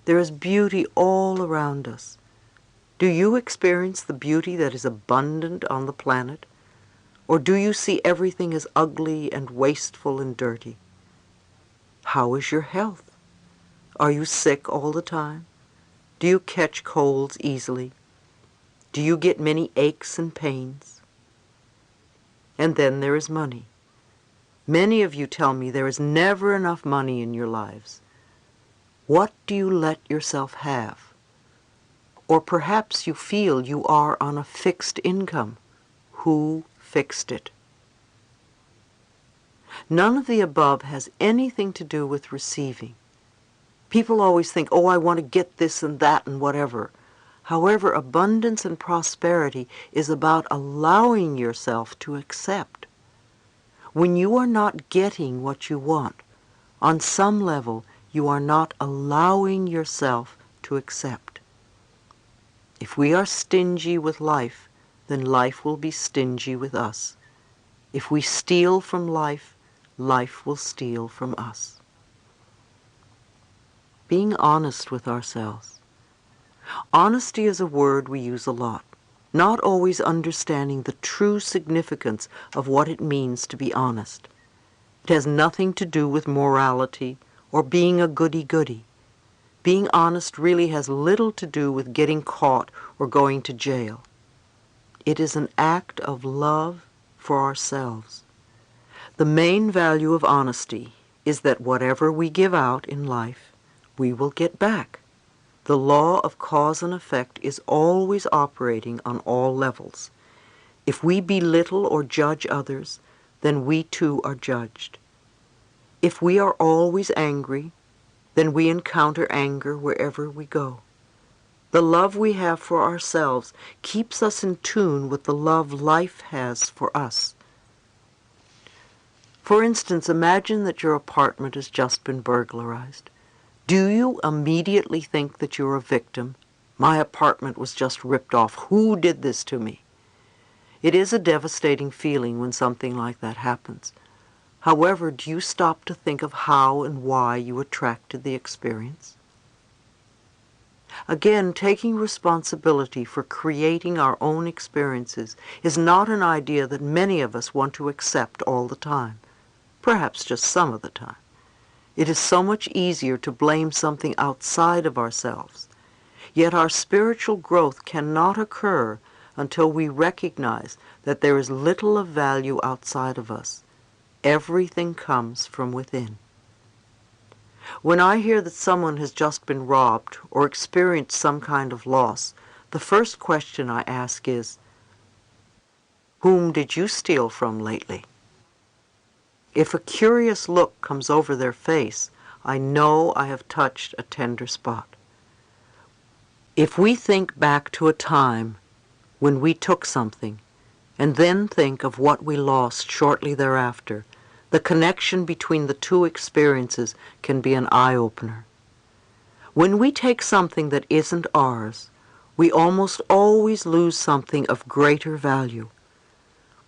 There is beauty all around us. Do you experience the beauty that is abundant on the planet? Or do you see everything as ugly and wasteful and dirty? How is your health? Are you sick all the time? Do you catch colds easily? Do you get many aches and pains? And then there is money. Many of you tell me there is never enough money in your lives. What do you let yourself have? Or perhaps you feel you are on a fixed income. Who fixed it? None of the above has anything to do with receiving. People always think, oh, I want to get this and that and whatever. However, abundance and prosperity is about allowing yourself to accept. When you are not getting what you want, on some level, you are not allowing yourself to accept. If we are stingy with life, then life will be stingy with us. If we steal from life, life will steal from us. being honest with ourselves. Honesty is a word we use a lot, not always understanding the true significance of what it means to be honest. It has nothing to do with morality or being a goody-goody. Being honest really has little to do with getting caught or going to jail. It is an act of love for ourselves. The main value of honesty is that whatever we give out in life, we will get back. The law of cause and effect is always operating on all levels. If we belittle or judge others, then we too are judged. If we are always angry, then we encounter anger wherever we go. The love we have for ourselves keeps us in tune with the love life has for us. For instance, imagine that your apartment has just been burglarized. Do you immediately think that you're a victim? My apartment was just ripped off. Who did this to me? It is a devastating feeling when something like that happens. However, do you stop to think of how and why you attracted the experience? Again, taking responsibility for creating our own experiences is not an idea that many of us want to accept all the time, perhaps just some of the time. It is so much easier to blame something outside of ourselves. Yet our spiritual growth cannot occur until we recognize that there is little of value outside of us. Everything comes from within. When I hear that someone has just been robbed or experienced some kind of loss, the first question I ask is, whom did you steal from lately? If a curious look comes over their face, I know I have touched a tender spot. If we think back to a time when we took something, and then think of what we lost shortly thereafter, the connection between the two experiences can be an eye-opener. When we take something that isn't ours, we almost always lose something of greater value.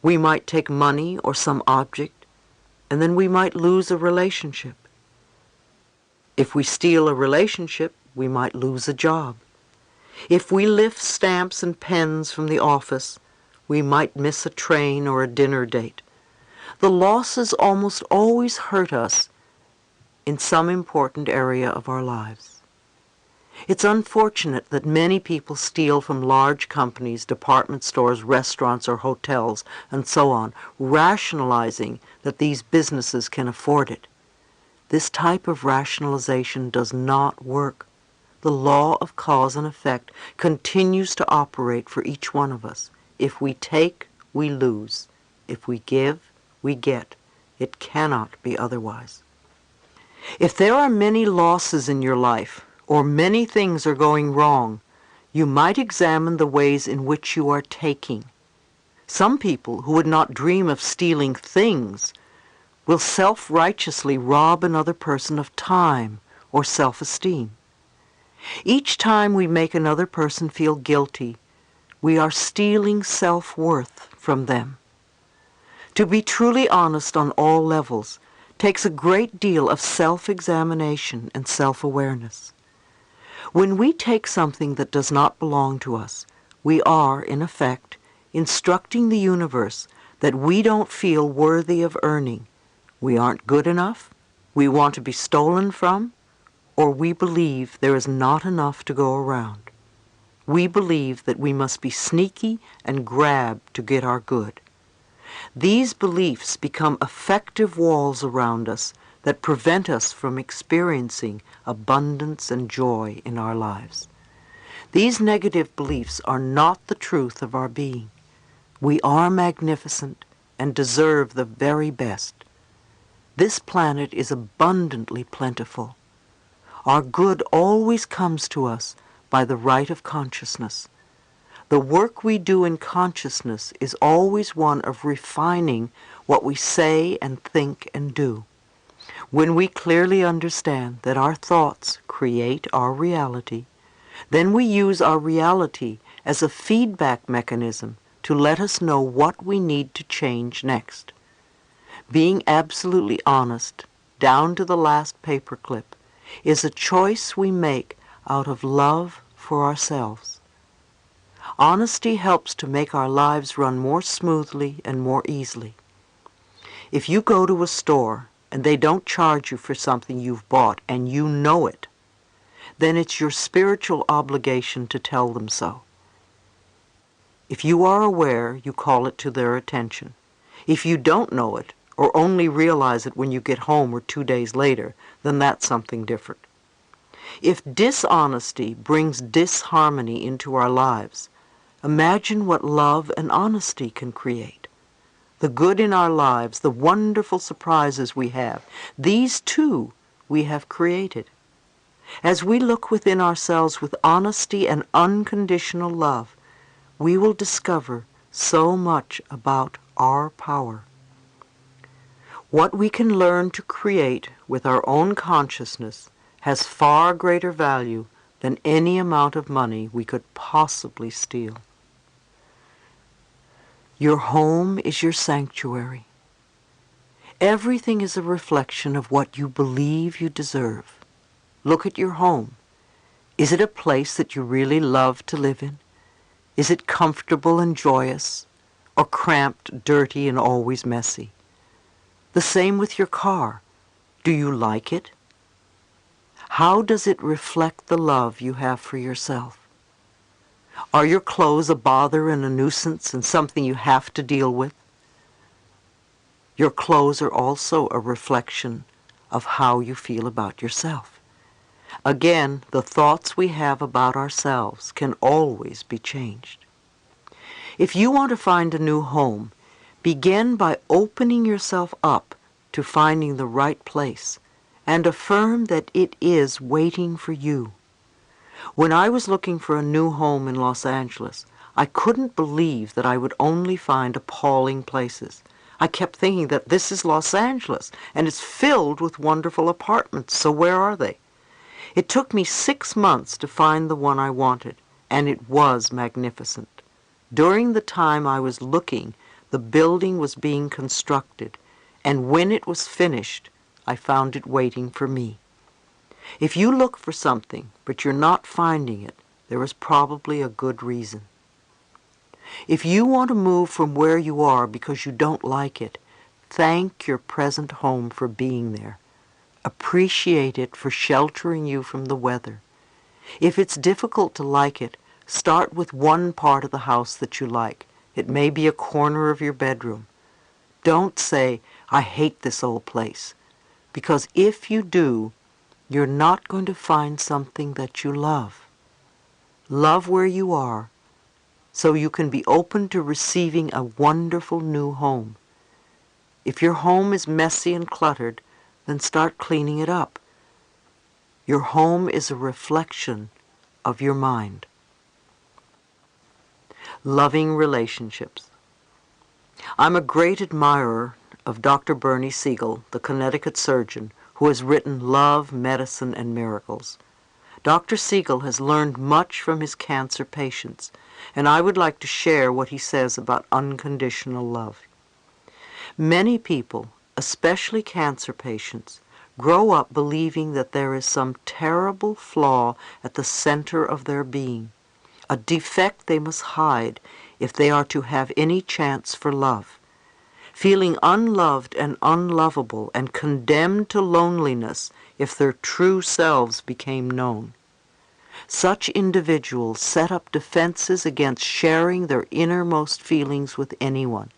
We might take money or some object, and then we might lose a relationship. If we steal a relationship, we might lose a job. If we lift stamps and pens from the office, we might miss a train or a dinner date. The losses almost always hurt us in some important area of our lives. It's unfortunate that many people steal from large companies, department stores, restaurants, or hotels, and so on, rationalizing that these businesses can afford it. This type of rationalization does not work. The law of cause and effect continues to operate for each one of us. If we take, we lose. If we give, we get. It cannot be otherwise. If there are many losses in your life, or many things are going wrong, you might examine the ways in which you are taking. Some people who would not dream of stealing things will self-righteously rob another person of time or self-esteem. Each time we make another person feel guilty, we are stealing self-worth from them. To be truly honest on all levels takes a great deal of self-examination and self-awareness. When we take something that does not belong to us, we are, in effect, instructing the universe that we don't feel worthy of earning. We aren't good enough, we want to be stolen from, or we believe there is not enough to go around. We believe that we must be sneaky and grab to get our good. These beliefs become effective walls around us that prevent us from experiencing abundance and joy in our lives. These negative beliefs are not the truth of our being. We are magnificent and deserve the very best. This planet is abundantly plentiful. Our good always comes to us by the right of consciousness. The work we do in consciousness is always one of refining what we say and think and do. When we clearly understand that our thoughts create our reality, then we use our reality as a feedback mechanism to let us know what we need to change next. Being absolutely honest, down to the last paperclip, is a choice we make out of love for ourselves. Honesty helps to make our lives run more smoothly and more easily. If you go to a store and they don't charge you for something you've bought and you know it, then it's your spiritual obligation to tell them so. If you are aware, you call it to their attention. If you don't know it, or only realize it when you get home or 2 days later, then that's something different. If dishonesty brings disharmony into our lives, imagine what love and honesty can create. The good in our lives, the wonderful surprises we have, these too we have created. As we look within ourselves with honesty and unconditional love, we will discover so much about our power. What we can learn to create with our own consciousness has far greater value than any amount of money we could possibly steal. Your home is your sanctuary. Everything is a reflection of what you believe you deserve. Look at your home. Is it a place that you really love to live in? Is it comfortable and joyous, or cramped, dirty, and always messy? The same with your car. Do you like it? How does it reflect the love you have for yourself? Are your clothes a bother and a nuisance and something you have to deal with? Your clothes are also a reflection of how you feel about yourself. Again, the thoughts we have about ourselves can always be changed. If you want to find a new home, begin by opening yourself up to finding the right place and affirm that it is waiting for you. When I was looking for a new home in Los Angeles, I couldn't believe that I would only find appalling places. I kept thinking that this is Los Angeles and it's filled with wonderful apartments, so where are they? It took me 6 months to find the one I wanted, and it was magnificent. During the time I was looking, the building was being constructed, and when it was finished, I found it waiting for me. If you look for something, but you're not finding it, there is probably a good reason. If you want to move from where you are because you don't like it, thank your present home for being there. Appreciate it for sheltering you from the weather. If it's difficult to like it, start with one part of the house that you like. It may be a corner of your bedroom. Don't say, "I hate this old place," because if you do, you're not going to find something that you love. Love where you are, so you can be open to receiving a wonderful new home. If your home is messy and cluttered, then start cleaning it up. Your home is a reflection of your mind. Loving relationships. I'm a great admirer of Dr. Bernie Siegel, the Connecticut surgeon, who has written Love, Medicine, and Miracles. Dr. Siegel has learned much from his cancer patients, and I would like to share what he says about unconditional love. Many people, especially cancer patients, grow up believing that there is some terrible flaw at the center of their being, a defect they must hide if they are to have any chance for love. Feeling unloved and unlovable and condemned to loneliness if their true selves became known. Such individuals set up defenses against sharing their innermost feelings with anyone.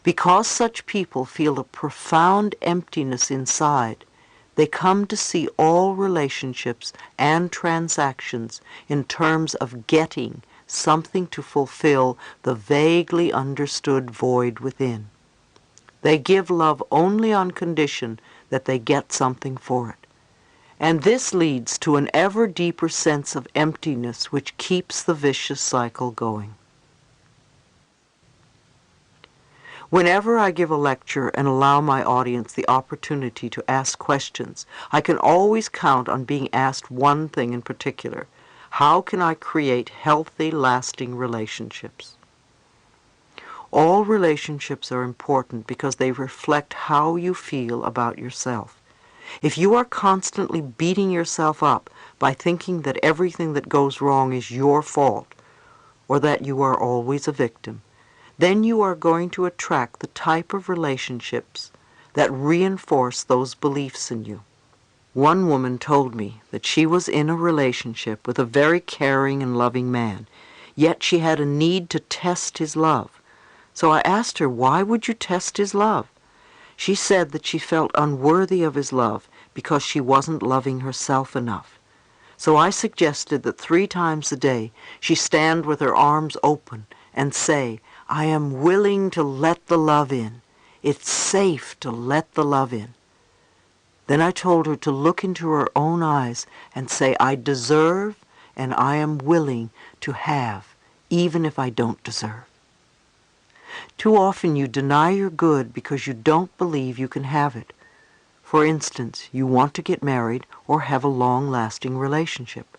Because such people feel a profound emptiness inside, they come to see all relationships and transactions in terms of getting something to fulfill the vaguely understood void within. They give love only on condition that they get something for it. And this leads to an ever deeper sense of emptiness which keeps the vicious cycle going. Whenever I give a lecture and allow my audience the opportunity to ask questions, I can always count on being asked one thing in particular: how can I create healthy, lasting relationships? All relationships are important because they reflect how you feel about yourself. If you are constantly beating yourself up by thinking that everything that goes wrong is your fault, or that you are always a victim, then you are going to attract the type of relationships that reinforce those beliefs in you. One woman told me that she was in a relationship with a very caring and loving man, yet she had a need to test his love. So I asked her, why would you test his love? She said that she felt unworthy of his love because she wasn't loving herself enough. So I suggested that 3 times a day she stand with her arms open and say, I am willing to let the love in. It's safe to let the love in. Then I told her to look into her own eyes and say, I deserve and I am willing to have, even if I don't deserve. Too often you deny your good because you don't believe you can have it. For instance, you want to get married or have a long-lasting relationship.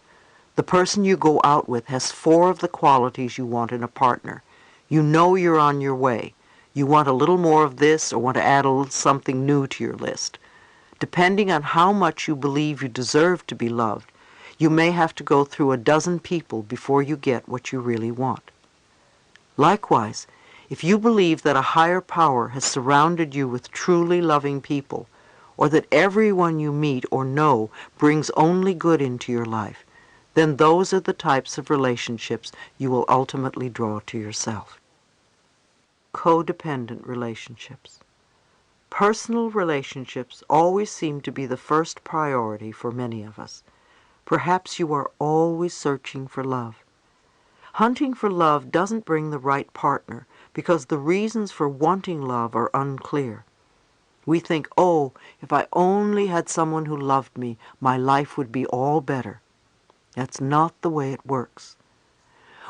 The person you go out with has 4 of the qualities you want in a partner. You know you're on your way. You want a little more of this or want to add a little something new to your list. Depending on how much you believe you deserve to be loved, you may have to go through a dozen people before you get what you really want. Likewise, if you believe that a higher power has surrounded you with truly loving people, or that everyone you meet or know brings only good into your life, then those are the types of relationships you will ultimately draw to yourself. Codependent relationships. Personal relationships always seem to be the first priority for many of us. Perhaps you are always searching for love. Hunting for love doesn't bring the right partner because the reasons for wanting love are unclear. We think, oh, if I only had someone who loved me, my life would be all better. That's not the way it works.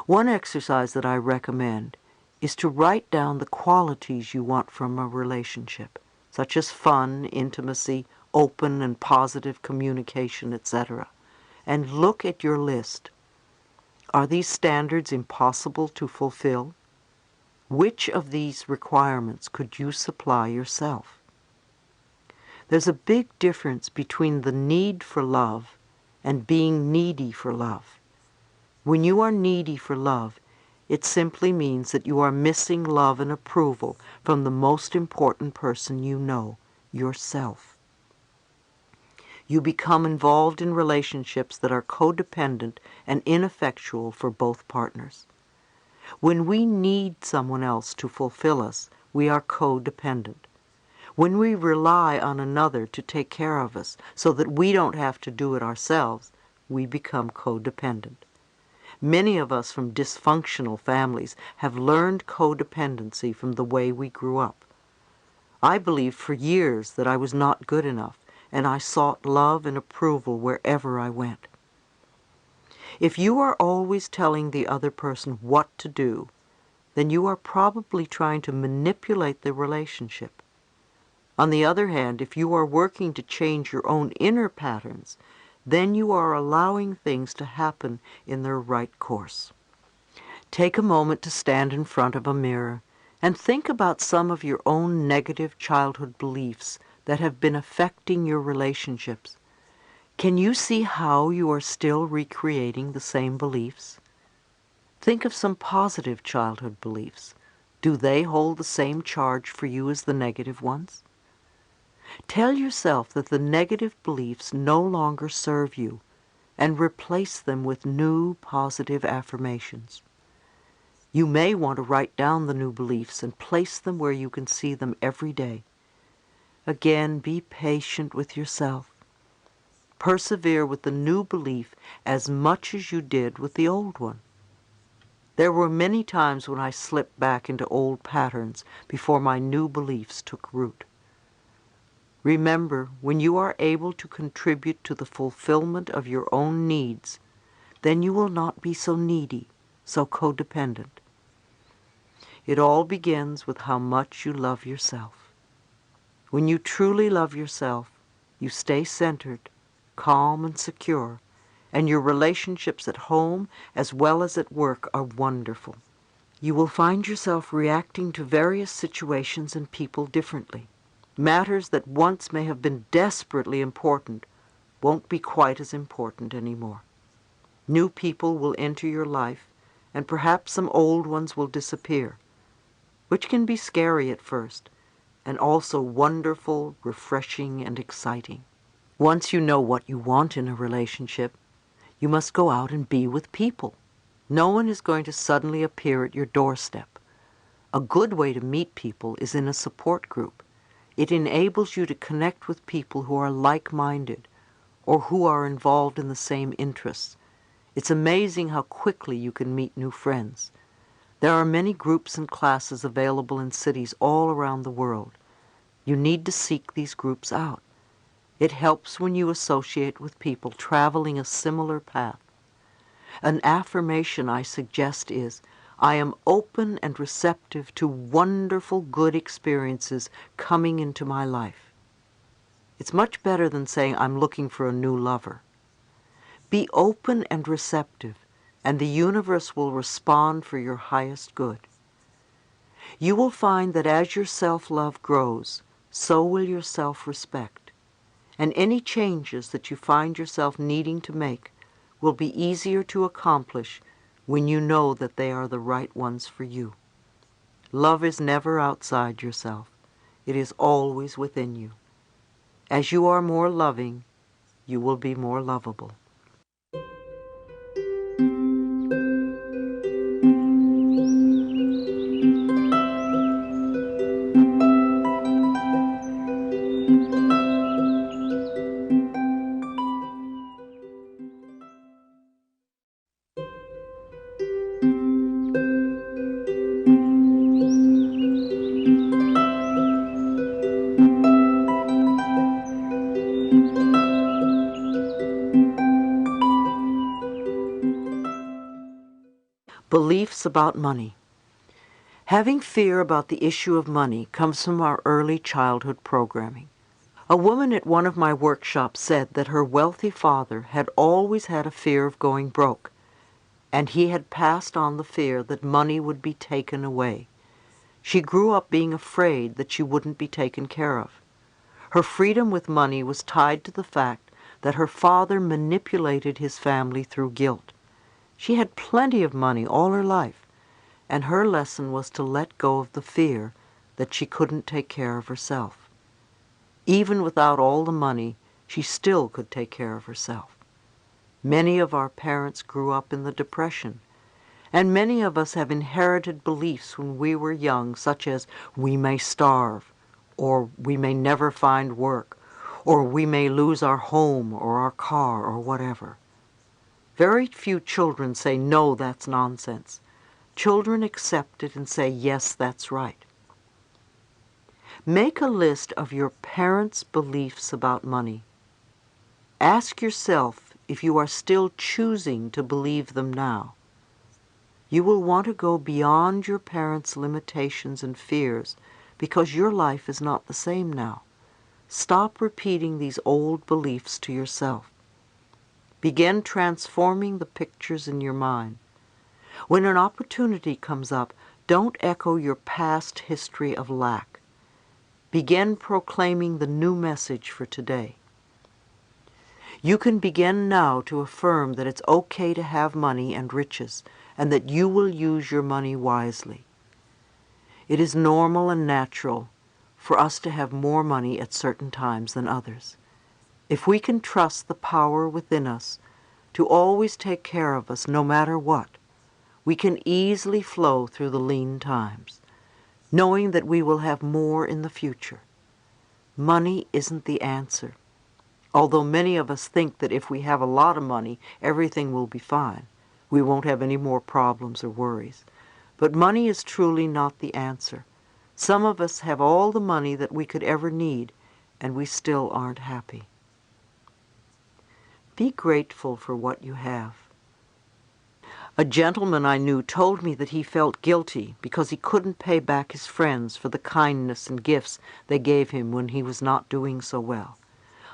One exercise that I recommend is to write down the qualities you want from a relationship, such as fun, intimacy, open and positive communication, etc., and look at your list. Are these standards impossible to fulfill? Which of these requirements could you supply yourself? There's a big difference between the need for love and being needy for love. When you are needy for love, it simply means that you are missing love and approval from the most important person you know, yourself. You become involved in relationships that are codependent and ineffectual for both partners. When we need someone else to fulfill us, we are codependent. When we rely on another to take care of us so that we don't have to do it ourselves, we become codependent. Many of us from dysfunctional families have learned codependency from the way we grew up. I believed for years that I was not good enough, and I sought love and approval wherever I went. If you are always telling the other person what to do, then you are probably trying to manipulate the relationship. On the other hand, if you are working to change your own inner patterns, then you are allowing things to happen in their right course. Take a moment to stand in front of a mirror and think about some of your own negative childhood beliefs that have been affecting your relationships. Can you see how you are still recreating the same beliefs? Think of some positive childhood beliefs. Do they hold the same charge for you as the negative ones? Tell yourself that the negative beliefs no longer serve you and replace them with new positive affirmations. You may want to write down the new beliefs and place them where you can see them every day. Again, be patient with yourself. Persevere with the new belief as much as you did with the old one. There were many times when I slipped back into old patterns before my new beliefs took root. Remember, when you are able to contribute to the fulfillment of your own needs, then you will not be so needy, so codependent. It all begins with how much you love yourself. When you truly love yourself, you stay centered, calm and secure, and your relationships at home as well as at work are wonderful. You will find yourself reacting to various situations and people differently. Matters that once may have been desperately important won't be quite as important anymore. New people will enter your life, and perhaps some old ones will disappear, which can be scary at first, and also wonderful, refreshing, and exciting. Once you know what you want in a relationship, you must go out and be with people. No one is going to suddenly appear at your doorstep. A good way to meet people is in a support group. It enables you to connect with people who are like-minded or who are involved in the same interests. It's amazing how quickly you can meet new friends. There are many groups and classes available in cities all around the world. You need to seek these groups out. It helps when you associate with people traveling a similar path. An affirmation I suggest is, I am open and receptive to wonderful good experiences coming into my life. It's much better than saying I'm looking for a new lover. Be open and receptive, and the universe will respond for your highest good. You will find that as your self-love grows, so will your self-respect, and any changes that you find yourself needing to make will be easier to accomplish when you know that they are the right ones for you. Love is never outside yourself. It is always within you. As you are more loving, you will be more lovable. Beliefs about money. Having fear about the issue of money comes from our early childhood programming. A woman at one of my workshops said that her wealthy father had always had a fear of going broke, and he had passed on the fear that money would be taken away. She grew up being afraid that she wouldn't be taken care of. Her freedom with money was tied to the fact that her father manipulated his family through guilt. She had plenty of money all her life, and her lesson was to let go of the fear that she couldn't take care of herself. Even without all the money, she still could take care of herself. Many of our parents grew up in the Depression, and many of us have inherited beliefs when we were young, such as we may starve, or we may never find work, or we may lose our home or our car or whatever. Very few children say, no, that's nonsense. Children accept it and say, yes, that's right. Make a list of your parents' beliefs about money. Ask yourself if you are still choosing to believe them now. You will want to go beyond your parents' limitations and fears because your life is not the same now. Stop repeating these old beliefs to yourself. Begin transforming the pictures in your mind. When an opportunity comes up, don't echo your past history of lack. Begin proclaiming the new message for today. You can begin now to affirm that it's okay to have money and riches, and that you will use your money wisely. It is normal and natural for us to have more money at certain times than others. If we can trust the power within us to always take care of us no matter what, we can easily flow through the lean times, knowing that we will have more in the future. Money isn't the answer. Although many of us think that if we have a lot of money, everything will be fine. We won't have any more problems or worries. But money is truly not the answer. Some of us have all the money that we could ever need, and we still aren't happy. Be grateful for what you have. A gentleman I knew told me that he felt guilty because he couldn't pay back his friends for the kindness and gifts they gave him when he was not doing so well.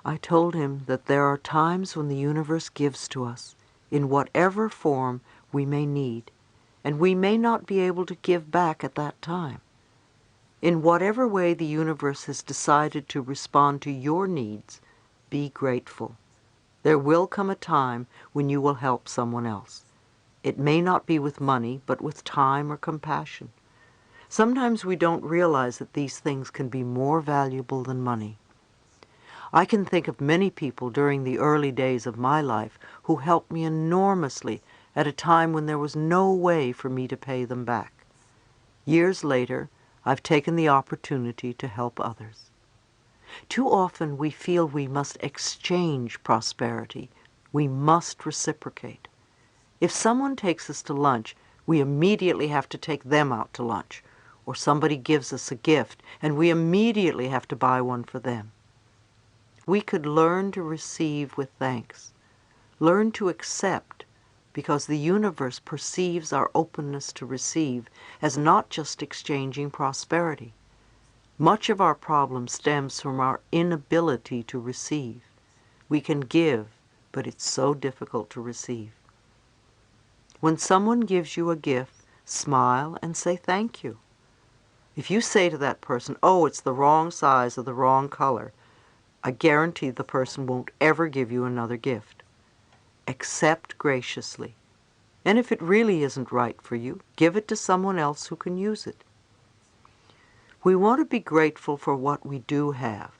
I told him that there are times when the universe gives to us, in whatever form we may need, and we may not be able to give back at that time. In whatever way the universe has decided to respond to your needs, be grateful. There will come a time when you will help someone else. It may not be with money, but with time or compassion. Sometimes we don't realize that these things can be more valuable than money. I can think of many people during the early days of my life who helped me enormously at a time when there was no way for me to pay them back. Years later, I've taken the opportunity to help others. Too often we feel we must exchange prosperity. We must reciprocate. If someone takes us to lunch, we immediately have to take them out to lunch. Or somebody gives us a gift, and we immediately have to buy one for them. We could learn to receive with thanks, learn to accept, because the universe perceives our openness to receive as not just exchanging prosperity. Much of our problem stems from our inability to receive. We can give, but it's so difficult to receive. When someone gives you a gift, smile and say thank you. If you say to that person, "Oh, it's the wrong size or the wrong color," I guarantee the person won't ever give you another gift. Accept graciously. And if it really isn't right for you, give it to someone else who can use it. We want to be grateful for what we do have,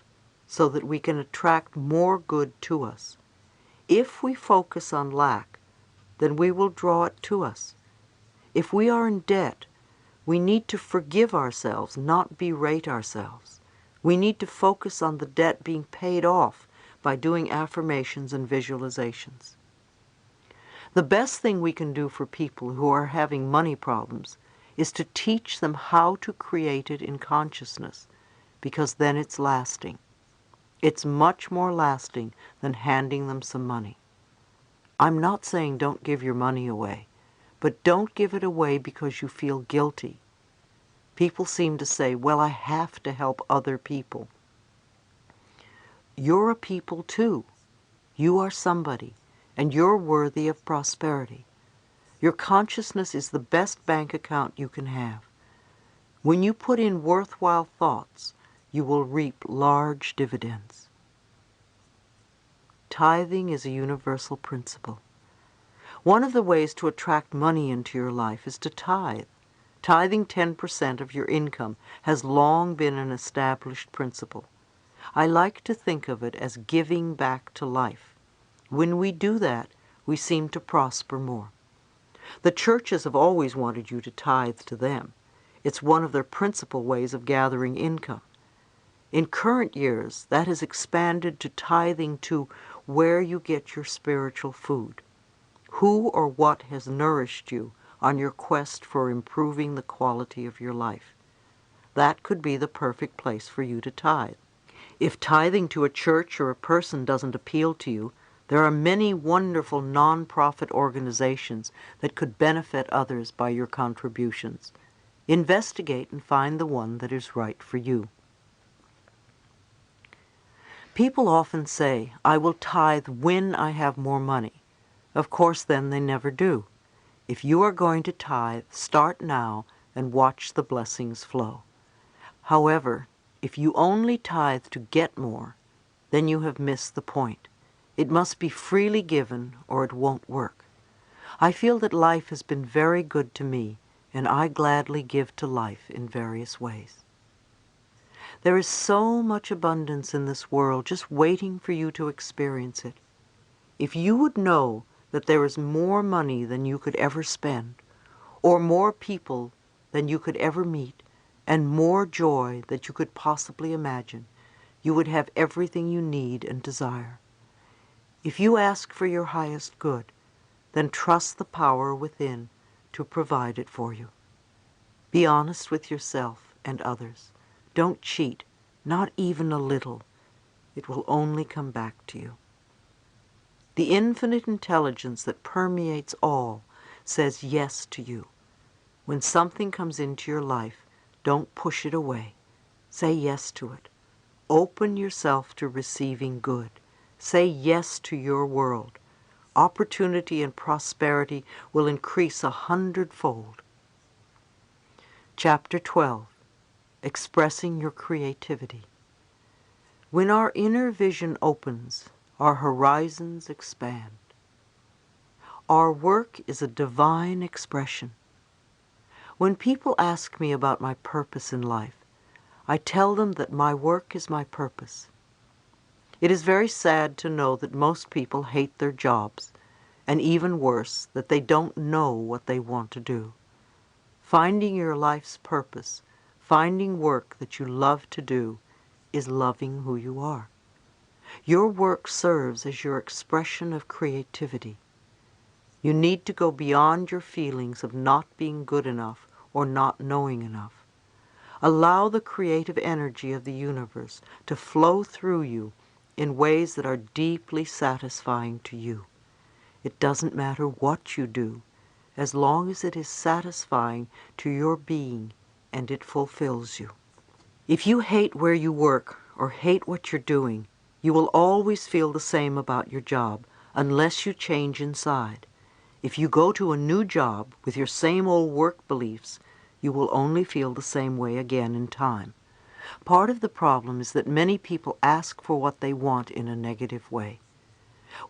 so that we can attract more good to us. If we focus on lack, then we will draw it to us. If we are in debt, we need to forgive ourselves, not berate ourselves. We need to focus on the debt being paid off by doing affirmations and visualizations. The best thing we can do for people who are having money problems is to teach them how to create it in consciousness, because then it's lasting. It's much more lasting than handing them some money. I'm not saying don't give your money away, but don't give it away because you feel guilty. People seem to say, "Well, I have to help other people." You're a people too. You are somebody, and you're worthy of prosperity. Your consciousness is the best bank account you can have. When you put in worthwhile thoughts, you will reap large dividends. Tithing is a universal principle. One of the ways to attract money into your life is to tithe. Tithing 10% of your income has long been an established principle. I like to think of it as giving back to life. When we do that, we seem to prosper more. The churches have always wanted you to tithe to them. It's one of their principal ways of gathering income. In current years, that has expanded to tithing to where you get your spiritual food. Who or what has nourished you on your quest for improving the quality of your life? That could be the perfect place for you to tithe. If tithing to a church or a person doesn't appeal to you, there are many wonderful non-profit organizations that could benefit others by your contributions. Investigate and find the one that is right for you. People often say, "I will tithe when I have more money." Of course, then they never do. If you are going to tithe, start now and watch the blessings flow. However, if you only tithe to get more, then you have missed the point. It must be freely given or it won't work. I feel that life has been very good to me, and I gladly give to life in various ways. There is so much abundance in this world just waiting for you to experience it. If you would know that there is more money than you could ever spend, or more people than you could ever meet, and more joy that you could possibly imagine, you would have everything you need and desire. If you ask for your highest good, then trust the power within to provide it for you. Be honest with yourself and others. Don't cheat, not even a little. It will only come back to you. The infinite intelligence that permeates all says yes to you. When something comes into your life, don't push it away. Say yes to it. Open yourself to receiving good. Say yes to your world. Opportunity and prosperity will increase 100-fold. Chapter 12. expressing your creativity. When our inner vision opens, our horizons expand. Our work is a divine expression. When people ask me about my purpose in life, I tell them that my work is my purpose. It is very sad to know that most people hate their jobs, and even worse, that they don't know what they want to do. Finding your life's purpose, finding work that you love to do, is loving who you are. Your work serves as your expression of creativity. You need to go beyond your feelings of not being good enough or not knowing enough. Allow the creative energy of the universe to flow through you in ways that are deeply satisfying to you. It doesn't matter what you do, as long as it is satisfying to your being and it fulfills you. If you hate where you work or hate what you're doing, you will always feel the same about your job unless you change inside. If you go to a new job with your same old work beliefs, you will only feel the same way again in time. Part of the problem is that many people ask for what they want in a negative way.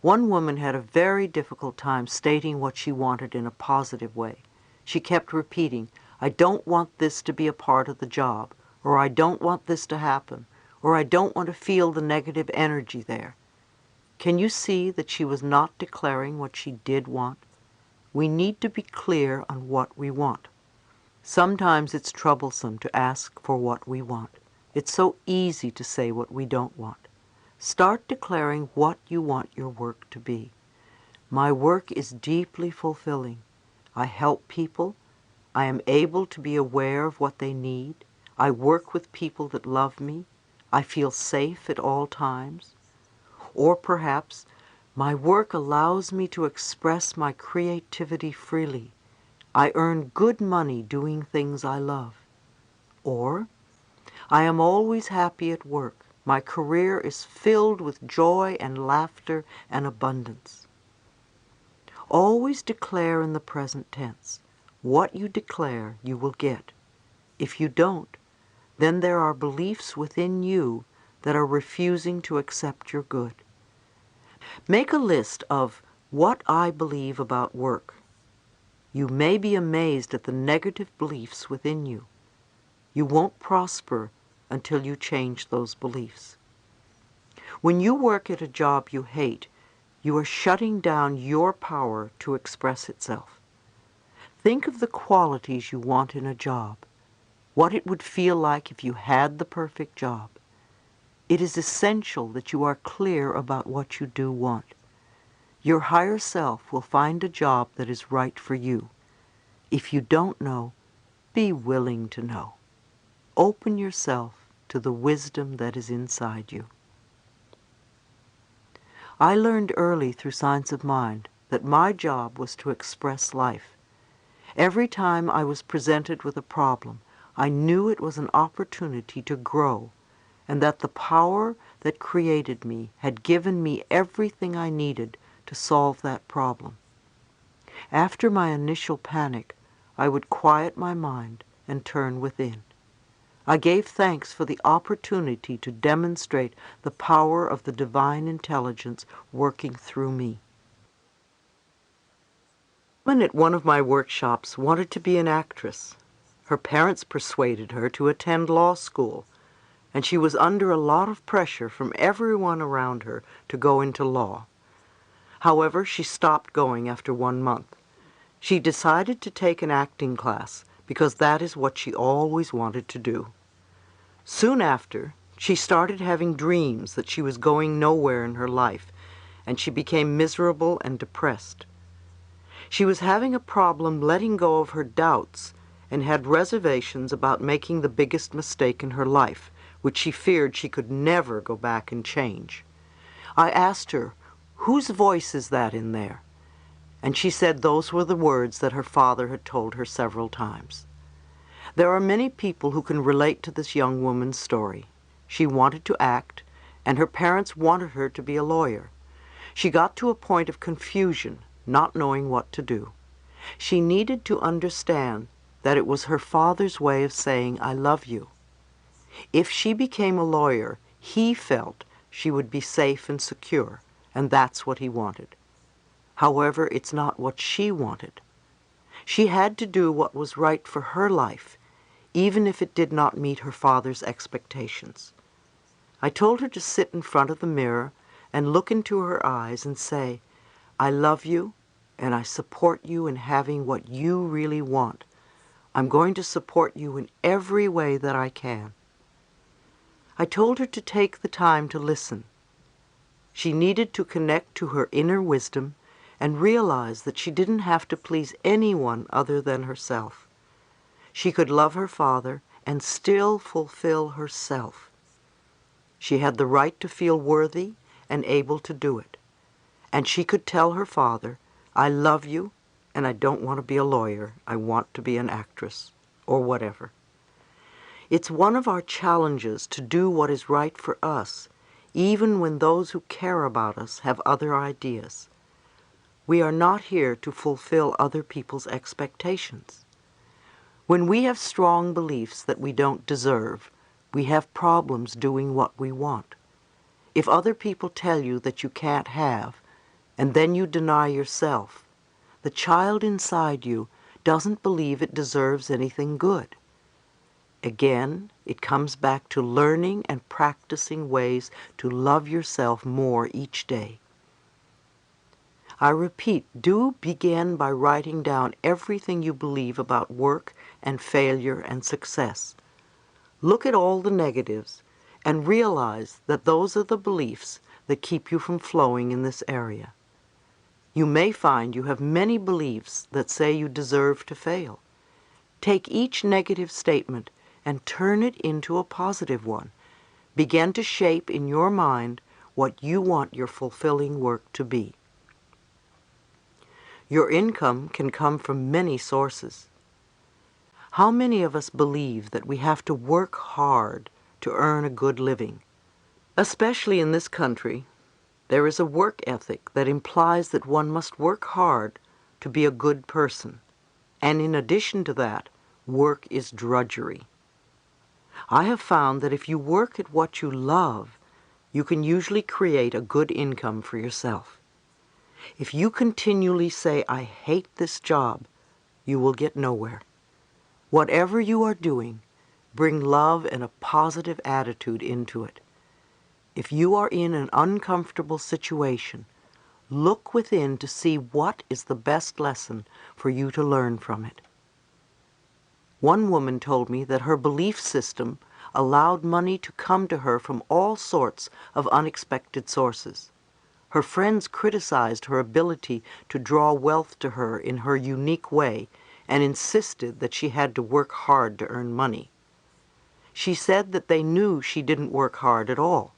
One woman had a very difficult time stating what she wanted in a positive way. She kept repeating, "I don't want this to be a part of the job," or "I don't want this to happen," or "I don't want to feel the negative energy there." Can you see that she was not declaring what she did want? We need to be clear on what we want. Sometimes it's troublesome to ask for what we want. It's so easy to say what we don't want. Start declaring what you want your work to be. My work is deeply fulfilling. I help people. I am able to be aware of what they need. I work with people that love me. I feel safe at all times. Or perhaps, my work allows me to express my creativity freely. I earn good money doing things I love. Or, I am always happy at work. My career is filled with joy and laughter and abundance. Always declare in the present tense. What you declare, you will get. If you don't, then there are beliefs within you that are refusing to accept your good. Make a list of what I believe about work. You may be amazed at the negative beliefs within you. You won't prosper until you change those beliefs. When you work at a job you hate, you are shutting down your power to express itself. Think of the qualities you want in a job, what it would feel like if you had the perfect job. It is essential that you are clear about what you do want. Your higher self will find a job that is right for you. If you don't know, be willing to know. Open yourself to the wisdom that is inside you. I learned early through Science of Mind that my job was to express life. Every time I was presented with a problem, I knew it was an opportunity to grow, and that the power that created me had given me everything I needed to solve that problem. After my initial panic, I would quiet my mind and turn within. I gave thanks for the opportunity to demonstrate the power of the divine intelligence working through me. A woman at one of my workshops wanted to be an actress. Her parents persuaded her to attend law school, and she was under a lot of pressure from everyone around her to go into law. However, she stopped going after 1 month. She decided to take an acting class because that is what she always wanted to do. Soon after, she started having dreams that she was going nowhere in her life, and she became miserable and depressed. She was having a problem letting go of her doubts and had reservations about making the biggest mistake in her life, which she feared she could never go back and change. I asked her, "Whose voice is that in there?" And she said those were the words that her father had told her several times. There are many people who can relate to this young woman's story. She wanted to act, and her parents wanted her to be a lawyer. She got to a point of confusion, not knowing what to do. She needed to understand that it was her father's way of saying, "I love you." If she became a lawyer, he felt she would be safe and secure, and that's what he wanted. However, it's not what she wanted. She had to do what was right for her life, even if it did not meet her father's expectations. I told her to sit in front of the mirror and look into her eyes and say, "I love you, and I support you in having what you really want. I'm going to support you in every way that I can." I told her to take the time to listen. She needed to connect to her inner wisdom and realize that she didn't have to please anyone other than herself. She could love her father and still fulfill herself. She had the right to feel worthy and able to do it. And she could tell her father, "I love you, and I don't want to be a lawyer. I want to be an actress," or whatever. It's one of our challenges to do what is right for us, even when those who care about us have other ideas. We are not here to fulfill other people's expectations. When we have strong beliefs that we don't deserve, we have problems doing what we want. If other people tell you that you can't have, and then you deny yourself, the child inside you doesn't believe it deserves anything good. Again, it comes back to learning and practicing ways to love yourself more each day. I repeat, do begin by writing down everything you believe about work and failure and success. Look at all the negatives and realize that those are the beliefs that keep you from flowing in this area. You may find you have many beliefs that say you deserve to fail. Take each negative statement and turn it into a positive one. Begin to shape in your mind what you want your fulfilling work to be. Your income can come from many sources. How many of us believe that we have to work hard to earn a good living? Especially in this country, there is a work ethic that implies that one must work hard to be a good person. And in addition to that, work is drudgery. I have found that if you work at what you love, you can usually create a good income for yourself. If you continually say, "I hate this job," you will get nowhere. Whatever you are doing, bring love and a positive attitude into it. If you are in an uncomfortable situation, look within to see what is the best lesson for you to learn from it. One woman told me that her belief system allowed money to come to her from all sorts of unexpected sources. Her friends criticized her ability to draw wealth to her in her unique way and insisted that she had to work hard to earn money. She said that they knew she didn't work hard at all.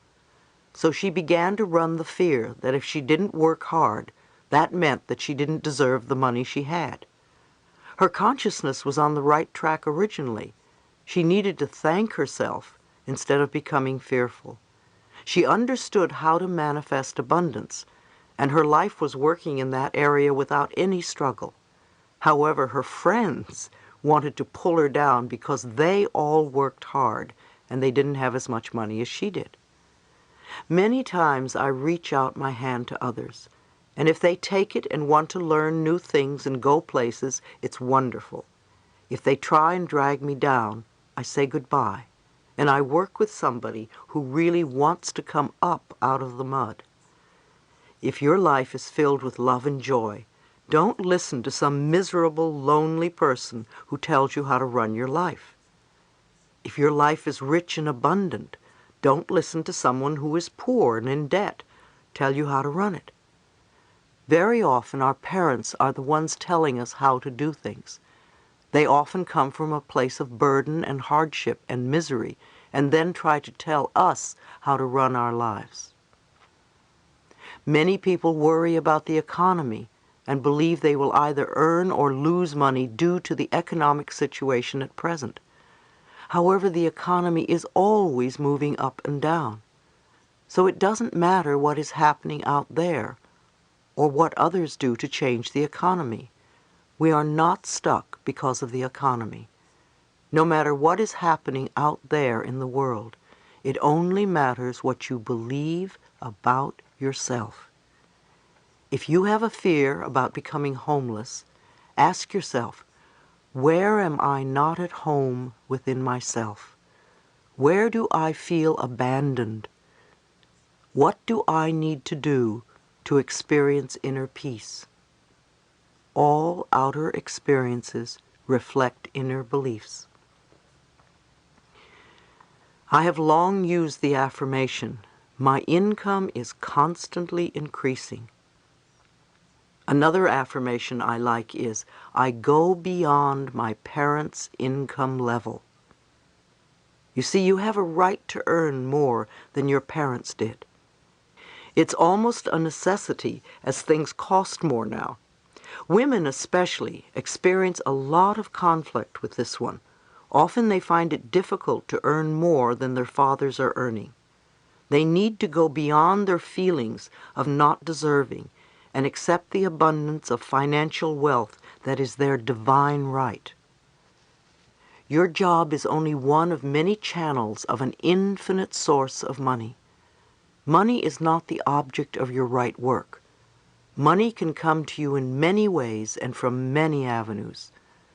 So she began to run the fear that if she didn't work hard, that meant that she didn't deserve the money she had. Her consciousness was on the right track originally. She needed to thank herself instead of becoming fearful. She understood how to manifest abundance, and her life was working in that area without any struggle. However, her friends wanted to pull her down because they all worked hard and they didn't have as much money as she did. Many times I reach out my hand to others, and if they take it and want to learn new things and go places, it's wonderful. If they try and drag me down, I say goodbye, and I work with somebody who really wants to come up out of the mud. If your life is filled with love and joy, don't listen to some miserable, lonely person who tells you how to run your life. If your life is rich and abundant, don't listen to someone who is poor and in debt tell you how to run it. Very often our parents are the ones telling us how to do things. They often come from a place of burden and hardship and misery, and then try to tell us how to run our lives. Many people worry about the economy and believe they will either earn or lose money due to the economic situation at present. However, the economy is always moving up and down. So it doesn't matter what is happening out there or what others do to change the economy. We are not stuck because of the economy. No matter what is happening out there in the world, it only matters what you believe about yourself. If you have a fear about becoming homeless, ask yourself, where am I not at home within myself? Where do I feel abandoned? What do I need to do to experience inner peace? All outer experiences reflect inner beliefs. I have long used the affirmation, my income is constantly increasing. Another affirmation I like is, I go beyond my parents' income level. You see, you have a right to earn more than your parents did. It's almost a necessity as things cost more now. Women especially experience a lot of conflict with this one. Often they find it difficult to earn more than their fathers are earning. They need to go beyond their feelings of not deserving and accept the abundance of financial wealth that is their divine right. Your job is only one of many channels of an infinite source of money. Money is not the object of your right work. Money can come to you in many ways and from many avenues.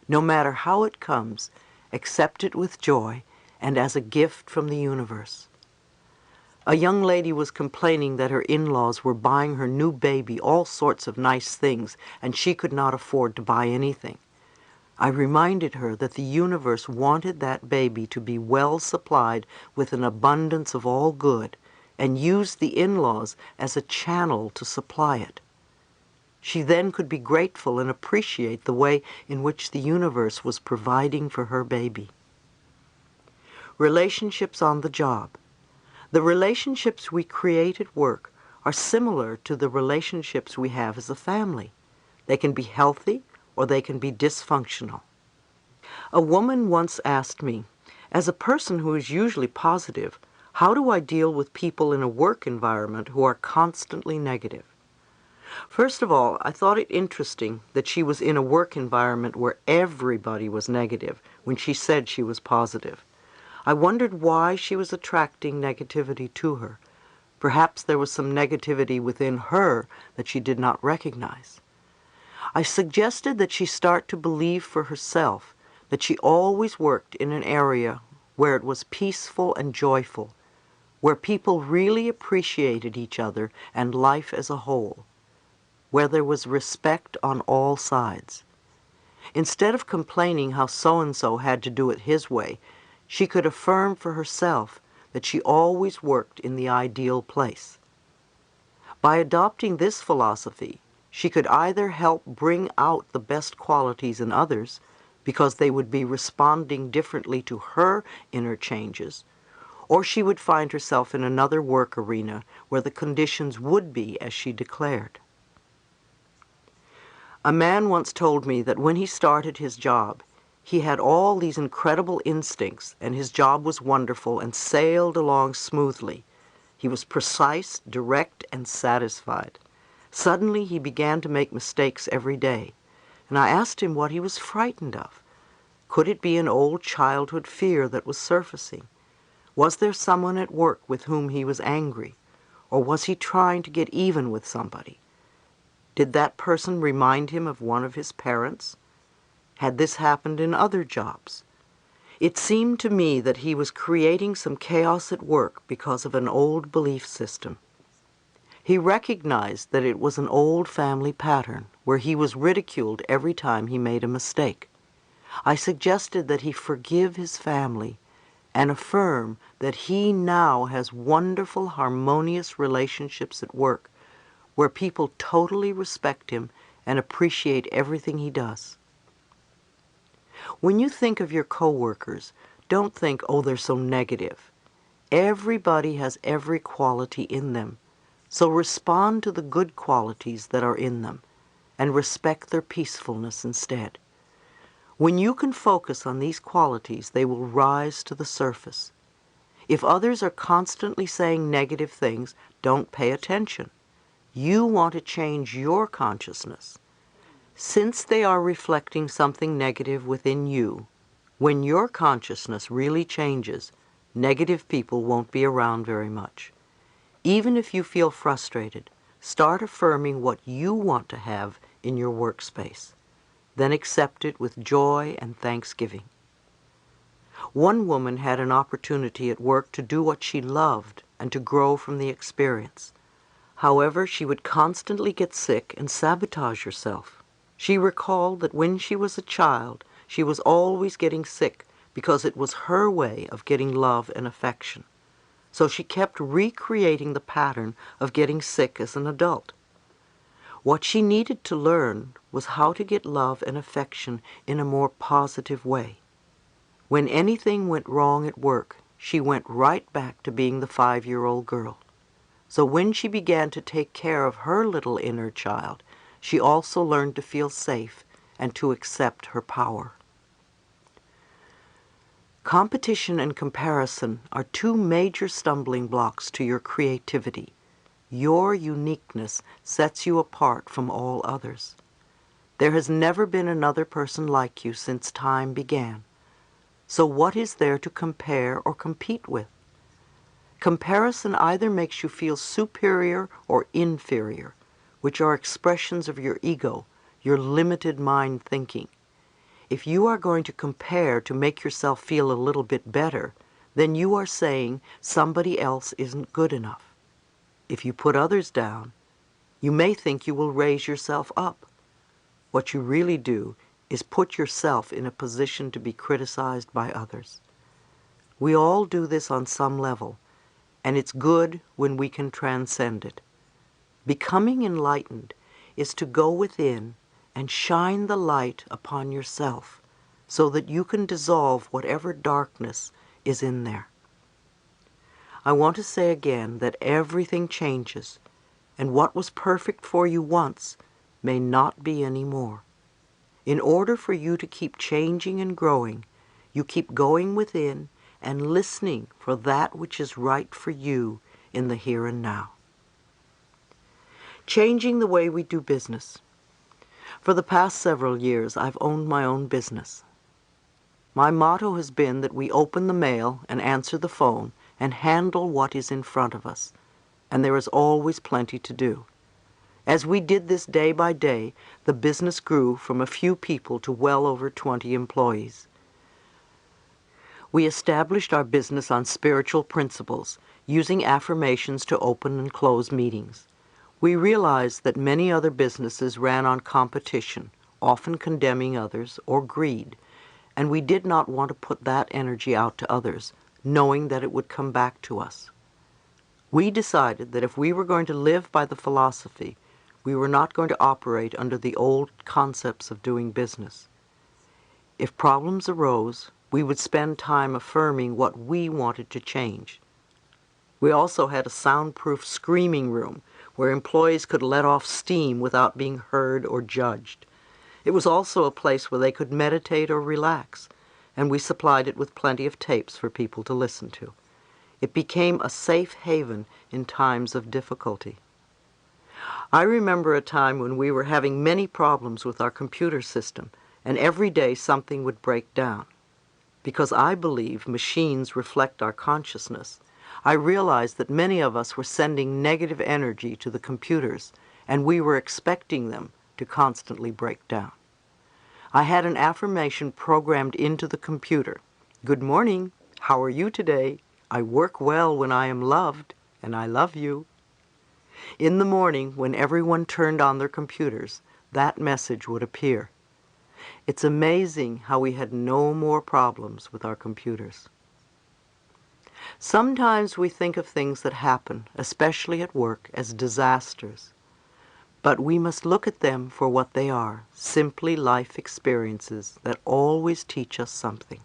No matter how it comes, accept it with joy and as a gift from the universe. A young lady was complaining that her in-laws were buying her new baby all sorts of nice things and she could not afford to buy anything. I reminded her that the universe wanted that baby to be well supplied with an abundance of all good and used the in-laws as a channel to supply it. She then could be grateful and appreciate the way in which the universe was providing for her baby. Relationships on the job. The relationships we create at work are similar to the relationships we have as a family. They can be healthy or they can be dysfunctional. A woman once asked me, as a person who is usually positive, how do I deal with people in a work environment who are constantly negative? First of all, I thought it interesting that she was in a work environment where everybody was negative when she said she was positive. I wondered why she was attracting negativity to her. Perhaps there was some negativity within her that she did not recognize. I suggested that she start to believe for herself that she always worked in an area where it was peaceful and joyful, where people really appreciated each other and life as a whole, where there was respect on all sides. Instead of complaining how so-and-so had to do it his way, she could affirm for herself that she always worked in the ideal place. By adopting this philosophy, she could either help bring out the best qualities in others because they would be responding differently to her inner changes, or she would find herself in another work arena where the conditions would be as she declared. A man once told me that when he started his job, he had all these incredible instincts and his job was wonderful and sailed along smoothly. He was precise, direct, and satisfied. Suddenly he began to make mistakes every day, and I asked him what he was frightened of. Could it be an old childhood fear that was surfacing? Was there someone at work with whom he was angry? Or was he trying to get even with somebody? Did that person remind him of one of his parents? Had this happened in other jobs? It seemed to me that he was creating some chaos at work because of an old belief system. He recognized that it was an old family pattern where he was ridiculed every time he made a mistake. I suggested that he forgive his family and affirm that he now has wonderful, harmonious relationships at work where people totally respect him and appreciate everything he does. When you think of your coworkers, don't think, oh, they're so negative. Everybody has every quality in them, so respond to the good qualities that are in them and respect their peacefulness instead. When you can focus on these qualities, they will rise to the surface. If others are constantly saying negative things, don't pay attention. You want to change your consciousness. Since they are reflecting something negative within you, When your consciousness really changes, negative people won't be around very much. Even if you feel frustrated, start affirming what you want to have in your workspace. Then accept it with joy and thanksgiving. One woman had an opportunity at work to do what she loved and to grow from the experience. However, she would constantly get sick and sabotage herself. She recalled that when she was a child, she was always getting sick because it was her way of getting love and affection. So she kept recreating the pattern of getting sick as an adult. What she needed to learn was how to get love and affection in a more positive way. When anything went wrong at work, she went right back to being the 5-year-old girl. So when she began to take care of her little inner child, she also learned to feel safe and to accept her power. Competition and comparison are two major stumbling blocks to your creativity. Your uniqueness sets you apart from all others. There has never been another person like you since time began. So what is there to compare or compete with? Comparison either makes you feel superior or inferior, which are expressions of your ego, your limited mind thinking. If you are going to compare to make yourself feel a little bit better, then you are saying somebody else isn't good enough. If you put others down, you may think you will raise yourself up. What you really do is put yourself in a position to be criticized by others. We all do this on some level, and it's good when we can transcend it. Becoming enlightened is to go within and shine the light upon yourself so that you can dissolve whatever darkness is in there. I want to say again that everything changes, and what was perfect for you once may not be anymore. In order for you to keep changing and growing, you keep going within and listening for that which is right for you in the here and now. Changing the way we do business. For the past several years, I've owned my own business. My motto has been that we open the mail and answer the phone and handle what is in front of us, and there is always plenty to do. As we did this day by day, the business grew from a few people to well over 20 employees. We established our business on spiritual principles, using affirmations to open and close meetings. We realized that many other businesses ran on competition, often condemning others, or greed, and we did not want to put that energy out to others, knowing that it would come back to us. We decided that if we were going to live by the philosophy, we were not going to operate under the old concepts of doing business. If problems arose, we would spend time affirming what we wanted to change. We also had a soundproof screaming room where employees could let off steam without being heard or judged. It was also a place where they could meditate or relax, and we supplied it with plenty of tapes for people to listen to. It became a safe haven in times of difficulty. I remember a time when we were having many problems with our computer system, and every day something would break down. Because I believe machines reflect our consciousness, I realized that many of us were sending negative energy to the computers, and we were expecting them to constantly break down. I had an affirmation programmed into the computer. Good morning. How are you today? I work well when I am loved, and I love you. In the morning, when everyone turned on their computers, that message would appear. It's amazing how we had no more problems with our computers. Sometimes we think of things that happen, especially at work, as disasters. But we must look at them for what they are, simply life experiences that always teach us something.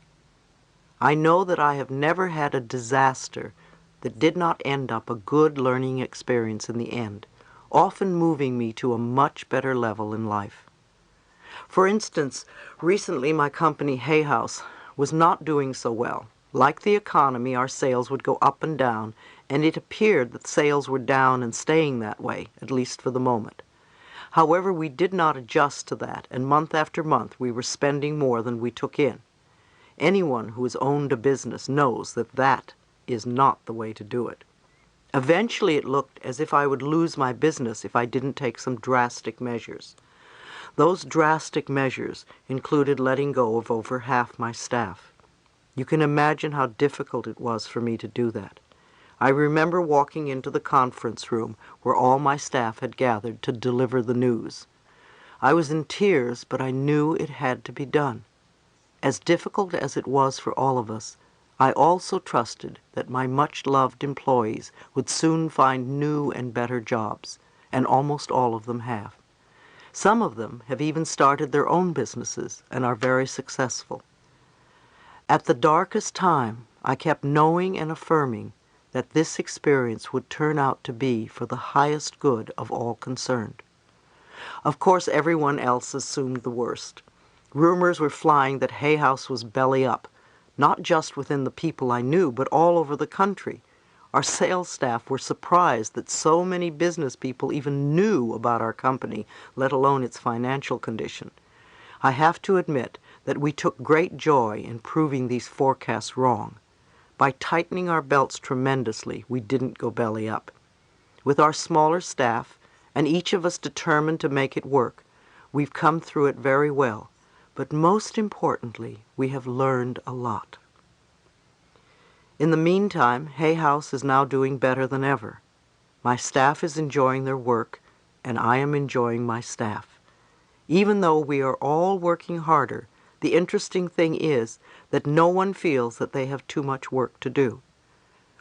I know that I have never had a disaster that did not end up a good learning experience in the end, often moving me to a much better level in life. For instance, recently my company, Hay House, was not doing so well. Like the economy, our sales would go up and down, and it appeared that sales were down and staying that way, at least for the moment. However, we did not adjust to that, and month after month we were spending more than we took in. Anyone who has owned a business knows that that is not the way to do it. Eventually it looked as if I would lose my business if I didn't take some drastic measures. Those drastic measures included letting go of over half my staff. You can imagine how difficult it was for me to do that. I remember walking into the conference room where all my staff had gathered to deliver the news. I was in tears, but I knew it had to be done. As difficult as it was for all of us, I also trusted that my much-loved employees would soon find new and better jobs, and almost all of them have. Some of them have even started their own businesses and are very successful. At the darkest time, I kept knowing and affirming that this experience would turn out to be for the highest good of all concerned. Of course, everyone else assumed the worst. Rumors were flying that Hay House was belly up, not just within the people I knew, but all over the country. Our sales staff were surprised that so many business people even knew about our company, let alone its financial condition. I have to admit that we took great joy in proving these forecasts wrong. By tightening our belts tremendously, we didn't go belly up. With our smaller staff, and each of us determined to make it work, we've come through it very well. But most importantly, we have learned a lot. In the meantime, Hay House is now doing better than ever. My staff is enjoying their work, and I am enjoying my staff. Even though we are all working harder, the interesting thing is that no one feels that they have too much work to do.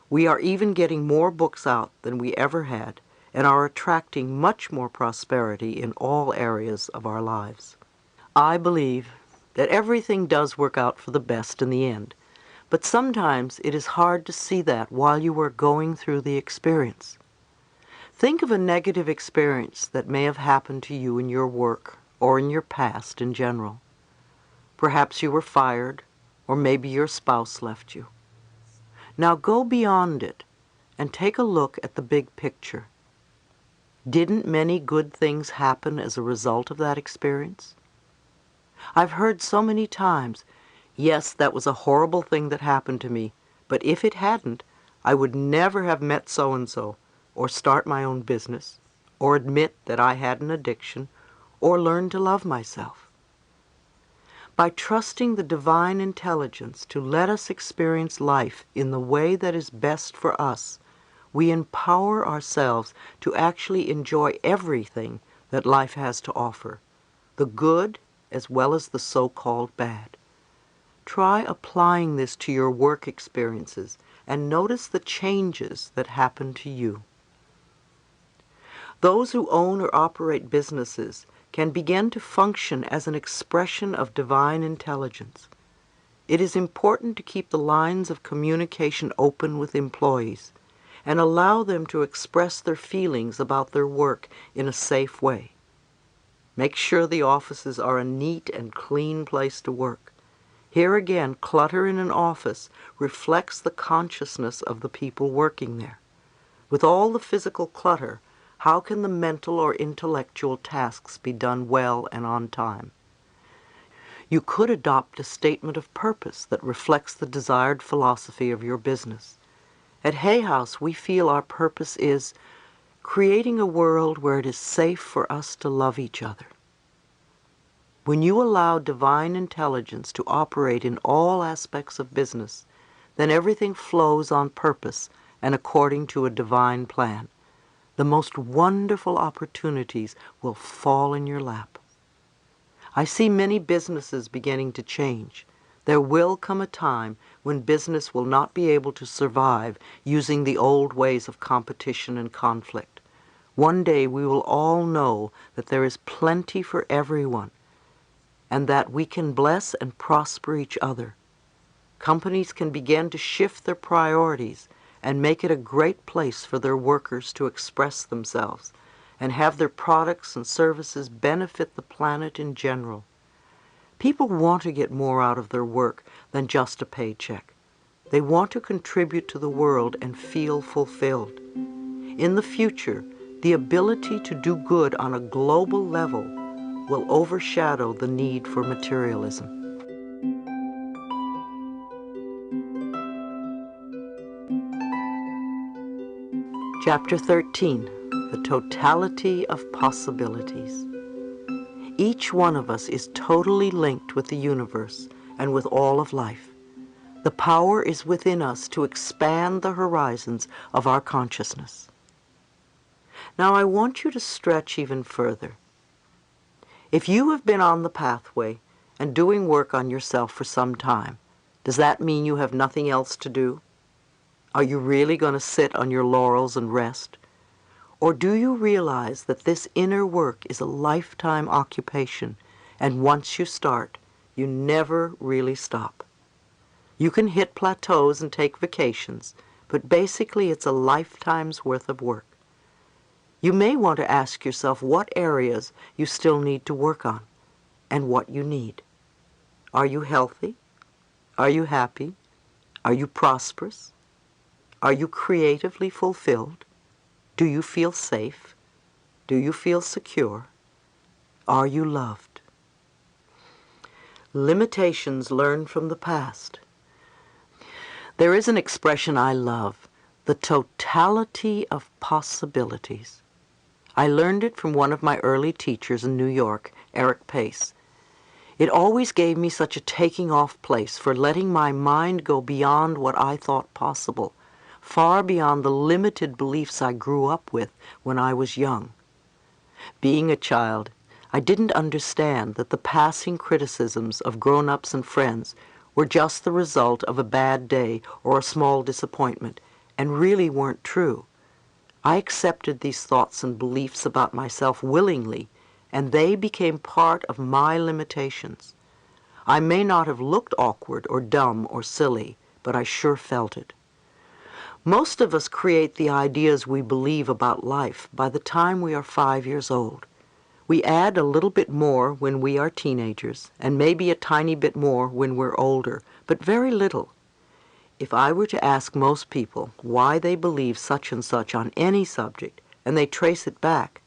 We are even getting more books out than we ever had, and are attracting much more prosperity in all areas of our lives. I believe that everything does work out for the best in the end, but sometimes it is hard to see that while you are going through the experience. Think of a negative experience that may have happened to you in your work or in your past in general. Perhaps you were fired, or maybe your spouse left you. Now go beyond it and take a look at the big picture. Didn't many good things happen as a result of that experience? I've heard so many times, yes, that was a horrible thing that happened to me, but if it hadn't, I would never have met so-and-so, or start my own business, or admit that I had an addiction, or learn to love myself. By trusting the divine intelligence to let us experience life in the way that is best for us, we empower ourselves to actually enjoy everything that life has to offer, the good as well as the so-called bad. Try applying this to your work experiences and notice the changes that happen to you. Those who own or operate businesses can begin to function as an expression of divine intelligence. It is important to keep the lines of communication open with employees and allow them to express their feelings about their work in a safe way. Make sure the offices are a neat and clean place to work. Here again, clutter in an office reflects the consciousness of the people working there. With all the physical clutter, how can the mental or intellectual tasks be done well and on time? You could adopt a statement of purpose that reflects the desired philosophy of your business. At Hay House, we feel our purpose is creating a world where it is safe for us to love each other. When you allow divine intelligence to operate in all aspects of business, then everything flows on purpose and according to a divine plan. The most wonderful opportunities will fall in your lap. I see many businesses beginning to change. There will come a time when business will not be able to survive using the old ways of competition and conflict. One day we will all know that there is plenty for everyone, and that we can bless and prosper each other. Companies can begin to shift their priorities and make it a great place for their workers to express themselves and have their products and services benefit the planet in general. People want to get more out of their work than just a paycheck. They want to contribute to the world and feel fulfilled. In the future, the ability to do good on a global level will overshadow the need for materialism. Chapter 13, The Totality of Possibilities. Each one of us is totally linked with the universe and with all of life. The power is within us to expand the horizons of our consciousness. Now I want you to stretch even further. If you have been on the pathway and doing work on yourself for some time, does that mean you have nothing else to do? Are you really going to sit on your laurels and rest? Or do you realize that this inner work is a lifetime occupation, and once you start, you never really stop? You can hit plateaus and take vacations, but basically it's a lifetime's worth of work. You may want to ask yourself what areas you still need to work on, and what you need. Are you healthy? Are you happy? Are you prosperous? Are you creatively fulfilled? Do you feel safe? Do you feel secure? Are you loved? Limitations learned from the past. There is an expression I love, the totality of possibilities. I learned it from one of my early teachers in New York, Eric Pace. It always gave me such a taking off place for letting my mind go beyond what I thought possible, far beyond the limited beliefs I grew up with when I was young. Being a child, I didn't understand that the passing criticisms of grown-ups and friends were just the result of a bad day or a small disappointment, and really weren't true. I accepted these thoughts and beliefs about myself willingly, and they became part of my limitations. I may not have looked awkward or dumb or silly, but I sure felt it. Most of us create the ideas we believe about life by the time we are 5 years old. We add a little bit more when we are teenagers, and maybe a tiny bit more when we're older, but very little. If I were to ask most people why they believe such and such on any subject, and they trace it back,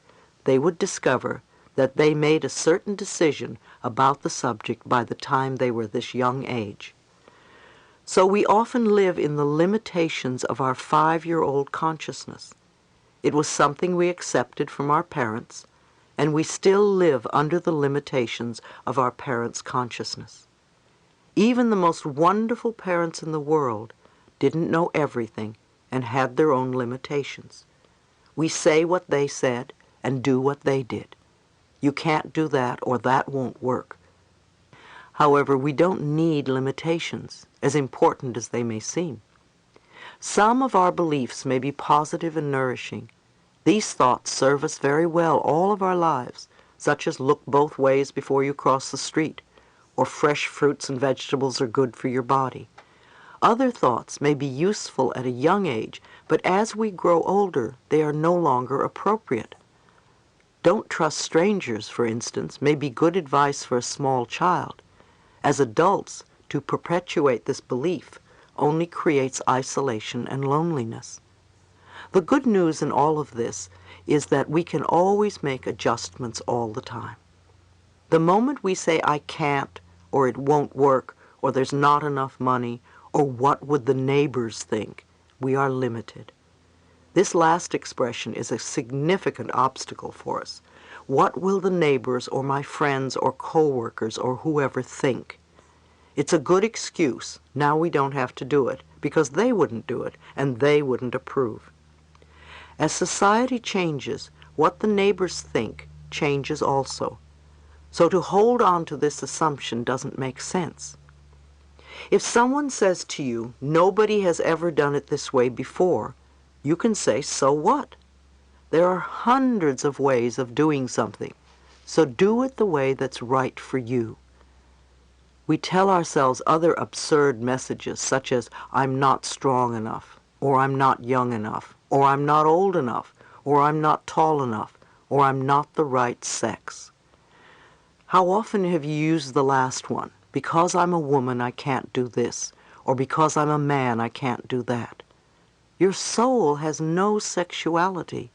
they would discover that they made a certain decision about the subject by the time they were this young age. So we often live in the limitations of our 5-year-old consciousness. It was something we accepted from our parents, and we still live under the limitations of our parents' consciousness. Even the most wonderful parents in the world didn't know everything and had their own limitations. We say what they said and do what they did. You can't do that or that won't work. However, we don't need limitations, as important as they may seem. Some of our beliefs may be positive and nourishing. These thoughts serve us very well all of our lives, such as look both ways before you cross the street, or fresh fruits and vegetables are good for your body. Other thoughts may be useful at a young age, but as we grow older, they are no longer appropriate. Don't trust strangers, for instance, may be good advice for a small child. As adults, to perpetuate this belief only creates isolation and loneliness. The good news in all of this is that we can always make adjustments all the time. The moment we say, I can't, or it won't work, or there's not enough money, or what would the neighbors think, we are limited. This last expression is a significant obstacle for us. What will the neighbors or my friends or co-workers or whoever think? It's a good excuse. Now we don't have to do it, because they wouldn't do it, and they wouldn't approve. As society changes, what the neighbors think changes also. So to hold on to this assumption doesn't make sense. If someone says to you, nobody has ever done it this way before, you can say, so what? There are hundreds of ways of doing something, so do it the way that's right for you. We tell ourselves other absurd messages, such as, I'm not strong enough, or I'm not young enough, or I'm not old enough, or I'm not tall enough, or I'm not the right sex. How often have you used the last one? Because I'm a woman, I can't do this, or because I'm a man, I can't do that. Your soul has no sexuality.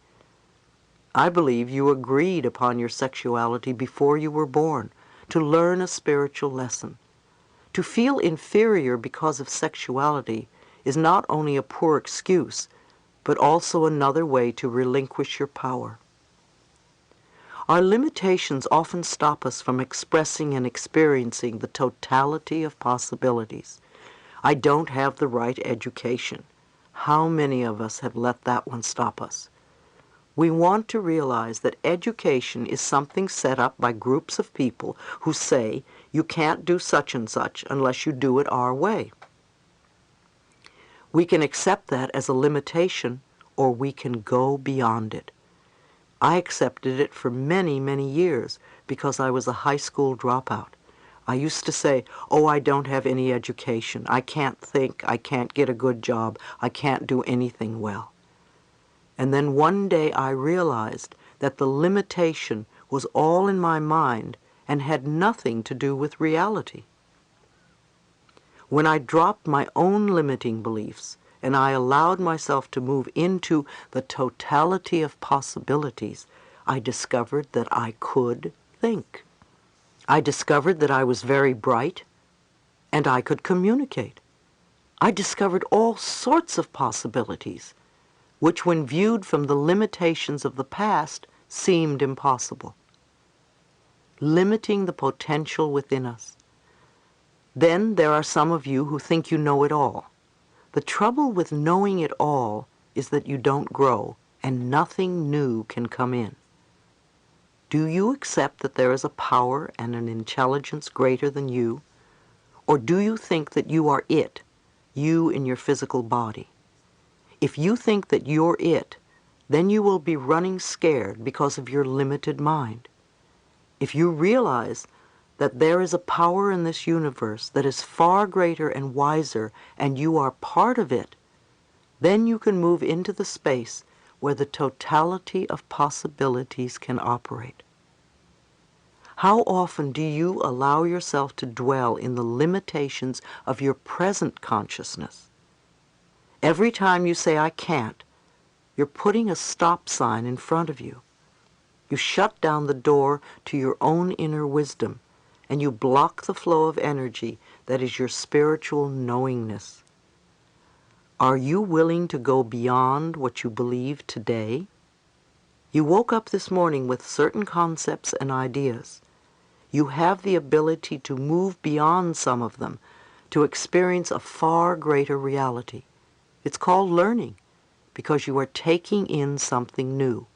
I believe you agreed upon your sexuality before you were born, to learn a spiritual lesson. To feel inferior because of sexuality is not only a poor excuse, but also another way to relinquish your power. Our limitations often stop us from expressing and experiencing the totality of possibilities. I don't have the right education. How many of us have let that one stop us? We want to realize that education is something set up by groups of people who say you can't do such and such unless you do it our way. We can accept that as a limitation, or we can go beyond it. I accepted it for many, many years because I was a high school dropout. I used to say, oh, I don't have any education. I can't think. I can't get a good job. I can't do anything well. And then one day I realized that the limitation was all in my mind and had nothing to do with reality. When I dropped my own limiting beliefs and I allowed myself to move into the totality of possibilities, I discovered that I could think. I discovered that I was very bright and I could communicate. I discovered all sorts of possibilities, which when viewed from the limitations of the past seemed impossible. Limiting the potential within us. Then there are some of you who think you know it all. The trouble with knowing it all is that you don't grow and nothing new can come in. Do you accept that there is a power and an intelligence greater than you? Or do you think that you are it, you in your physical body? If you think that you're it, then you will be running scared because of your limited mind. If you realize that there is a power in this universe that is far greater and wiser, and you are part of it, then you can move into the space where the totality of possibilities can operate. How often do you allow yourself to dwell in the limitations of your present consciousness? Every time you say, I can't, you're putting a stop sign in front of you. You shut down the door to your own inner wisdom, and you block the flow of energy that is your spiritual knowingness. Are you willing to go beyond what you believe today? You woke up this morning with certain concepts and ideas. You have the ability to move beyond some of them, to experience a far greater reality. It's called learning, because you are taking in something new.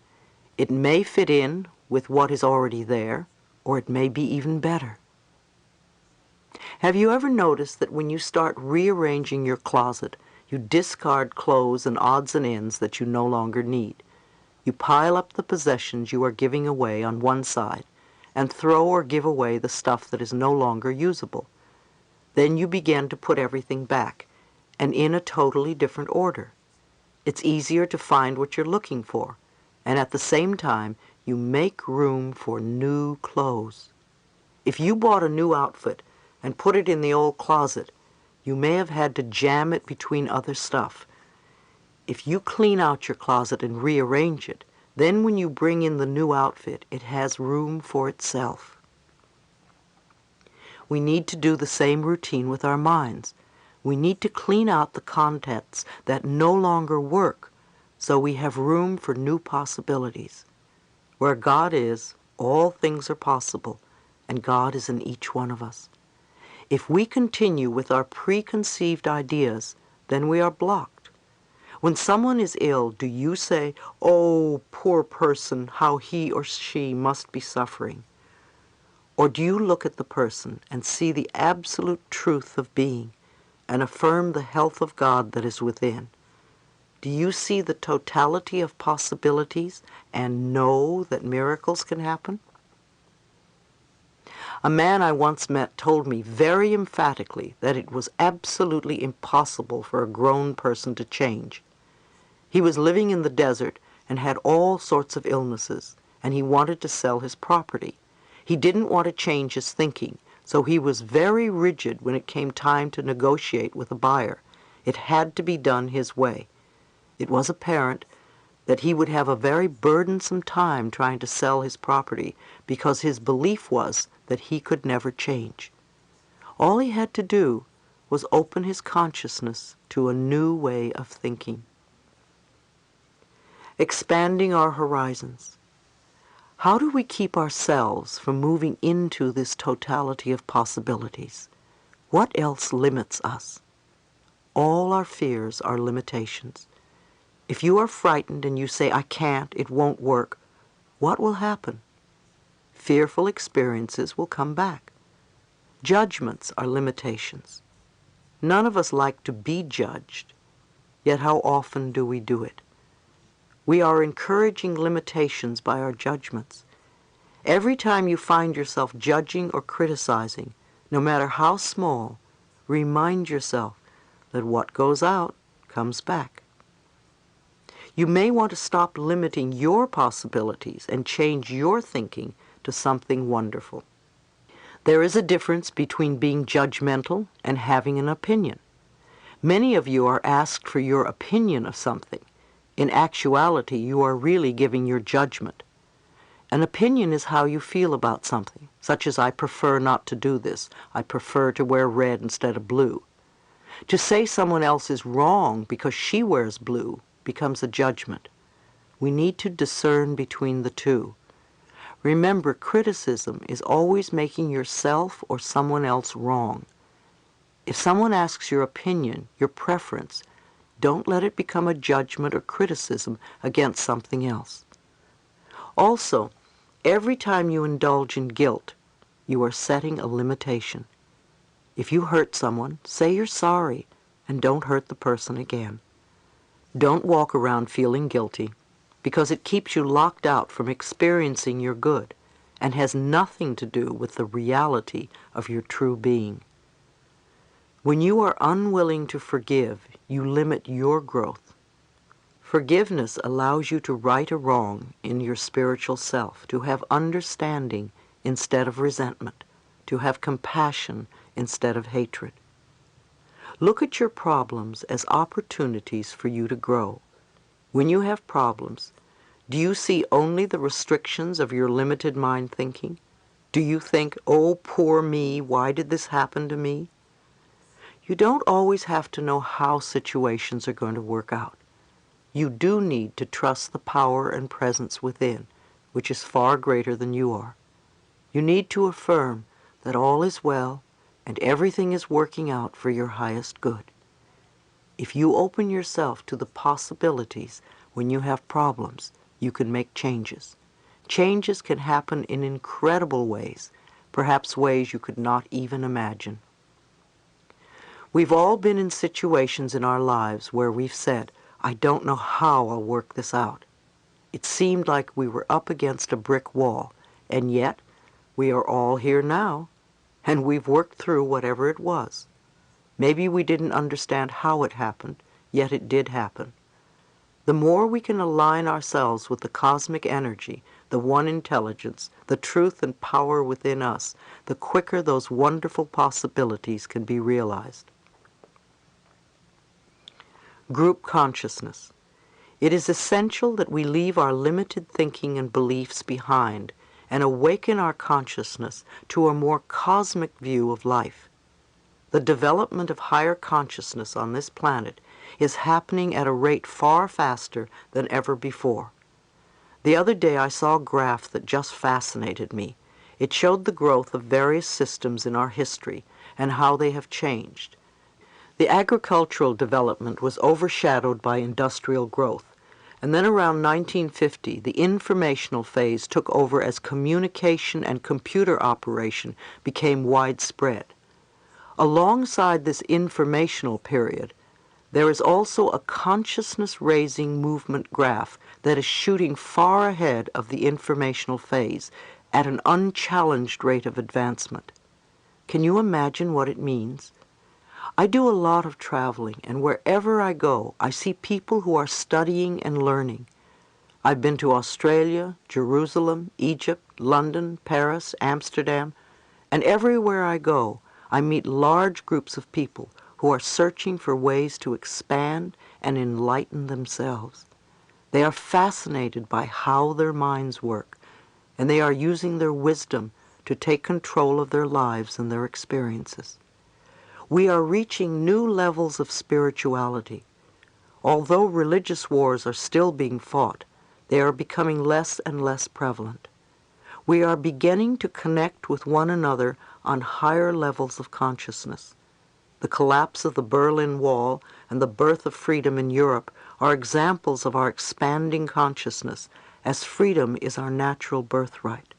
It may fit in with what is already there, or it may be even better. Have you ever noticed that when you start rearranging your closet, you discard clothes and odds and ends that you no longer need? You pile up the possessions you are giving away on one side and throw or give away the stuff that is no longer usable. Then you begin to put everything back, and in a totally different order. It's easier to find what you're looking for, and at the same time, you make room for new clothes. If you bought a new outfit and put it in the old closet, you may have had to jam it between other stuff. If you clean out your closet and rearrange it, then when you bring in the new outfit, it has room for itself. We need to do the same routine with our minds. We need to clean out the contents that no longer work, so we have room for new possibilities. Where God is, all things are possible, and God is in each one of us. If we continue with our preconceived ideas, then we are blocked. When someone is ill, do you say, "Oh, poor person, how he or she must be suffering"? Or do you look at the person and see the absolute truth of being and affirm the health of God that is within? Do you see the totality of possibilities and know that miracles can happen? A man I once met told me very emphatically that it was absolutely impossible for a grown person to change. He was living in the desert and had all sorts of illnesses, and he wanted to sell his property. He didn't want to change his thinking, so he was very rigid when it came time to negotiate with a buyer. It had to be done his way. It was apparent that he would have a very burdensome time trying to sell his property because his belief was that he could never change. All he had to do was open his consciousness to a new way of thinking. expanding our horizons. How do we keep ourselves from moving into this totality of possibilities? What else limits us? All our fears are limitations. If you are frightened and you say, I can't, it won't work, what will happen? Fearful experiences will come back. Judgments are limitations. None of us like to be judged, yet how often do we do it? We are encouraging limitations by our judgments. Every time you find yourself judging or criticizing, no matter how small, remind yourself that what goes out comes back. You may want to stop limiting your possibilities and change your thinking to something wonderful. There is a difference between being judgmental and having an opinion. Many of you are asked for your opinion of something. In actuality, you are really giving your judgment. An opinion is how you feel about something, such as I prefer not to do this. I prefer to wear red instead of blue. To say someone else is wrong because she wears blue becomes a judgment. We need to discern between the two. Remember, criticism is always making yourself or someone else wrong. If someone asks your opinion, your preference, don't let it become a judgment or criticism against something else. Also, every time you indulge in guilt, you are setting a limitation. If you hurt someone, say you're sorry and don't hurt the person again. Don't walk around feeling guilty, because it keeps you locked out from experiencing your good and has nothing to do with the reality of your true being. When you are unwilling to forgive, you limit your growth. Forgiveness allows you to right a wrong in your spiritual self, to have understanding instead of resentment, to have compassion instead of hatred. Look at your problems as opportunities for you to grow. When you have problems, do you see only the restrictions of your limited mind thinking? Do you think, oh, poor me, why did this happen to me? You don't always have to know how situations are going to work out. You do need to trust the power and presence within, which is far greater than you are. You need to affirm that all is well and everything is working out for your highest good. If you open yourself to the possibilities when you have problems, you can make changes. Changes can happen in incredible ways, perhaps ways you could not even imagine. We've all been in situations in our lives where we've said, I don't know how I'll work this out. It seemed like we were up against a brick wall, and yet we are all here now, and we've worked through whatever it was. Maybe we didn't understand how it happened, yet it did happen. The more we can align ourselves with the cosmic energy, the one intelligence, the truth and power within us, the quicker those wonderful possibilities can be realized. Group consciousness. It is essential that we leave our limited thinking and beliefs behind and awaken our consciousness to a more cosmic view of life. The development of higher consciousness on this planet is happening at a rate far faster than ever before. The other day I saw a graph that just fascinated me. It showed the growth of various systems in our history and how they have changed. The agricultural development was overshadowed by industrial growth, and then around 1950 the informational phase took over as communication and computer operation became widespread. Alongside this informational period, there is also a consciousness-raising movement graph that is shooting far ahead of the informational phase at an unchallenged rate of advancement. Can you imagine what it means? I do a lot of traveling, and wherever I go, I see people who are studying and learning. I've been to Australia, Jerusalem, Egypt, London, Paris, Amsterdam, and everywhere I go, I meet large groups of people who are searching for ways to expand and enlighten themselves. They are fascinated by how their minds work, and they are using their wisdom to take control of their lives and their experiences. We are reaching new levels of spirituality. Although religious wars are still being fought, they are becoming less and less prevalent. We are beginning to connect with one another on higher levels of consciousness. The collapse of the Berlin Wall and the birth of freedom in Europe are examples of our expanding consciousness, as freedom is our natural birthright.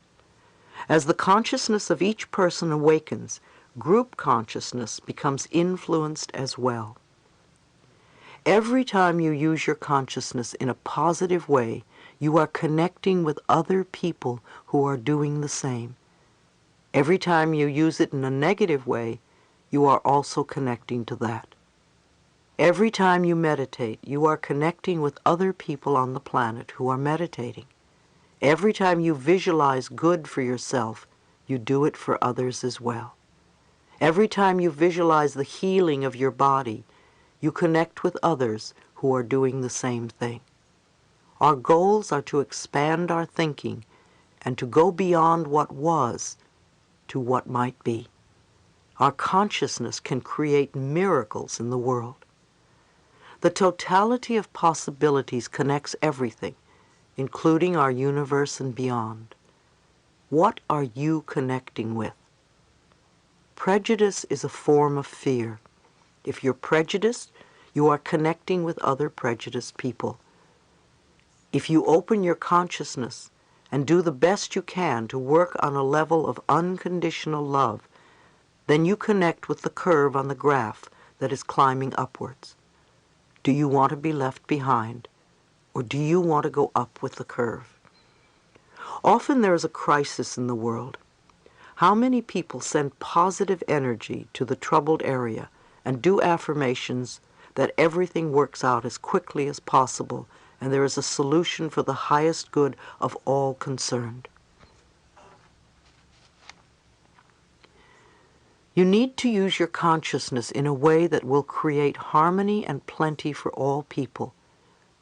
As the consciousness of each person awakens, group consciousness becomes influenced as well. Every time you use your consciousness in a positive way, you are connecting with other people who are doing the same. Every time you use it in a negative way, you are also connecting to that. Every time you meditate, you are connecting with other people on the planet who are meditating. Every time you visualize good for yourself, you do it for others as well. Every time you visualize the healing of your body, you connect with others who are doing the same thing. Our goals are to expand our thinking and to go beyond what was to what might be. Our consciousness can create miracles in the world. The totality of possibilities connects everything, including our universe and beyond. What are you connecting with? Prejudice is a form of fear. If you're prejudiced, you are connecting with other prejudiced people. If you open your consciousness and do the best you can to work on a level of unconditional love, then you connect with the curve on the graph that is climbing upwards. Do you want to be left behind, or do you want to go up with the curve? Often there is a crisis in the world. How many people send positive energy to the troubled area and do affirmations that everything works out as quickly as possible and there is a solution for the highest good of all concerned? You need to use your consciousness in a way that will create harmony and plenty for all people.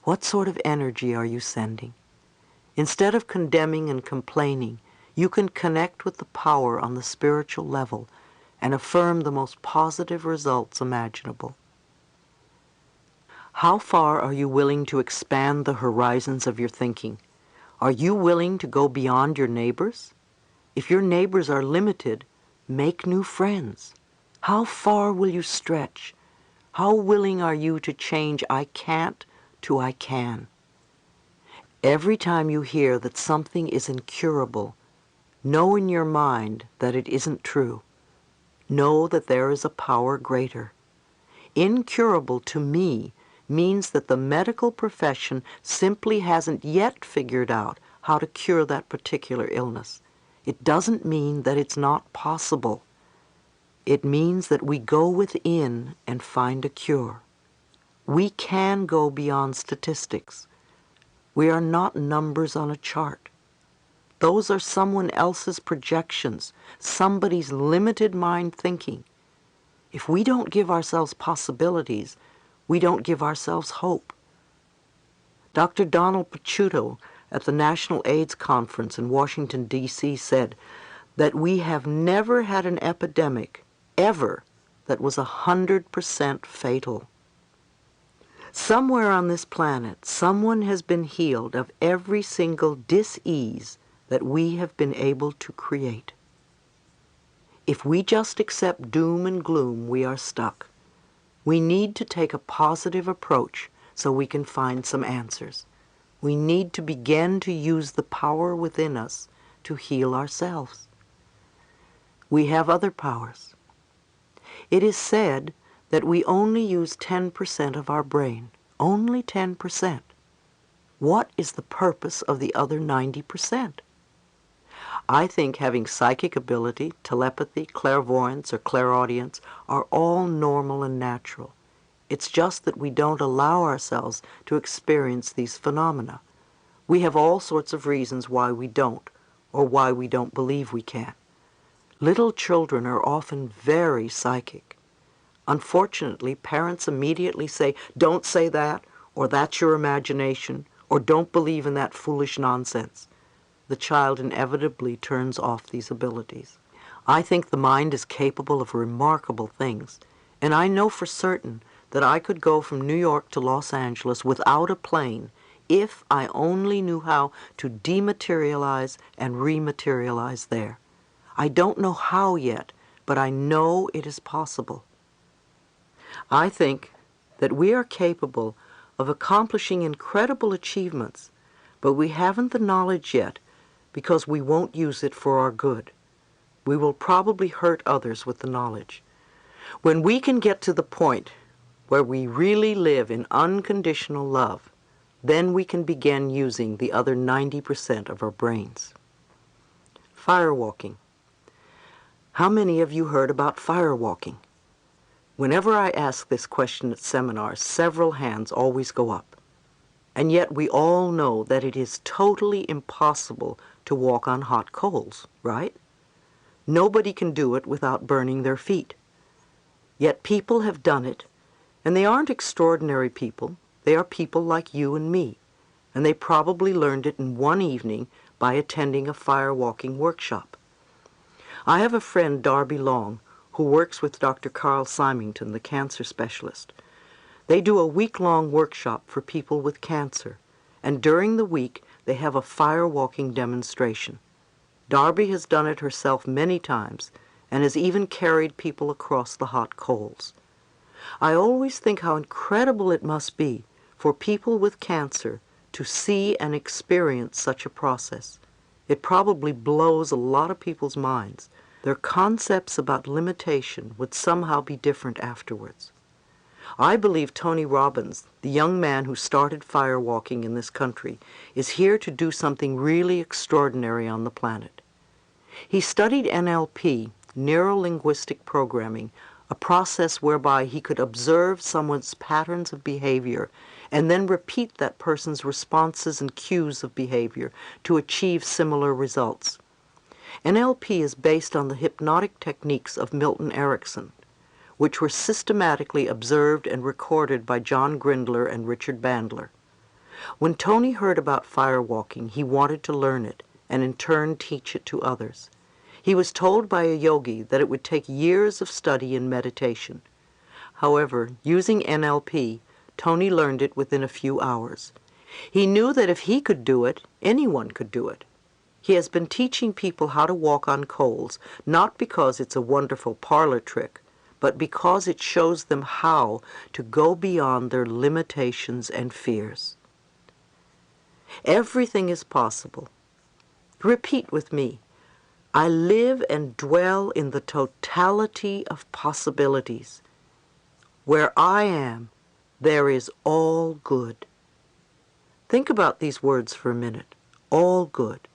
What sort of energy are you sending? Instead of condemning and complaining, you can connect with the power on the spiritual level and affirm the most positive results imaginable. How far are you willing to expand the horizons of your thinking? Are you willing to go beyond your neighbors? If your neighbors are limited, make new friends. How far will you stretch? How willing are you to change I can't to I can? Every time you hear that something is incurable, know in your mind that it isn't true. Know that there is a power greater. Incurable to me means that the medical profession simply hasn't yet figured out how to cure that particular illness. It doesn't mean that it's not possible. It means that we go within and find a cure. We can go beyond statistics. We are not numbers on a chart. Those are someone else's projections, somebody's limited mind thinking. If we don't give ourselves possibilities, we don't give ourselves hope. Dr. Donald Picciuto at the National AIDS Conference in Washington, D.C. said that we have never had an epidemic, ever, that was 100% fatal. Somewhere on this planet, someone has been healed of every single dis-ease that we have been able to create. If we just accept doom and gloom, we are stuck. We need to take a positive approach so we can find some answers. We need to begin to use the power within us to heal ourselves. We have other powers. It is said that we only use 10% of our brain, only 10%. What is the purpose of the other 90%? I think having psychic ability, telepathy, clairvoyance, or clairaudience are all normal and natural. It's just that we don't allow ourselves to experience these phenomena. We have all sorts of reasons why we don't, or why we don't believe we can. Little children are often very psychic. Unfortunately, parents immediately say, "Don't say that," or "That's your imagination," or "Don't believe in that foolish nonsense." The child inevitably turns off these abilities. I think the mind is capable of remarkable things, and I know for certain that I could go from New York to Los Angeles without a plane if I only knew how to dematerialize and rematerialize there. I don't know how yet, but I know it is possible. I think that we are capable of accomplishing incredible achievements, but we haven't the knowledge yet because we won't use it for our good. We will probably hurt others with the knowledge. When we can get to the point where we really live in unconditional love, then we can begin using the other 90% of our brains. Firewalking. How many of you heard about firewalking? Whenever I ask this question at seminars, several hands always go up. And yet we all know that it is totally impossible to walk on hot coals, right? Nobody can do it without burning their feet. Yet people have done it, and they aren't extraordinary people. They are people like you and me, and they probably learned it in one evening by attending a firewalking workshop. I have a friend, Darby Long, who works with Dr. Carl Symington, the cancer specialist. They do a week-long workshop for people with cancer, and during the week they have a firewalking demonstration. Darby has done it herself many times and has even carried people across the hot coals. I always think how incredible it must be for people with cancer to see and experience such a process. It probably blows a lot of people's minds. Their concepts about limitation would somehow be different afterwards. I believe Tony Robbins, the young man who started firewalking in this country, is here to do something really extraordinary on the planet. He studied NLP, neuro-linguistic programming, a process whereby he could observe someone's patterns of behavior and then repeat that person's responses and cues of behavior to achieve similar results. NLP is based on the hypnotic techniques of Milton Erickson, which were systematically observed and recorded by John Grindler and Richard Bandler. When Tony heard about firewalking, he wanted to learn it and in turn teach it to others. He was told by a yogi that it would take years of study and meditation. However, using NLP, Tony learned it within a few hours. He knew that if he could do it, anyone could do it. He has been teaching people how to walk on coals, not because it's a wonderful parlor trick, but because it shows them how to go beyond their limitations and fears. Everything is possible. Repeat with me. I live and dwell in the totality of possibilities. Where I am, there is all good. Think about these words for a minute. All good.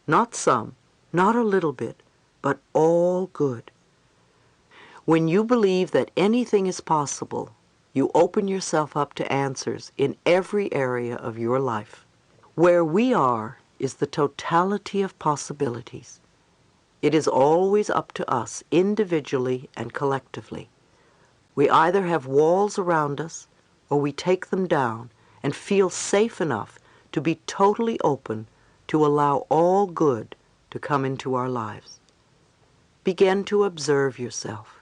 Not some, not a little bit, but all good. When you believe that anything is possible, you open yourself up to answers in every area of your life. Where we are is the totality of possibilities. It is always up to us, individually and collectively. We either have walls around us, or we take them down and feel safe enough to be totally open to allow all good to come into our lives. Begin to observe yourself.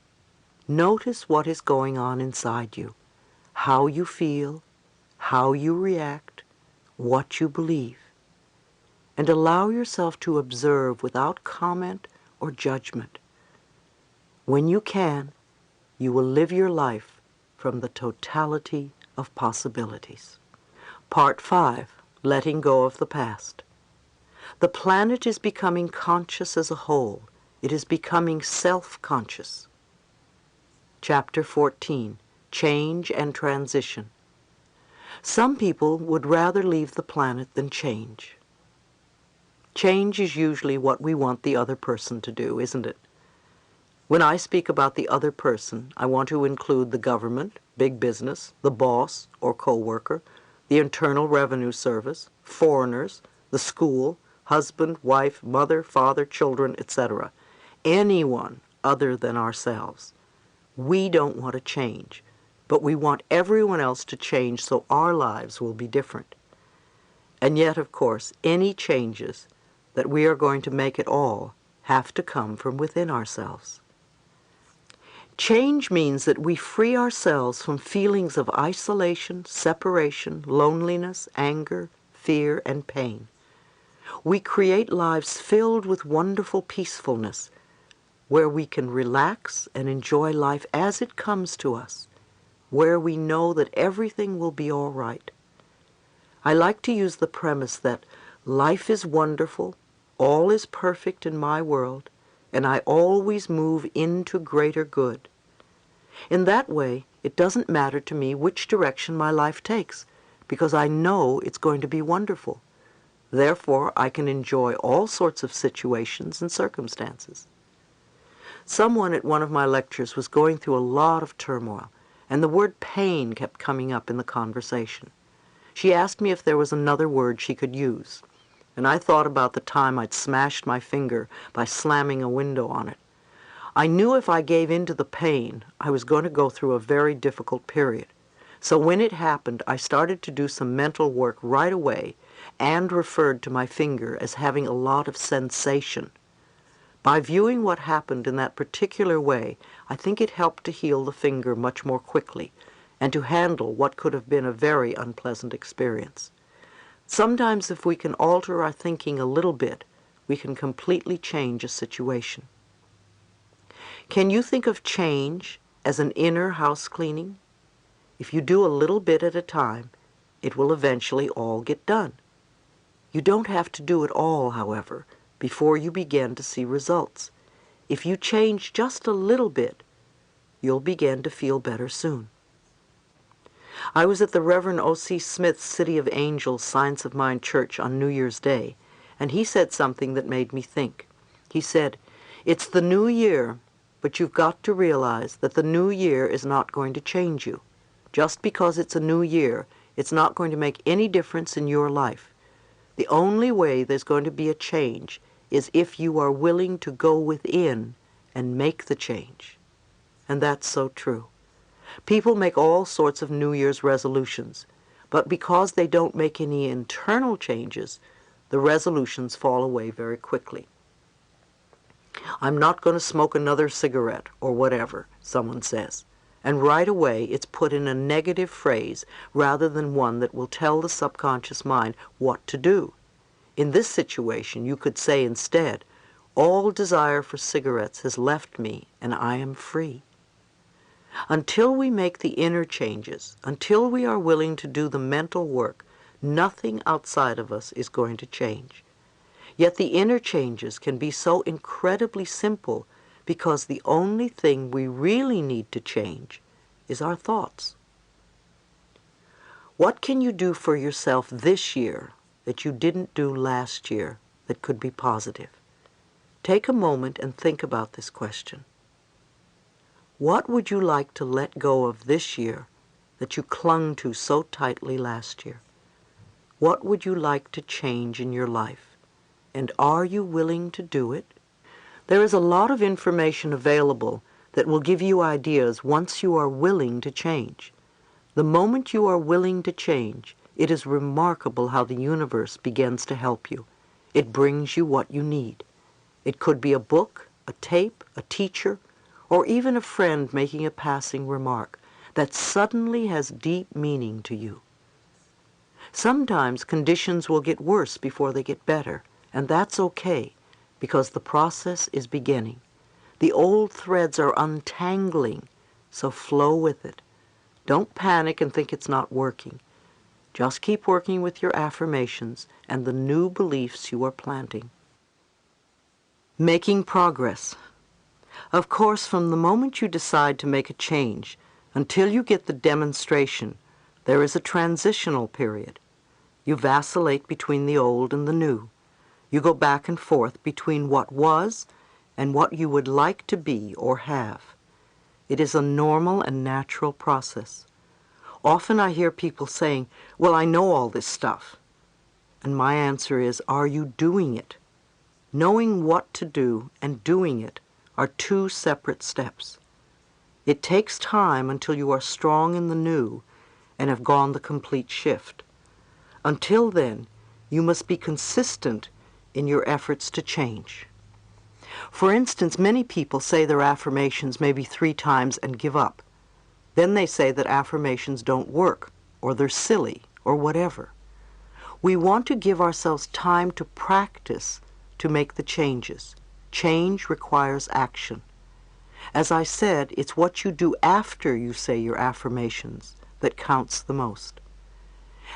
Notice what is going on inside you, how you feel, how you react, what you believe. And allow yourself to observe without comment or judgment. When you can, you will live your life from the totality of possibilities. Part 5, Letting Go of the Past. The planet is becoming conscious as a whole. It is becoming self-conscious. Chapter 14, Change and Transition. Some people would rather leave the planet than change. Change is usually what we want the other person to do, isn't it? When I speak about the other person, I want to include the government, big business, the boss or co-worker, the Internal Revenue Service, foreigners, the school, husband, wife, mother, father, children, etc. Anyone other than ourselves. We don't want to change, but we want everyone else to change so our lives will be different. And yet, of course, any changes that we are going to make at all have to come from within ourselves. Change means that we free ourselves from feelings of isolation, separation, loneliness, anger, fear, and pain. We create lives filled with wonderful peacefulness, where we can relax and enjoy life as it comes to us, where we know that everything will be all right. I like to use the premise that life is wonderful, all is perfect in my world, and I always move into greater good. In that way, it doesn't matter to me which direction my life takes, because I know it's going to be wonderful. Therefore, I can enjoy all sorts of situations and circumstances. Someone at one of my lectures was going through a lot of turmoil, and the word pain kept coming up in the conversation. She asked me if there was another word she could use, and I thought about the time I'd smashed my finger by slamming a window on it. I knew if I gave in to the pain, I was going to go through a very difficult period. So when it happened, I started to do some mental work right away and referred to my finger as having a lot of sensation. By viewing what happened in that particular way, I think it helped to heal the finger much more quickly and to handle what could have been a very unpleasant experience. Sometimes if we can alter our thinking a little bit, we can completely change a situation. Can you think of change as an inner house cleaning? If you do a little bit at a time, it will eventually all get done. You don't have to do it all, however, before you begin to see results. If you change just a little bit, you'll begin to feel better soon. I was at the Reverend O.C. Smith's City of Angels Science of Mind Church on New Year's Day, and he said something that made me think. He said, "It's the new year, but you've got to realize that the new year is not going to change you. Just because it's a new year, it's not going to make any difference in your life. The only way there's going to be a change is if you are willing to go within and make the change." And that's so true. People make all sorts of New Year's resolutions, but because they don't make any internal changes, the resolutions fall away very quickly. "I'm not going to smoke another cigarette," or whatever someone says, and right away it's put in a negative phrase rather than one that will tell the subconscious mind what to do. In this situation, you could say instead, "All desire for cigarettes has left me, and I am free." Until we make the inner changes, until we are willing to do the mental work, nothing outside of us is going to change. Yet the inner changes can be so incredibly simple because the only thing we really need to change is our thoughts. What can you do for yourself this year that you didn't do last year that could be positive? Take a moment and think about this question. What would you like to let go of this year that you clung to so tightly last year? What would you like to change in your life? And are you willing to do it? There is a lot of information available that will give you ideas once you are willing to change. The moment you are willing to change, it is remarkable how the universe begins to help you. It brings you what you need. It could be a book, a tape, a teacher, or even a friend making a passing remark that suddenly has deep meaning to you. Sometimes conditions will get worse before they get better, and that's okay, because the process is beginning. The old threads are untangling, so flow with it. Don't panic and think it's not working. Just keep working with your affirmations and the new beliefs you are planting. Making progress. Of course, from the moment you decide to make a change until you get the demonstration, there is a transitional period. You vacillate between the old and the new. You go back and forth between what was and what you would like to be or have. It is a normal and natural process. Often I hear people saying, "Well, I know all this stuff." And my answer is, are you doing it? Knowing what to do and doing it are two separate steps. It takes time until you are strong in the new and have gone the complete shift. Until then, you must be consistent in your efforts to change. For instance, many people say their affirmations maybe 3 times and give up. Then they say that affirmations don't work, or they're silly, or whatever. We want to give ourselves time to practice to make the changes. Change requires action. As I said, it's what you do after you say your affirmations that counts the most.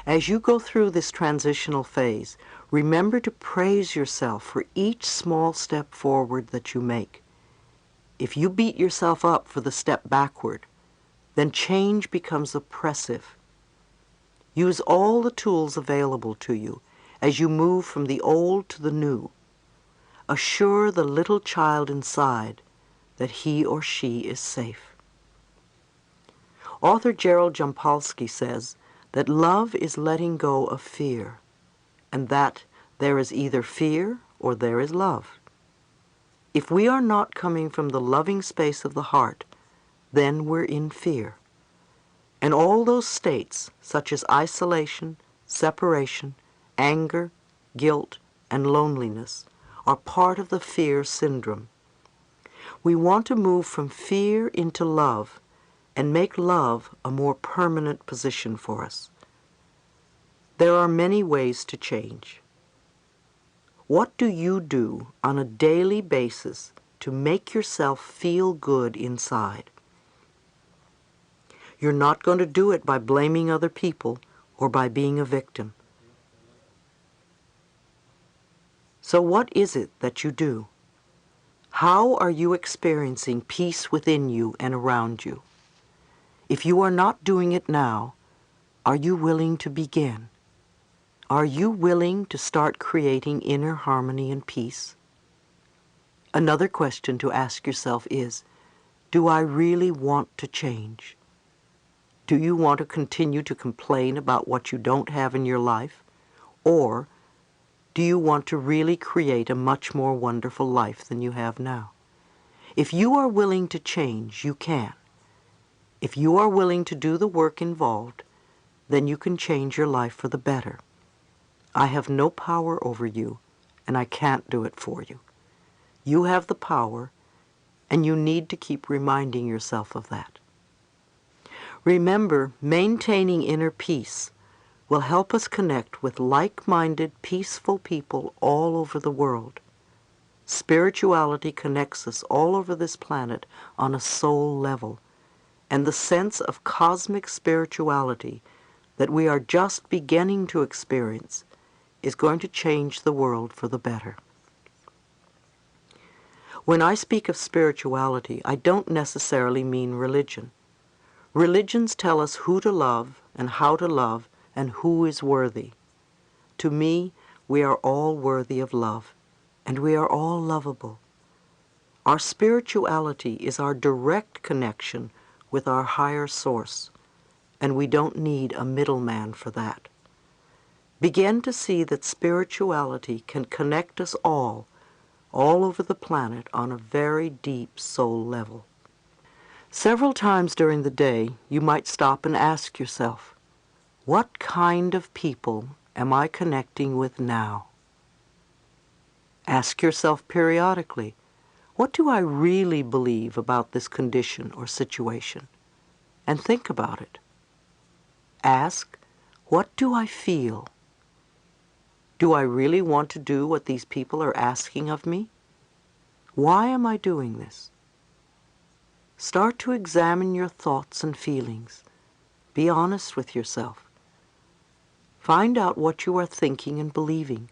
As you go through this transitional phase, remember to praise yourself for each small step forward that you make. If you beat yourself up for the step backward, then change becomes oppressive. Use all the tools available to you as you move from the old to the new. Assure the little child inside that he or she is safe. Author Gerald Jampolsky says that love is letting go of fear, and that there is either fear or there is love. If we are not coming from the loving space of the heart, then we're in fear. And all those states, such as isolation, separation, anger, guilt, and loneliness, are part of the fear syndrome. We want to move from fear into love and make love a more permanent position for us. There are many ways to change. What do you do on a daily basis to make yourself feel good inside? You're not going to do it by blaming other people or by being a victim. So what is it that you do? How are you experiencing peace within you and around you? If you are not doing it now, are you willing to begin? Are you willing to start creating inner harmony and peace? Another question to ask yourself is, do I really want to change? Do you want to continue to complain about what you don't have in your life? Or do you want to really create a much more wonderful life than you have now? If you are willing to change, you can. If you are willing to do the work involved, then you can change your life for the better. I have no power over you, and I can't do it for you. You have the power, and you need to keep reminding yourself of that. Remember, maintaining inner peace will help us connect with like-minded, peaceful people all over the world. Spirituality connects us all over this planet on a soul level, and the sense of cosmic spirituality that we are just beginning to experience is going to change the world for the better. When I speak of spirituality, I don't necessarily mean religion. Religions tell us who to love and how to love and who is worthy. To me, we are all worthy of love, and we are all lovable. Our spirituality is our direct connection with our higher source, and we don't need a middleman for that. Begin to see that spirituality can connect us all over the planet on a very deep soul level. Several times during the day, you might stop and ask yourself, what kind of people am I connecting with now? Ask yourself periodically, what do I really believe about this condition or situation? And think about it. Ask, what do I feel? Do I really want to do what these people are asking of me? Why am I doing this? Start to examine your thoughts and feelings. Be honest with yourself. Find out what you are thinking and believing.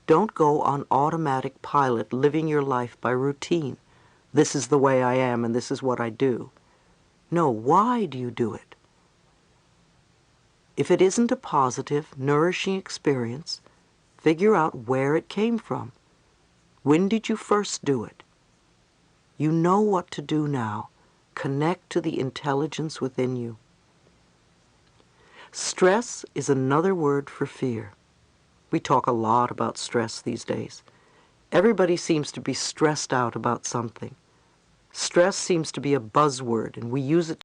Don't go on automatic pilot, living your life by routine. This is the way I am and this is what I do. No, why do you do it? If it isn't a positive, nourishing experience, figure out where it came from. When did you first do it? You know what to do now. Connect to the intelligence within you. Stress is another word for fear. We talk a lot about stress these days. Everybody seems to be stressed out about something. Stress seems to be a buzzword, and we use it